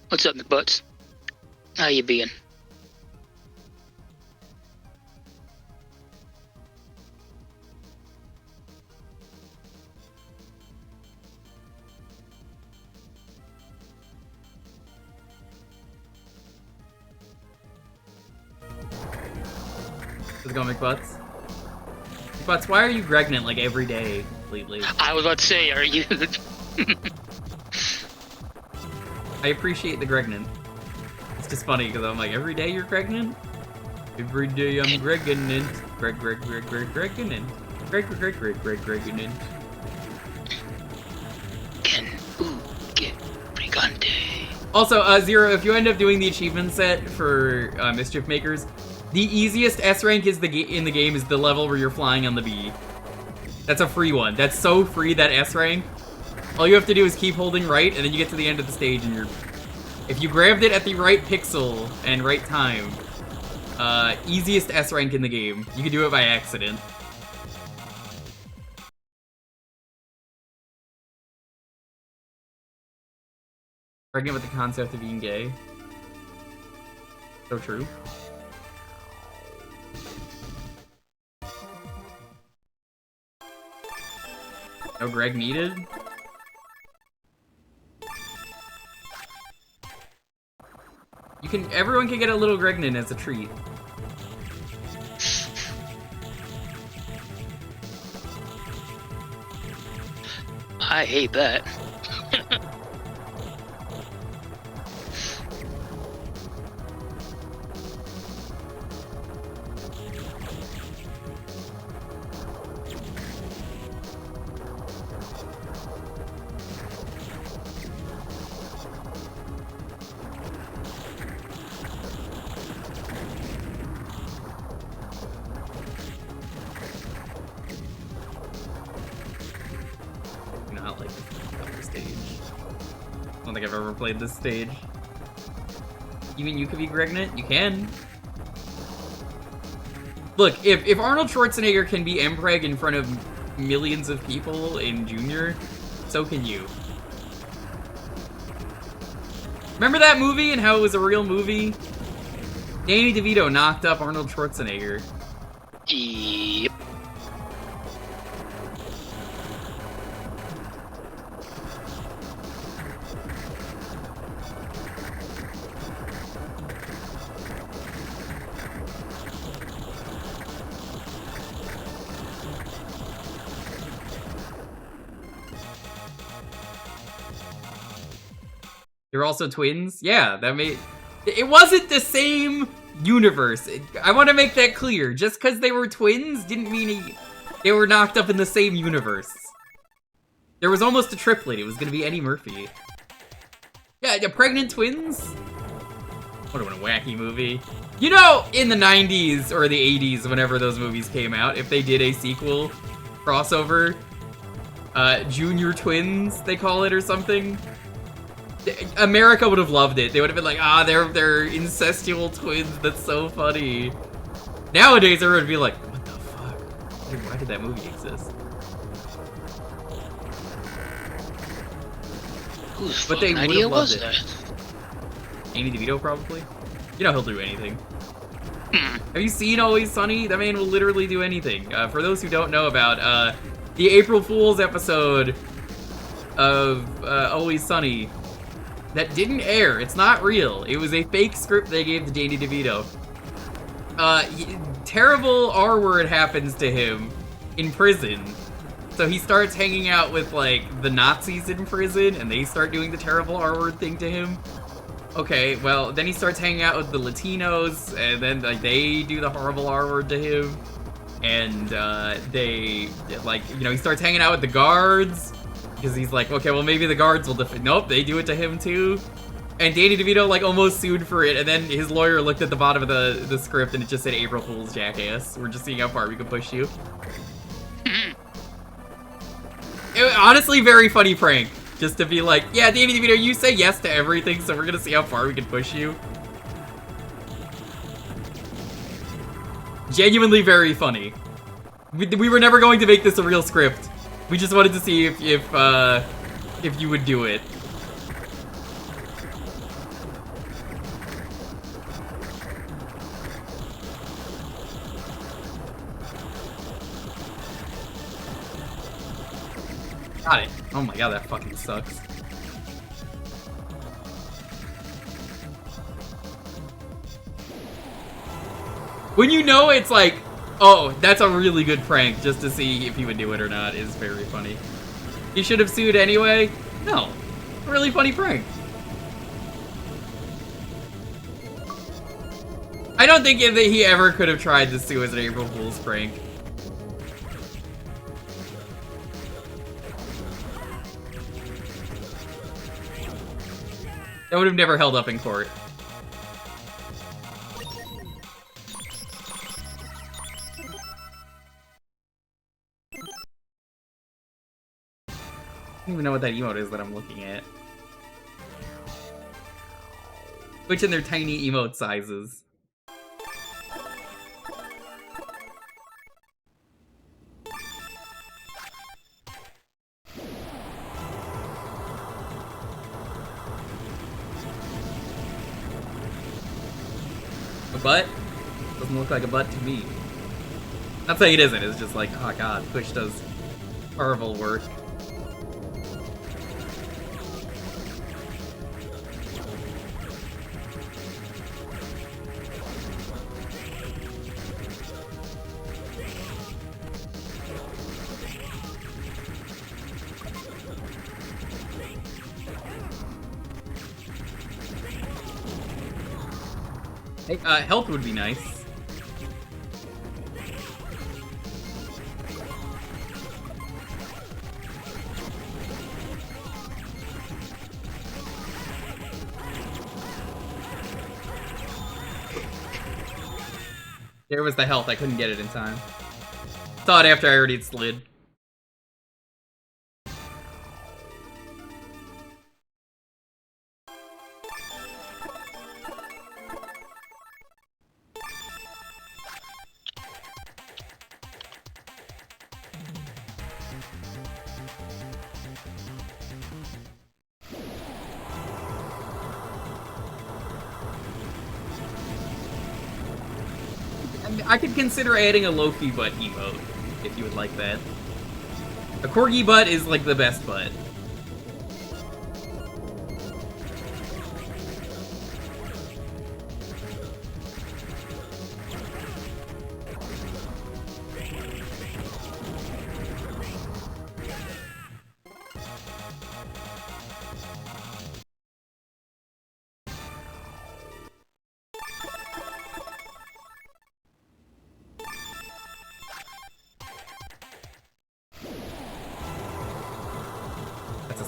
What's up, McButts? How you being? How's it going, McButts? McButts, why are you pregnant like every day lately? I was about to say, are you? I appreciate the pregnant. It's just funny because I'm like, every day you're pregnant? Every day I'm pregnant. Pregnant. Pregnant. Also, Zero, if you end up doing the achievement set for Mischief Makers, the easiest S rank is in the game is the level where you're flying on the bee. That's a free one. That's so free, that S rank. All you have to do is keep holding right, and then you get to the end of the stage, and you're... If you grabbed it at the right pixel and right time, easiest S rank in the game. You can do it by accident. Pregnant with the concept of being gay. So true. No Greg needed? Everyone can get a little Gregnin as a treat. I hate that. Not like the stage. I don't think I've ever played this stage. You mean you could be Gregnet? You can. Look, if Arnold Schwarzenegger can be Mpreg in front of millions of people in Junior, so can you. Remember that movie and how it was a real movie? Danny DeVito knocked up Arnold Schwarzenegger. Yep. They're also twins? Yeah, that made... It wasn't the same universe. I want to make that clear. Just because they were twins didn't mean they were knocked up in the same universe. There was almost a triplet. It was going to be Eddie Murphy. Yeah, pregnant twins? What a wacky movie. You know, in the 90s or the 80s, whenever those movies came out, if they did a sequel crossover, Junior Twins, they call it, or something, America would have loved it. They would have been like, ah, they're incestual twins. That's so funny. Nowadays, everyone would be like, what the fuck? Why did that movie exist? Whose But they would idea have loved was it. that? Danny DeVito, probably. You know he'll do anything. Have you seen Always Sunny? That man will literally do anything. For those who don't know about the April Fool's episode of Always Sunny, that didn't air. It's not real. It was a fake script they gave to Danny DeVito. Terrible R word happens to him in prison. So he starts hanging out with, like, the Nazis in prison, and they start doing the terrible R word thing to him. Okay, well, then he starts hanging out with the Latinos, and then, like, they do the horrible R word to him. And, they, like, you know, he starts hanging out with the guards. Because he's like, okay, well, maybe the guards will defend. Nope, they do it to him too. And Danny DeVito, like, almost sued for it. And then his lawyer looked at the bottom of the script and it just said April Fool's, jackass. We're just seeing how far we can push you. Honestly, very funny prank. Just to be like, yeah, Danny DeVito, you say yes to everything, so we're gonna see how far we can push you. Genuinely very funny. We were never going to make this a real script. We just wanted to see if you would do it. Got it. Oh my god, that fucking sucks. When you know it's like, oh, that's a really good prank, just to see if he would do it or not, is very funny. He should have sued anyway? No. A really funny prank. I don't think that he ever could have tried to sue as an April Fool's prank. That would have never held up in court. I don't even know what that emote is that I'm looking at. Which in their tiny emote sizes. butt? Doesn't look like a butt to me. Not saying it isn't, it's just like, oh god, Push does horrible work. Hey, health would be nice. There was the health, I couldn't get it in time. Saw it after I already had slid. I could consider adding a Loki butt emote, if you would like that. A corgi butt is like the best butt.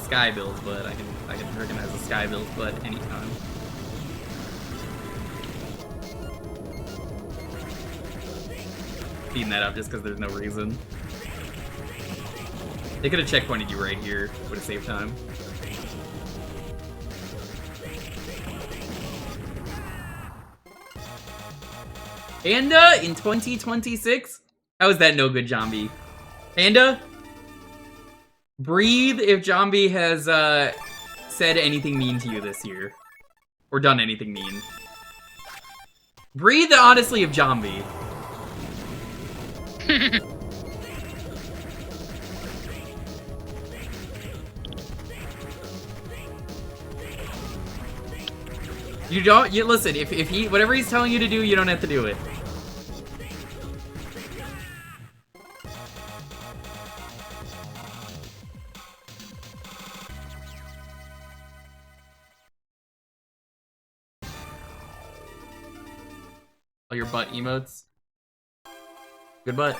Sky build, but I can recognize a Sky build, but anytime. Speeding that up just because there's no reason. They could have checkpointed you right here, would have saved time. Panda in 2026? How is that no good, Zombie? Panda? Breathe if Zombie has said anything mean to you this year. Or done anything mean. Breathe honestly if Zombie. You listen, if he, whatever he's telling you to do, you don't have to do it. All your butt emotes. Good butt.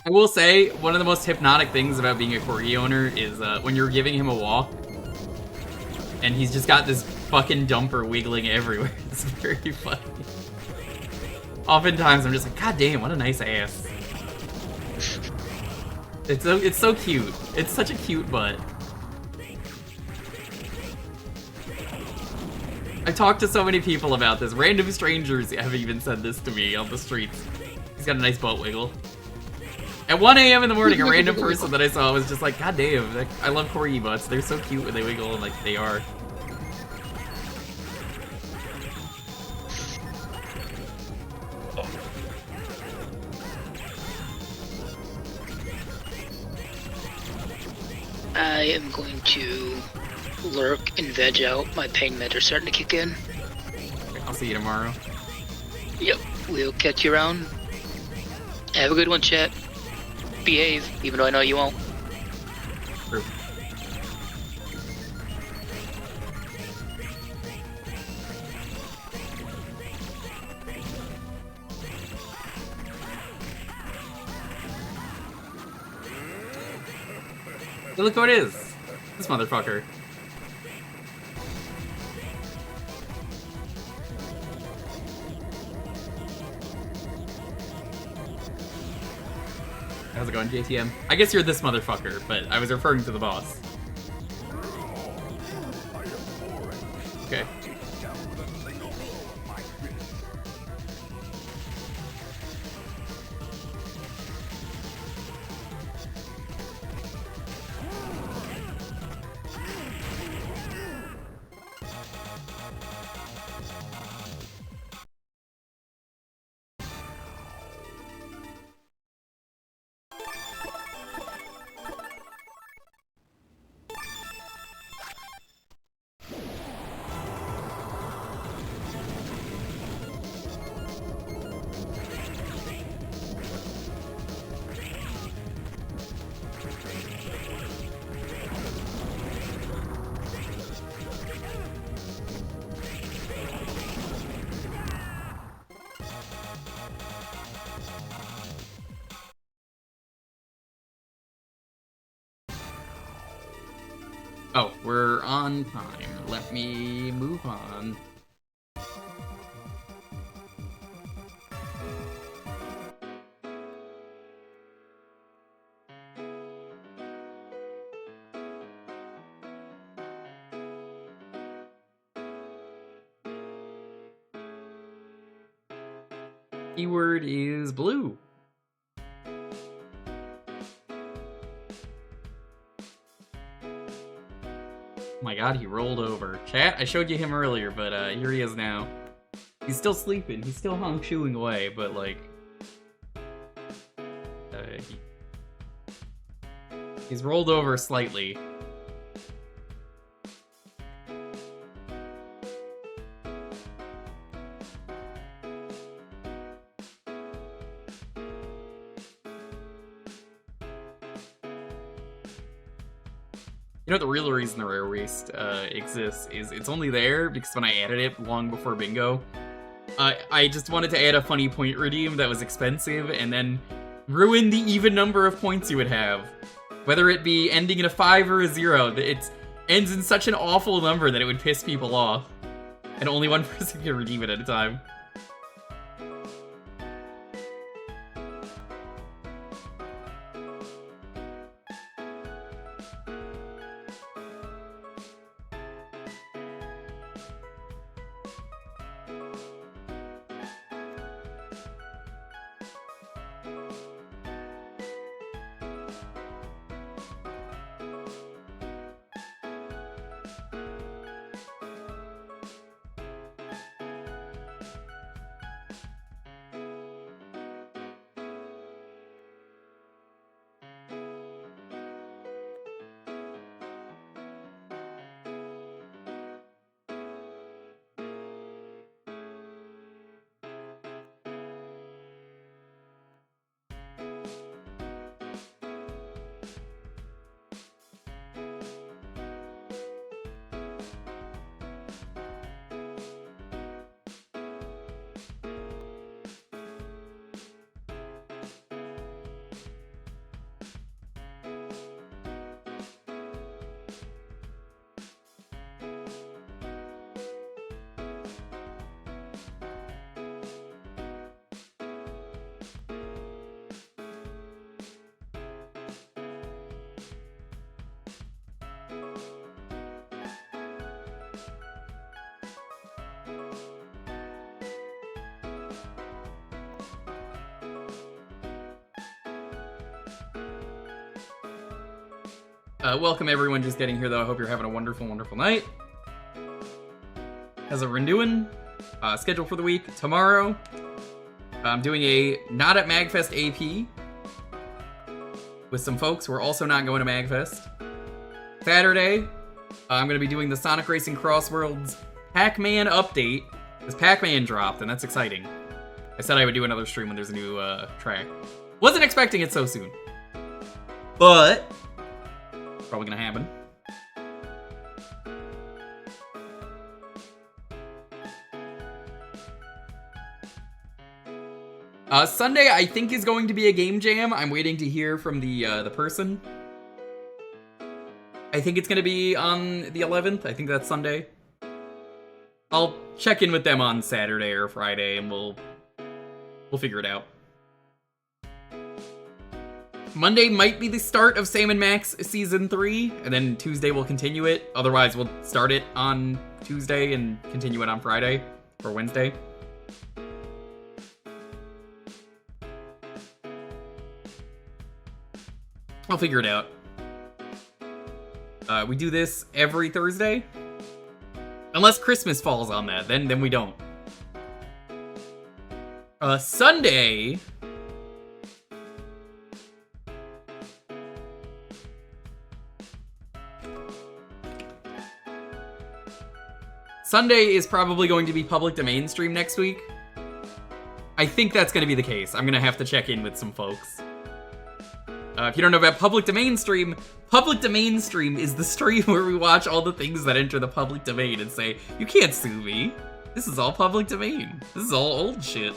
I will say, one of the most hypnotic things about being a corgi owner is when you're giving him a walk, and he's just got this fucking dumper wiggling everywhere. It's very funny. Oftentimes I'm just like, god damn, what a nice ass. It's so cute. It's such a cute butt. I've talked to so many people about this. Random strangers have even said this to me on the streets. He's got a nice butt wiggle. At 1 AM in the morning, a random person that I saw was just like, god damn, like, I love corgi butts. They're so cute when they wiggle, and like, they are. I am going to lurk and veg out. My pain meds are starting to kick in. I'll see you tomorrow. Yep, we'll catch you around. Have a good one, chat. Behave, even though I know you won't. True. Hey, look who it is! This motherfucker. How's it going, JTM? I guess you're this motherfucker, but I was referring to the boss. Okay. Oh, we're on time. Let me move on. Keyword is blue. Oh my god, he rolled over. Chat, I showed you him earlier, but here he is now. He's still sleeping. He's still honk-shooing away, but like... he's rolled over slightly. You know, the real reason the Rare Waste exists is it's only there because when I added it long before bingo, I just wanted to add a funny point redeem that was expensive and then ruin the even number of points you would have. Whether it be ending in a 5 or a 0, it ends in such an awful number that it would piss people off. And only one person can redeem it at a time. Welcome everyone just getting here though. I hope you're having a wonderful, wonderful night. How's everyone doing? Schedule for the week. Tomorrow, I'm doing a Not at MagFest AP with some folks who are also not going to MagFest. Saturday, I'm going to be doing the Sonic Racing Crossworlds Pac Man update, because Pac Man dropped, and that's exciting. I said I would do another stream when there's a new track. Wasn't expecting it so soon, but probably gonna happen. Sunday, I think, is going to be a game jam. I'm waiting to hear from the person. I think it's gonna be on the 11th. I think that's Sunday. I'll check in with them on Saturday or Friday, and we'll figure it out. Monday might be the start of Sam & Max Season 3, and then Tuesday we'll continue it. Otherwise, we'll start it on Tuesday and continue it on Friday or Wednesday. I'll figure it out. We do this every Thursday. Unless Christmas falls on that, then we don't. Sunday... Sunday is probably going to be public domain stream next week. I think that's going to be the case. I'm going to have to check in with some folks. If you don't know about public domain stream is the stream where we watch all the things that enter the public domain and say, you can't sue me. This is all public domain. This is all old shit.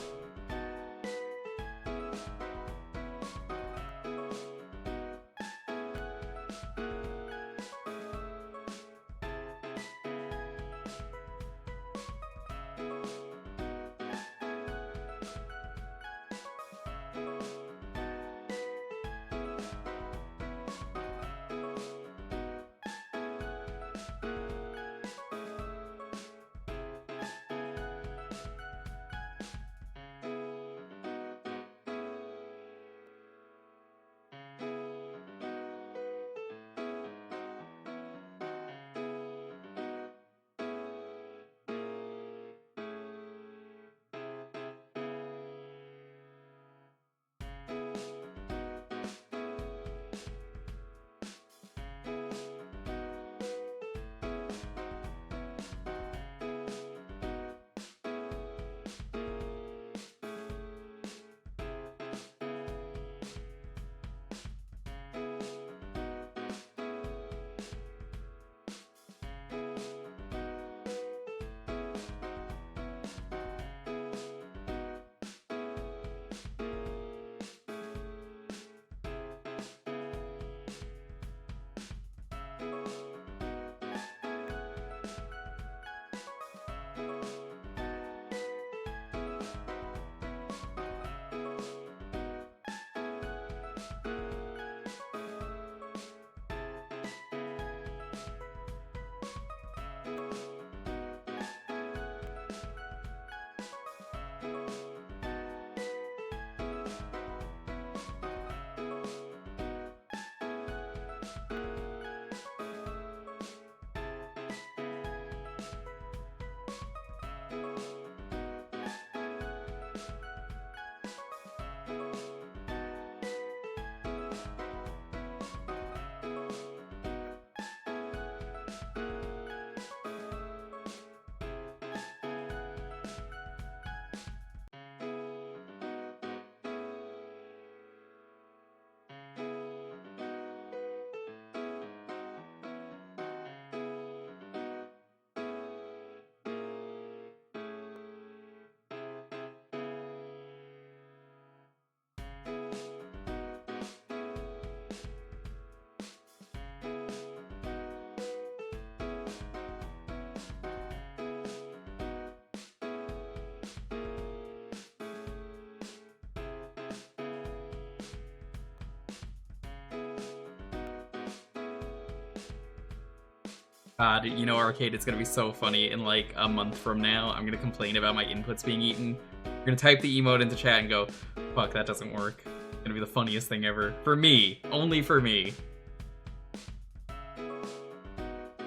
God, you know, Arcade, it's gonna be so funny. In like a month from now, I'm gonna complain about my inputs being eaten. I'm gonna type the emote into chat and go, fuck, that doesn't work. It's gonna be the funniest thing ever. For me. Only for me.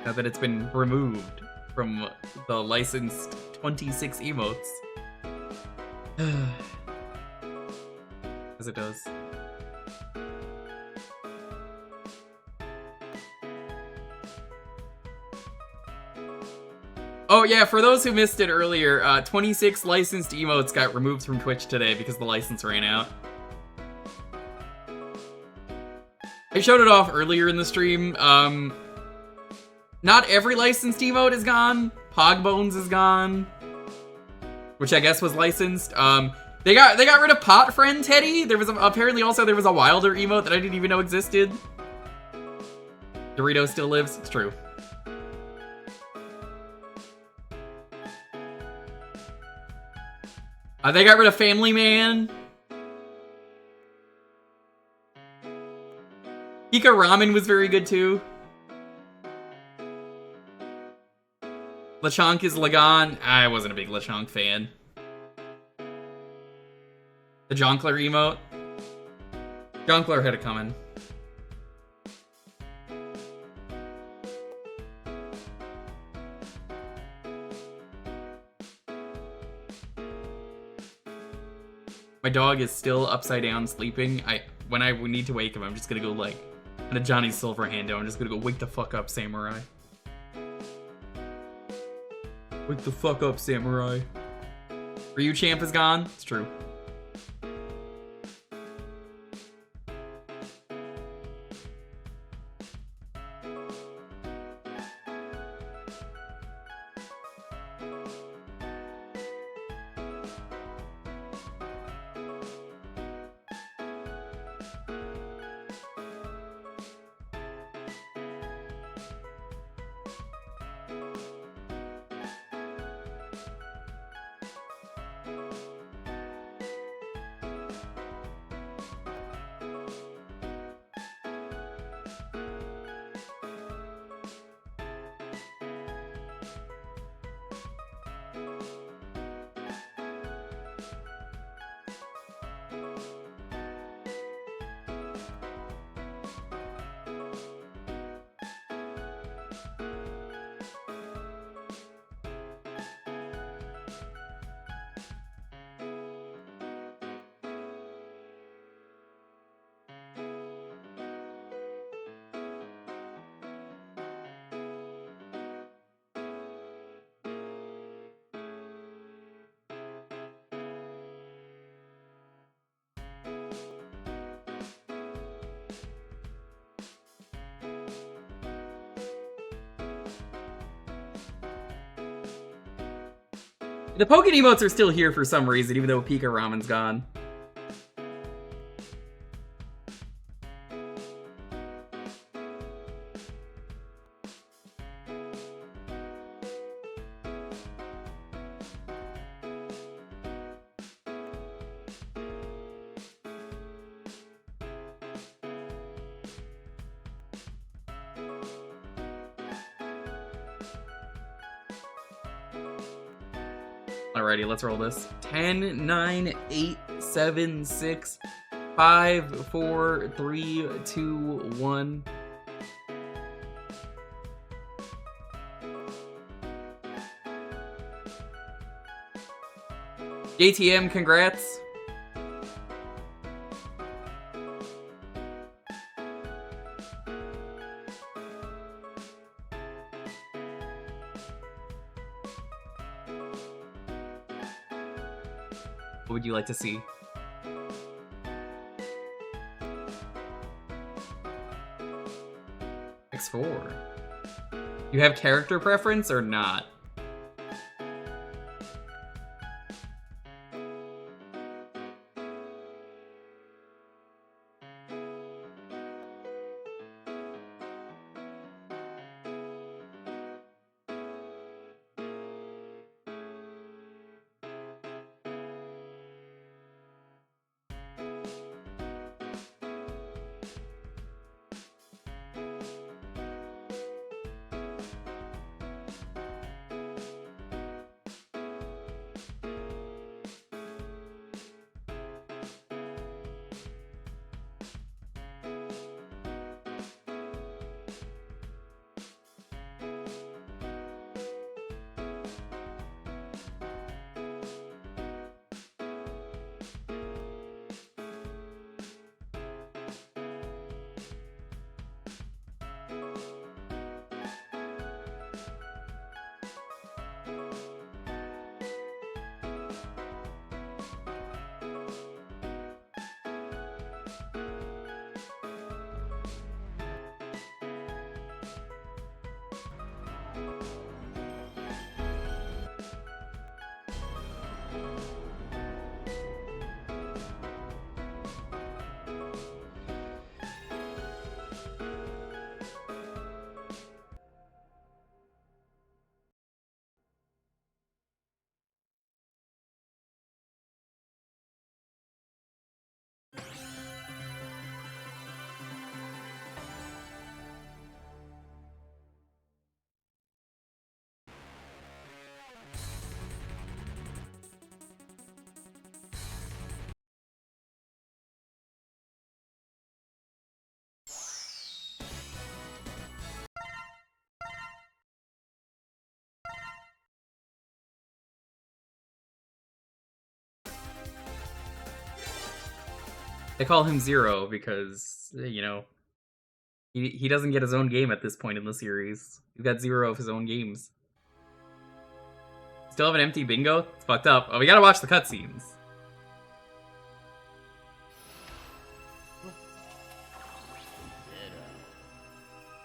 Now that it's been removed from the licensed 26 emotes. As it does. Oh yeah, for those who missed it earlier, 26 licensed emotes got removed from Twitch today because the license ran out. I showed it off earlier in the stream. Not every licensed emote is gone. Pogbones is gone, which I guess was licensed. They got rid of Pot Friend Teddy. There was apparently also there was a Wilder emote that I didn't even know existed. Dorito still lives. It's true. They got rid of Family Man. Hika Ramen was very good too. Lechonk is Lagan. I wasn't a big Lechonk fan. The Jonkler emote. Jonkler had it coming. My dog is still upside down sleeping. When I need to wake him, I'm just gonna go like, in a Johnny Silverhand down. I'm just gonna go, wake the fuck up, Samurai. Wake the fuck up, Samurai. Ryu Champ is gone. It's true. The Poké emotes are still here for some reason, even though Pika Ramen's gone. Alrighty, let's roll this. 10, 9, 8, 7, 6, 5, 4, 3, 2, 1. JTM, congrats. What would you like to see? X4. You have character preference or not? They call him Zero because, you know, he doesn't get his own game at this point in the series. He's got 0 of his own games. Still have an empty bingo? It's fucked up. Oh, we gotta watch the cutscenes.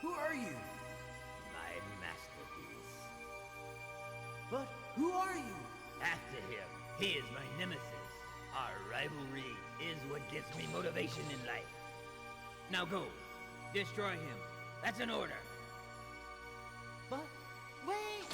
Who are you? My masterpiece. But who are you? After him. He is my nemesis. Our rivalry is what gives me motivation in life. Now go. Destroy him. That's an order. But wait!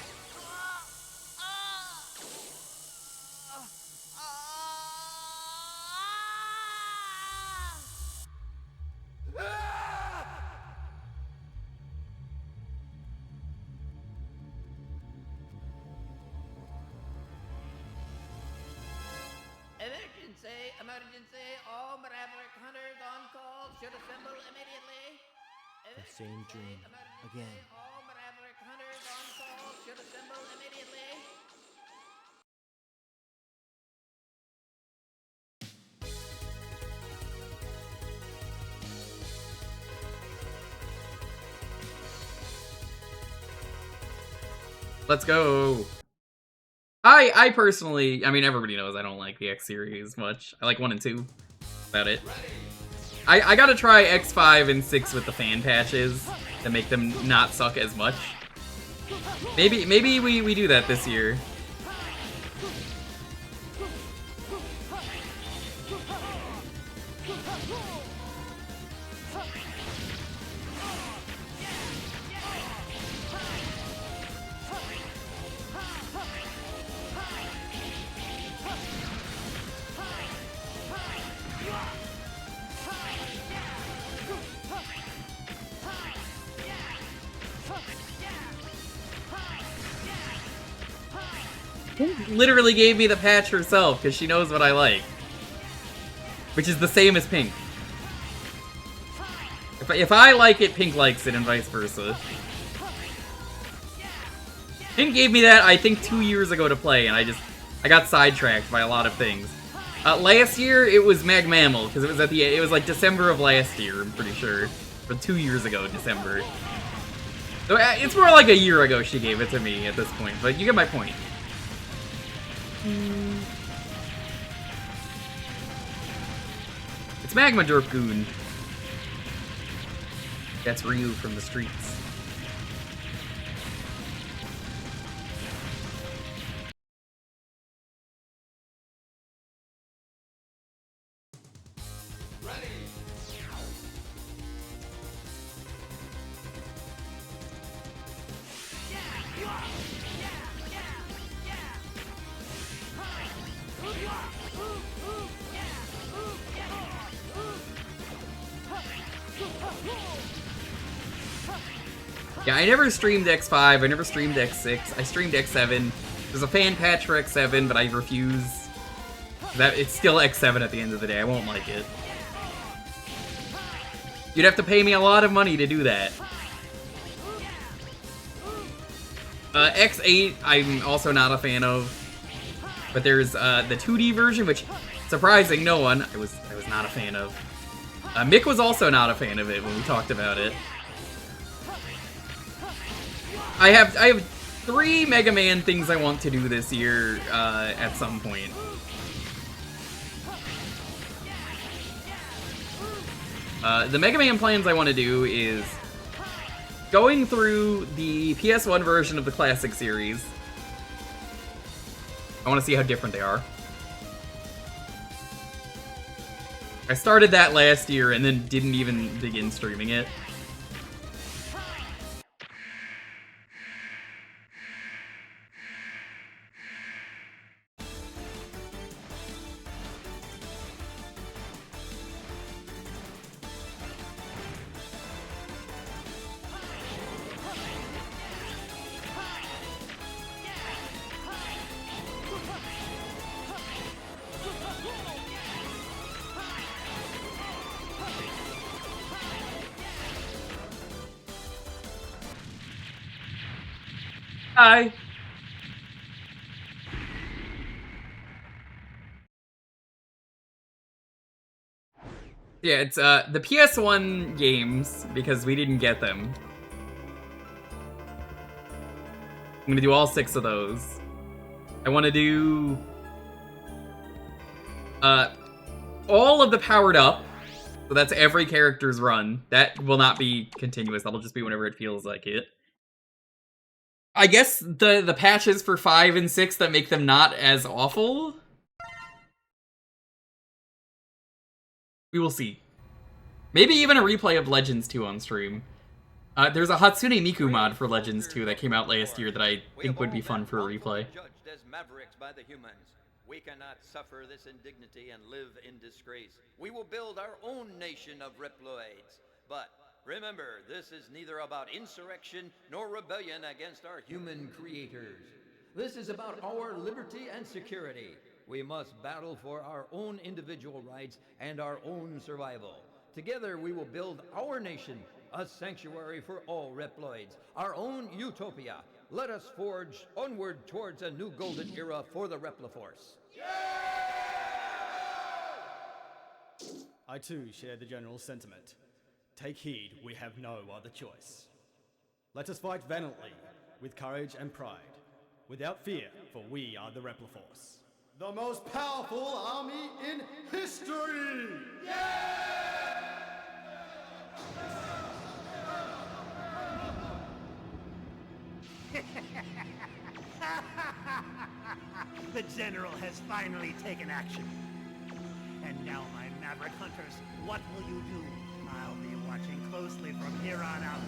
Emergency, all Maverick hunters on call should assemble immediately. The same dream again. All Maverick hunters on call should assemble immediately. Let's go. I personally, I mean, everybody knows I don't like the X series much. I like 1 and 2. About it. I gotta try X5 and 6 with the fan patches to make them not suck as much. Maybe we do that this year. Literally gave me the patch herself because she knows what I like, which is the same as Pink. If I like it, Pink likes it, and vice versa. Pink gave me that, I think, 2 years ago to play, and I got sidetracked by a lot of things. Last year it was Mag Mammal because it was like December of last year, I'm pretty sure, but 2 years ago, December. So it's more like a year ago she gave it to me at this point, but you get my point. It's Magma Derpgoon. That's Ryu from the streets. Yeah, I never streamed X5, I never streamed X6, I streamed X7. There's a fan patch for X7, but I refuse. It's still X7 at the end of the day, I won't like it. You'd have to pay me a lot of money to do that. X8, I'm also not a fan of. But there's the 2D version, which, surprising no one, I was not a fan of. Mick was also not a fan of it when we talked about it. I have 3 Mega Man things I want to do this year at some point. The Mega Man plans I want to do is going through the PS1 version of the Classic series. I want to see how different they are. I started that last year and then didn't even begin streaming it. Hi. Yeah, it's the PS1 games, because we didn't get them. I'm gonna do all 6 of those. I want to do all of the powered up, so that's every character's run. That will not be continuous, that'll just be whenever it feels like it. I guess the patches for 5 and 6 that make them not as awful? We will see. Maybe even a replay of Legends 2 on stream. There's a Hatsune Miku mod for Legends 2 that came out last year that I think would be fun for a replay. Judged as mavericks by the humans. We cannot suffer this indignity and live in disgrace. We will build our own nation of Reploids. But remember, this is neither about insurrection nor rebellion against our human creators. This is about our liberty and security. We must battle for our own individual rights and our own survival. Together we will build our nation, a sanctuary for all Reploids, our own utopia. Let us forge onward towards a new golden era for the Repliforce. I too share the general sentiment. Take heed, we have no other choice. Let us fight valiantly, with courage and pride, without fear, for we are the Repliforce. The most powerful army in history! The General has finally taken action. And now my Maverick Hunters, what will you do? I'll be watching closely from here on out.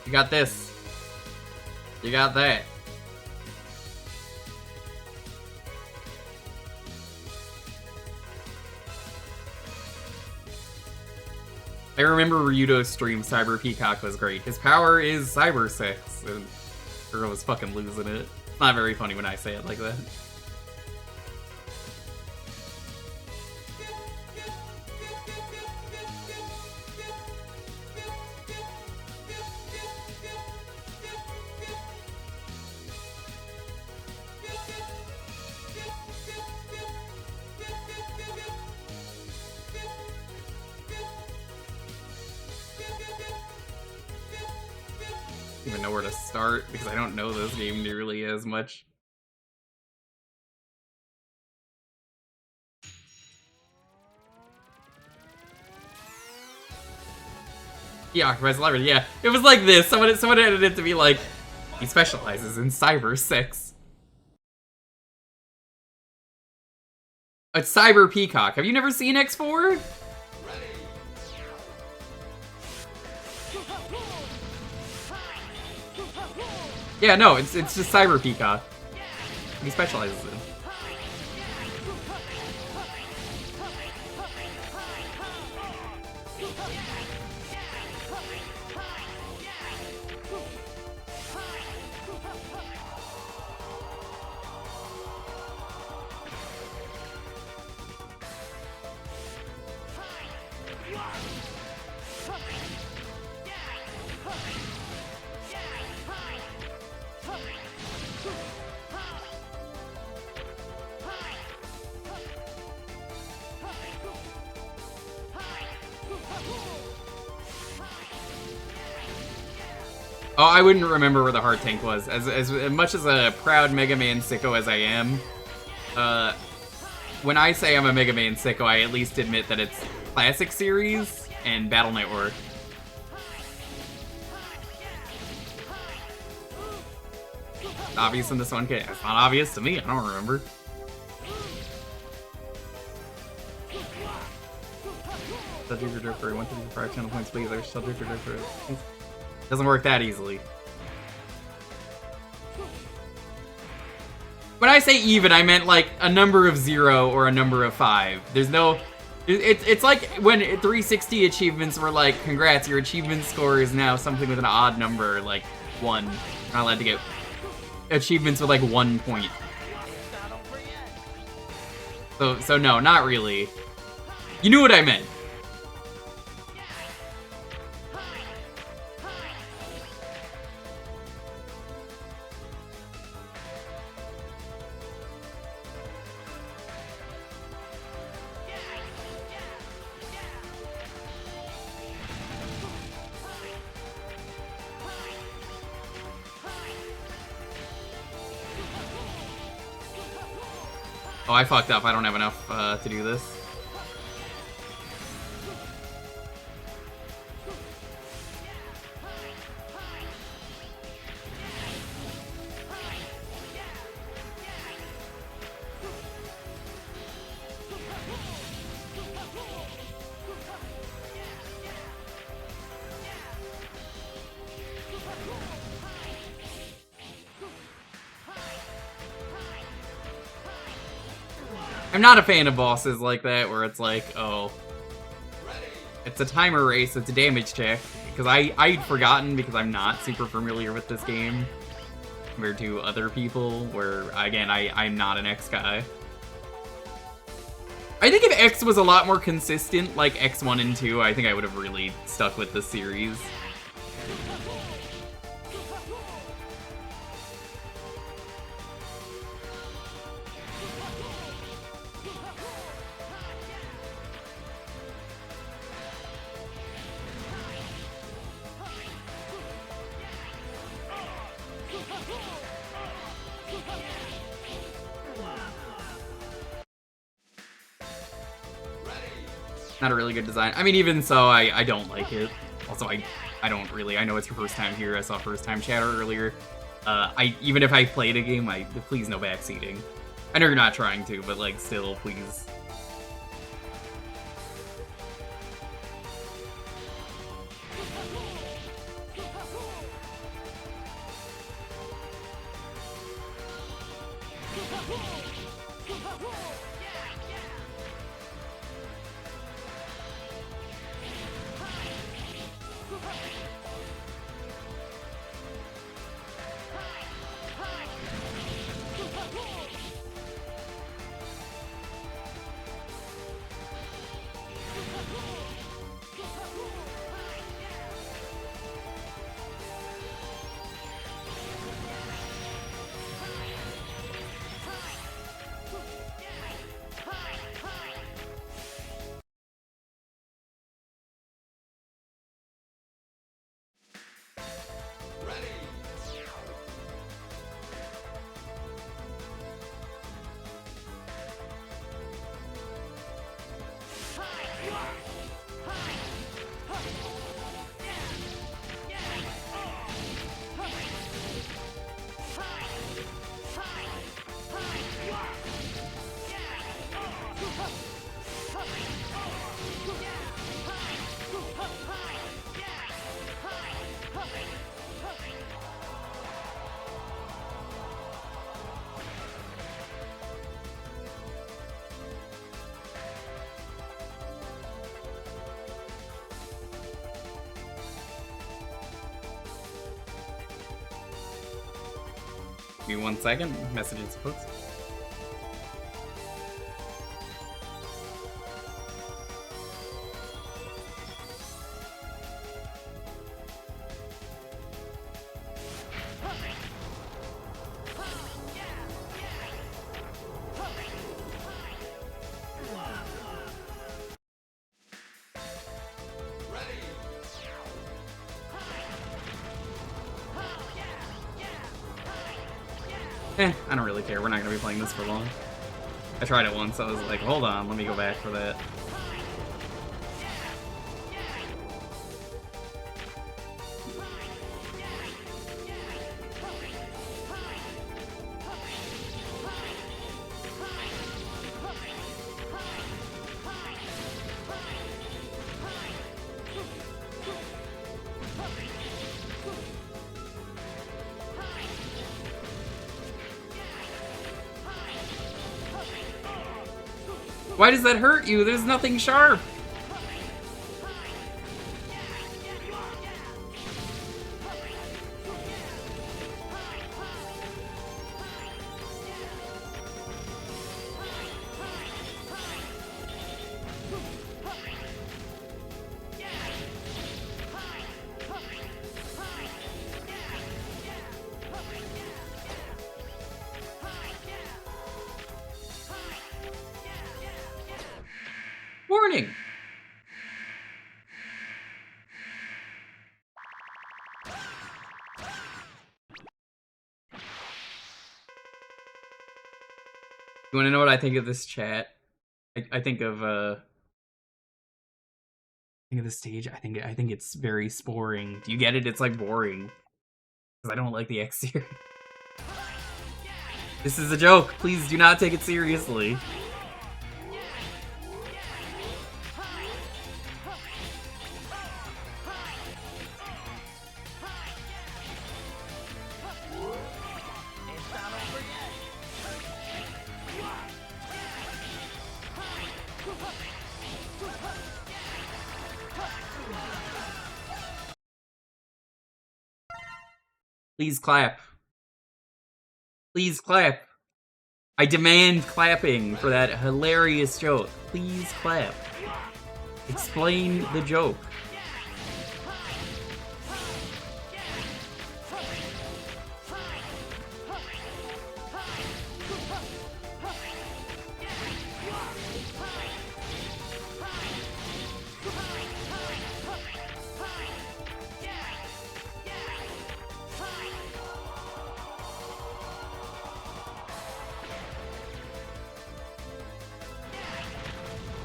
You got this. You got that. I remember Ryudo's stream, Cyber Peacock was great. His power is Cyber 6, and girl was fucking losing it. It's not very funny when I say it like that. Even know where to start because I don't know this game nearly as much. Yeah, Occupies Celebrity, yeah. It was like this. Someone edited it to be like, he specializes in Cyber 6. It's Cyber Peacock. Have you never seen X4? Yeah, no, it's just Cyber Peacock. He specializes in. Oh, I wouldn't remember where the heart tank was. As much as a proud Mega Man sicko as I am, when I say I'm a Mega Man sicko, I at least admit that it's Classic Series and Battle Network. Obvious in this one case. It's not obvious to me, I don't remember. Subject or for 155 channel points, please. There's subject or for. Doesn't work that easily. When I say even, I meant like a number of 0 or a number of 5. There's no... It's like when 360 achievements were like, congrats, your achievement score is now something with an odd number, like 1. You're not allowed to get achievements with like 1 point. So no, not really. You knew what I meant. Oh, I fucked up. I don't have enough to do this. I'm not a fan of bosses like that, where it's like, oh, it's a timer race, it's a damage check. Because I'd forgotten, because I'm not super familiar with this game, compared to other people, where, again, I'm not an X guy. I think if X was a lot more consistent, like X1 and 2, I think I would have really stuck with the series. Not a really good design. I mean, even so, I don't like it. Also, I don't really. I know it's your first time here. I saw first time chatter earlier. Even if I played a game, please no backseating. I know you're not trying to, but like still, please. Give me 1 second. Messages, folks. I don't really care. We're not going to be playing this for long. I tried it once. I was like, hold on, let me go back for that. Why does that hurt you? There's nothing sharp. Warning! You want to know what I think of this chat? I think of the stage. I think it's very sporing. Do you get it? It's like boring. Because I don't like the X series. This is a joke. Please do not take it seriously. Please clap. Please clap. I demand clapping for that hilarious joke. Please clap. Explain the joke.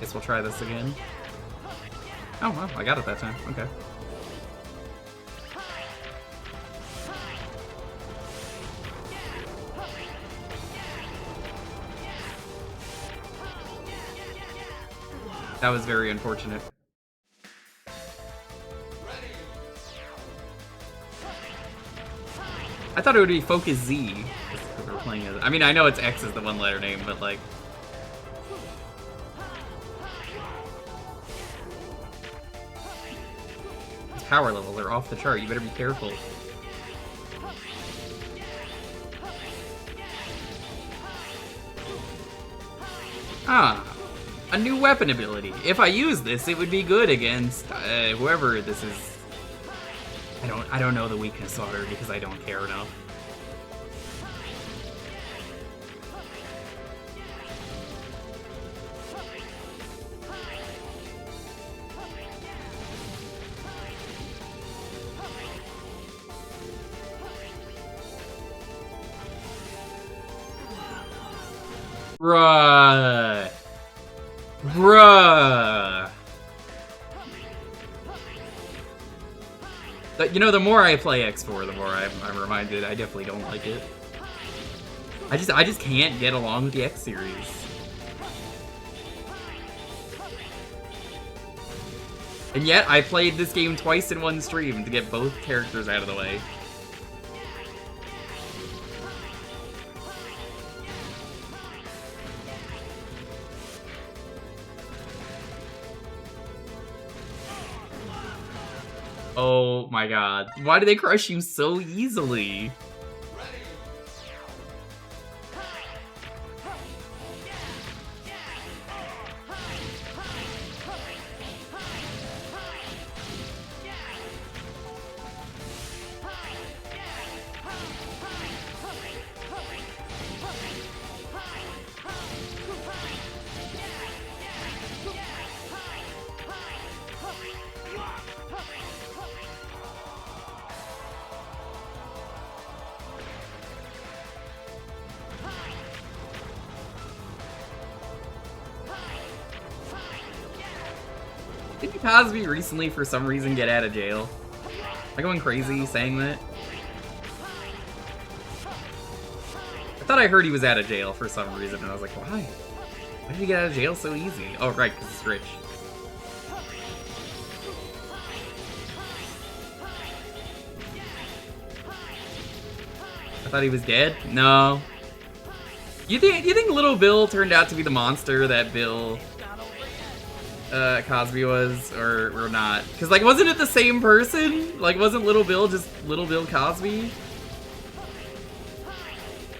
Guess we'll try this again. Oh, well, I got it that time. Okay. That was very unfortunate. I thought it would be Focus Z. Because we're playing as, I mean, I know it's X is the one-letter name, but like... His power levels are off the chart. You better be careful. Ah, a new weapon ability. If I use this, it would be good against whoever this is. I don't know the weakness already because I don't care enough. Bruh. Bruh. But, you know, the more I play X4, the more I'm reminded I definitely don't like it. I just can't get along with the X series. And yet, I played this game twice in one stream to get both characters out of the way. Oh my god. Why do they crush you so easily? Didn't Cosby recently, for some reason, get out of jail? Am I going crazy saying that? I thought I heard he was out of jail for some reason, and I was like, why? Why did he get out of jail so easy? Oh, right, because he's rich. I thought he was dead? No. You think Little Bill turned out to be the monster that Bill Cosby was, or not? Because, like, wasn't it the same person? Like, wasn't Little Bill just Little Bill Cosby?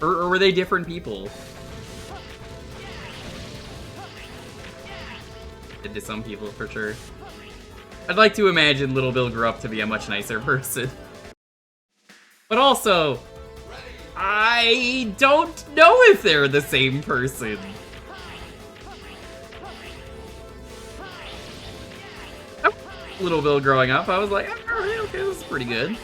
Or were they different people? To some people, for sure. I'd like to imagine Little Bill grew up to be a much nicer person. But also, I don't know if they're the same person. Little Bill growing up, I was like, alright, okay, this is pretty good.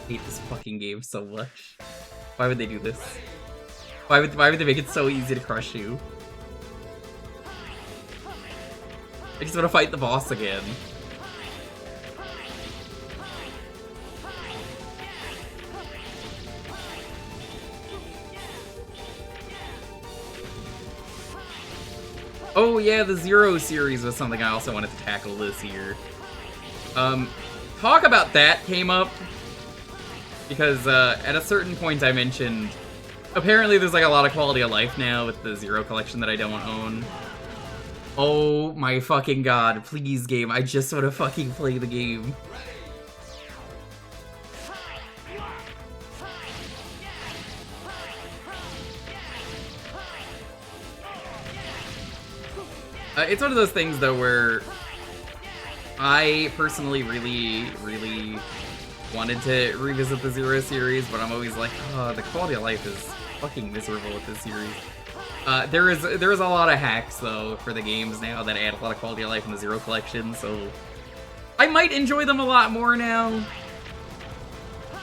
I hate this fucking game so much. Why would they do this? Why would they make it so easy to crush you? I just want to fight the boss again. Oh yeah, the Zero series was something I also wanted to tackle this year. Talk about that came up because at a certain point I mentioned apparently there's like a lot of quality of life now with the Zero collection that I don't own. Oh my fucking god, please game, I just want to fucking play the game. It's one of those things, though, where I personally really wanted to revisit the Zero series, but I'm always like, oh, the quality of life is fucking miserable with this series. There is a lot of hacks, though, for the games now that add a lot of quality of life in the Zero collection, so I might enjoy them a lot more now.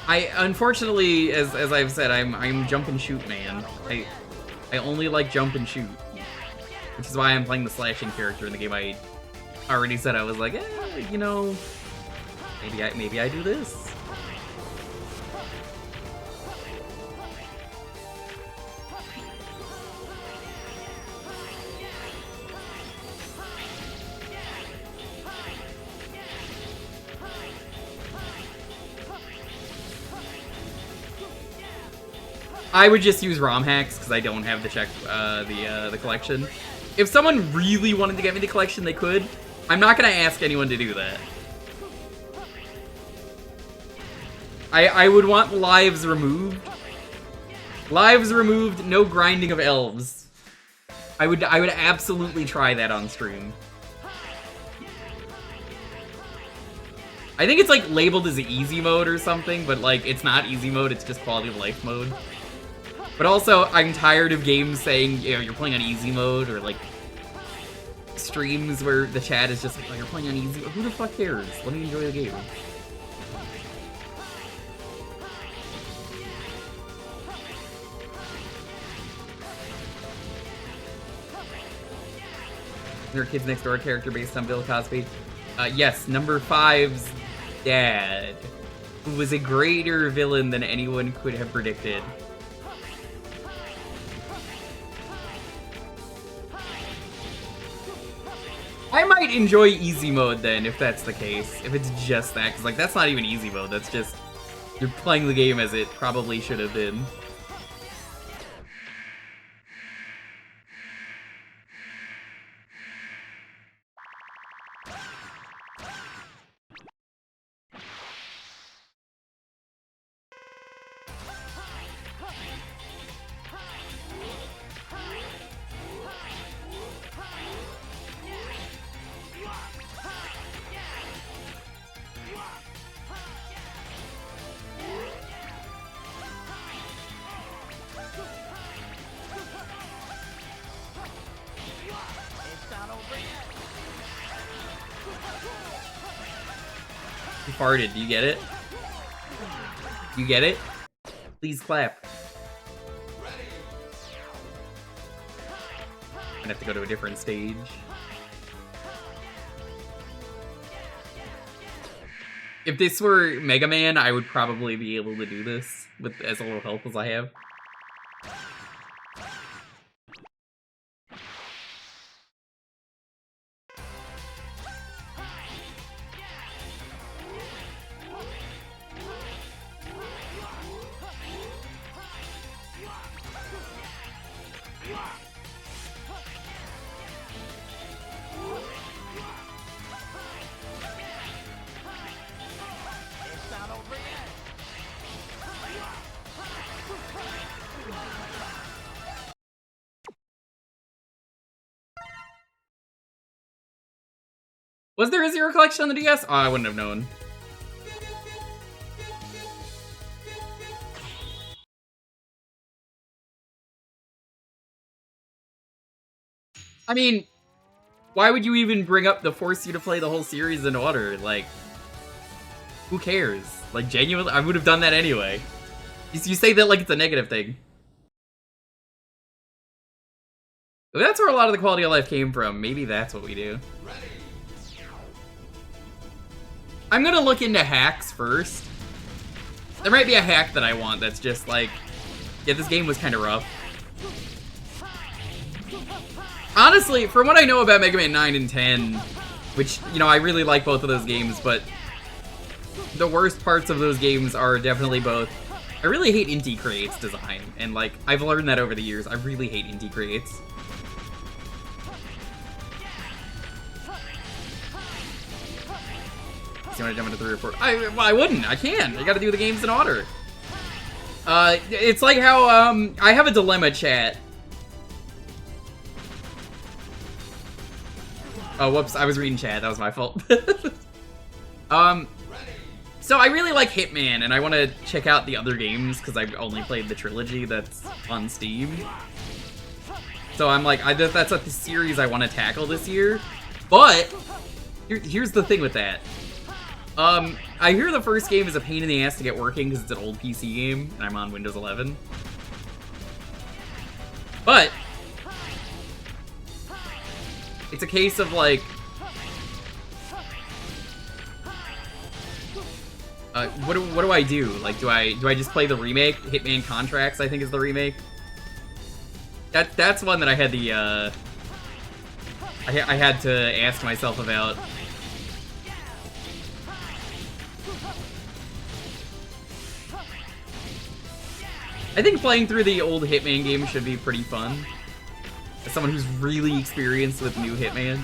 Unfortunately, as I've said, I'm jump and shoot man. I only like jump and shoot, which is why I'm playing the slashing character in the game. I already said I was like, you know, maybe I do this. I would just use ROM hacks because I don't have to check the collection. If someone really wanted to get me the collection, they could. I'm not gonna ask anyone to do that. I would want lives removed. Lives removed, no grinding of elves. I would absolutely try that on stream. I think it's like labeled as easy mode or something, but like it's not easy mode, it's just quality of life mode. But also, I'm tired of games saying, you know, you're playing on easy mode, or like streams where the chat is just like, oh, you're playing on easy. Who the fuck cares? Let me enjoy the game. There are Kids Next Door character based on Bill Cosby. Yes, number 5's dad, who was a greater villain than anyone could have predicted. I might enjoy easy mode then, if that's the case. If it's just that, because like that's not even easy mode. That's just you're playing the game as it probably should have been. You farted, do you get it? You get it? Please clap. I'm gonna have to go to a different stage. If this were Mega Man, I would probably be able to do this with as little help as I have. Was there a Zero collection on the DS? Oh, I wouldn't have known. I mean, why would you even bring up to force you to play the whole series in order? Like, who cares? Like, genuinely, I would have done that anyway. You say that like it's a negative thing. But that's where a lot of the quality of life came from. Maybe that's what we do. I'm gonna look into hacks first. There might be a hack that I want that's just like, yeah, this game was kind of rough. Honestly, from what I know about Mega Man 9 and 10, which, you know, I really like both of those games, but the worst parts of those games are definitely both. I really hate Inti Create's design, and like, I've learned that over the years. I really hate Inti Create's. You want to jump into 3 or 4? Well, I wouldn't. I can. I gotta do the games in order. It's like how, I have a dilemma, chat. Oh, whoops, I was reading chat, that was my fault. So I really like Hitman, and I want to check out the other games, because I've only played the trilogy that's on Steam. So I'm like, that's a series I want to tackle this year. But, here's the thing with that. I hear the first game is a pain in the ass to get working, because it's an old PC game, and I'm on Windows 11. But, it's a case of like, what do I do? Like, do I just play the remake? Hitman Contracts, I think, is the remake. That's one that I had the I had to ask myself about. I think playing through the old Hitman games should be pretty fun. As someone who's really experienced with new Hitman.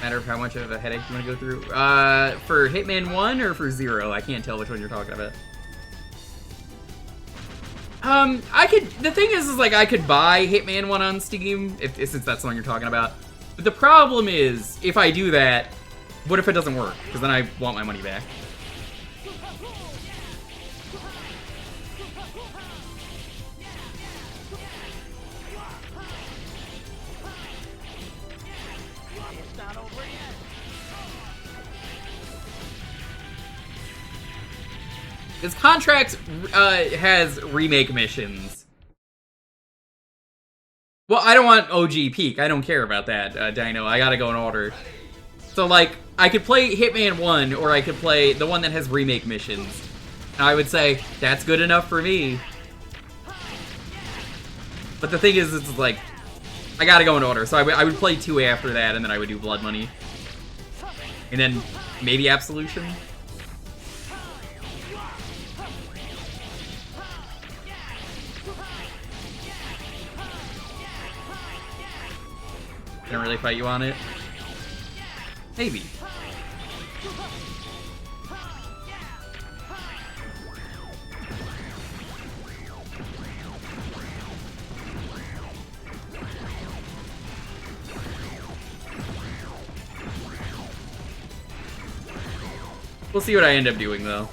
Matter of how much of a headache you want to go through. For Hitman 1 or for 0? I can't tell which one you're talking about. The thing is like, I could buy Hitman 1 on Steam, since that's the one you're talking about. But the problem is, if I do that, what if it doesn't work? Because then I want my money back. His contract has remake missions. Well, I don't want OG Peak. I don't care about that, Dino. I gotta go in order. So, like, I could play Hitman 1, or I could play the one that has remake missions. And I would say, that's good enough for me. But the thing is, it's like, I gotta go in order. So I would play 2 after that, and then I would do Blood Money. And then, maybe Absolution. Can I really fight you on it? Maybe. We'll see what I end up doing, though.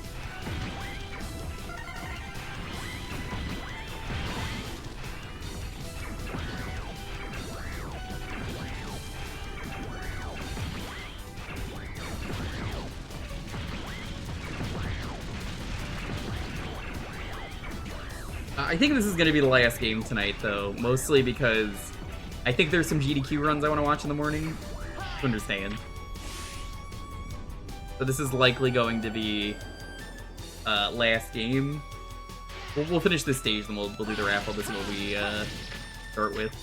I think this is going to be the last game tonight, though, mostly because I think there's some GDQ runs I want to watch in the morning to understand. But this is likely going to be last game. We'll finish this stage, then we'll do the raffle. This is what we start with.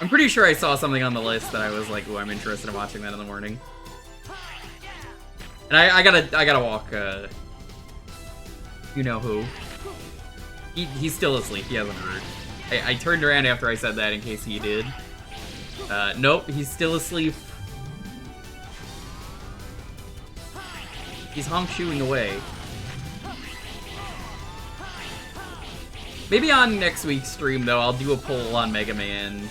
I'm pretty sure I saw something on the list that I was like, "Ooh, I'm interested in watching that in the morning." And I gotta walk. You know who? He's still asleep. He hasn't heard. I turned around after I said that in case he did. Nope, he's still asleep. He's honk-shooing away. Maybe on next week's stream, though, I'll do a poll on Mega Man.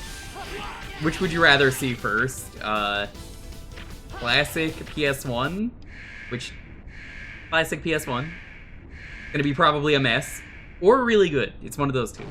Which would you rather see first? Classic PS1? Classic PS1. Gonna be probably a mess. Or really good. It's one of those two.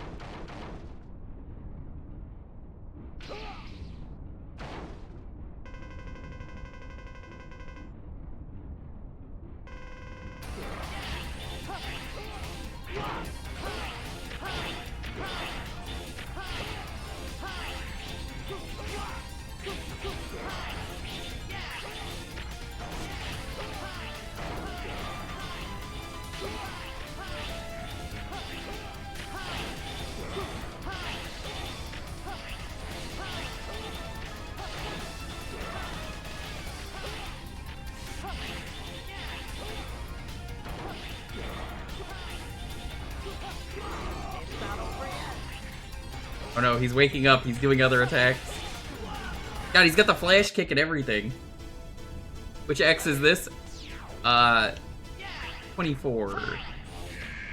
Oh no, he's waking up. He's doing other attacks. God, he's got the flash kick and everything. Which X is this? 24.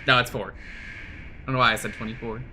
No, it's 4. I don't know why I said 24.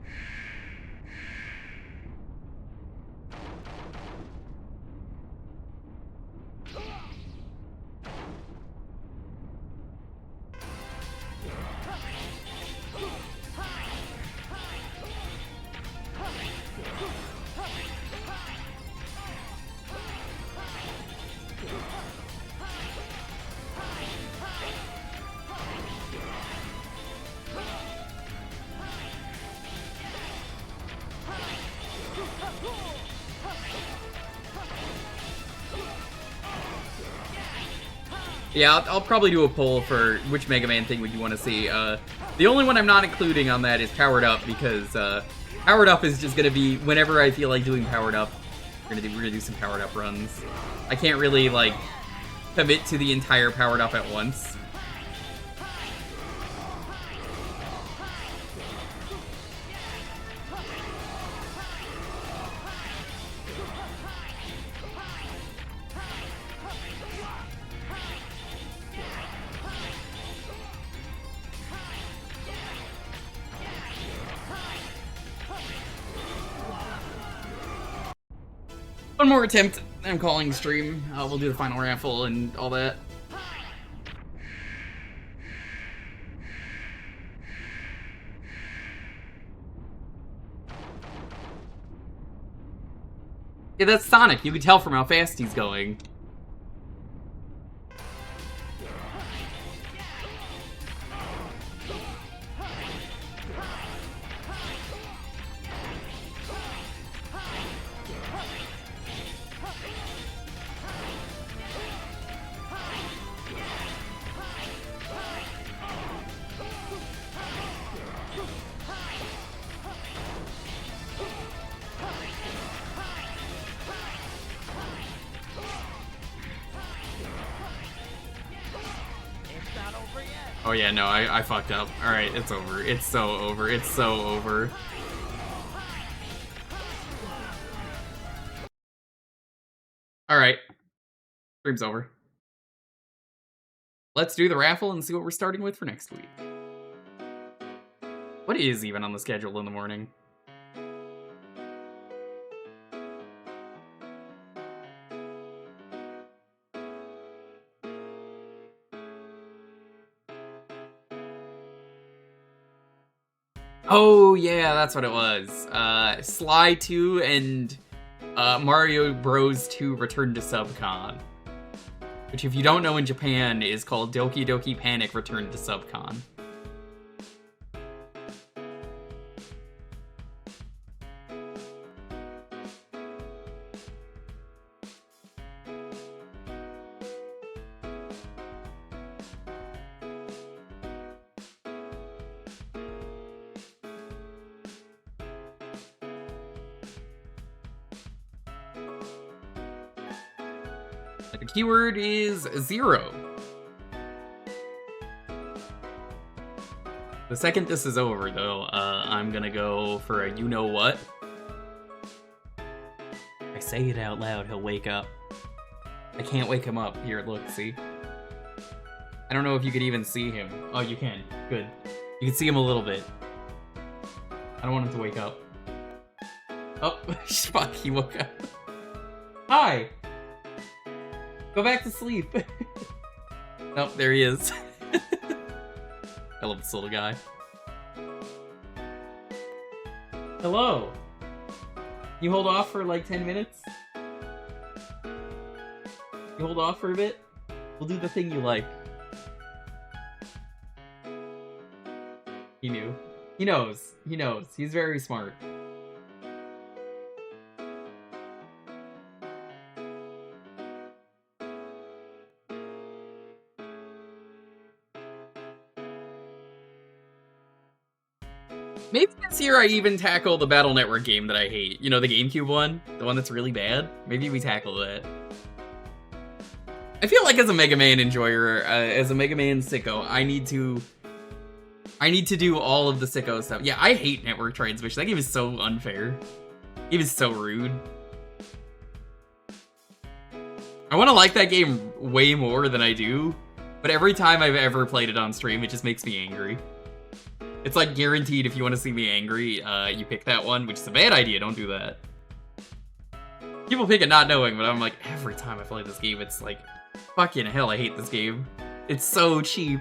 Yeah, I'll probably do a poll for which Mega Man thing would you want to see. The only one I'm not including on that is Powered Up, because Powered Up is just going to be, whenever I feel like doing Powered Up, we're gonna do some Powered Up runs. I can't really, like, commit to the entire Powered Up at once. One more attempt, I'm calling stream. We'll do the final raffle and all that. Yeah, that's Sonic. You can tell from how fast he's going. Oh yeah, no, I fucked up. Alright, it's over. It's so over. It's so over. Alright. Stream's over. Let's do the raffle and see what we're starting with for next week. What is even on the schedule in the morning? Oh, yeah, that's what it was. Sly 2 and Mario Bros. 2 Return to Subcon. Which, if you don't know, in Japan is called Doki Doki Panic Return to Subcon. The keyword is 0. The second this is over, though, I'm gonna go for a you-know-what. I say it out loud, he'll wake up. I can't wake him up. Here, look, see? I don't know if you could even see him. Oh, you can. Good. You can see him a little bit. I don't want him to wake up. Oh, fuck, he woke up. Hi! Go back to sleep. Nope, there he is. I love this little guy. Hello. You hold off for like 10 minutes? You hold off for a bit? We'll do the thing you like. He knew. He knows. He knows. He's very smart. Maybe this year I even tackle the Battle Network game that I hate. You know, the GameCube one? The one that's really bad? Maybe we tackle that. I feel like as a Mega Man enjoyer, as a Mega Man sicko, I need to I need to do all of the sicko stuff. Yeah, I hate network transmission. That game is so unfair. It is so rude. I want to like that game way more than I do, but every time I've ever played it on stream, it just makes me angry. It's like guaranteed if you want to see me angry, you pick that one, which is a bad idea. Don't do that. People pick it not knowing, but I'm like, every time I play this game, it's like, fucking hell, I hate this game. It's so cheap.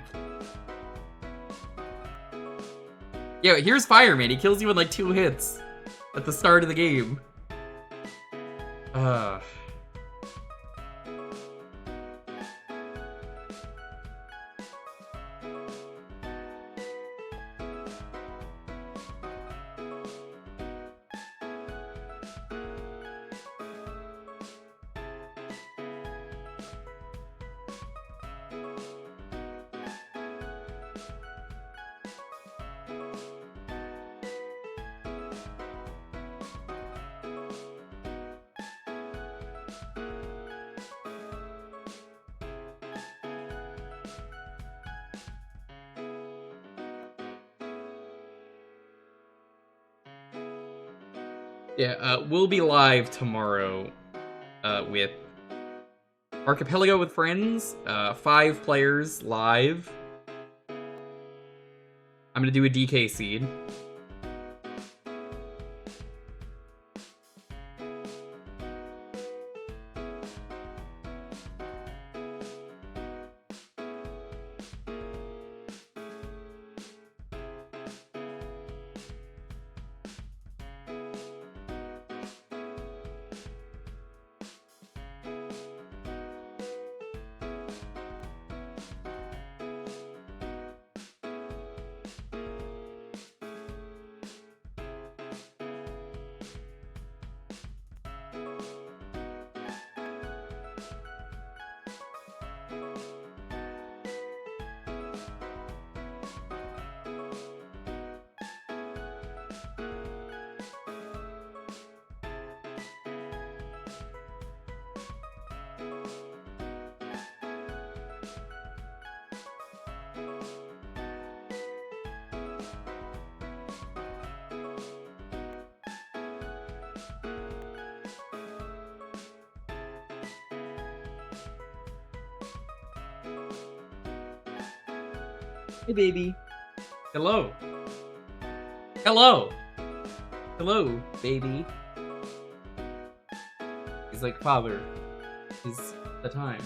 Yeah, here's Fireman. He kills you in like 2 hits at the start of the game. Yeah, we'll be live tomorrow with Archipelago with friends, 5 players live. I'm gonna do a DK seed. Hey, baby. Hello. Hello. Hello, baby. He's like, father, is the time.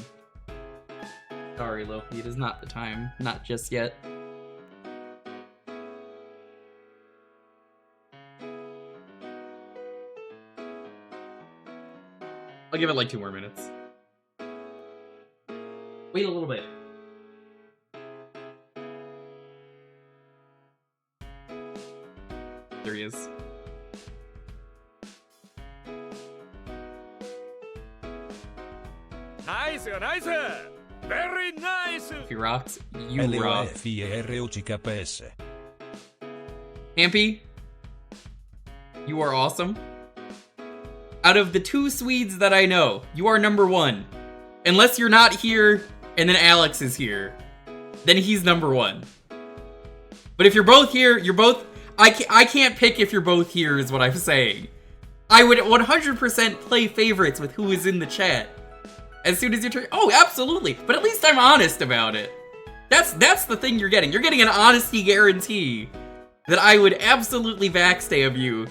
Sorry, Loki, it is not the time. Not just yet. I'll give it like 2 more minutes. Wait a little bit. There he is. Nice, nice! Very nice! If he rocks, you rock. LOFIROCKPS. Hampy, you are awesome. Out of the 2 Swedes that I know, you are number 1. Unless you're not here, and then Alex is here. Then he's number 1. But if you're both here, you're both... I can't pick if you're both here, is what I'm saying. I would 100% play favorites with who is in the chat. As soon as you turn... Oh, absolutely. But at least I'm honest about it. That's the thing you're getting. You're getting an honesty guarantee that I would absolutely backstab you,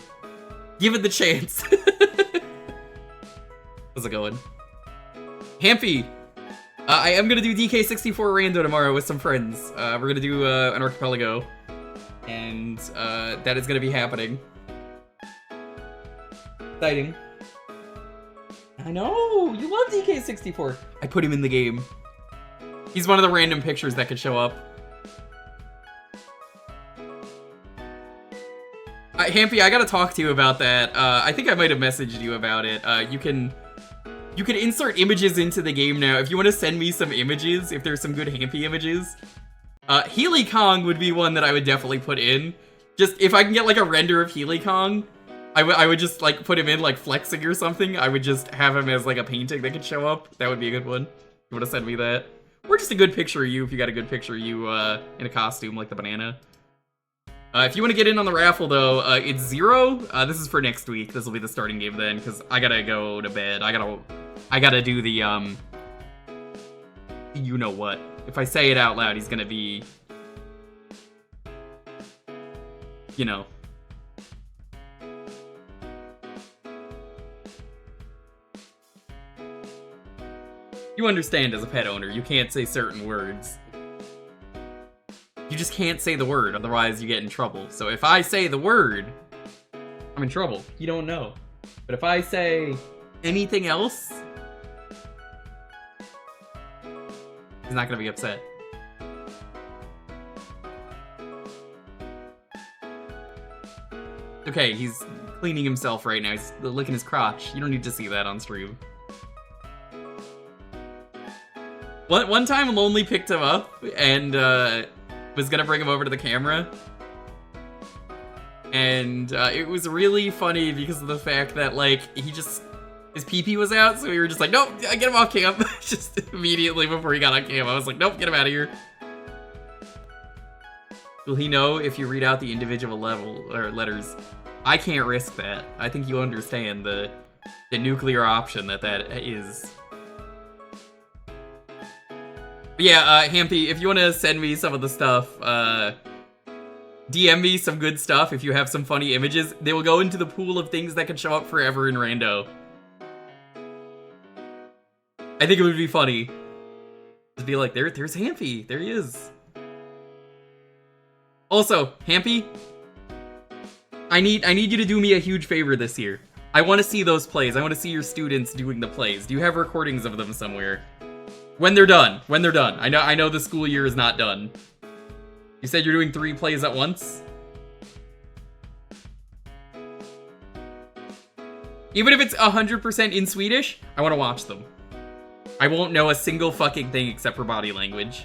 given the chance. How's it going? Hampy, I am gonna do DK64 Rando tomorrow with some friends. We're gonna do an Archipelago. And that is gonna be happening. Exciting. I know! You love DK64! I put him in the game. He's one of the random pictures that could show up. Hampy, I gotta talk to you about that. I think I might have messaged you about it. You can insert images into the game now. If you want to send me some images, if there's some good Hampy images. Healy Kong would be one that I would definitely put in. Just, if I can get, like, a render of Healy Kong, I would just, like, put him in, like, flexing or something. I would just have him as, like, a painting that could show up. That would be a good one. You want to send me that? Or just a good picture of you, if you got a good picture of you, in a costume, like the banana. If you want to get in on the raffle, though, it's 0. This is for next week. This will be the starting game then, because I gotta go to bed. I gotta do the, you know what. If I say it out loud, he's gonna be, you know. You understand as a pet owner, you can't say certain words. You just can't say the word, otherwise you get in trouble. So if I say the word, I'm in trouble. You don't know. But if I say anything else, he's not gonna be upset. Okay, he's cleaning himself right now. He's licking his crotch. You don't need to see that on stream. One time Lonely picked him up and was gonna bring him over to the camera. And it was really funny because of the fact that, like, his pee-pee was out, so we were just like, nope, get him off cam. Just immediately before he got on cam, I was like, nope, get him out of here. Will he know if you read out the individual letters? I can't risk that. I think you understand the nuclear option that is. But yeah, Hampy, if you want to send me some of the stuff, DM me some good stuff if you have some funny images. They will go into the pool of things that can show up forever in Rando. I think it would be funny. To be like, there's Hampy. There he is. Also, Hampy, I need you to do me a huge favor this year. I want to see those plays. I want to see your students doing the plays. Do you have recordings of them somewhere? When they're done. When they're done. I know the school year is not done. You said you're doing 3 plays at once? Even if it's 100% in Swedish, I want to watch them. I won't know a single fucking thing except for body language.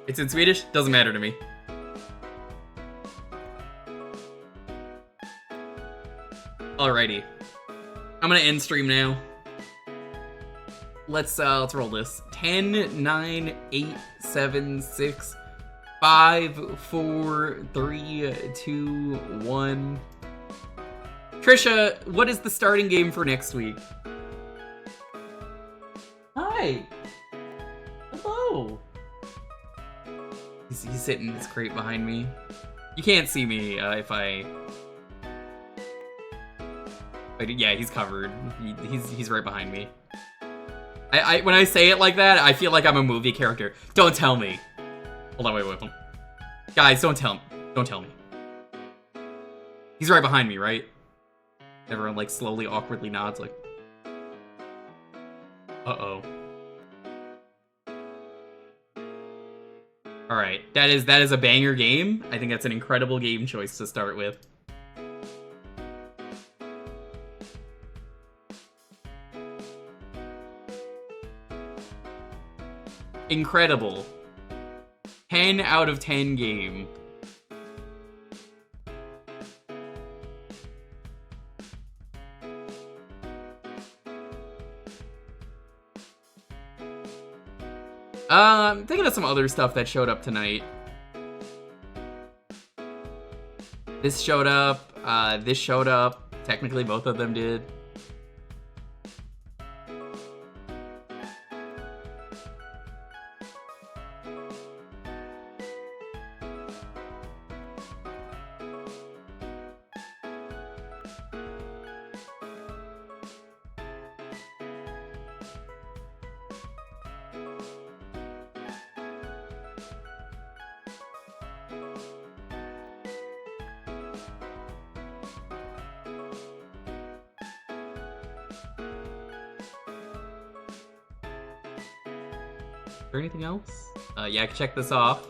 It's in Swedish? Doesn't matter to me. Alrighty. I'm gonna end stream now. Let's roll this. 10, 9, 8, 7, 6, 5, 4, 3, 2, 1. Trisha, what is the starting game for next week? Hi. Hello. He's sitting in his crate behind me. You can't see me if I... But yeah, he's covered. He's right behind me. When I say it like that, I feel like I'm a movie character. Don't tell me. Hold on, wait. Guys, don't tell me. He's right behind me, right? Everyone like slowly, awkwardly nods like... Uh-oh. Alright, that is a banger game. I think that's an incredible game choice to start with. Incredible. 10 out of 10 game. I'm thinking of some other stuff that showed up tonight. This showed up, this showed up. Technically, both of them did. Is there anything else? Yeah, I can check this off.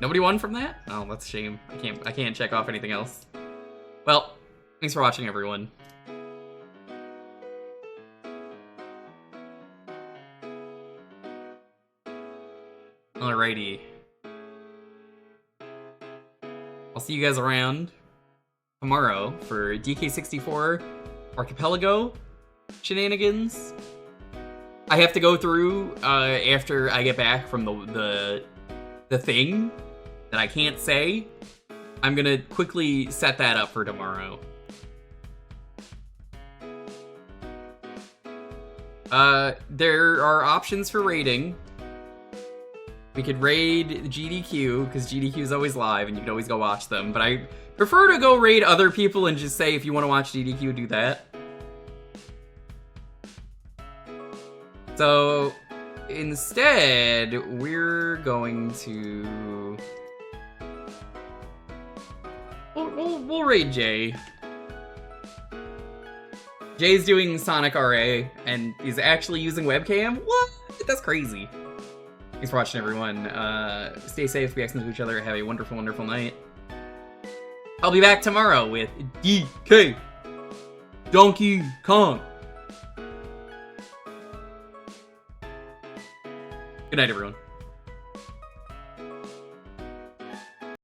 Nobody won from that? Oh, that's a shame. I can't check off anything else. Well, Thanks for watching, everyone. Alrighty. I'll see you guys around tomorrow for DK64 Archipelago shenanigans. I have to go through after I get back from the thing that I can't say. I'm gonna quickly set that up for tomorrow. There are options for raiding. We could raid GDQ, because GDQ is always live, and you can always go watch them. But I prefer to go raid other people and just say, if you want to watch GDQ, do that. So, instead, we're going to... We'll raid Jay. Jay's doing Sonic RA, and is actually using webcam? What? That's crazy. Thanks for watching, everyone. Stay safe, be excellent to each other, have a wonderful, wonderful night. I'll be back tomorrow with DK Donkey Kong. Good night, everyone.